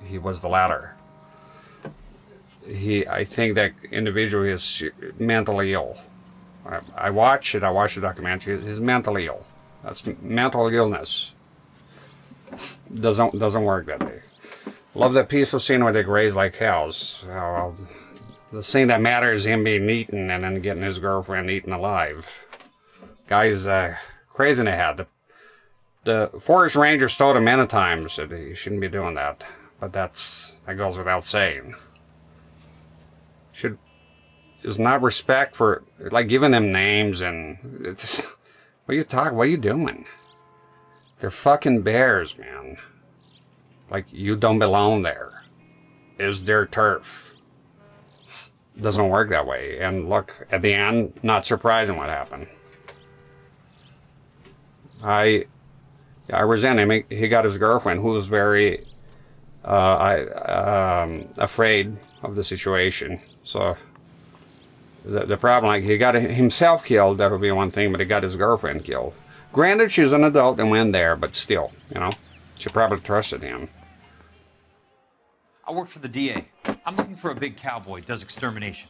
He was the latter. I think that individual is mentally ill. I watched the documentary. He's mentally ill. That's mental illness. Doesn't work that way. Love that peaceful scene where they graze like cows. Well, the scene that matters is him being eaten and then getting his girlfriend eaten alive. Guy's crazy in the head. The forest rangers told him many times that he shouldn't be doing that, but that goes without saying. Is not respect for like giving them names and it's. What are you doing? They're fucking bears, man. Like, you don't belong there. Is their turf. Doesn't work that way. And look, at the end, not surprising what happened. I resent him. He got his girlfriend, who was very afraid of the situation. So, the problem, like, he got himself killed, that would be one thing, but he got his girlfriend killed. Granted, she's an adult and went there, but still, you know. She probably trusted him. I work for the DA. I'm looking for a big cowboy, does extermination.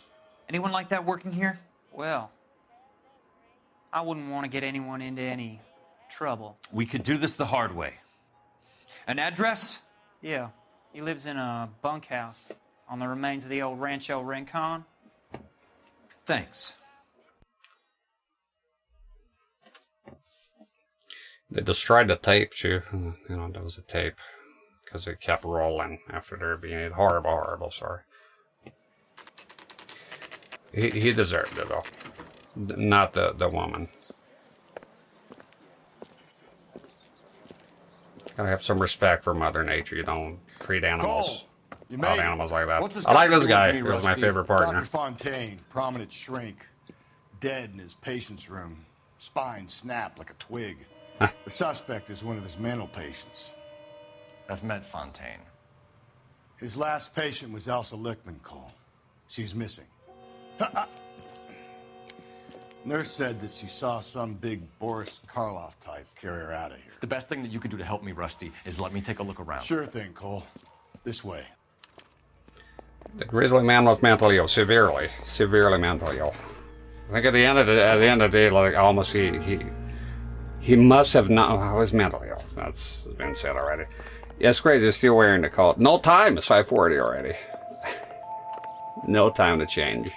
Anyone like that working here? Well, I wouldn't want to get anyone into any trouble. We could do this the hard way. An address? Yeah, he lives in a bunkhouse on the remains of the old Rancho Rincon. Thanks. They destroyed the tape, too. You know, there was a tape. Because it kept rolling after there being horrible, sorry. He deserved it, though. Not the woman. Gotta have some respect for Mother Nature. You don't treat animals, wild animals like that. What's this I like got to this do guy. with me, He was my Rusty? favorite partner. Dr. Fontaine, prominent shrink, dead in his patient's room. Spine snapped like a twig. The suspect is one of his mental patients. I've met Fontaine. His last patient was Elsa Lichtman, Cole. She's missing. Nurse said that she saw some big Boris Karloff type carry her out of here. The best thing that you can do to help me, Rusty, is let me take a look around. Sure thing, Cole. This way. The grizzly man was mentally ill, severely mentally ill. I think at the end of the day, like almost he must have not. I was mentally ill. That's been said already. Yeah, it's crazy. He's still wearing the coat. No time. It's 5:40 already. No time to change.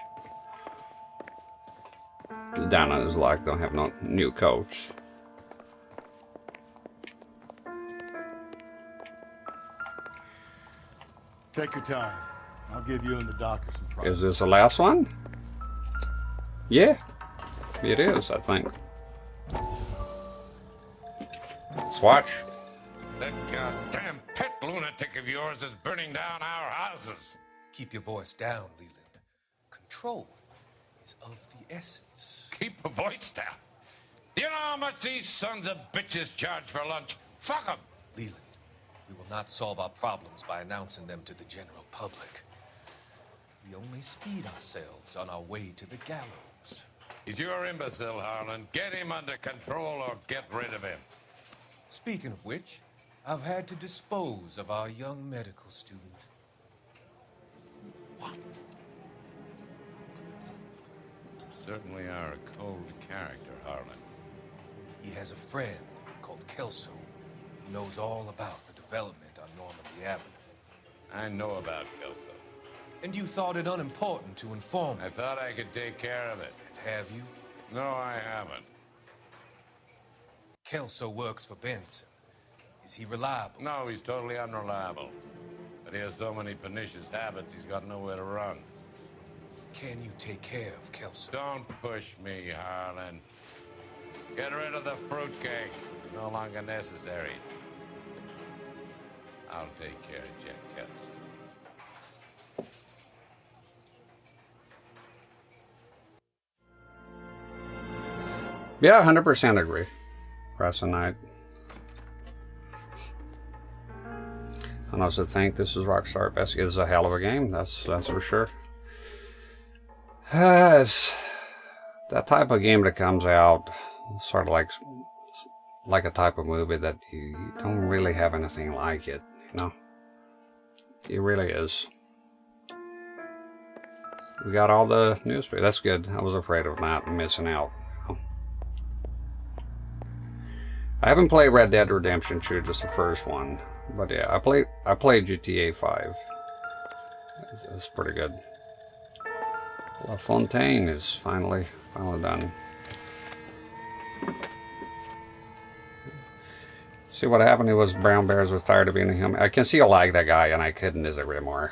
Down on his luck. Don't have no new coats. Take your time. I'll give you and the doctor some privacy. Is this the last one? Yeah, it is, I think. Let's watch. That goddamn pet lunatic of yours is burning down our houses. Keep your voice down, Leland. Control is of the essence. Keep your voice down. You know how much these sons of bitches charge for lunch? Fuck them. Leland, we will not solve our problems by announcing them to the general public. We only speed ourselves on our way to the gallows. He's your imbecile, Harlan. Get him under control or get rid of him. Speaking of which, I've had to dispose of our young medical student. What? You certainly are a cold character, Harlan. He has a friend called Kelso who knows all about the development on Normandy Avenue. I know about Kelso. And you thought it unimportant to inform me. I thought I could take care of it. Have you? No, I haven't. Kelso works for Benson. Is he reliable? No, he's totally unreliable. But he has so many pernicious habits, he's got nowhere to run. Can you take care of Kelso? Don't push me, Harlan. Get rid of the fruitcake. No longer necessary. I'll take care of Jack Kelso. Yeah, 100% agree. Rest of the night. And I also think this is Rockstar Best. It is a hell of a game. That's for sure. It's that type of game that comes out, sort of like a type of movie that you don't really have anything like it. You know, it really is. We got all the newspaper. That's good. I was afraid of not missing out. I haven't played Red Dead Redemption 2, just the first one, but yeah, I played GTA 5. It's pretty good. La Fontaine is finally done. See what happened? It was Brown Bears was tired of being him. I can see I like that guy, and I couldn't disagree more.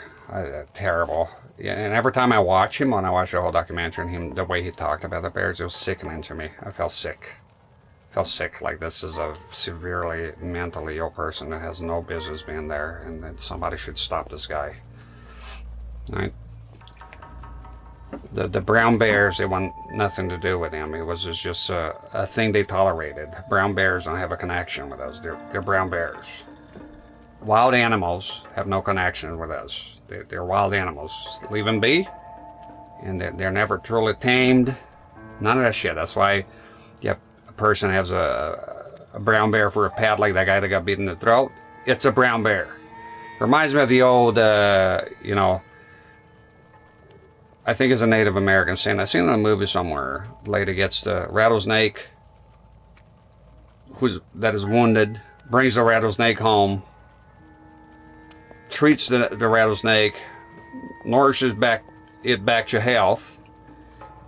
Terrible. Yeah, and every time I watch him, when I watch the whole documentary, and him, the way he talked about the Bears, it was sickening to me. I felt sick. Like this is a severely mentally ill person that has no business being there, and that somebody should stop this guy. Right? The Brown Bears, they want nothing to do with him. It was just a thing they tolerated. Brown bears don't have a connection with us. They're brown bears. Wild animals have no connection with us. They're wild animals. Leave them be, and they're never truly tamed. None of that shit. That's why, yep. Person has a brown bear for a pet, like that guy that got beat in the throat. It's a brown bear. Reminds me of the old, you know, I think it's a Native American saying. I seen it in a movie somewhere. The lady gets the rattlesnake that is wounded, brings the rattlesnake home, treats the rattlesnake, nourishes it back to health,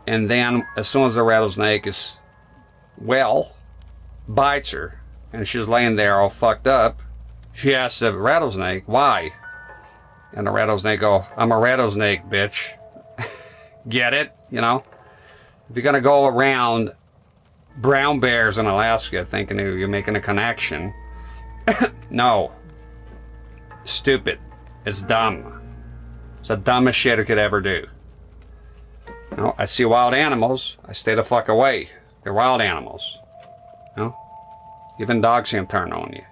and then as soon as the rattlesnake is well, bites her, and she's laying there all fucked up. She asks the rattlesnake, why? And the rattlesnake go, I'm a rattlesnake, bitch. Get it? You know? If you're gonna go around brown bears in Alaska thinking you're making a connection, no. Stupid. It's dumb. It's the dumbest shit you could ever do. You know, I see wild animals, I stay the fuck away. They're wild animals. You know? Even dogs can turn on you.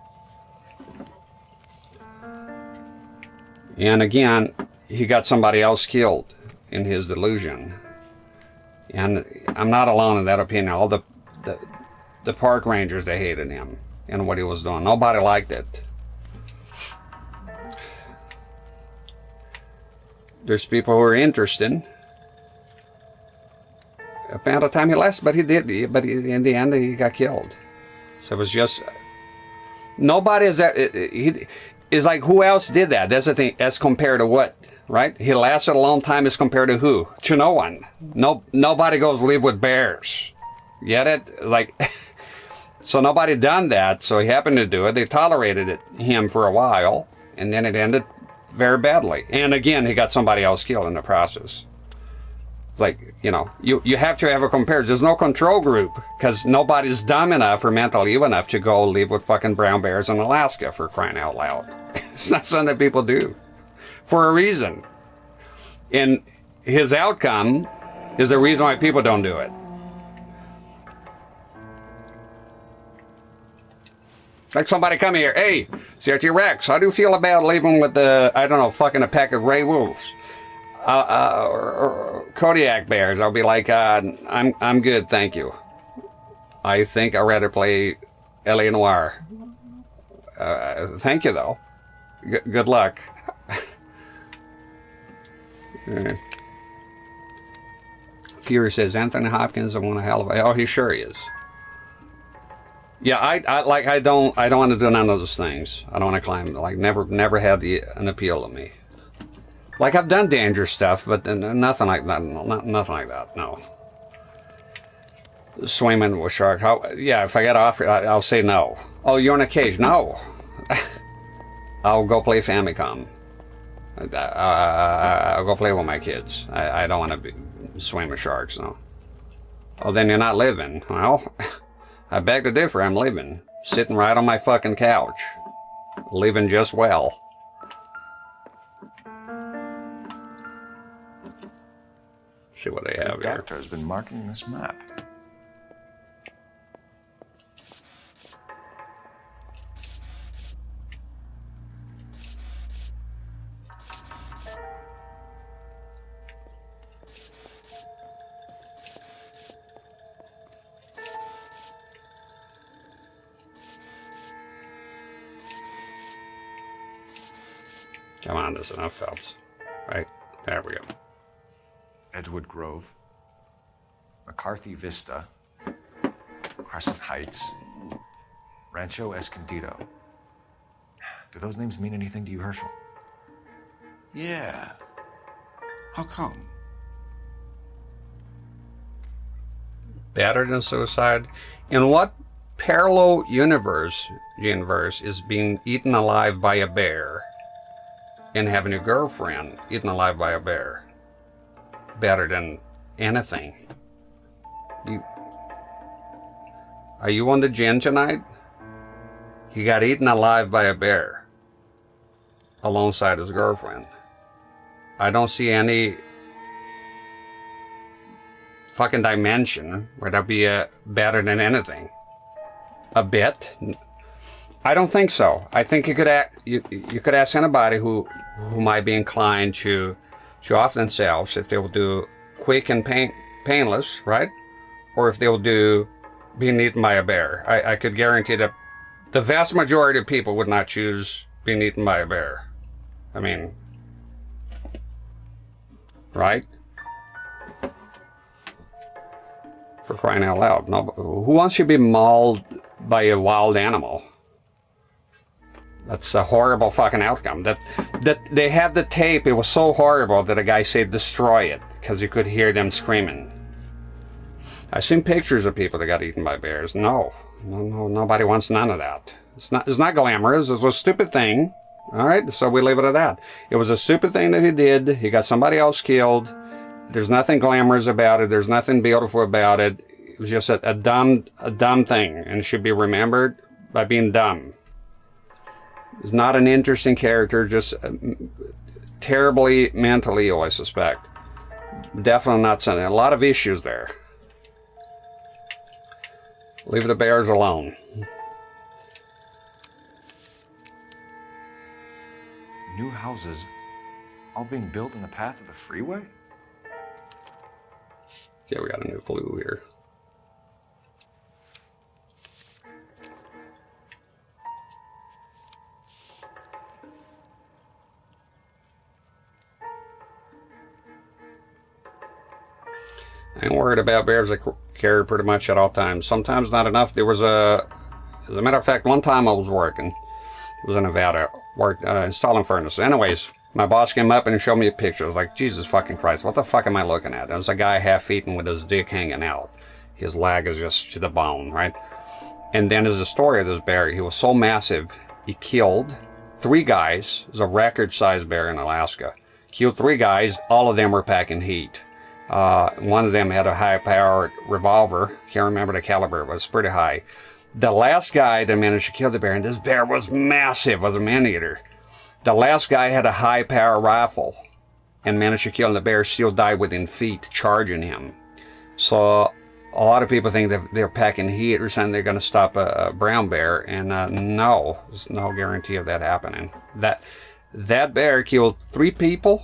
And again, he got somebody else killed in his delusion. And I'm not alone in that opinion. All the park rangers, they hated him and what he was doing. Nobody liked it. There's people who are interested. About the time he left, but in the end he got killed. So it was just nobody is that. He is like, who else did that? That's the thing. As compared to what, right? He lasted a long time. As compared to who? To no one. Nobody goes live with bears. Get it? Like, so nobody done that. So he happened to do it. They tolerated him for a while, and then it ended very badly. And again, he got somebody else killed in the process. Like, you know, you have to have a comparison. There's no control group because nobody's dumb enough or mentally evil enough to go live with fucking brown bears in Alaska, for crying out loud. It's not something that people do for a reason. And his outcome is the reason why people don't do it. Like somebody come here, hey, CRT-rex, how do you feel about leaving with the, I don't know, fucking a pack of gray wolves? Or Kodiak bears. I'll be like, I'm good, thank you. I think I'd rather play LA Noire. Thank you, though. Good luck. Fury says Anthony Hopkins is one hell of a. Oh, he sure is. Yeah, I don't want to do none of those things. I don't want to climb. Like never had an appeal to me. Like, I've done dangerous stuff, but nothing like that. Nothing like that. No. Swimming with shark. Yeah, if I get off, I'll say no. Oh, you're in a cage? No. I'll go play Famicom. I'll go play with my kids. I don't want to swim with sharks, no. Oh, then you're not living. Well, I beg to differ. I'm living. Sitting right on my fucking couch. Living just well. See what they have the here. doctor has been marking this map. Come on, there's enough, Phelps. Right? There we go. Edgewood Grove, McCarthy Vista, Crescent Heights, Rancho Escondido. Do those names mean anything to you, Herschel? Yeah. How come? Battered and suicide. In what parallel universe is being eaten alive by a bear and having a girlfriend eaten alive by a bear? Better than anything. Are you on the gin tonight? He got eaten alive by a bear alongside his girlfriend. I don't see any fucking dimension where that'd be better than anything. A bit? I don't think so. I think you could ask anybody who might be inclined to off themselves if they will do quick and painless, right? Or if they will do being eaten by a bear. I could guarantee that the vast majority of people would not choose being eaten by a bear. I mean, right? For crying out loud. No, who wants to be mauled by a wild animal? That's a horrible fucking outcome. That they had the tape. It was so horrible that a guy said destroy it because you could hear them screaming. I've seen pictures of people that got eaten by bears. No, nobody wants none of that. It's not glamorous. It was a stupid thing. All right, so we leave it at that. It was a stupid thing that he did. He got somebody else killed. There's nothing glamorous about it. There's nothing beautiful about it. It was just a dumb thing, and it should be remembered by being dumb. He's not an interesting character, just terribly mentally ill, I suspect. Definitely not something. A lot of issues there. Leave the bears alone. New houses, all being built in the path of the freeway? Yeah, we got a new clue here. I ain't worried about bears. I carry pretty much at all times. Sometimes not enough. There was as a matter of fact, one time I was working. It was in Nevada. Worked installing furnaces. Anyways, my boss came up and showed me a picture. I was like, Jesus fucking Christ, what the fuck am I looking at? There's a guy half-eaten with his dick hanging out. His leg is just to the bone, right? And then there's a story of this bear. He was so massive, he killed 3 guys. It was a record-sized bear in Alaska. Killed 3 guys. All of them were packing heat. One of them had a high-powered revolver. Can't remember the caliber, but it was pretty high. The last guy that managed to kill the bear, and this bear was massive, was a man-eater. The last guy had a high-power rifle and managed to kill him. The bear still died within feet, charging him. So a lot of people think that they're packing heat or something, they're going to stop a brown bear, and no, there's no guarantee of that happening. That bear killed 3 people,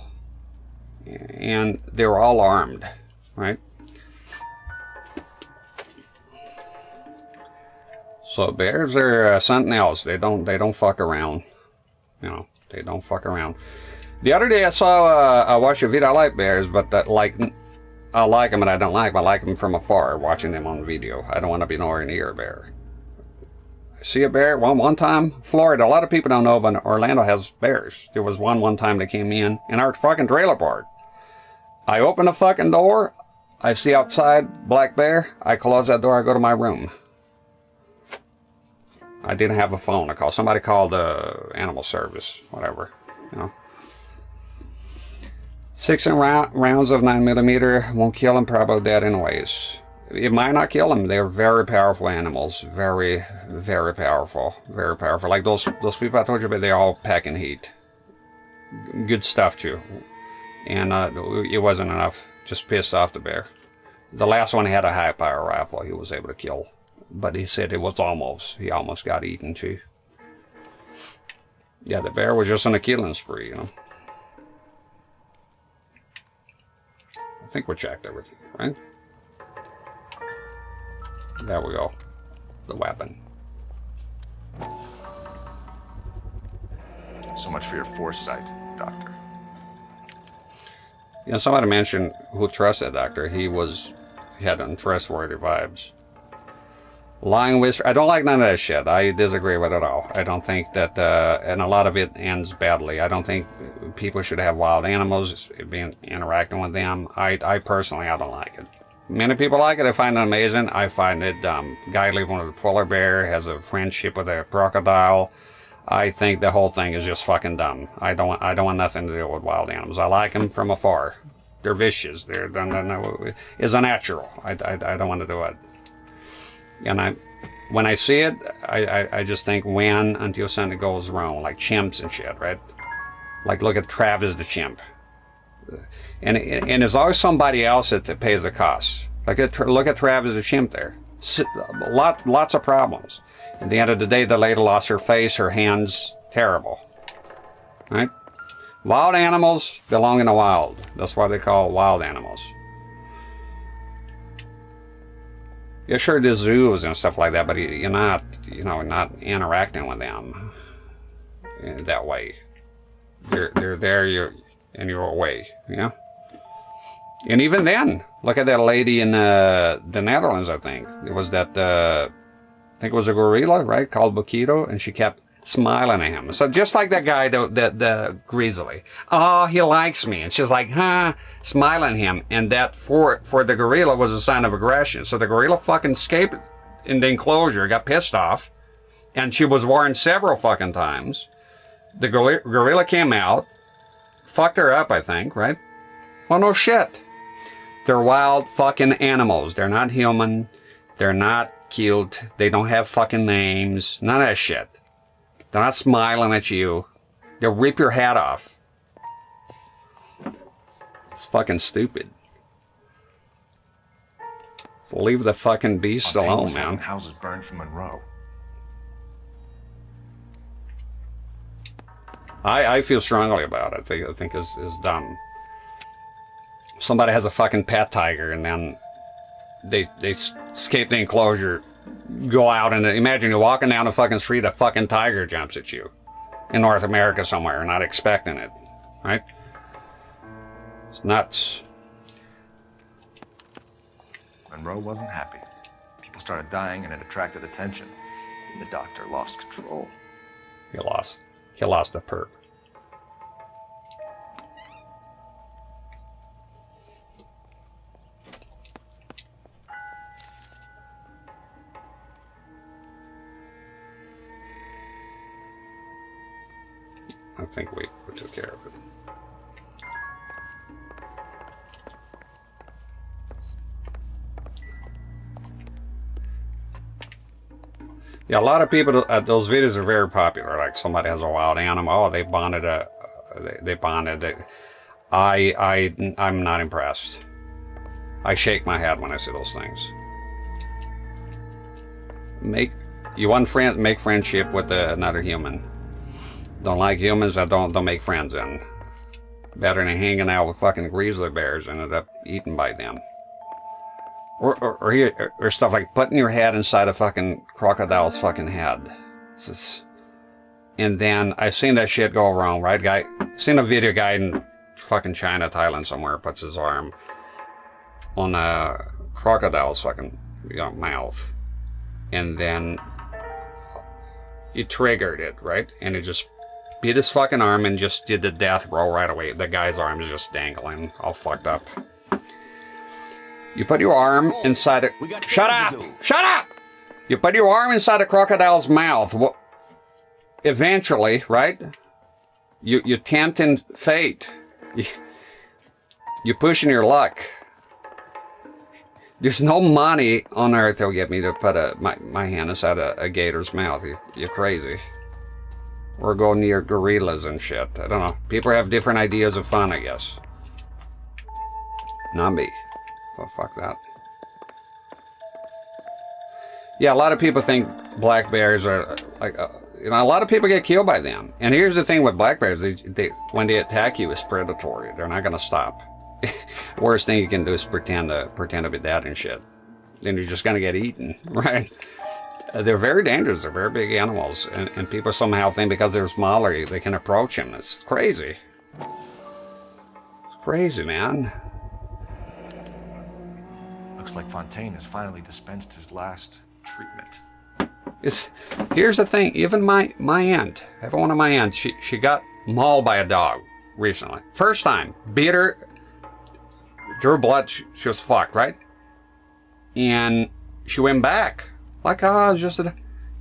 and they were all armed, right? So bears are something else. They don't fuck around. You know, they don't fuck around. The other day I watched a video. I like bears, but I like them and I don't like them. I like them from afar, watching them on video. I don't want to be nowhere near a bear. see a bear? One time, Florida, a lot of people don't know, but Orlando has bears. There was one time they came in our fucking trailer park. I open the fucking door, I see outside black bear, I close that door, I go to my room. I didn't have a phone. I called. Somebody called animal service, whatever, you know. 6 rounds of 9mm won't kill him, probably dead anyways. It might not kill them. They're very powerful animals. Very, very powerful. Very powerful. Like those people I told you about, they're all packing heat. Good stuff too. And it wasn't enough. Just pissed off the bear. The last one had a high power rifle he was able to kill. But he said it was almost. He almost got eaten too. Yeah, the bear was just on a killing spree, you know. I think we checked everything, right? There we go. The weapon. So much for your foresight, Doctor. Yeah, somebody mentioned who trusted Doctor. He had untrustworthy vibes. Lying whisper. I don't like none of that shit. I disagree with it all. I don't think that, and a lot of it ends badly. I don't think people should have wild animals being interacting with them. I personally, I don't like it. Many people like it. I find it amazing. I find it dumb. Guy living with a polar bear has a friendship with a crocodile. I think the whole thing is just fucking dumb. I don't want nothing to do with wild animals. I like them from afar. They're vicious. It's unnatural. I don't want to do it. And when I see it, I just think when until something goes wrong, like chimps and shit, right? Like look at Travis the chimp. And there's always somebody else that pays the cost. Like look at Travis the chimp there. Lots of problems. At the end of the day, the lady lost her face, her hands, terrible. Right? Wild animals belong in the wild. That's why they call wild animals. Yeah, sure, there's zoos and stuff like that, but you're not, not interacting with them in that way. They're there, and you're away, you know? And even then, look at that lady in the Netherlands, I think. It was that, I think it was a gorilla, right, called Bokito, and she kept smiling at him. So just like that guy, the grizzly. Oh, he likes me. And she's like, huh, smiling at him. And that for the gorilla was a sign of aggression. So the gorilla fucking escaped in the enclosure, got pissed off, and she was warned several fucking times. The gorilla came out, fucked her up, I think, right? Well, no shit. They're wild fucking animals. They're not human. They're not cute. They don't have fucking names. None of that shit. They're not smiling at you. They'll rip your hat off. It's fucking stupid. Leave the fucking beasts alone, man. Houses burned from Monroe. I feel strongly about it. I think it's dumb. Somebody has a fucking pet tiger and then they escape the enclosure, go out, and imagine you're walking down the fucking street, a fucking tiger jumps at you in North America somewhere, not expecting it, right? It's nuts. Monroe wasn't happy. People started dying and it attracted attention. The doctor lost control. He lost the perk. I think we took care of it. Yeah, a lot of people, those videos are very popular. Like somebody has a wild animal, oh, they bonded I'm not impressed. I shake my head when I see those things. Make friendship with another human. Don't like humans, don't make friends in. Better than hanging out with fucking grizzly bears and end up eaten by them. Or stuff like putting your head inside a fucking crocodile's fucking head. And then I've seen that shit go wrong, right? Seen a video guy in fucking China, Thailand somewhere, puts his arm on a crocodile's fucking mouth. And then he triggered it, right? And he just beat his fucking arm and just did the death roll right away. The guy's arm is just dangling, all fucked up. You put your arm inside it. Shut up! Shut up! You put your arm inside a crocodile's mouth. Well, eventually, right? You're tempting fate. You're pushing your luck. There's no money on earth that'll get me to put my hand inside a gator's mouth. You're crazy. Or go near gorillas and shit. I don't know. People have different ideas of fun, I guess. Not me. Well, fuck that. Yeah, a lot of people think black bears are like, you know, a lot of people get killed by them. And here's the thing with black bears: when they attack you, it's predatory. They're not gonna stop. Worst thing you can do is pretend to be dead and shit. Then you're just gonna get eaten, right? They're very dangerous. They're very big animals, and people somehow think because they're smaller, they can approach them. It's crazy. It's crazy, man. Looks like Fontaine has finally dispensed his last treatment. Here's the thing. Even my aunt, every one of my aunts, she got mauled by a dog recently. First time, beat her, drew blood. She was fucked, right? And she went back like, oh, it's just a.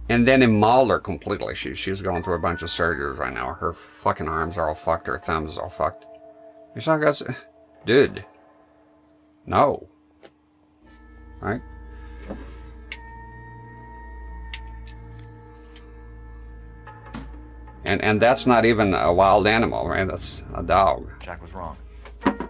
And then it mauled her completely. She's going through a bunch of surgeries right now. Her fucking arms are all fucked. Her thumbs are all fucked. It's like, dude, no. Right? And that's not even a wild animal, right? That's a dog. Jack was wrong.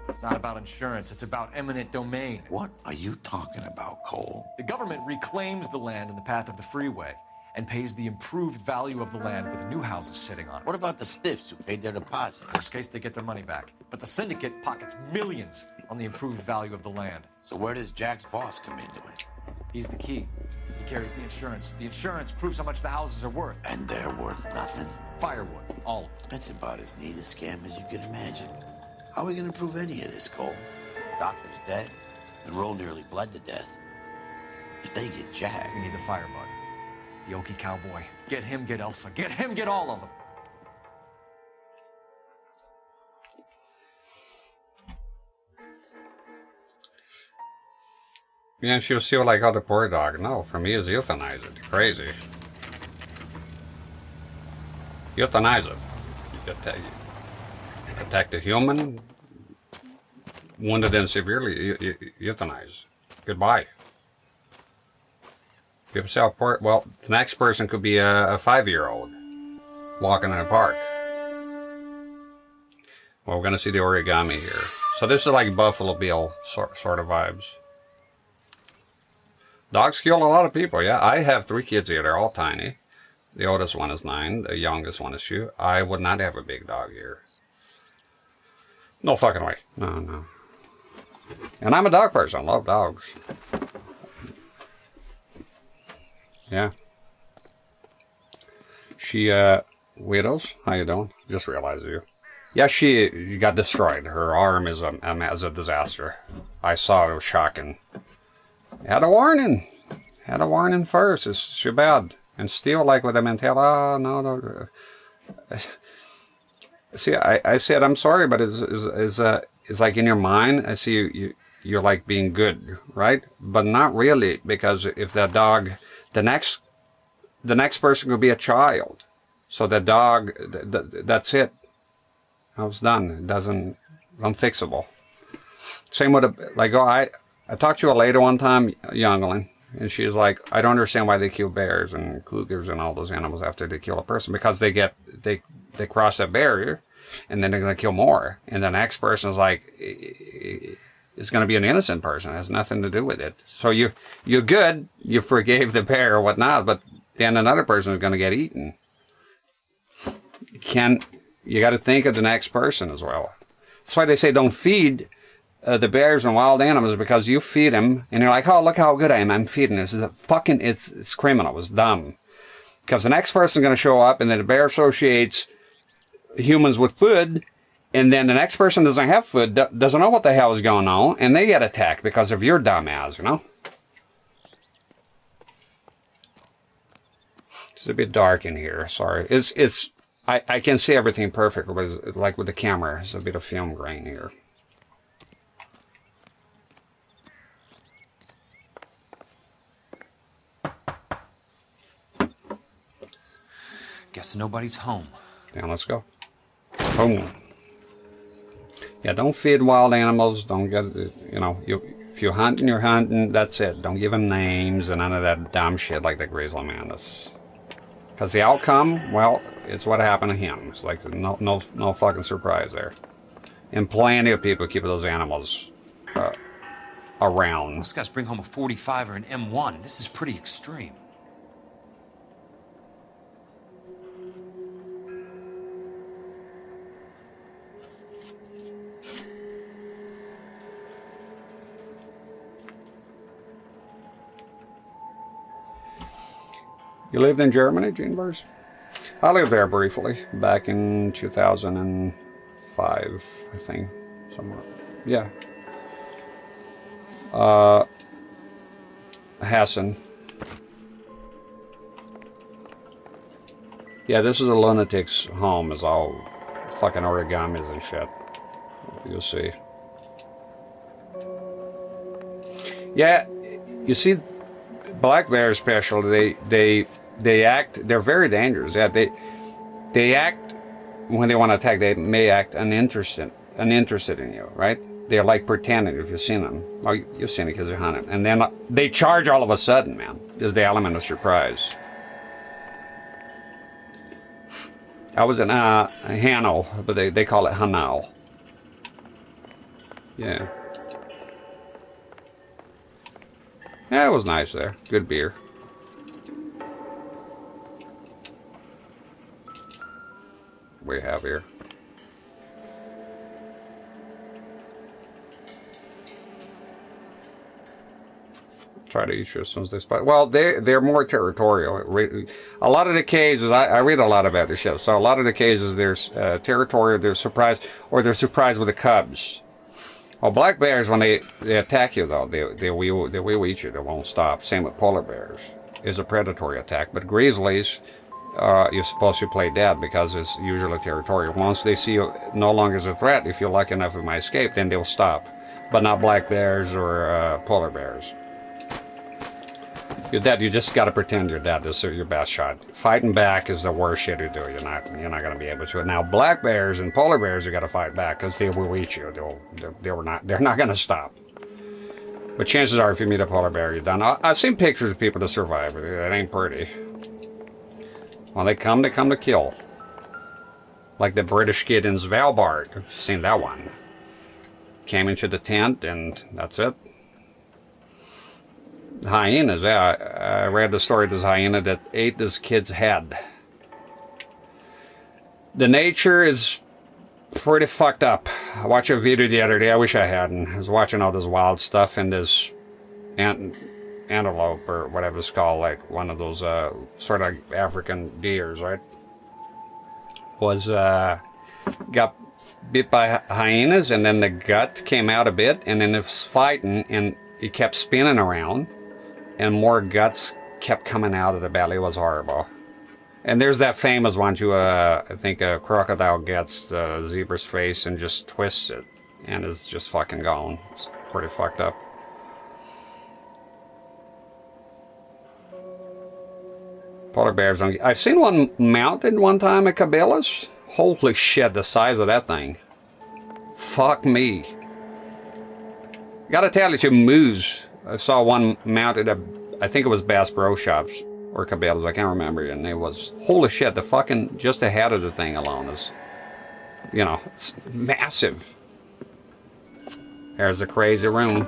It's not about insurance, it's about eminent domain. What are you talking about, Cole? The government reclaims the land in the path of the freeway and pays the improved value of the land with new houses sitting on it. What about the stiffs who paid their deposits? Worst case, they get their money back. But the syndicate pockets millions on the improved value of the land. So where does Jack's boss come into it? He's the key. He carries the insurance. The insurance proves how much the houses are worth. And they're worth nothing? Firewood, all of them. That's about as neat a scam as you can imagine. How are we gonna prove any of this, Cole? Doctor's dead, and Roll nearly bled to death. If they get Jack... We need the firebug. The Okie cowboy. Get him, get Elsa. Get him, get all of them. Yeah, she'll feel like, oh, the poor dog. No, for me, it's euthanize it. Crazy. Euthanize it. You attack the human, wounded and severely, euthanize. Goodbye. People say, oh, poor, well, the next person could be a 5-year-old walking in a park. Well, we're going to see the origami here. So this is like Buffalo Bill sort of vibes. Dogs kill a lot of people, yeah. I have 3 kids here. They're all tiny. The oldest one is 9. The youngest one is 2. I would not have a big dog here. No fucking way. No. And I'm a dog person. I love dogs. Yeah. She, Widows, how you doing? Just realized you. Yeah, she got destroyed. Her arm is a massive disaster. I saw it. It was shocking. Had a warning. Had a warning first. It's too bad. And still, like with the mentality, oh, no. See, I said, I'm sorry, but it's like in your mind, I see you're like being good, right? But not really, because if that dog, the next person could be a child. So the dog, that's it. I was done. It doesn't, unfixable. Same with, I talked to a lady one time, youngling, and she was like, I don't understand why they kill bears and cougars and all those animals after they kill a person, because they cross that barrier, and then they're going to kill more. And the next person is like, it's going to be an innocent person. It has nothing to do with it. So you're good. You forgave the bear or whatnot, but then another person is going to get eaten. You got to think of the next person as well. That's why they say don't feed the bears and wild animals, because you feed them and you're like, oh, look how good I am. I'm feeding this. It's criminal. It's dumb. Because the next person is going to show up, and then the bear associates humans with food, and then the next person doesn't have food, doesn't know what the hell is going on, and they get attacked because of your dumb ass, you know? It's a bit dark in here. Sorry. I can see everything perfectly, but it's like with the camera, there's a bit of film grain here. Guess nobody's home. Now let's go. Boom. Yeah, don't feed wild animals. Don't get, you know, if you're hunting, you're hunting. That's it. Don't give them names and none of that dumb shit like the grizzly man. Because the outcome, well, it's what happened to him. It's like no fucking surprise there. And plenty of people keep those animals around. Those guys bring home a 45 or an M1. This is pretty extreme. You lived in Germany, Jeanbers? I lived there briefly, back in 2005, I think, somewhere. Yeah. Hessen. Yeah, this is a lunatic's home. It's all fucking origamis and shit. You'll see. Yeah, you see, black bear especially, they act, they're very dangerous. Yeah, they act, when they want to attack, they may act uninterested in you, right? They're like pretending, if you've seen them. Well, you've seen it because you're hunting. And then they charge all of a sudden, man. There's the element of surprise. I was in Hanau, but they call it Hanau. Yeah. Yeah, it was nice there. Good beer. What do we have here? Try to eat you as soon as they spot. Well, they're more territorial. A lot of the cases, I read a lot about this shit. So a lot of the cases, there's territorial. They're surprised, or they're surprised with the cubs. Well, black bears, when they attack you though, they will eat you. They won't stop. Same with polar bears. It's a predatory attack. But grizzlies, you're supposed to play dead because it's usually territorial. Once they see you no longer as a threat, if you're lucky enough to escape, then they'll stop. But not black bears or polar bears. You're dead. You just got to pretend you're dead. This is your best shot. Fighting back is the worst shit to do. You're not going to be able to. Now, black bears and polar bears, you got to fight back because they will eat you. They're not going to stop. But chances are, if you meet a polar bear, you're done. I've seen pictures of people that survive. It ain't pretty. When they come to kill. Like the British kid in Svalbard. I've seen that one. Came into the tent and that's it. Hyenas, yeah, I read the story of this hyena that ate this kid's head. The nature is pretty fucked up. I watched a video the other day, I wish I hadn't. I was watching all this wild stuff, and this antelope, or whatever it's called, like one of those sort of African deers, right? Got bit by hyenas, and then the gut came out a bit, and then it was fighting, and it kept spinning around. And more guts kept coming out of the belly. It was horrible. And there's that famous one too. I think a crocodile gets the zebra's face and just twists it, and it's just fucking gone. It's pretty fucked up. Polar bears. I've seen one mounted one time at Cabela's. Holy shit! The size of that thing. Fuck me. Gotta tell you, it moves. I saw one mounted at, I think it was Bass Pro Shops or Cabela's, I can't remember, and it was, holy shit, the fucking, just the head of the thing alone is, you know, it's massive. There's a crazy room.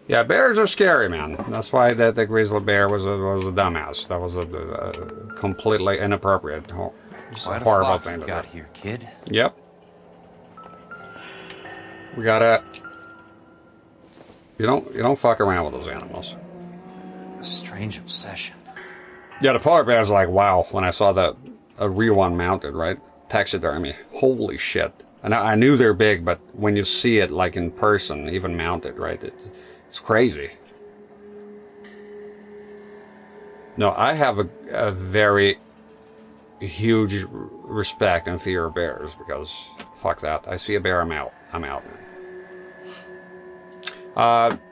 Yeah, bears are scary, man. That's why the grizzly bear was a dumbass. That was a completely inappropriate, horrible thing to do. Got here, kid. Yep. We gotta. You don't fuck around with those animals. A strange obsession. Yeah, the polar bears like, wow. When I saw the a real one mounted, right? Taxidermy. Holy shit. And I knew they're big, but when you see it like in person, even mounted, right? It's crazy. No, I have a very huge respect and fear of bears because fuck that. I see a bear, I'm out. I'm out.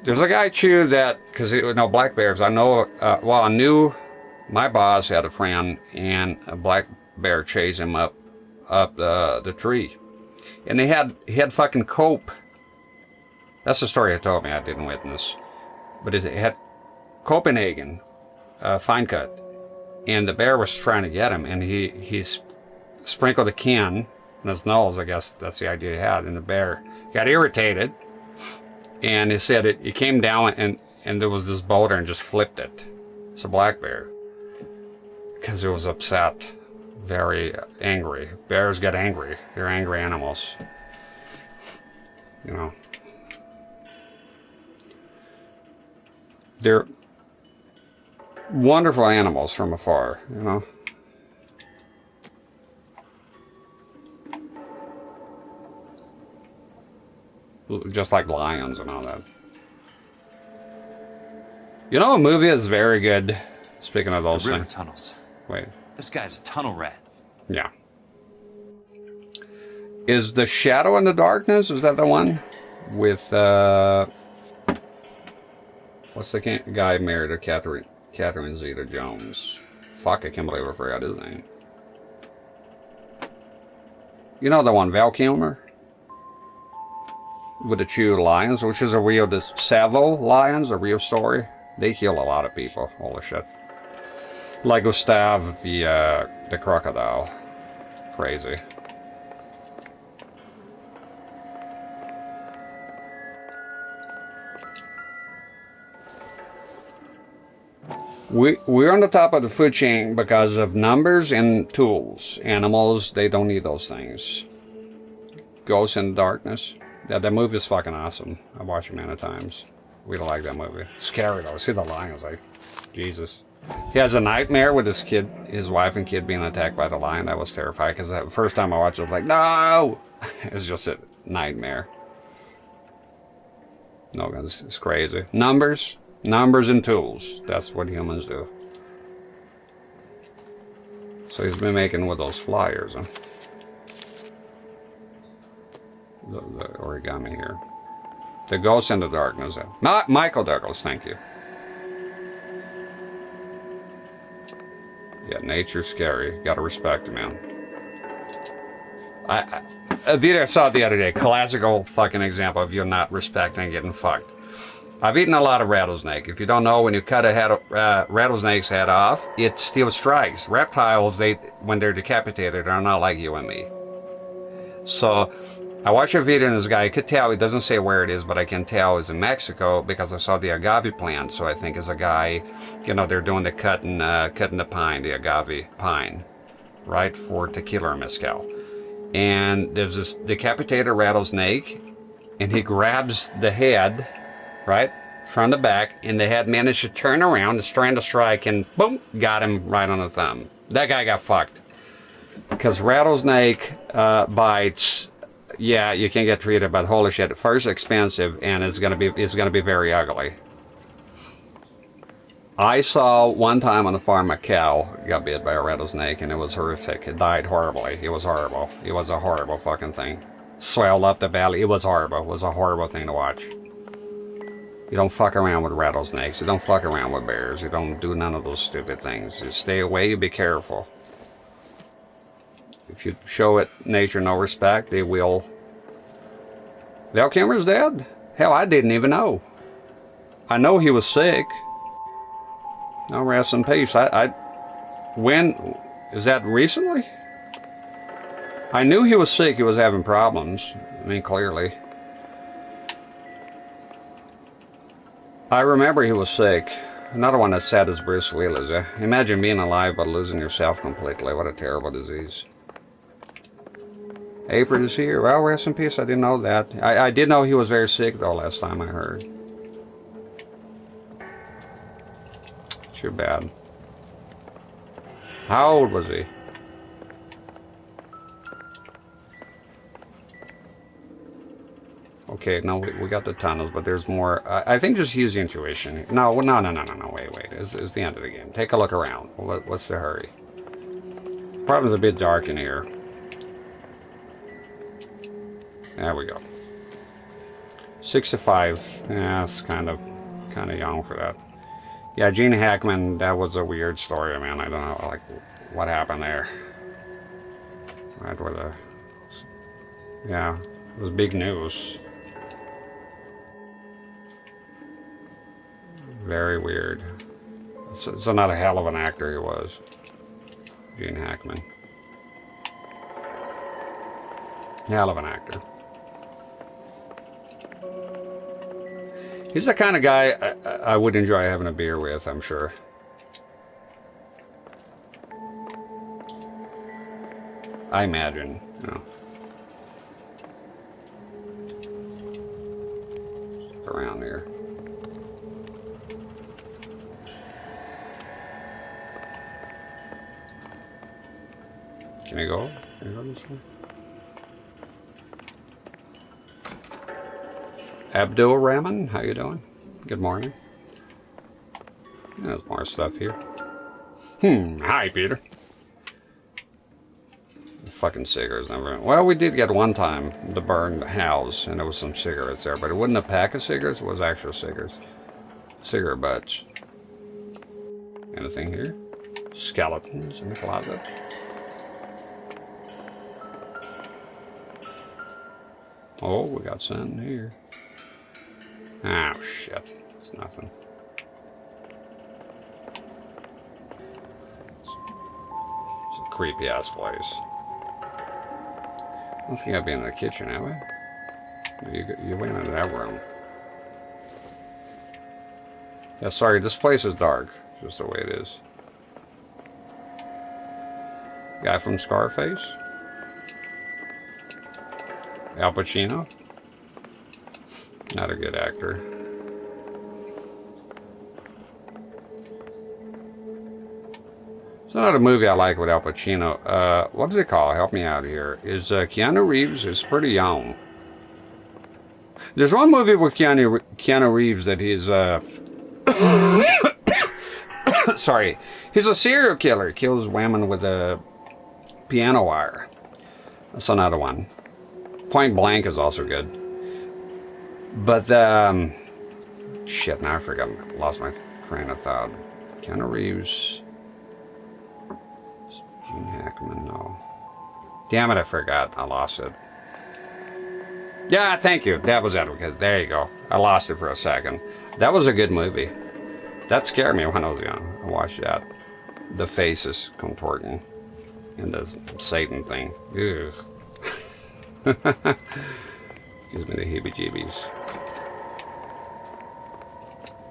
There's a guy too that, because no black bears. I know. Well, I knew my boss had a friend, and a black bear chased him up the tree, and he had fucking cope. That's the story he told me. I didn't witness, but it had Copenhagen. Fine cut, and the bear was trying to get him, and he sprinkled a can in his nose. I guess that's the idea he had, and the bear got irritated, and he said it came down and there was this boulder and just flipped it. It's a black bear because it was upset, very angry. Bears get angry. They're angry animals, you know. They're wonderful animals from afar, you know. Just like lions and all that. You know, a movie is very good. Speaking of those the river things. tunnels. Wait. This guy's a tunnel rat. Yeah. Is The Shadow in the Darkness? Is that the one with what's the guy married to Catherine Zeta-Jones? Fuck, I can't believe I forgot his name. You know the one, Val Kilmer? With the two lions, which is a real, the Savo lions, a real story. They kill a lot of people, holy shit. Like Gustav, the crocodile. Crazy. We're on the top of the food chain because of numbers and tools. Animals, they don't need those things. Ghosts in the Darkness. Yeah, that movie is fucking awesome. I watched it many times. We don't like that movie. Scary though. See the lions, like, Jesus. He has a nightmare with his kid, his wife and kid being attacked by the lion. That was terrifying because the first time I watched it, I was like, no! It's just a nightmare. No, it's crazy. Numbers and tools. That's what humans do. So he's been making with those flyers, huh? The origami here. The Ghost in the Darkness. Michael Douglas, thank you. Yeah, nature's scary. Gotta respect it, man. A video I saw the other day, classical fucking example of you not respecting and getting fucked. I've eaten a lot of rattlesnake. If you don't know, when you cut a rattlesnake's head off, it still strikes. Reptiles, when they're decapitated, are not like you and me. So I watched a video and this guy, I could tell, it doesn't say where it is, but I can tell it's in Mexico because I saw the agave plant. So I think it's a guy, you know, they're doing the cutting the pine, the agave pine, right, for tequila or mezcal. And there's this decapitated rattlesnake, and he grabs the head, right, from the back, and the head managed to turn around, is trying to strike, and boom, got him right on the thumb. That guy got fucked. Because rattlesnake bites, yeah, you can get treated, but holy shit, first expensive, and it's gonna be very ugly. I saw one time on the farm a cow got bit by a rattlesnake, and it was horrific. It died horribly. It was horrible. It was a horrible fucking thing. Swelled up the belly. It was horrible. It was a horrible thing to watch. You don't fuck around with rattlesnakes. You don't fuck around with bears. You don't do none of those stupid things. You stay away. You be careful. If you show nature no respect, they will. Val Kilmer's dead? Hell, I didn't even know. I know he was sick. No, rest in peace. When, is that recently? I knew he was sick. He was having problems. I mean, clearly. I remember he was sick. Another one that's sad is Bruce Willis. Imagine being alive but losing yourself completely. What a terrible disease. April is here. Well, rest in peace. I didn't know that. I did know he was very sick, though, last time I heard. Too bad. How old was he? Okay, no, we got the tunnels, but there's more. I think just use the intuition. No, wait. It's the end of the game. Take a look around. What's the hurry? Probably a bit dark in here. There we go. 65. Yeah, it's kind of young for that. Yeah, Gene Hackman. That was a weird story, man. I don't know, like, what happened there. Right where the. Yeah, it was big news. Very weird. So not a hell of an actor he was. Gene Hackman. Hell of an actor. He's the kind of guy I would enjoy having a beer with, I'm sure. I imagine, you know. Around here. Can you go? Can you go this way? Abdul Rahman, how you doing? Good morning. There's more stuff here. Hi, Peter. Fucking cigarettes. Well, we did get one time the burned house, and there was some cigarettes there, but it wasn't a pack of cigarettes, it was actual cigarettes. Cigarette butts. Anything here? Skeletons in the closet. Oh, we got something here. Oh, shit. It's nothing. It's a creepy ass place. I don't think I've been in the kitchen, have I? You went into that room. Yeah, sorry, this place is dark. Just the way it is. Guy from Scarface? Al Pacino? Not a good actor. It's not a movie I like with Al Pacino. What does it call? Help me out here. Is Keanu Reeves is pretty young. There's one movie with Keanu Reeves that he's sorry. He's a serial killer. He kills women with a piano wire. That's another one. Point Blank is also good. But shit, now I forgot. Lost my train of thought. Keanu Reeves. Gene Hackman, no. Damn it, I forgot. I lost it. Yeah, thank you. Devil's Advocate. There you go. I lost it for a second. That was a good movie. That scared me when I was young. I watched that. The faces contorting. And the Satan thing. Ugh. Gives me the heebie-jeebies.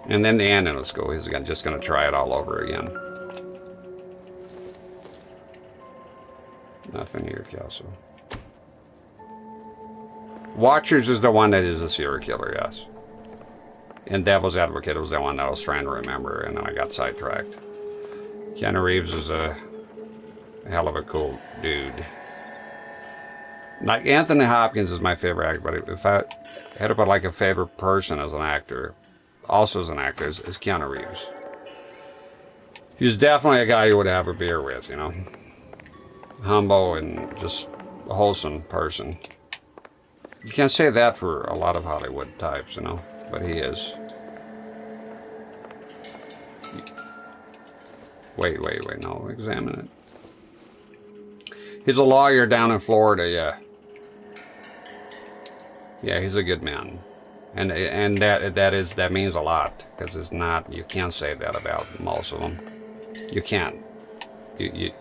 And then the ending, let's go. He's just going to try it all over again. Nothing here, Kelso. Watchers is the one that is a serial killer, yes. And Devil's Advocate was the one that I was trying to remember, and then I got sidetracked. Keanu Reeves is a hell of a cool dude. Like, Anthony Hopkins is my favorite actor, but if I had to put like a favorite person as an actor, also as an actor, is Keanu Reeves. He's definitely a guy you would have a beer with, you know. Humble and just a wholesome person. You can't say that for a lot of Hollywood types, you know, but he is. Wait, no, examine it. He's a lawyer down in Florida, yeah. Yeah, he's a good man. And that means a lot, because it's not, you can't say that about most of them. You can't. You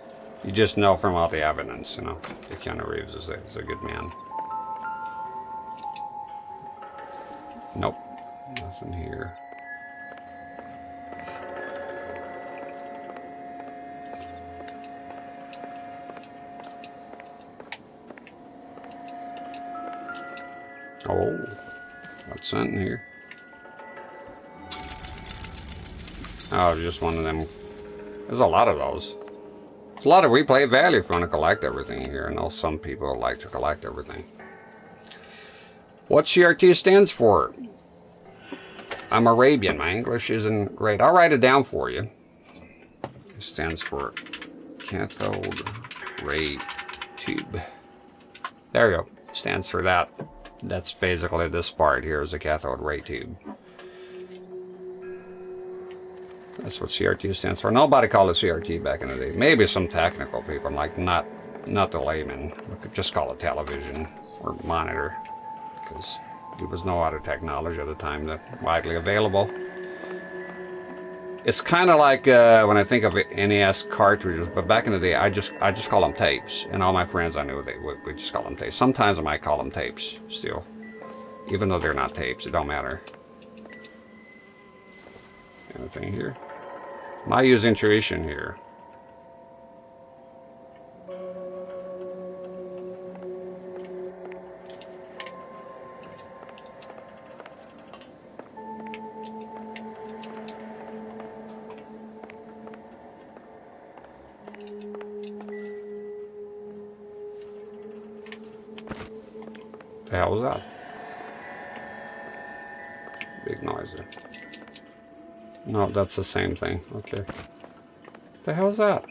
just know from all the evidence, you know, that Keanu Reeves is a good man. Nope, nothing here. Oh, what's that in here? Oh, just one of them. There's a lot of those. There's a lot of replay value if you want to collect everything here. I know some people like to collect everything. What CRT stands for? I'm Arabian. My English isn't great. I'll write it down for you. It stands for cathode ray tube. There you go. Stands for that. That's basically this part here is a cathode ray tube. That's what CRT stands for. Nobody called it CRT back in the day. Maybe some technical people, like not the layman. We could just call it television or monitor, because there was no other technology at the time that widely available. It's kind of like when I think of NES cartridges, but back in the day, I just call them tapes, and all my friends I knew they would just call them tapes. Sometimes I might call them tapes still, even though they're not tapes. It don't matter. Anything here? I use intuition here. The hell was that? Big noise there. No, that's the same thing. Okay. The hell is that?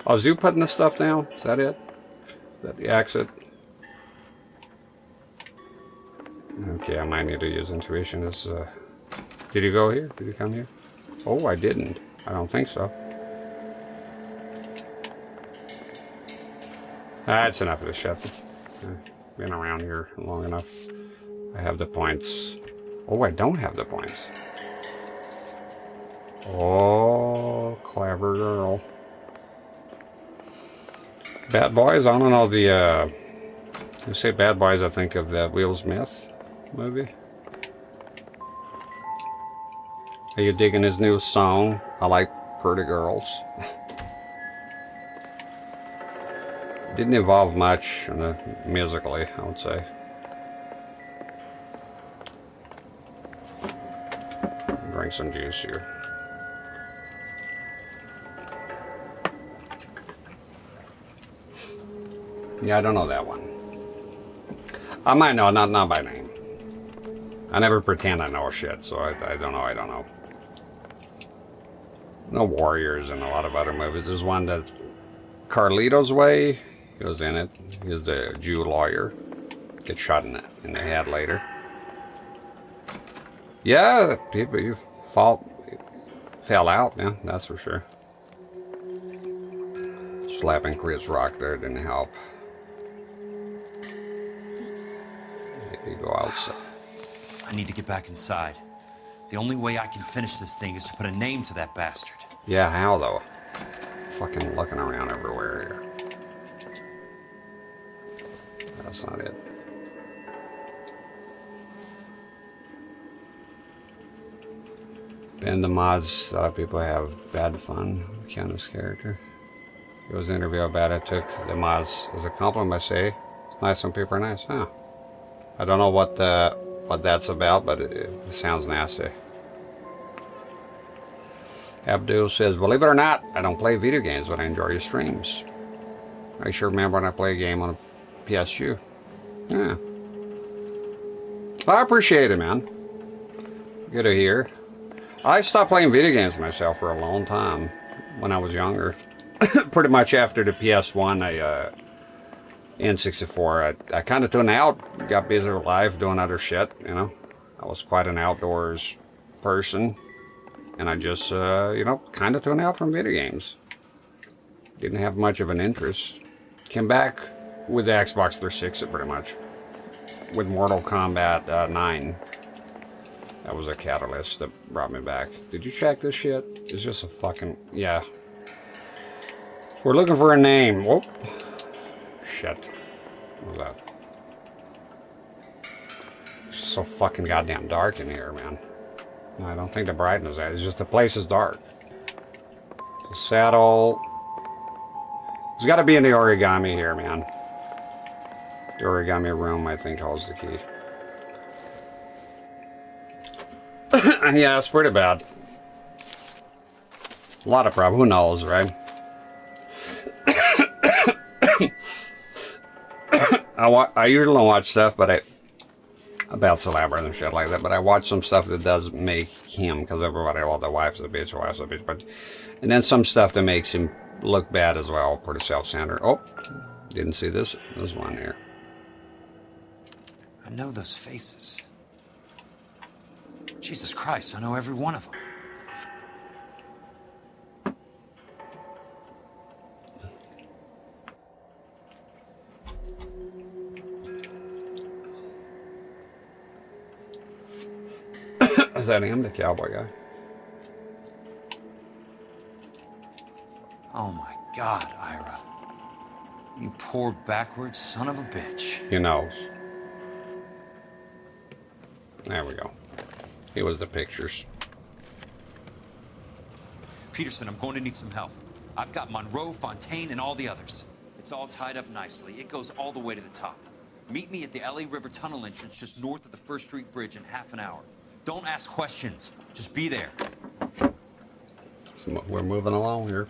Oh, is you putting this stuff down? Is that it? Is that the exit? Okay, I might need to use intuition. This, did you go here? Did you come here? Oh, I didn't. I don't think so. That's enough of this shit. Been around here long enough. I have the points. Oh, I don't have the points. Oh, clever girl. Bad Boys? I don't know the, you say Bad Boys, I think of that Will Smith movie. Are you digging his new song? I Like Pretty Girls. Didn't evolve much musically, I would say. Drink some juice here. Yeah, I don't know that one. I might know, not by name. I never pretend I know shit, so I don't know. No Warriors and a lot of other movies. There's one that Carlito's Way, he was in it. He's the Jew lawyer. Gets shot in the head later. Yeah, people you fell out, yeah, that's for sure. Slapping Chris Rock there didn't help. You go outside. I need to get back inside. The only way I can finish this thing is to put a name to that bastard. Yeah, how though? Fucking looking around everywhere here. That's not it. In the mods, a lot of people have bad fun with Keanu's character. He was interviewed about it. Took the mods as a compliment. I say, it's nice when people are nice, huh? I don't know what that's about, but it sounds nasty. Abdul says, believe it or not, I don't play video games, but I enjoy your streams. I sure remember when I play a game on a PS2. Yeah. Well, I appreciate it, man. Good to hear. I stopped playing video games myself for a long time when I was younger. Pretty much after the PS1, N64, I kind of tuned out, got busy with life, doing other shit, you know. I was quite an outdoors person, and I just, you know, kind of tuned out from video games. Didn't have much of an interest. Came back with the Xbox 360 pretty much, with Mortal Kombat 9. That was a catalyst that brought me back. Did you check this shit? It's just a fucking, yeah. We're looking for a name. Whoop. Shit. What was that? It's just so fucking goddamn dark in here, man. No, I don't think the brightness is that. It's just the place is dark. The saddle. It's got to be in the origami here, man. The origami room, I think, holds the key. Yeah, it's pretty bad. A lot of problems. Who knows, right? I usually don't watch stuff, but about celebrities and shit like that, but I watch some stuff that does make him, because everybody, well, the wife's a bitch, but, and then some stuff that makes him look bad as well, pretty self-centered. Oh, didn't see this one here. I know those faces. Jesus Christ, I know every one of them. Is that him, the cowboy guy? Oh my God, Ira. You poor backwards son of a bitch. He knows. There we go. Here was the pictures. Peterson, I'm going to need some help. I've got Monroe, Fontaine, and all the others. It's all tied up nicely. It goes all the way to the top. Meet me at the LA River Tunnel entrance just north of the First Street Bridge in half an hour. Don't ask questions. Just be there. So we're moving along here.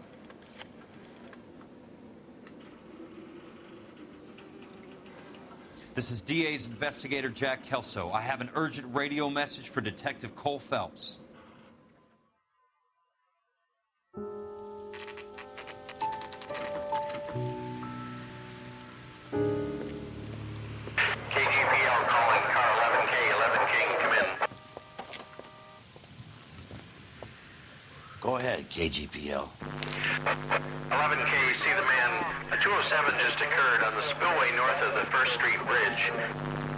This is DA's investigator Jack Kelso. I have an urgent radio message for Detective Cole Phelps. KGPL calling car 11K, 11K, come in. Go ahead, KGPL. 11K, see the man. A 207 just occurred on the spillway north of the First Street Bridge.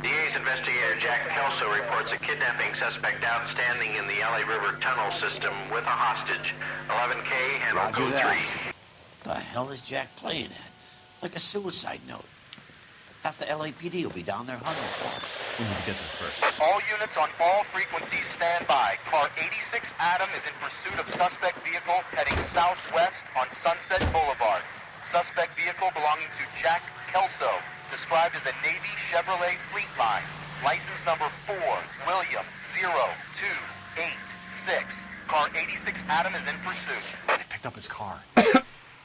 DA's investigator Jack Kelso reports a kidnapping suspect outstanding in the LA River tunnel system with a hostage. 11K, handle Roger code that. 3. The hell is Jack playing at? Like a suicide note. Half the LAPD will be down there hunting for him. We need to get there first. All units on all frequencies stand by. Car 86 Adam is in pursuit of suspect vehicle heading southwest on Sunset Boulevard. Suspect vehicle belonging to Jack Kelso, described as a Navy Chevrolet Fleetline. License number 4, William 0286. Car 86 Adam is in pursuit. They picked up his car.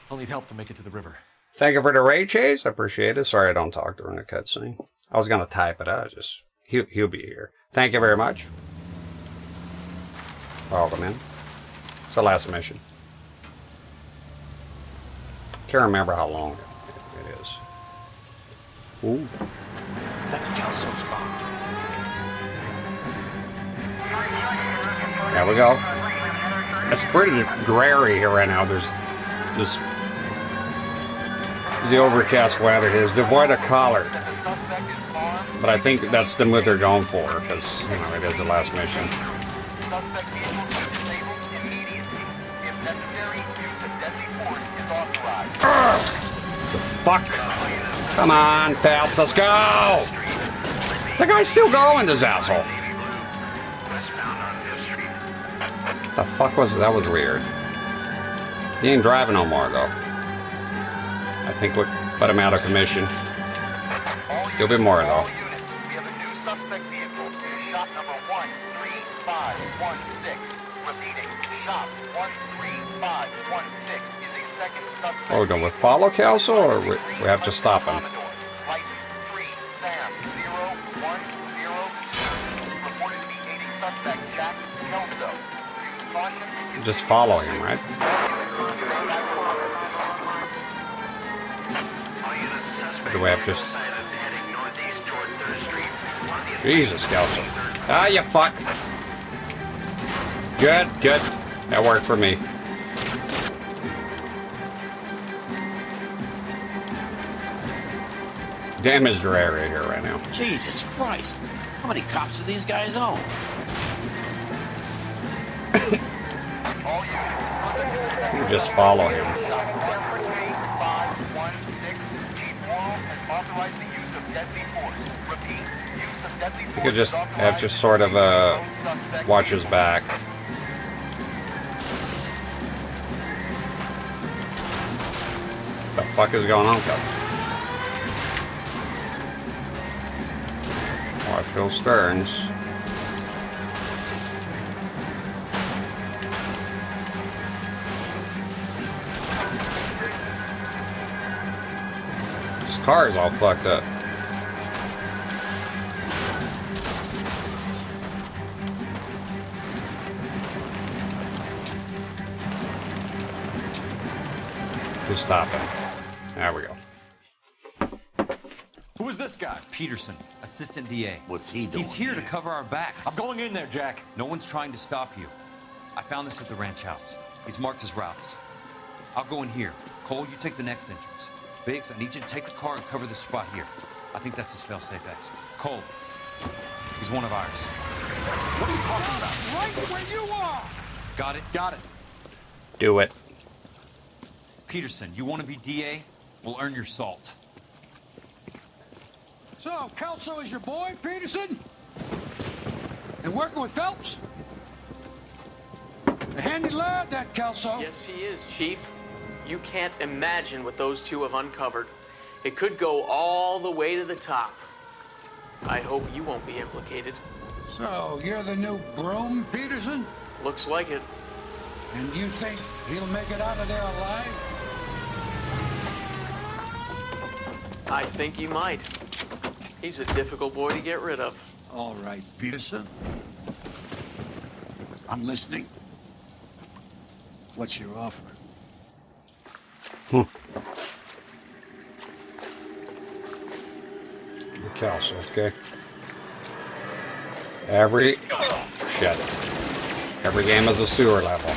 He'll need help to make it to the river. Thank you for the raid chase. I appreciate it. Sorry I don't talk during the cutscene. I was going to type it out. Just he'll be here. Thank you very much. Welcome in. It's the last mission. Can't remember how long it is. Ooh. That's Kelso's car. There we go. It's pretty dreary here right now. There's this. The overcast weather is devoid of color, but I think that's the mood they're going for, because you know it is the last mission. Suspect vehicle is disabled immediately. If necessary, use of deadly force is authorized. Fuck! Come on, Phelps, let's go! The guy's still going, this asshole. The fuck was that? Was weird. He ain't driving no more though. I think we put him out of commission. He'll be more though. We have a new suspect vehicle. It is shop number 13516. Repeating, shop 13516 is a second suspect. Oh, do we follow Kelso or we have to stop him? License 3 Sam 0102. Reported to be aiding suspect Jack Kelso. Use caution. Just follow him, right? Do we have just... Jesus, Kelso. Ah, you fuck. Good, good. That worked for me. Damaged area here right now. Jesus Christ. How many cops do these guys own? You just follow him. You could just have to sort of watch his back. What the fuck is going on, Kelly? Watch Phil Stearns. This car is all fucked up. stop it. There we go. Who is this guy? Peterson, assistant DA. What's he doing? He's here to cover our backs. I'm going in there, Jack. No one's trying to stop you. I found this at the ranch house. He's marked his routes. I'll go in here. Cole, you take the next entrance. Biggs, I need you to take the car and cover this spot here. I think that's his fail-safe exit. Cole, he's one of ours. What are you talking about? Right where you are! Got it? Got it. Do it. Peterson, you want to be DA? We'll earn your salt. So, Kelso is your boy, Peterson? And working with Phelps? A handy lad, that Kelso. Yes, he is, Chief. You can't imagine what those two have uncovered. It could go all the way to the top. I hope you won't be implicated. So, you're the new broom, Peterson? Looks like it. And you think he'll make it out of there alive? I think he might. He's a difficult boy to get rid of. All right, Peterson. I'm listening. What's your offer? Kelso, okay. Every game is a sewer level.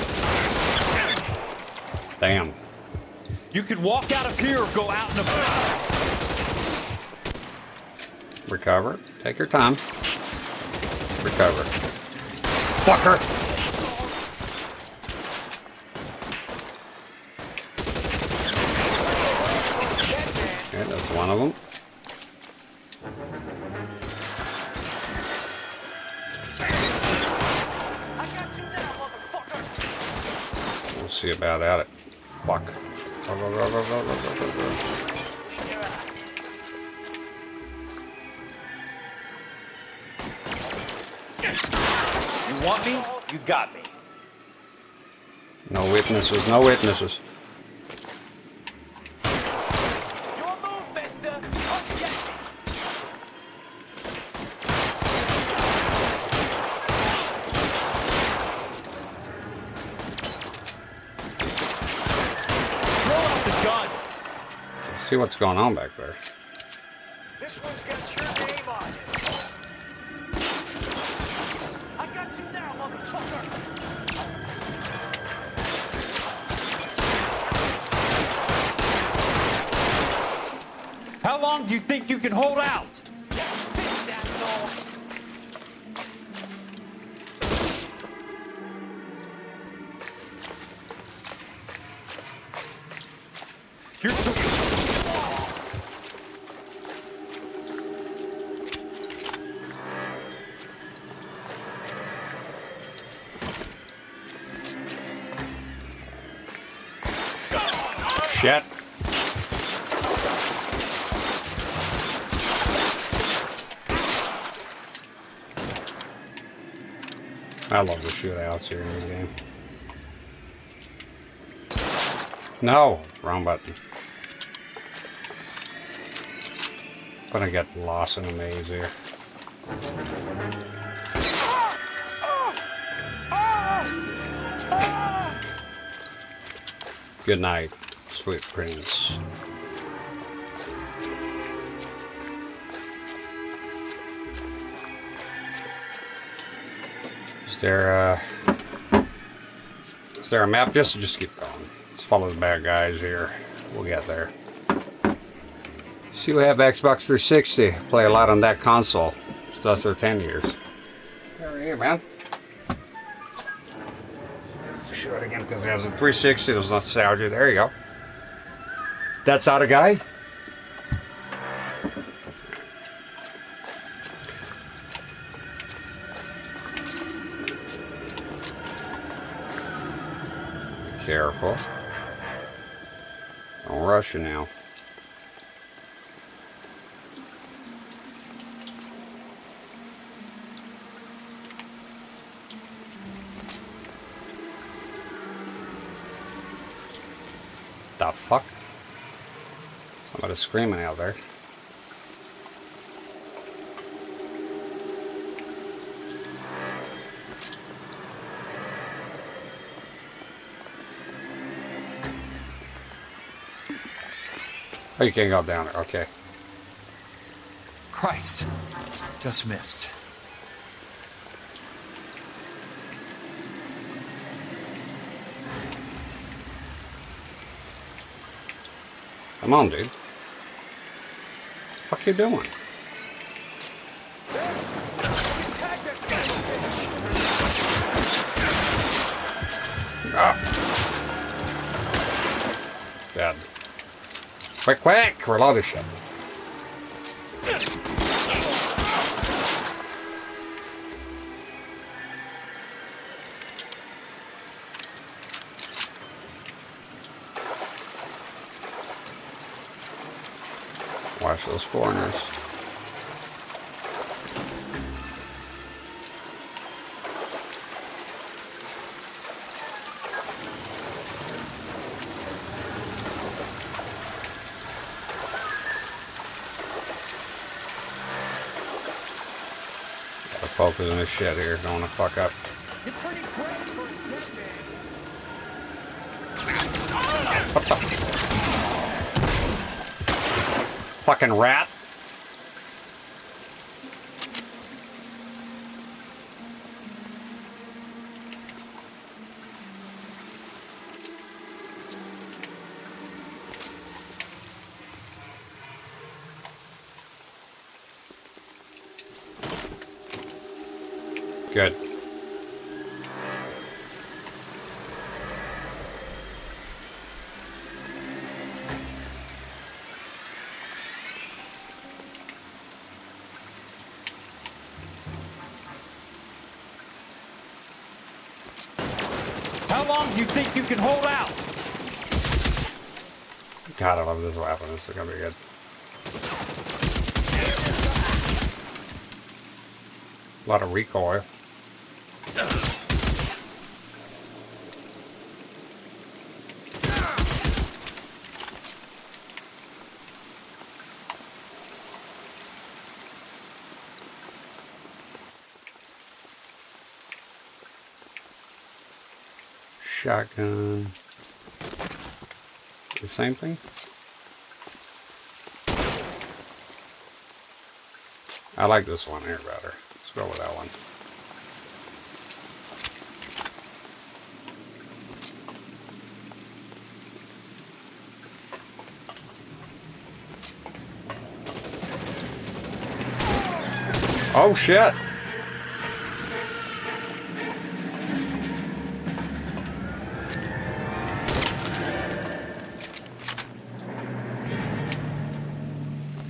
Damn. You can walk out of here or go out in the... Recover. Take your time. Recover. Fucker! Okay, that's one of them. We'll see about that. Fuck. Go, go, go, go, go, go, go, go. You want me? You got me. No witnesses, no witnesses. Your move, mister! Objective! Throw out the guns! Let's see what's going on back there. This one's got your name on it. I got you now, motherfucker! How long do you think you can hold out? You're so... Shit. I love the shootouts here in the game. No! Wrong button. Gonna get lost in a maze here. Good night, sweet prince. Is there a map? Just keep going. Let's follow the bad guys here. We'll get there. See, we have Xbox 360. Play a lot on that console. It's us for 10 years. There we go, man. Show it again because it has a 360. There's nostalgia. There you go. That's out of guy. Careful. Don't rush you now. The fuck? Somebody's screaming out there. Oh, you can't go down there. Okay. Christ. Just missed. Come on, dude. What the fuck you doing? Ah. Dead. Quick, quick! Reload this shit. Watch those foreigners. Gotta focus on this shit here, don't wanna fuck up. What the? Fucking rat. Good. How long do you think you can hold out? God, I love this weapon. This is gonna be good. A lot of recoil. Shotgun. The same thing? I like this one here better. Let's go with that one. Oh shit!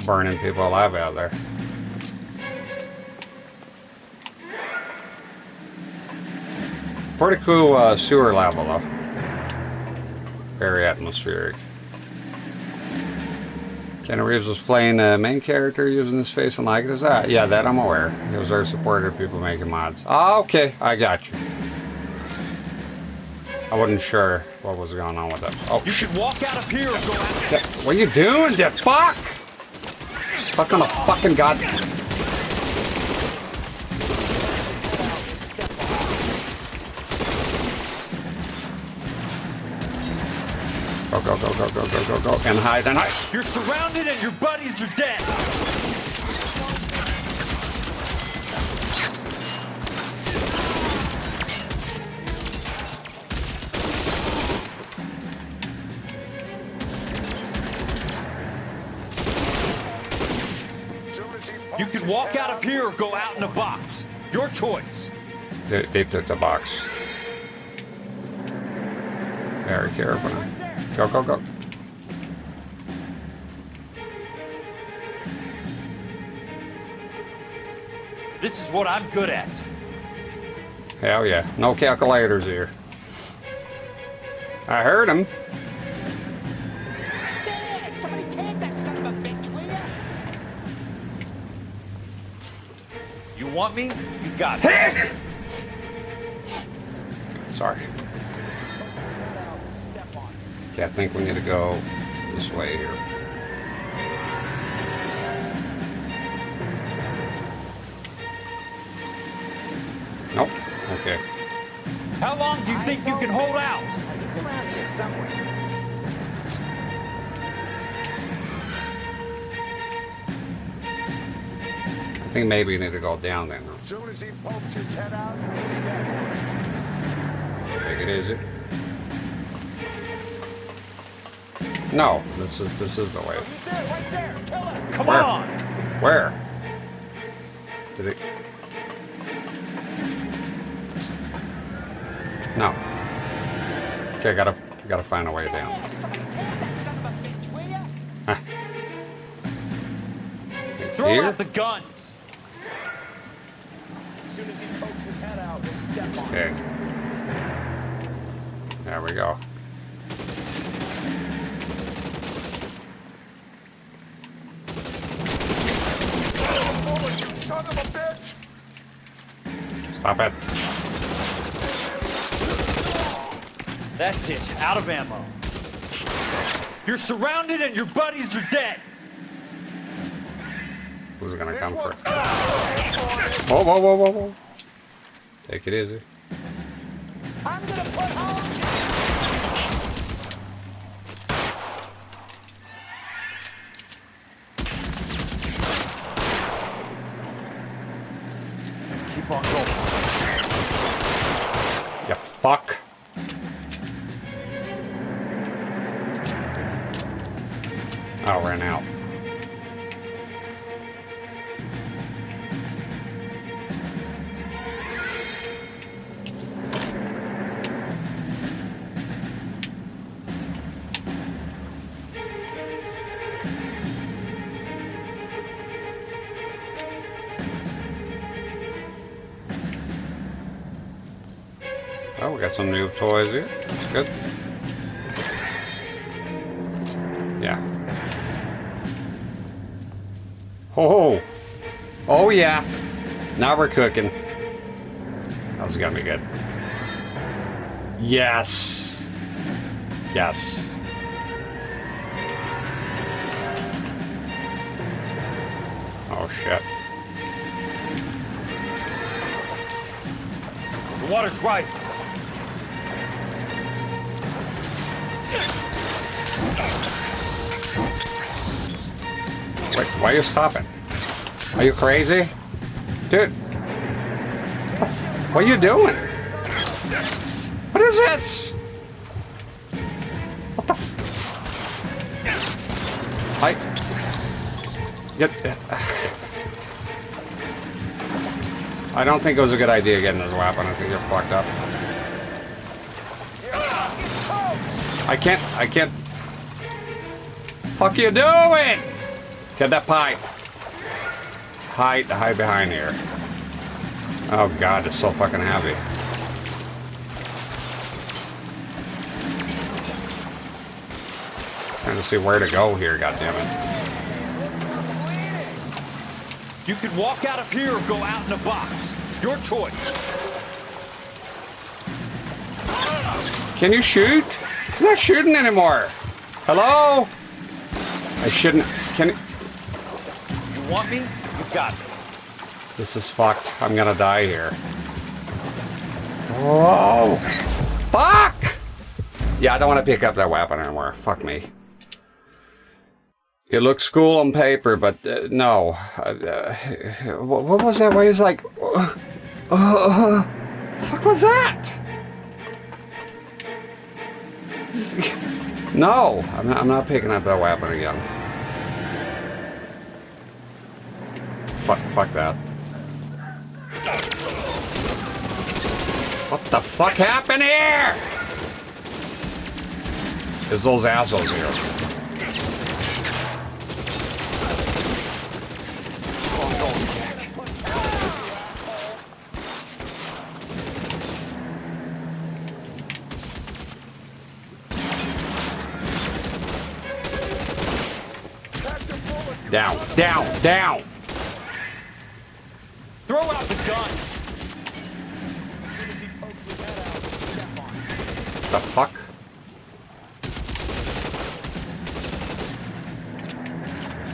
Burning people alive out there. Pretty cool sewer level though. Very atmospheric. Keanu Reeves was playing the main character using his face and likeness. Yeah, that I'm aware. He was our supporter of people making mods. Oh, okay, I got you. I wasn't sure what was going on with that. Oh, you should walk out of here or go out. What are you doing, you fuck? Fuck on a fucking god. Go, go, go, go, go, go, go, go. And hide, and hide. You're surrounded and your buddies are dead. You can walk out of here or go out in a box. Your choice. They took the box. Very careful. Go, go, go. This is what I'm good at. Hell yeah. No calculators here. I heard him. There! Somebody take that son of a bitch, will ya? You want me? You got it. Sorry. Okay, I think we need to go this way here. Nope. Okay. How long do you think you can hold out? He's around here somewhere. think maybe you need to go down then. Soon as he pokes his head out, Take it easy. No, this is the way. right there. Kill him. Come Where? on! Where? Did it? No. Okay, gotta find a way down. Huh. Throw Here? out the guns! As soon as he pokes his head out, we'll step on Okay. him. There we go. Oh, you son of a bitch! Stop it. That's it. Out of ammo. You're surrounded and your buddies are dead. Who's gonna come first? Whoa, whoa, whoa, whoa, whoa. Take it easy. I'm gonna put Hori. Keep on going. You fuck. Oh, ran out. Oh, we got some new toys here. That's good. Yeah. Oh, oh yeah. Now we're cooking. That was gonna be good. Yes. Yes. Oh shit. The water's rising. Wait, why are you stopping? Are you crazy? Dude. What are you doing? What is this? What the f... I don't think it was a good idea getting this weapon. I think you're fucked up. I can't. Fuck you doing? Get that pipe. Hide behind here. Oh god, it's so fucking heavy. Trying to see where to go here, goddammit. You can walk out of here or go out in a box. Your choice. Can you shoot? It's not shooting anymore. Hello? I shouldn't. Can it? You want me? You got me. This is fucked. I'm gonna die here. Whoa! Fuck! Yeah, I don't want to pick up that weapon anymore. Fuck me. It looks cool on paper, but no. What was that? Where he's like, fuck was that? No, I'm not picking up that weapon again. Fuck that. What the fuck happened here? There's those assholes here. Down, down, down! Throw out the guns! The fuck?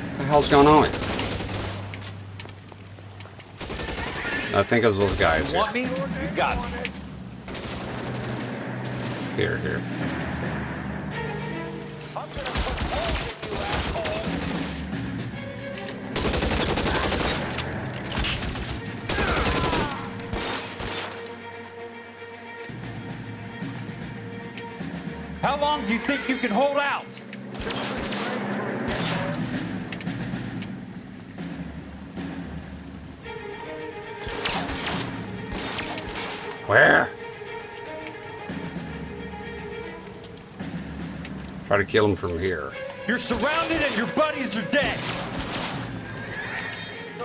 What the hell's going on here? I think it's those guys You want me? You got me. Here. How long do you think you can hold out? Where? Try to kill him from here. You're surrounded and your buddies are dead.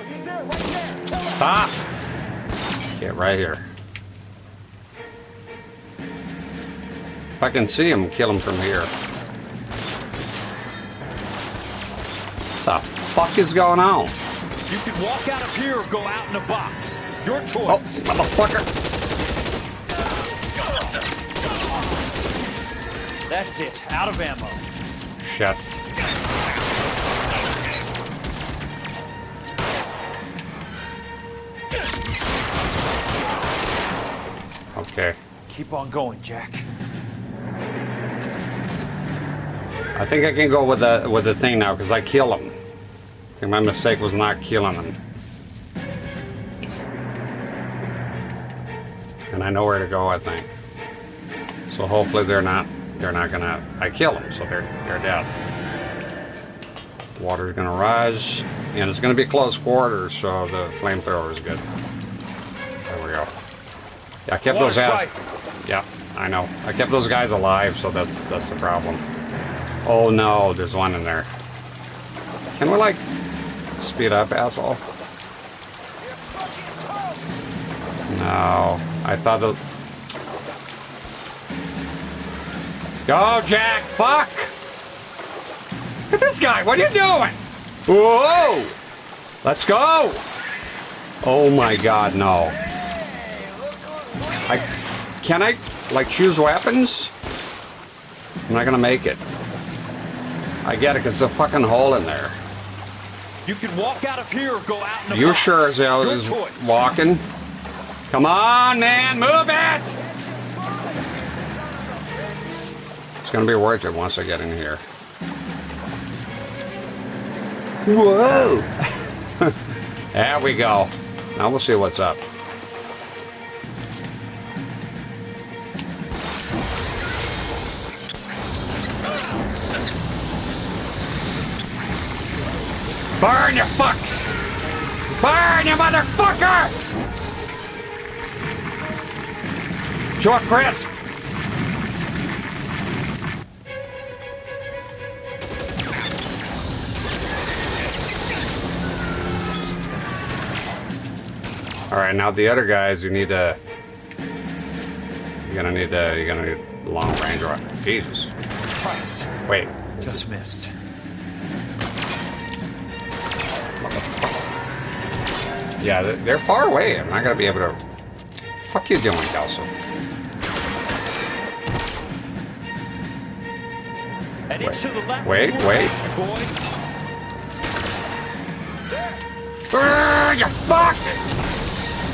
He's there, right there. Stop! Get right here. If I can see him, kill him from here. What the fuck is going on? You can walk out of here or go out in a box. Your choice. Oh, motherfucker! That's it. Out of ammo. Shit. Okay. Keep on going, Jack. I think I can go with the thing now because I kill him. I think my mistake was not killing him. And I know where to go, I think. So hopefully they're not gonna, I kill them, so they're dead. Water's gonna rise, and it's gonna be close quarters, so the flamethrower is good. There we go. Yeah, I kept those guys. Yeah, I know. I kept those guys alive, so that's the problem. Oh no, there's one in there. Can we like speed up, asshole? No, I thought the. Go, Jack! Fuck! Look at this guy! What are you doing? Whoa! Let's go! Oh my god, no. Can I, like, choose weapons? I'm not gonna make it. I get it, because there's a fucking hole in there. You can walk out of here or go out in a You box. sure as hell is walking? Come on, man! Move it! It's gonna be worth it once I get in here. Whoa! There we go. Now we'll see what's up. Burn, you fucks! Burn, you motherfucker! Short Chris! Alright, now the other guys, you need to... You're gonna need long range rifle. Jesus. Christ. Wait. Just missed. Yeah, they're far away. I'm not gonna be able to... Fuck you doing, Kelso? Wait. Boys. Burn, you fuck!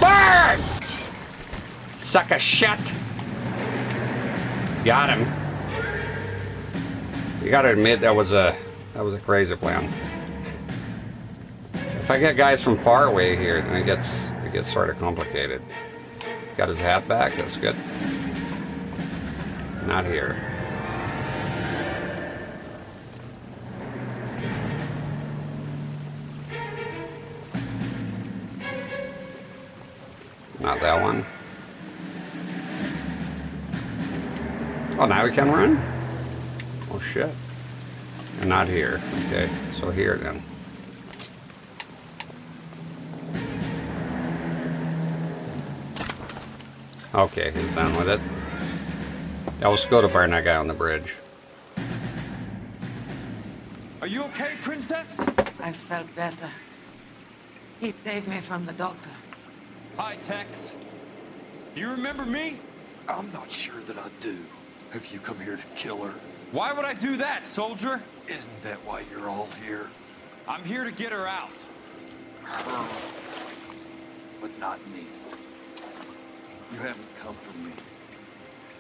Burn! Suck a shit. Got him. You gotta admit that was a crazy plan. If I get guys from far away here, then it gets sort of complicated. Got his hat back, that's good. Not here. Not that one. Oh, now we can run? Oh shit. And not here. Okay, so here then. Okay, he's done with it. Yeah, let's go to burn that guy on the bridge. Are you okay, Princess? I felt better. He saved me from the doctor. Hi, Tex. Do you remember me? I'm not sure that I do. Have you come here to kill her? Why would I do that, soldier? Isn't that why you're all here? I'm here to get her out. Her. But not me. You haven't come for me.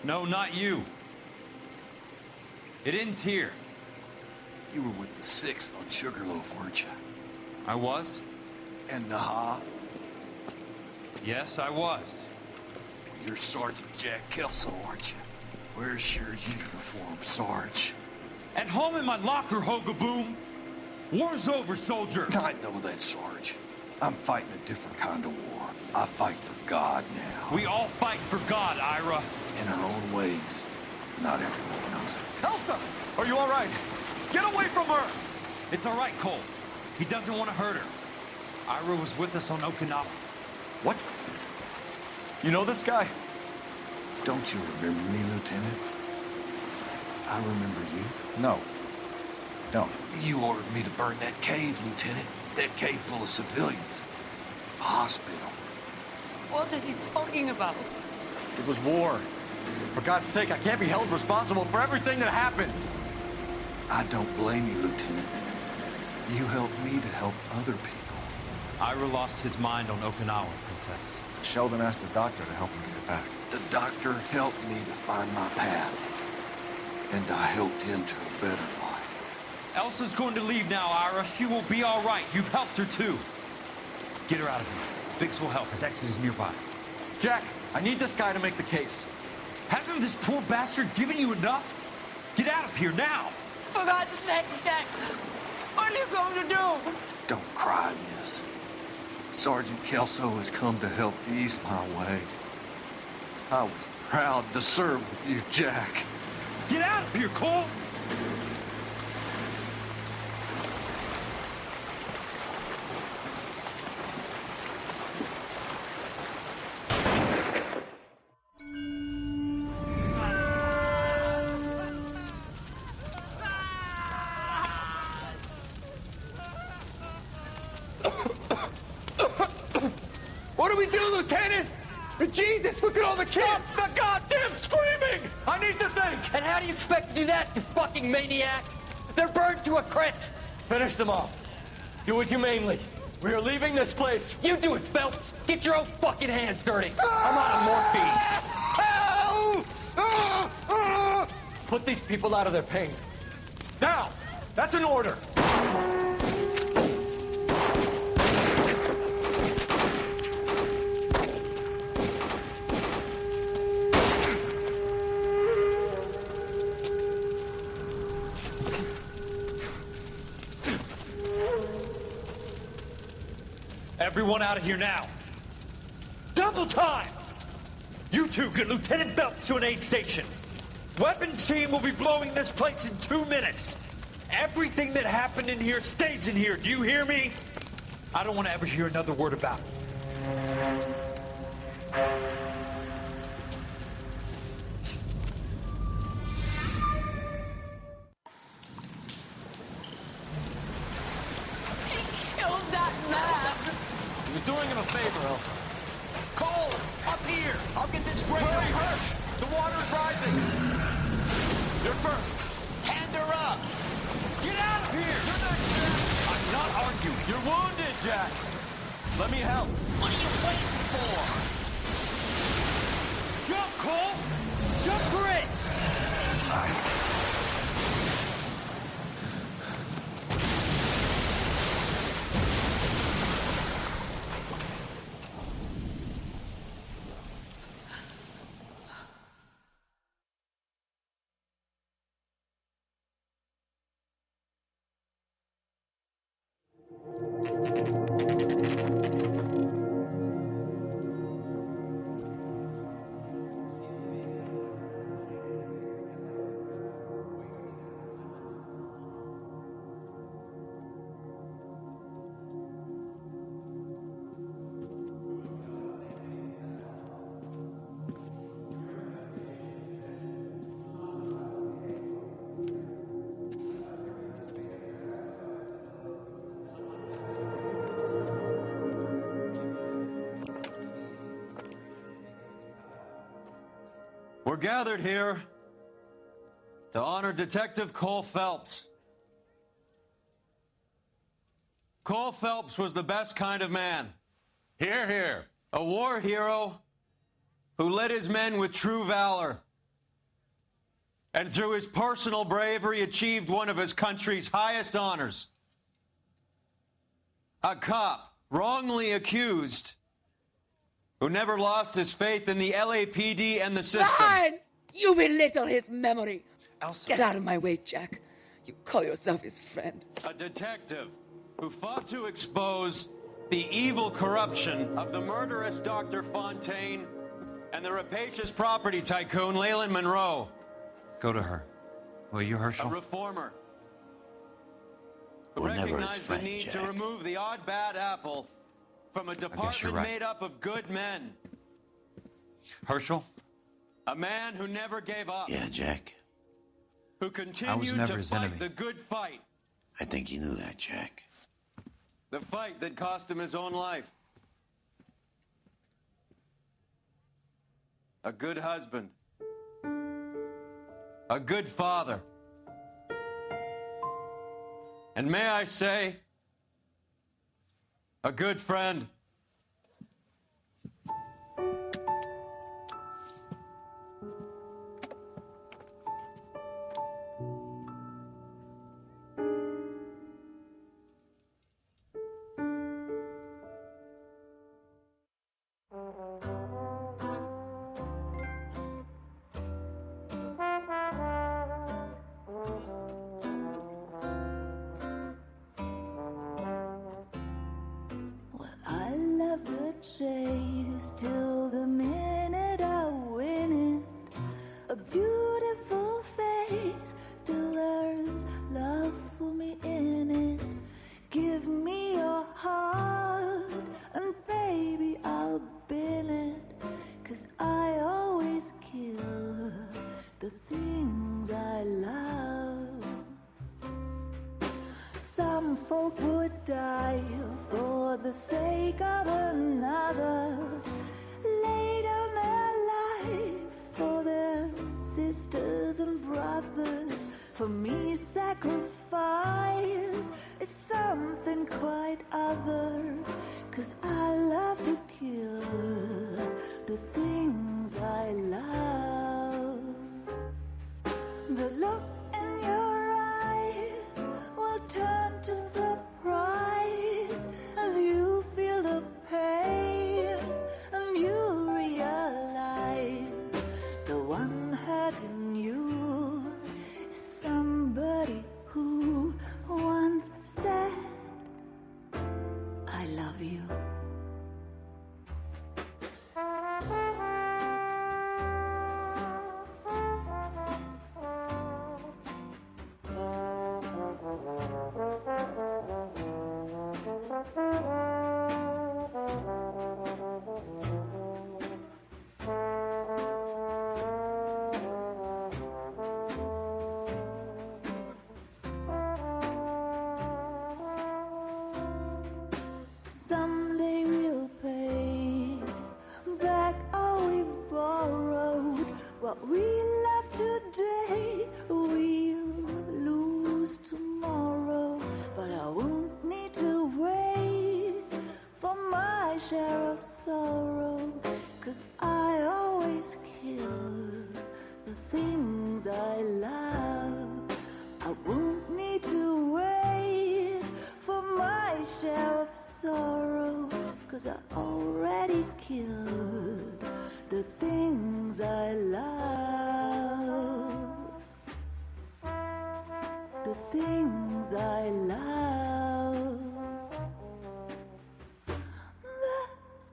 No, not you. It ends here. You were with the 6th on Sugarloaf, weren't you? I was? And Naha? Yes, I was. You're Sergeant Jack Kelso, aren't you? Where's your uniform, Sarge? At home in my locker, Hogaboom. War's over, soldier. I know that, Sarge. I'm fighting a different kind of war. I fight for God now. We all fight for God, Ira. In our own ways. Not everyone knows it. Elsa, are you all right? Get away from her! It's all right, Cole. He doesn't want to hurt her. Ira was with us on Okinawa. What? You know this guy? Don't you remember me, Lieutenant? I remember you. No. Don't. You ordered me to burn that cave, Lieutenant. That cave full of civilians. A hospital. What is he talking about? It was war. For God's sake, I can't be held responsible for everything that happened. I don't blame you, Lieutenant. You helped me to help other people. Ira lost his mind on Okinawa, Princess. Sheldon asked the doctor to help him get it back. The doctor helped me to find my path. And I helped him to a better life. Elsa's going to leave now, Ira. She will be all right. You've helped her, too. Get her out of here. Biggs will help. His exit is nearby. Jack, I need this guy to make the case. Hasn't this poor bastard given you enough? Get out of here now! For God's sake, Jack! What are you going to do? Don't cry, miss. Sergeant Kelso has come to help ease my way. I was proud to serve with you, Jack. Get out of here, Cole! What do we do, Lieutenant? Jesus, look at all the kids! Stop the goddamn screaming! I need to think! And how do you expect to do that, you fucking maniac? They're burned to a crisp! Finish them off. Do it humanely. We are leaving this place. You do it, Phelps! Get your own fucking hands dirty! I'm out of morphine! Put these people out of their pain. Now! That's an order! Everyone out of here now. Double time! You two get Lieutenant Phelps to an aid station. Weapons team will be blowing this place in 2 minutes. Everything that happened in here stays in here. Do you hear me? I don't want to ever hear another word about it. He was doing him a favor, Elsa. Cole, up here. I'll get this grader hurt. The water's rising. You're first. Hand her up. Get out of here! You're not Jack. I'm not arguing. You're wounded, Jack. Let me help. What are you waiting for? Jump, Cole! Jump for it! We're gathered here to honor Detective Cole Phelps. Cole Phelps was the best kind of man. Hear, hear. A war hero who led his men with true valor. And through his personal bravery achieved one of his country's highest honors. A cop wrongly accused who never lost his faith in the LAPD and the system. Run! You belittle his memory. Elsa. Get out of my way, Jack. You call yourself his friend. A detective who fought to expose the evil corruption of the murderous Dr. Fontaine and the rapacious property tycoon Leyland Monroe. Go to her. Will you, Herschel? A reformer who We're never his recognized friend, the need Jack. to remove the odd bad apple from a department right. made up of good men. Herschel? A man who never gave up. Yeah, Jack. Who continued never to his fight enemy. the good fight. I think you knew that, Jack. The fight that cost him his own life. A good husband. A good father. And may I say, a good friend. I love the chase till the minute I win it. A beautiful face till there's love for me in it. Give me your heart and baby I'll bill it. 'Cause I always kill the things I love. Some folk would die for the sake of another, lay down their life for their sisters and brothers. For me, sacrifice is something quite other, 'cause I love to kill the things I love. The look in your eyes will turn to surprise as you feel the pain and you realize the one hurting you is somebody who once said, I love you. Someday we'll pay back all we've borrowed. What we love today, we'll lose tomorrow. But I won't need to wait for my share of sorrow, 'cause I always kill the things I love. I won't need to wait for my share of sorrow, 'cause I already killed the things I love. The things I love. The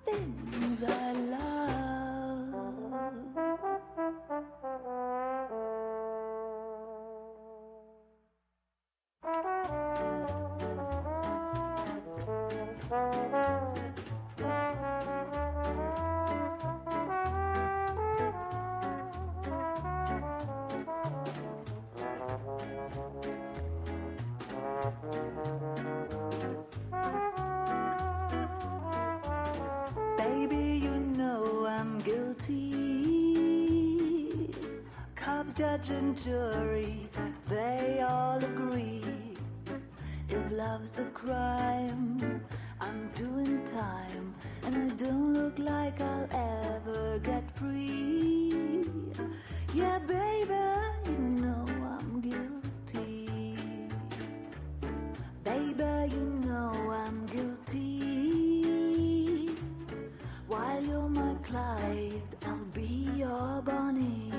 things I love. Baby, you know I'm guilty. Cops, judge, and jury, they all agree. If love's the crime, I'm doing time, and I don't look like I'll ever get free. Yeah, baby, you know I'm guilty. Baby, you know I'm guilty. While you're my Clyde, I'll be your Bonnie.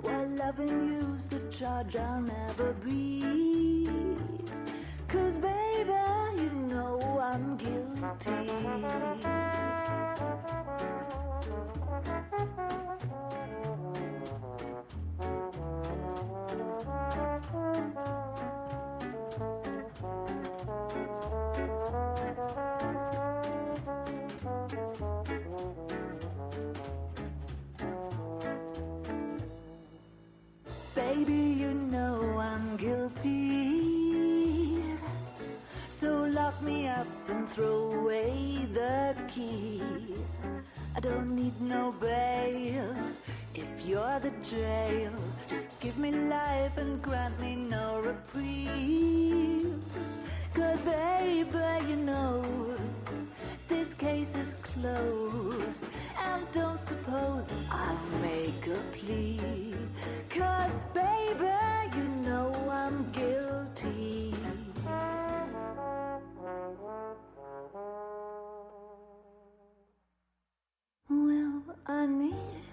While loving you's the charge I'll never be. 'Cause baby, you know I'm guilty. Baby, you know I'm guilty. So lock me up and throw away the key. I don't need no bail if you're the jail. Just give me life and grant me no reprieve. 'Cause baby, you know this case is closed. And don't suppose I'll make a plea. 'Cause baby, you know I'm guilty. Well, I need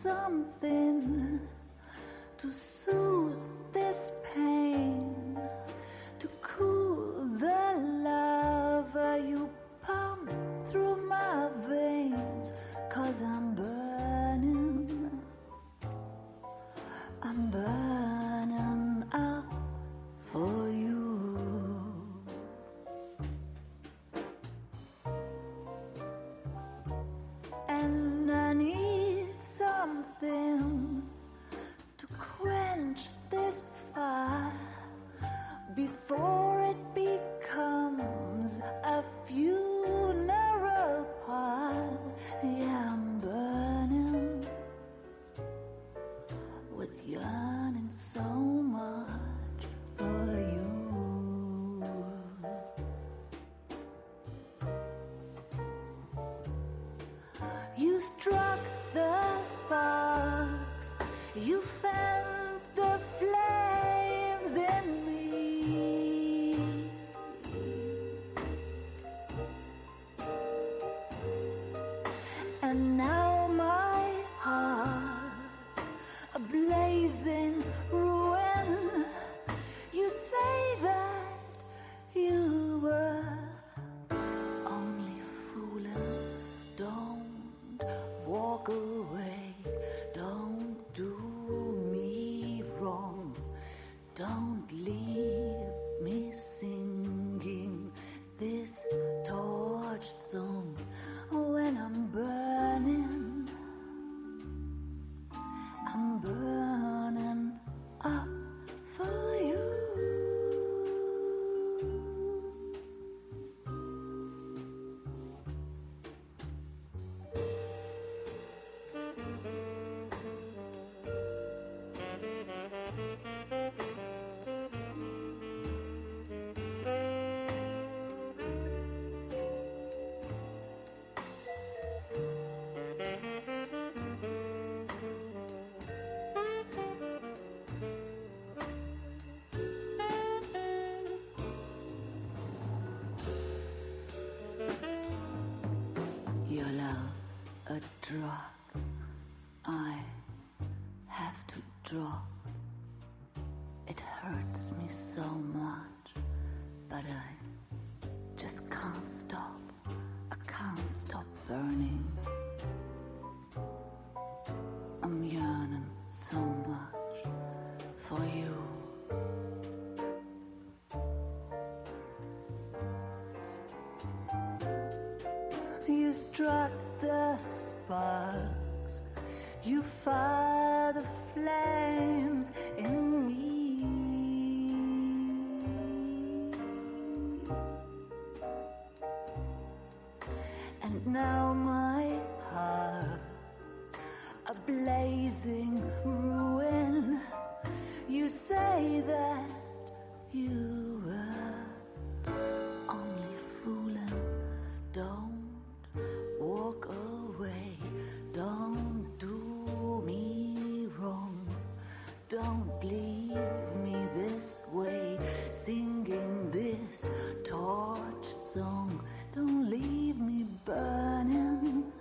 something to soothe this pain, to cool the lava you pump through my veins. 'Cause I'm burning up for you. And I need something to quench this fire before it becomes a funeral pyre. Yeah, I'm burning with yearning so much for you. You struck the sparks, you fanned the flames in me. And now my heart's a blazing ruin. You say that you were only fooling. Don't walk away. Don't do me wrong. Don't leave me singing this torched song when I'm burning up for you. Your love's a drop I have to drop. It hurts me so much, but I just can't stop. I can't stop burning. I'm yearning so much for you. You struck the sparks, you fire the flames in me. And now my heart's a blazing ruin. You say that you were only fooling. Don't walk away, don't do me wrong. Don't leave me this way, singing this torched song. Don't leave me burning.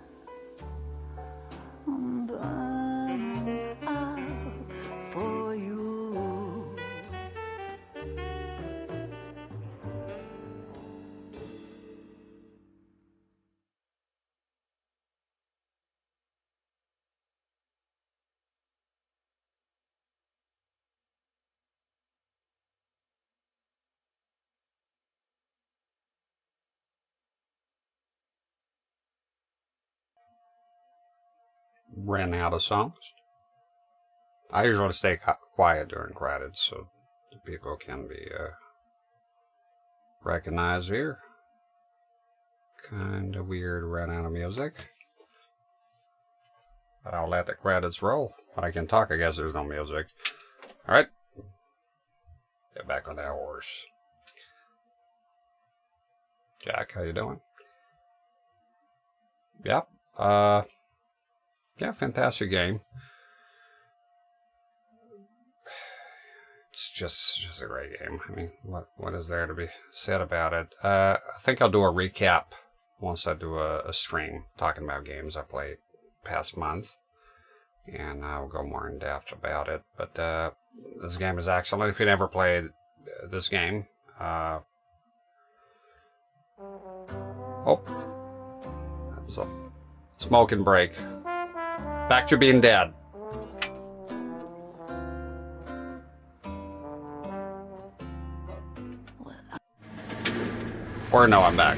I'm burning up ran out of songs. I usually stay quiet during credits so the people can be recognized here. Kind of weird, ran out of music. But I'll let the credits roll. But I can talk, I guess there's no music. Alright. Get back on that horse. Jack, how you doing? Yep. Yeah, fantastic game. It's just a great game. I mean, what is there to be said about it? I think I'll do a recap once I do a stream talking about games I played past month, and I'll go more in depth about it. But this game is excellent. If you never played this game, oh, that was a smoking break. Back to being dead. Or no, I'm back.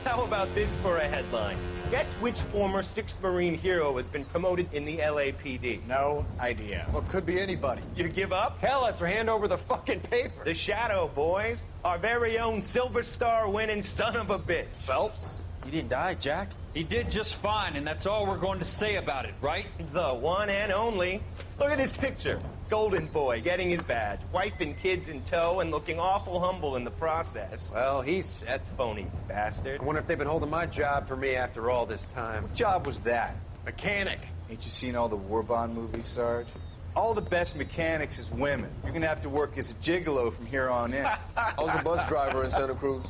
How about this for a headline? Guess which former 6th Marine hero has been promoted in the LAPD? No idea. Well, could be anybody. You give up? Tell us or hand over the fucking paper. The Shadow, boys. Our very own Silver Star winning son of a bitch. Phelps? He didn't die, Jack. He did just fine, and that's all we're going to say about it, right? The one and only. Look at this picture. Golden boy getting his badge, wife and kids in tow, and looking awful humble in the process. Well, he's set. Phony bastard. I wonder if they've been holding my job for me after all this time. What job was that? Mechanic. Ain't you seen all the war bond movies, Sarge? All the best mechanics is women. You're gonna have to work as a gigolo from here on in. I was a bus driver in Santa Cruz.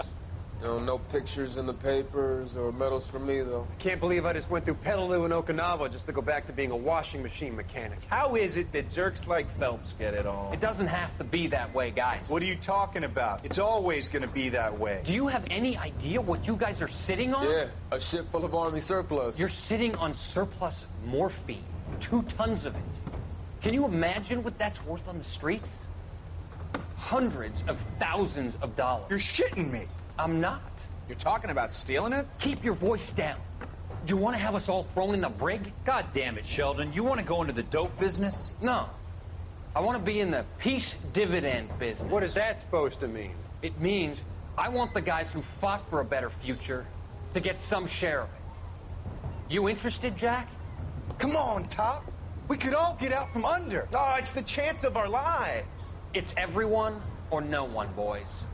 You know, no pictures in the papers or medals for me, though. I can't believe I just went through Petaloo and Okinawa just to go back to being a washing machine mechanic. How is it that jerks like Phelps get it all? It doesn't have to be that way, guys. What are you talking about? It's always gonna be that way. Do you have any idea what you guys are sitting on? Yeah, a ship full of Army surplus. You're sitting on surplus morphine. 2 tons of it. Can you imagine what that's worth on the streets? Hundreds of thousands of dollars. You're shitting me. I'm not. You're talking about stealing it? Keep your voice down. Do you want to have us all thrown in the brig? God damn it, Sheldon. You want to go into the dope business? No. I want to be in the peace dividend business. What is that supposed to mean? It means I want the guys who fought for a better future to get some share of it. You interested, Jack? Come on, Top. We could all get out from under. Oh, it's the chance of our lives. It's everyone or no one, boys.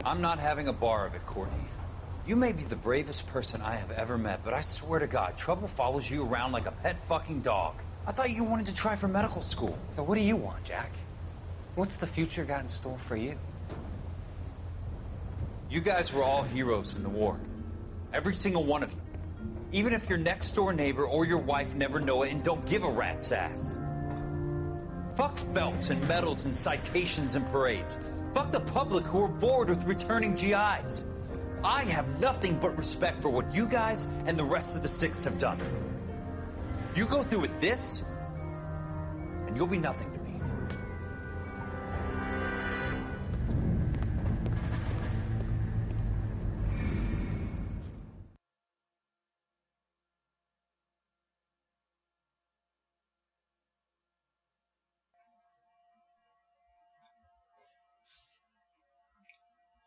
I'm not having a bar of it, Courtney. You may be the bravest person I have ever met, but I swear to God, trouble follows you around like a pet fucking dog. I thought you wanted to try for medical school. So what do you want, Jack? What's the future got in store for you? You guys were all heroes in the war. Every single one of you. Even if your next door neighbor or your wife never know it and don't give a rat's ass. Fuck Phelps and medals and citations and parades. Fuck the public who are bored with returning GIs. I have nothing but respect for what you guys and the rest of the 6th have done. You go through with this, and you'll be nothing to me.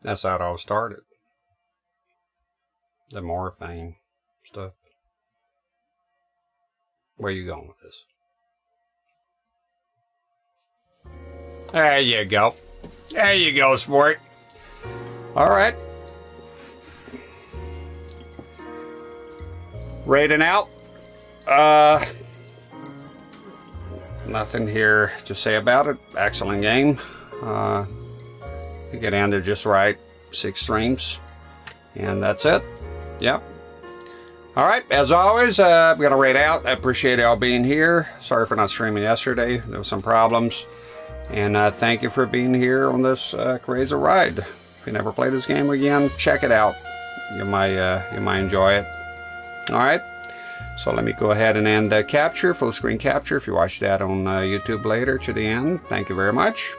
That's how it all started. The morphine stuff. Where you going with this? There you go. There you go, sport. Alright. Raiding out. Nothing here to say about it. Excellent game. You get ended just right. 6 streams. And that's it. Yep. Alright, as always, I'm going to raid out. I appreciate y'all being here. Sorry for not streaming yesterday. There were some problems. And thank you for being here on this crazy ride. If you never played this game again, check it out. You might enjoy it. Alright. So let me go ahead and end capture, full screen capture. If you watch that on YouTube later to the end, thank you very much.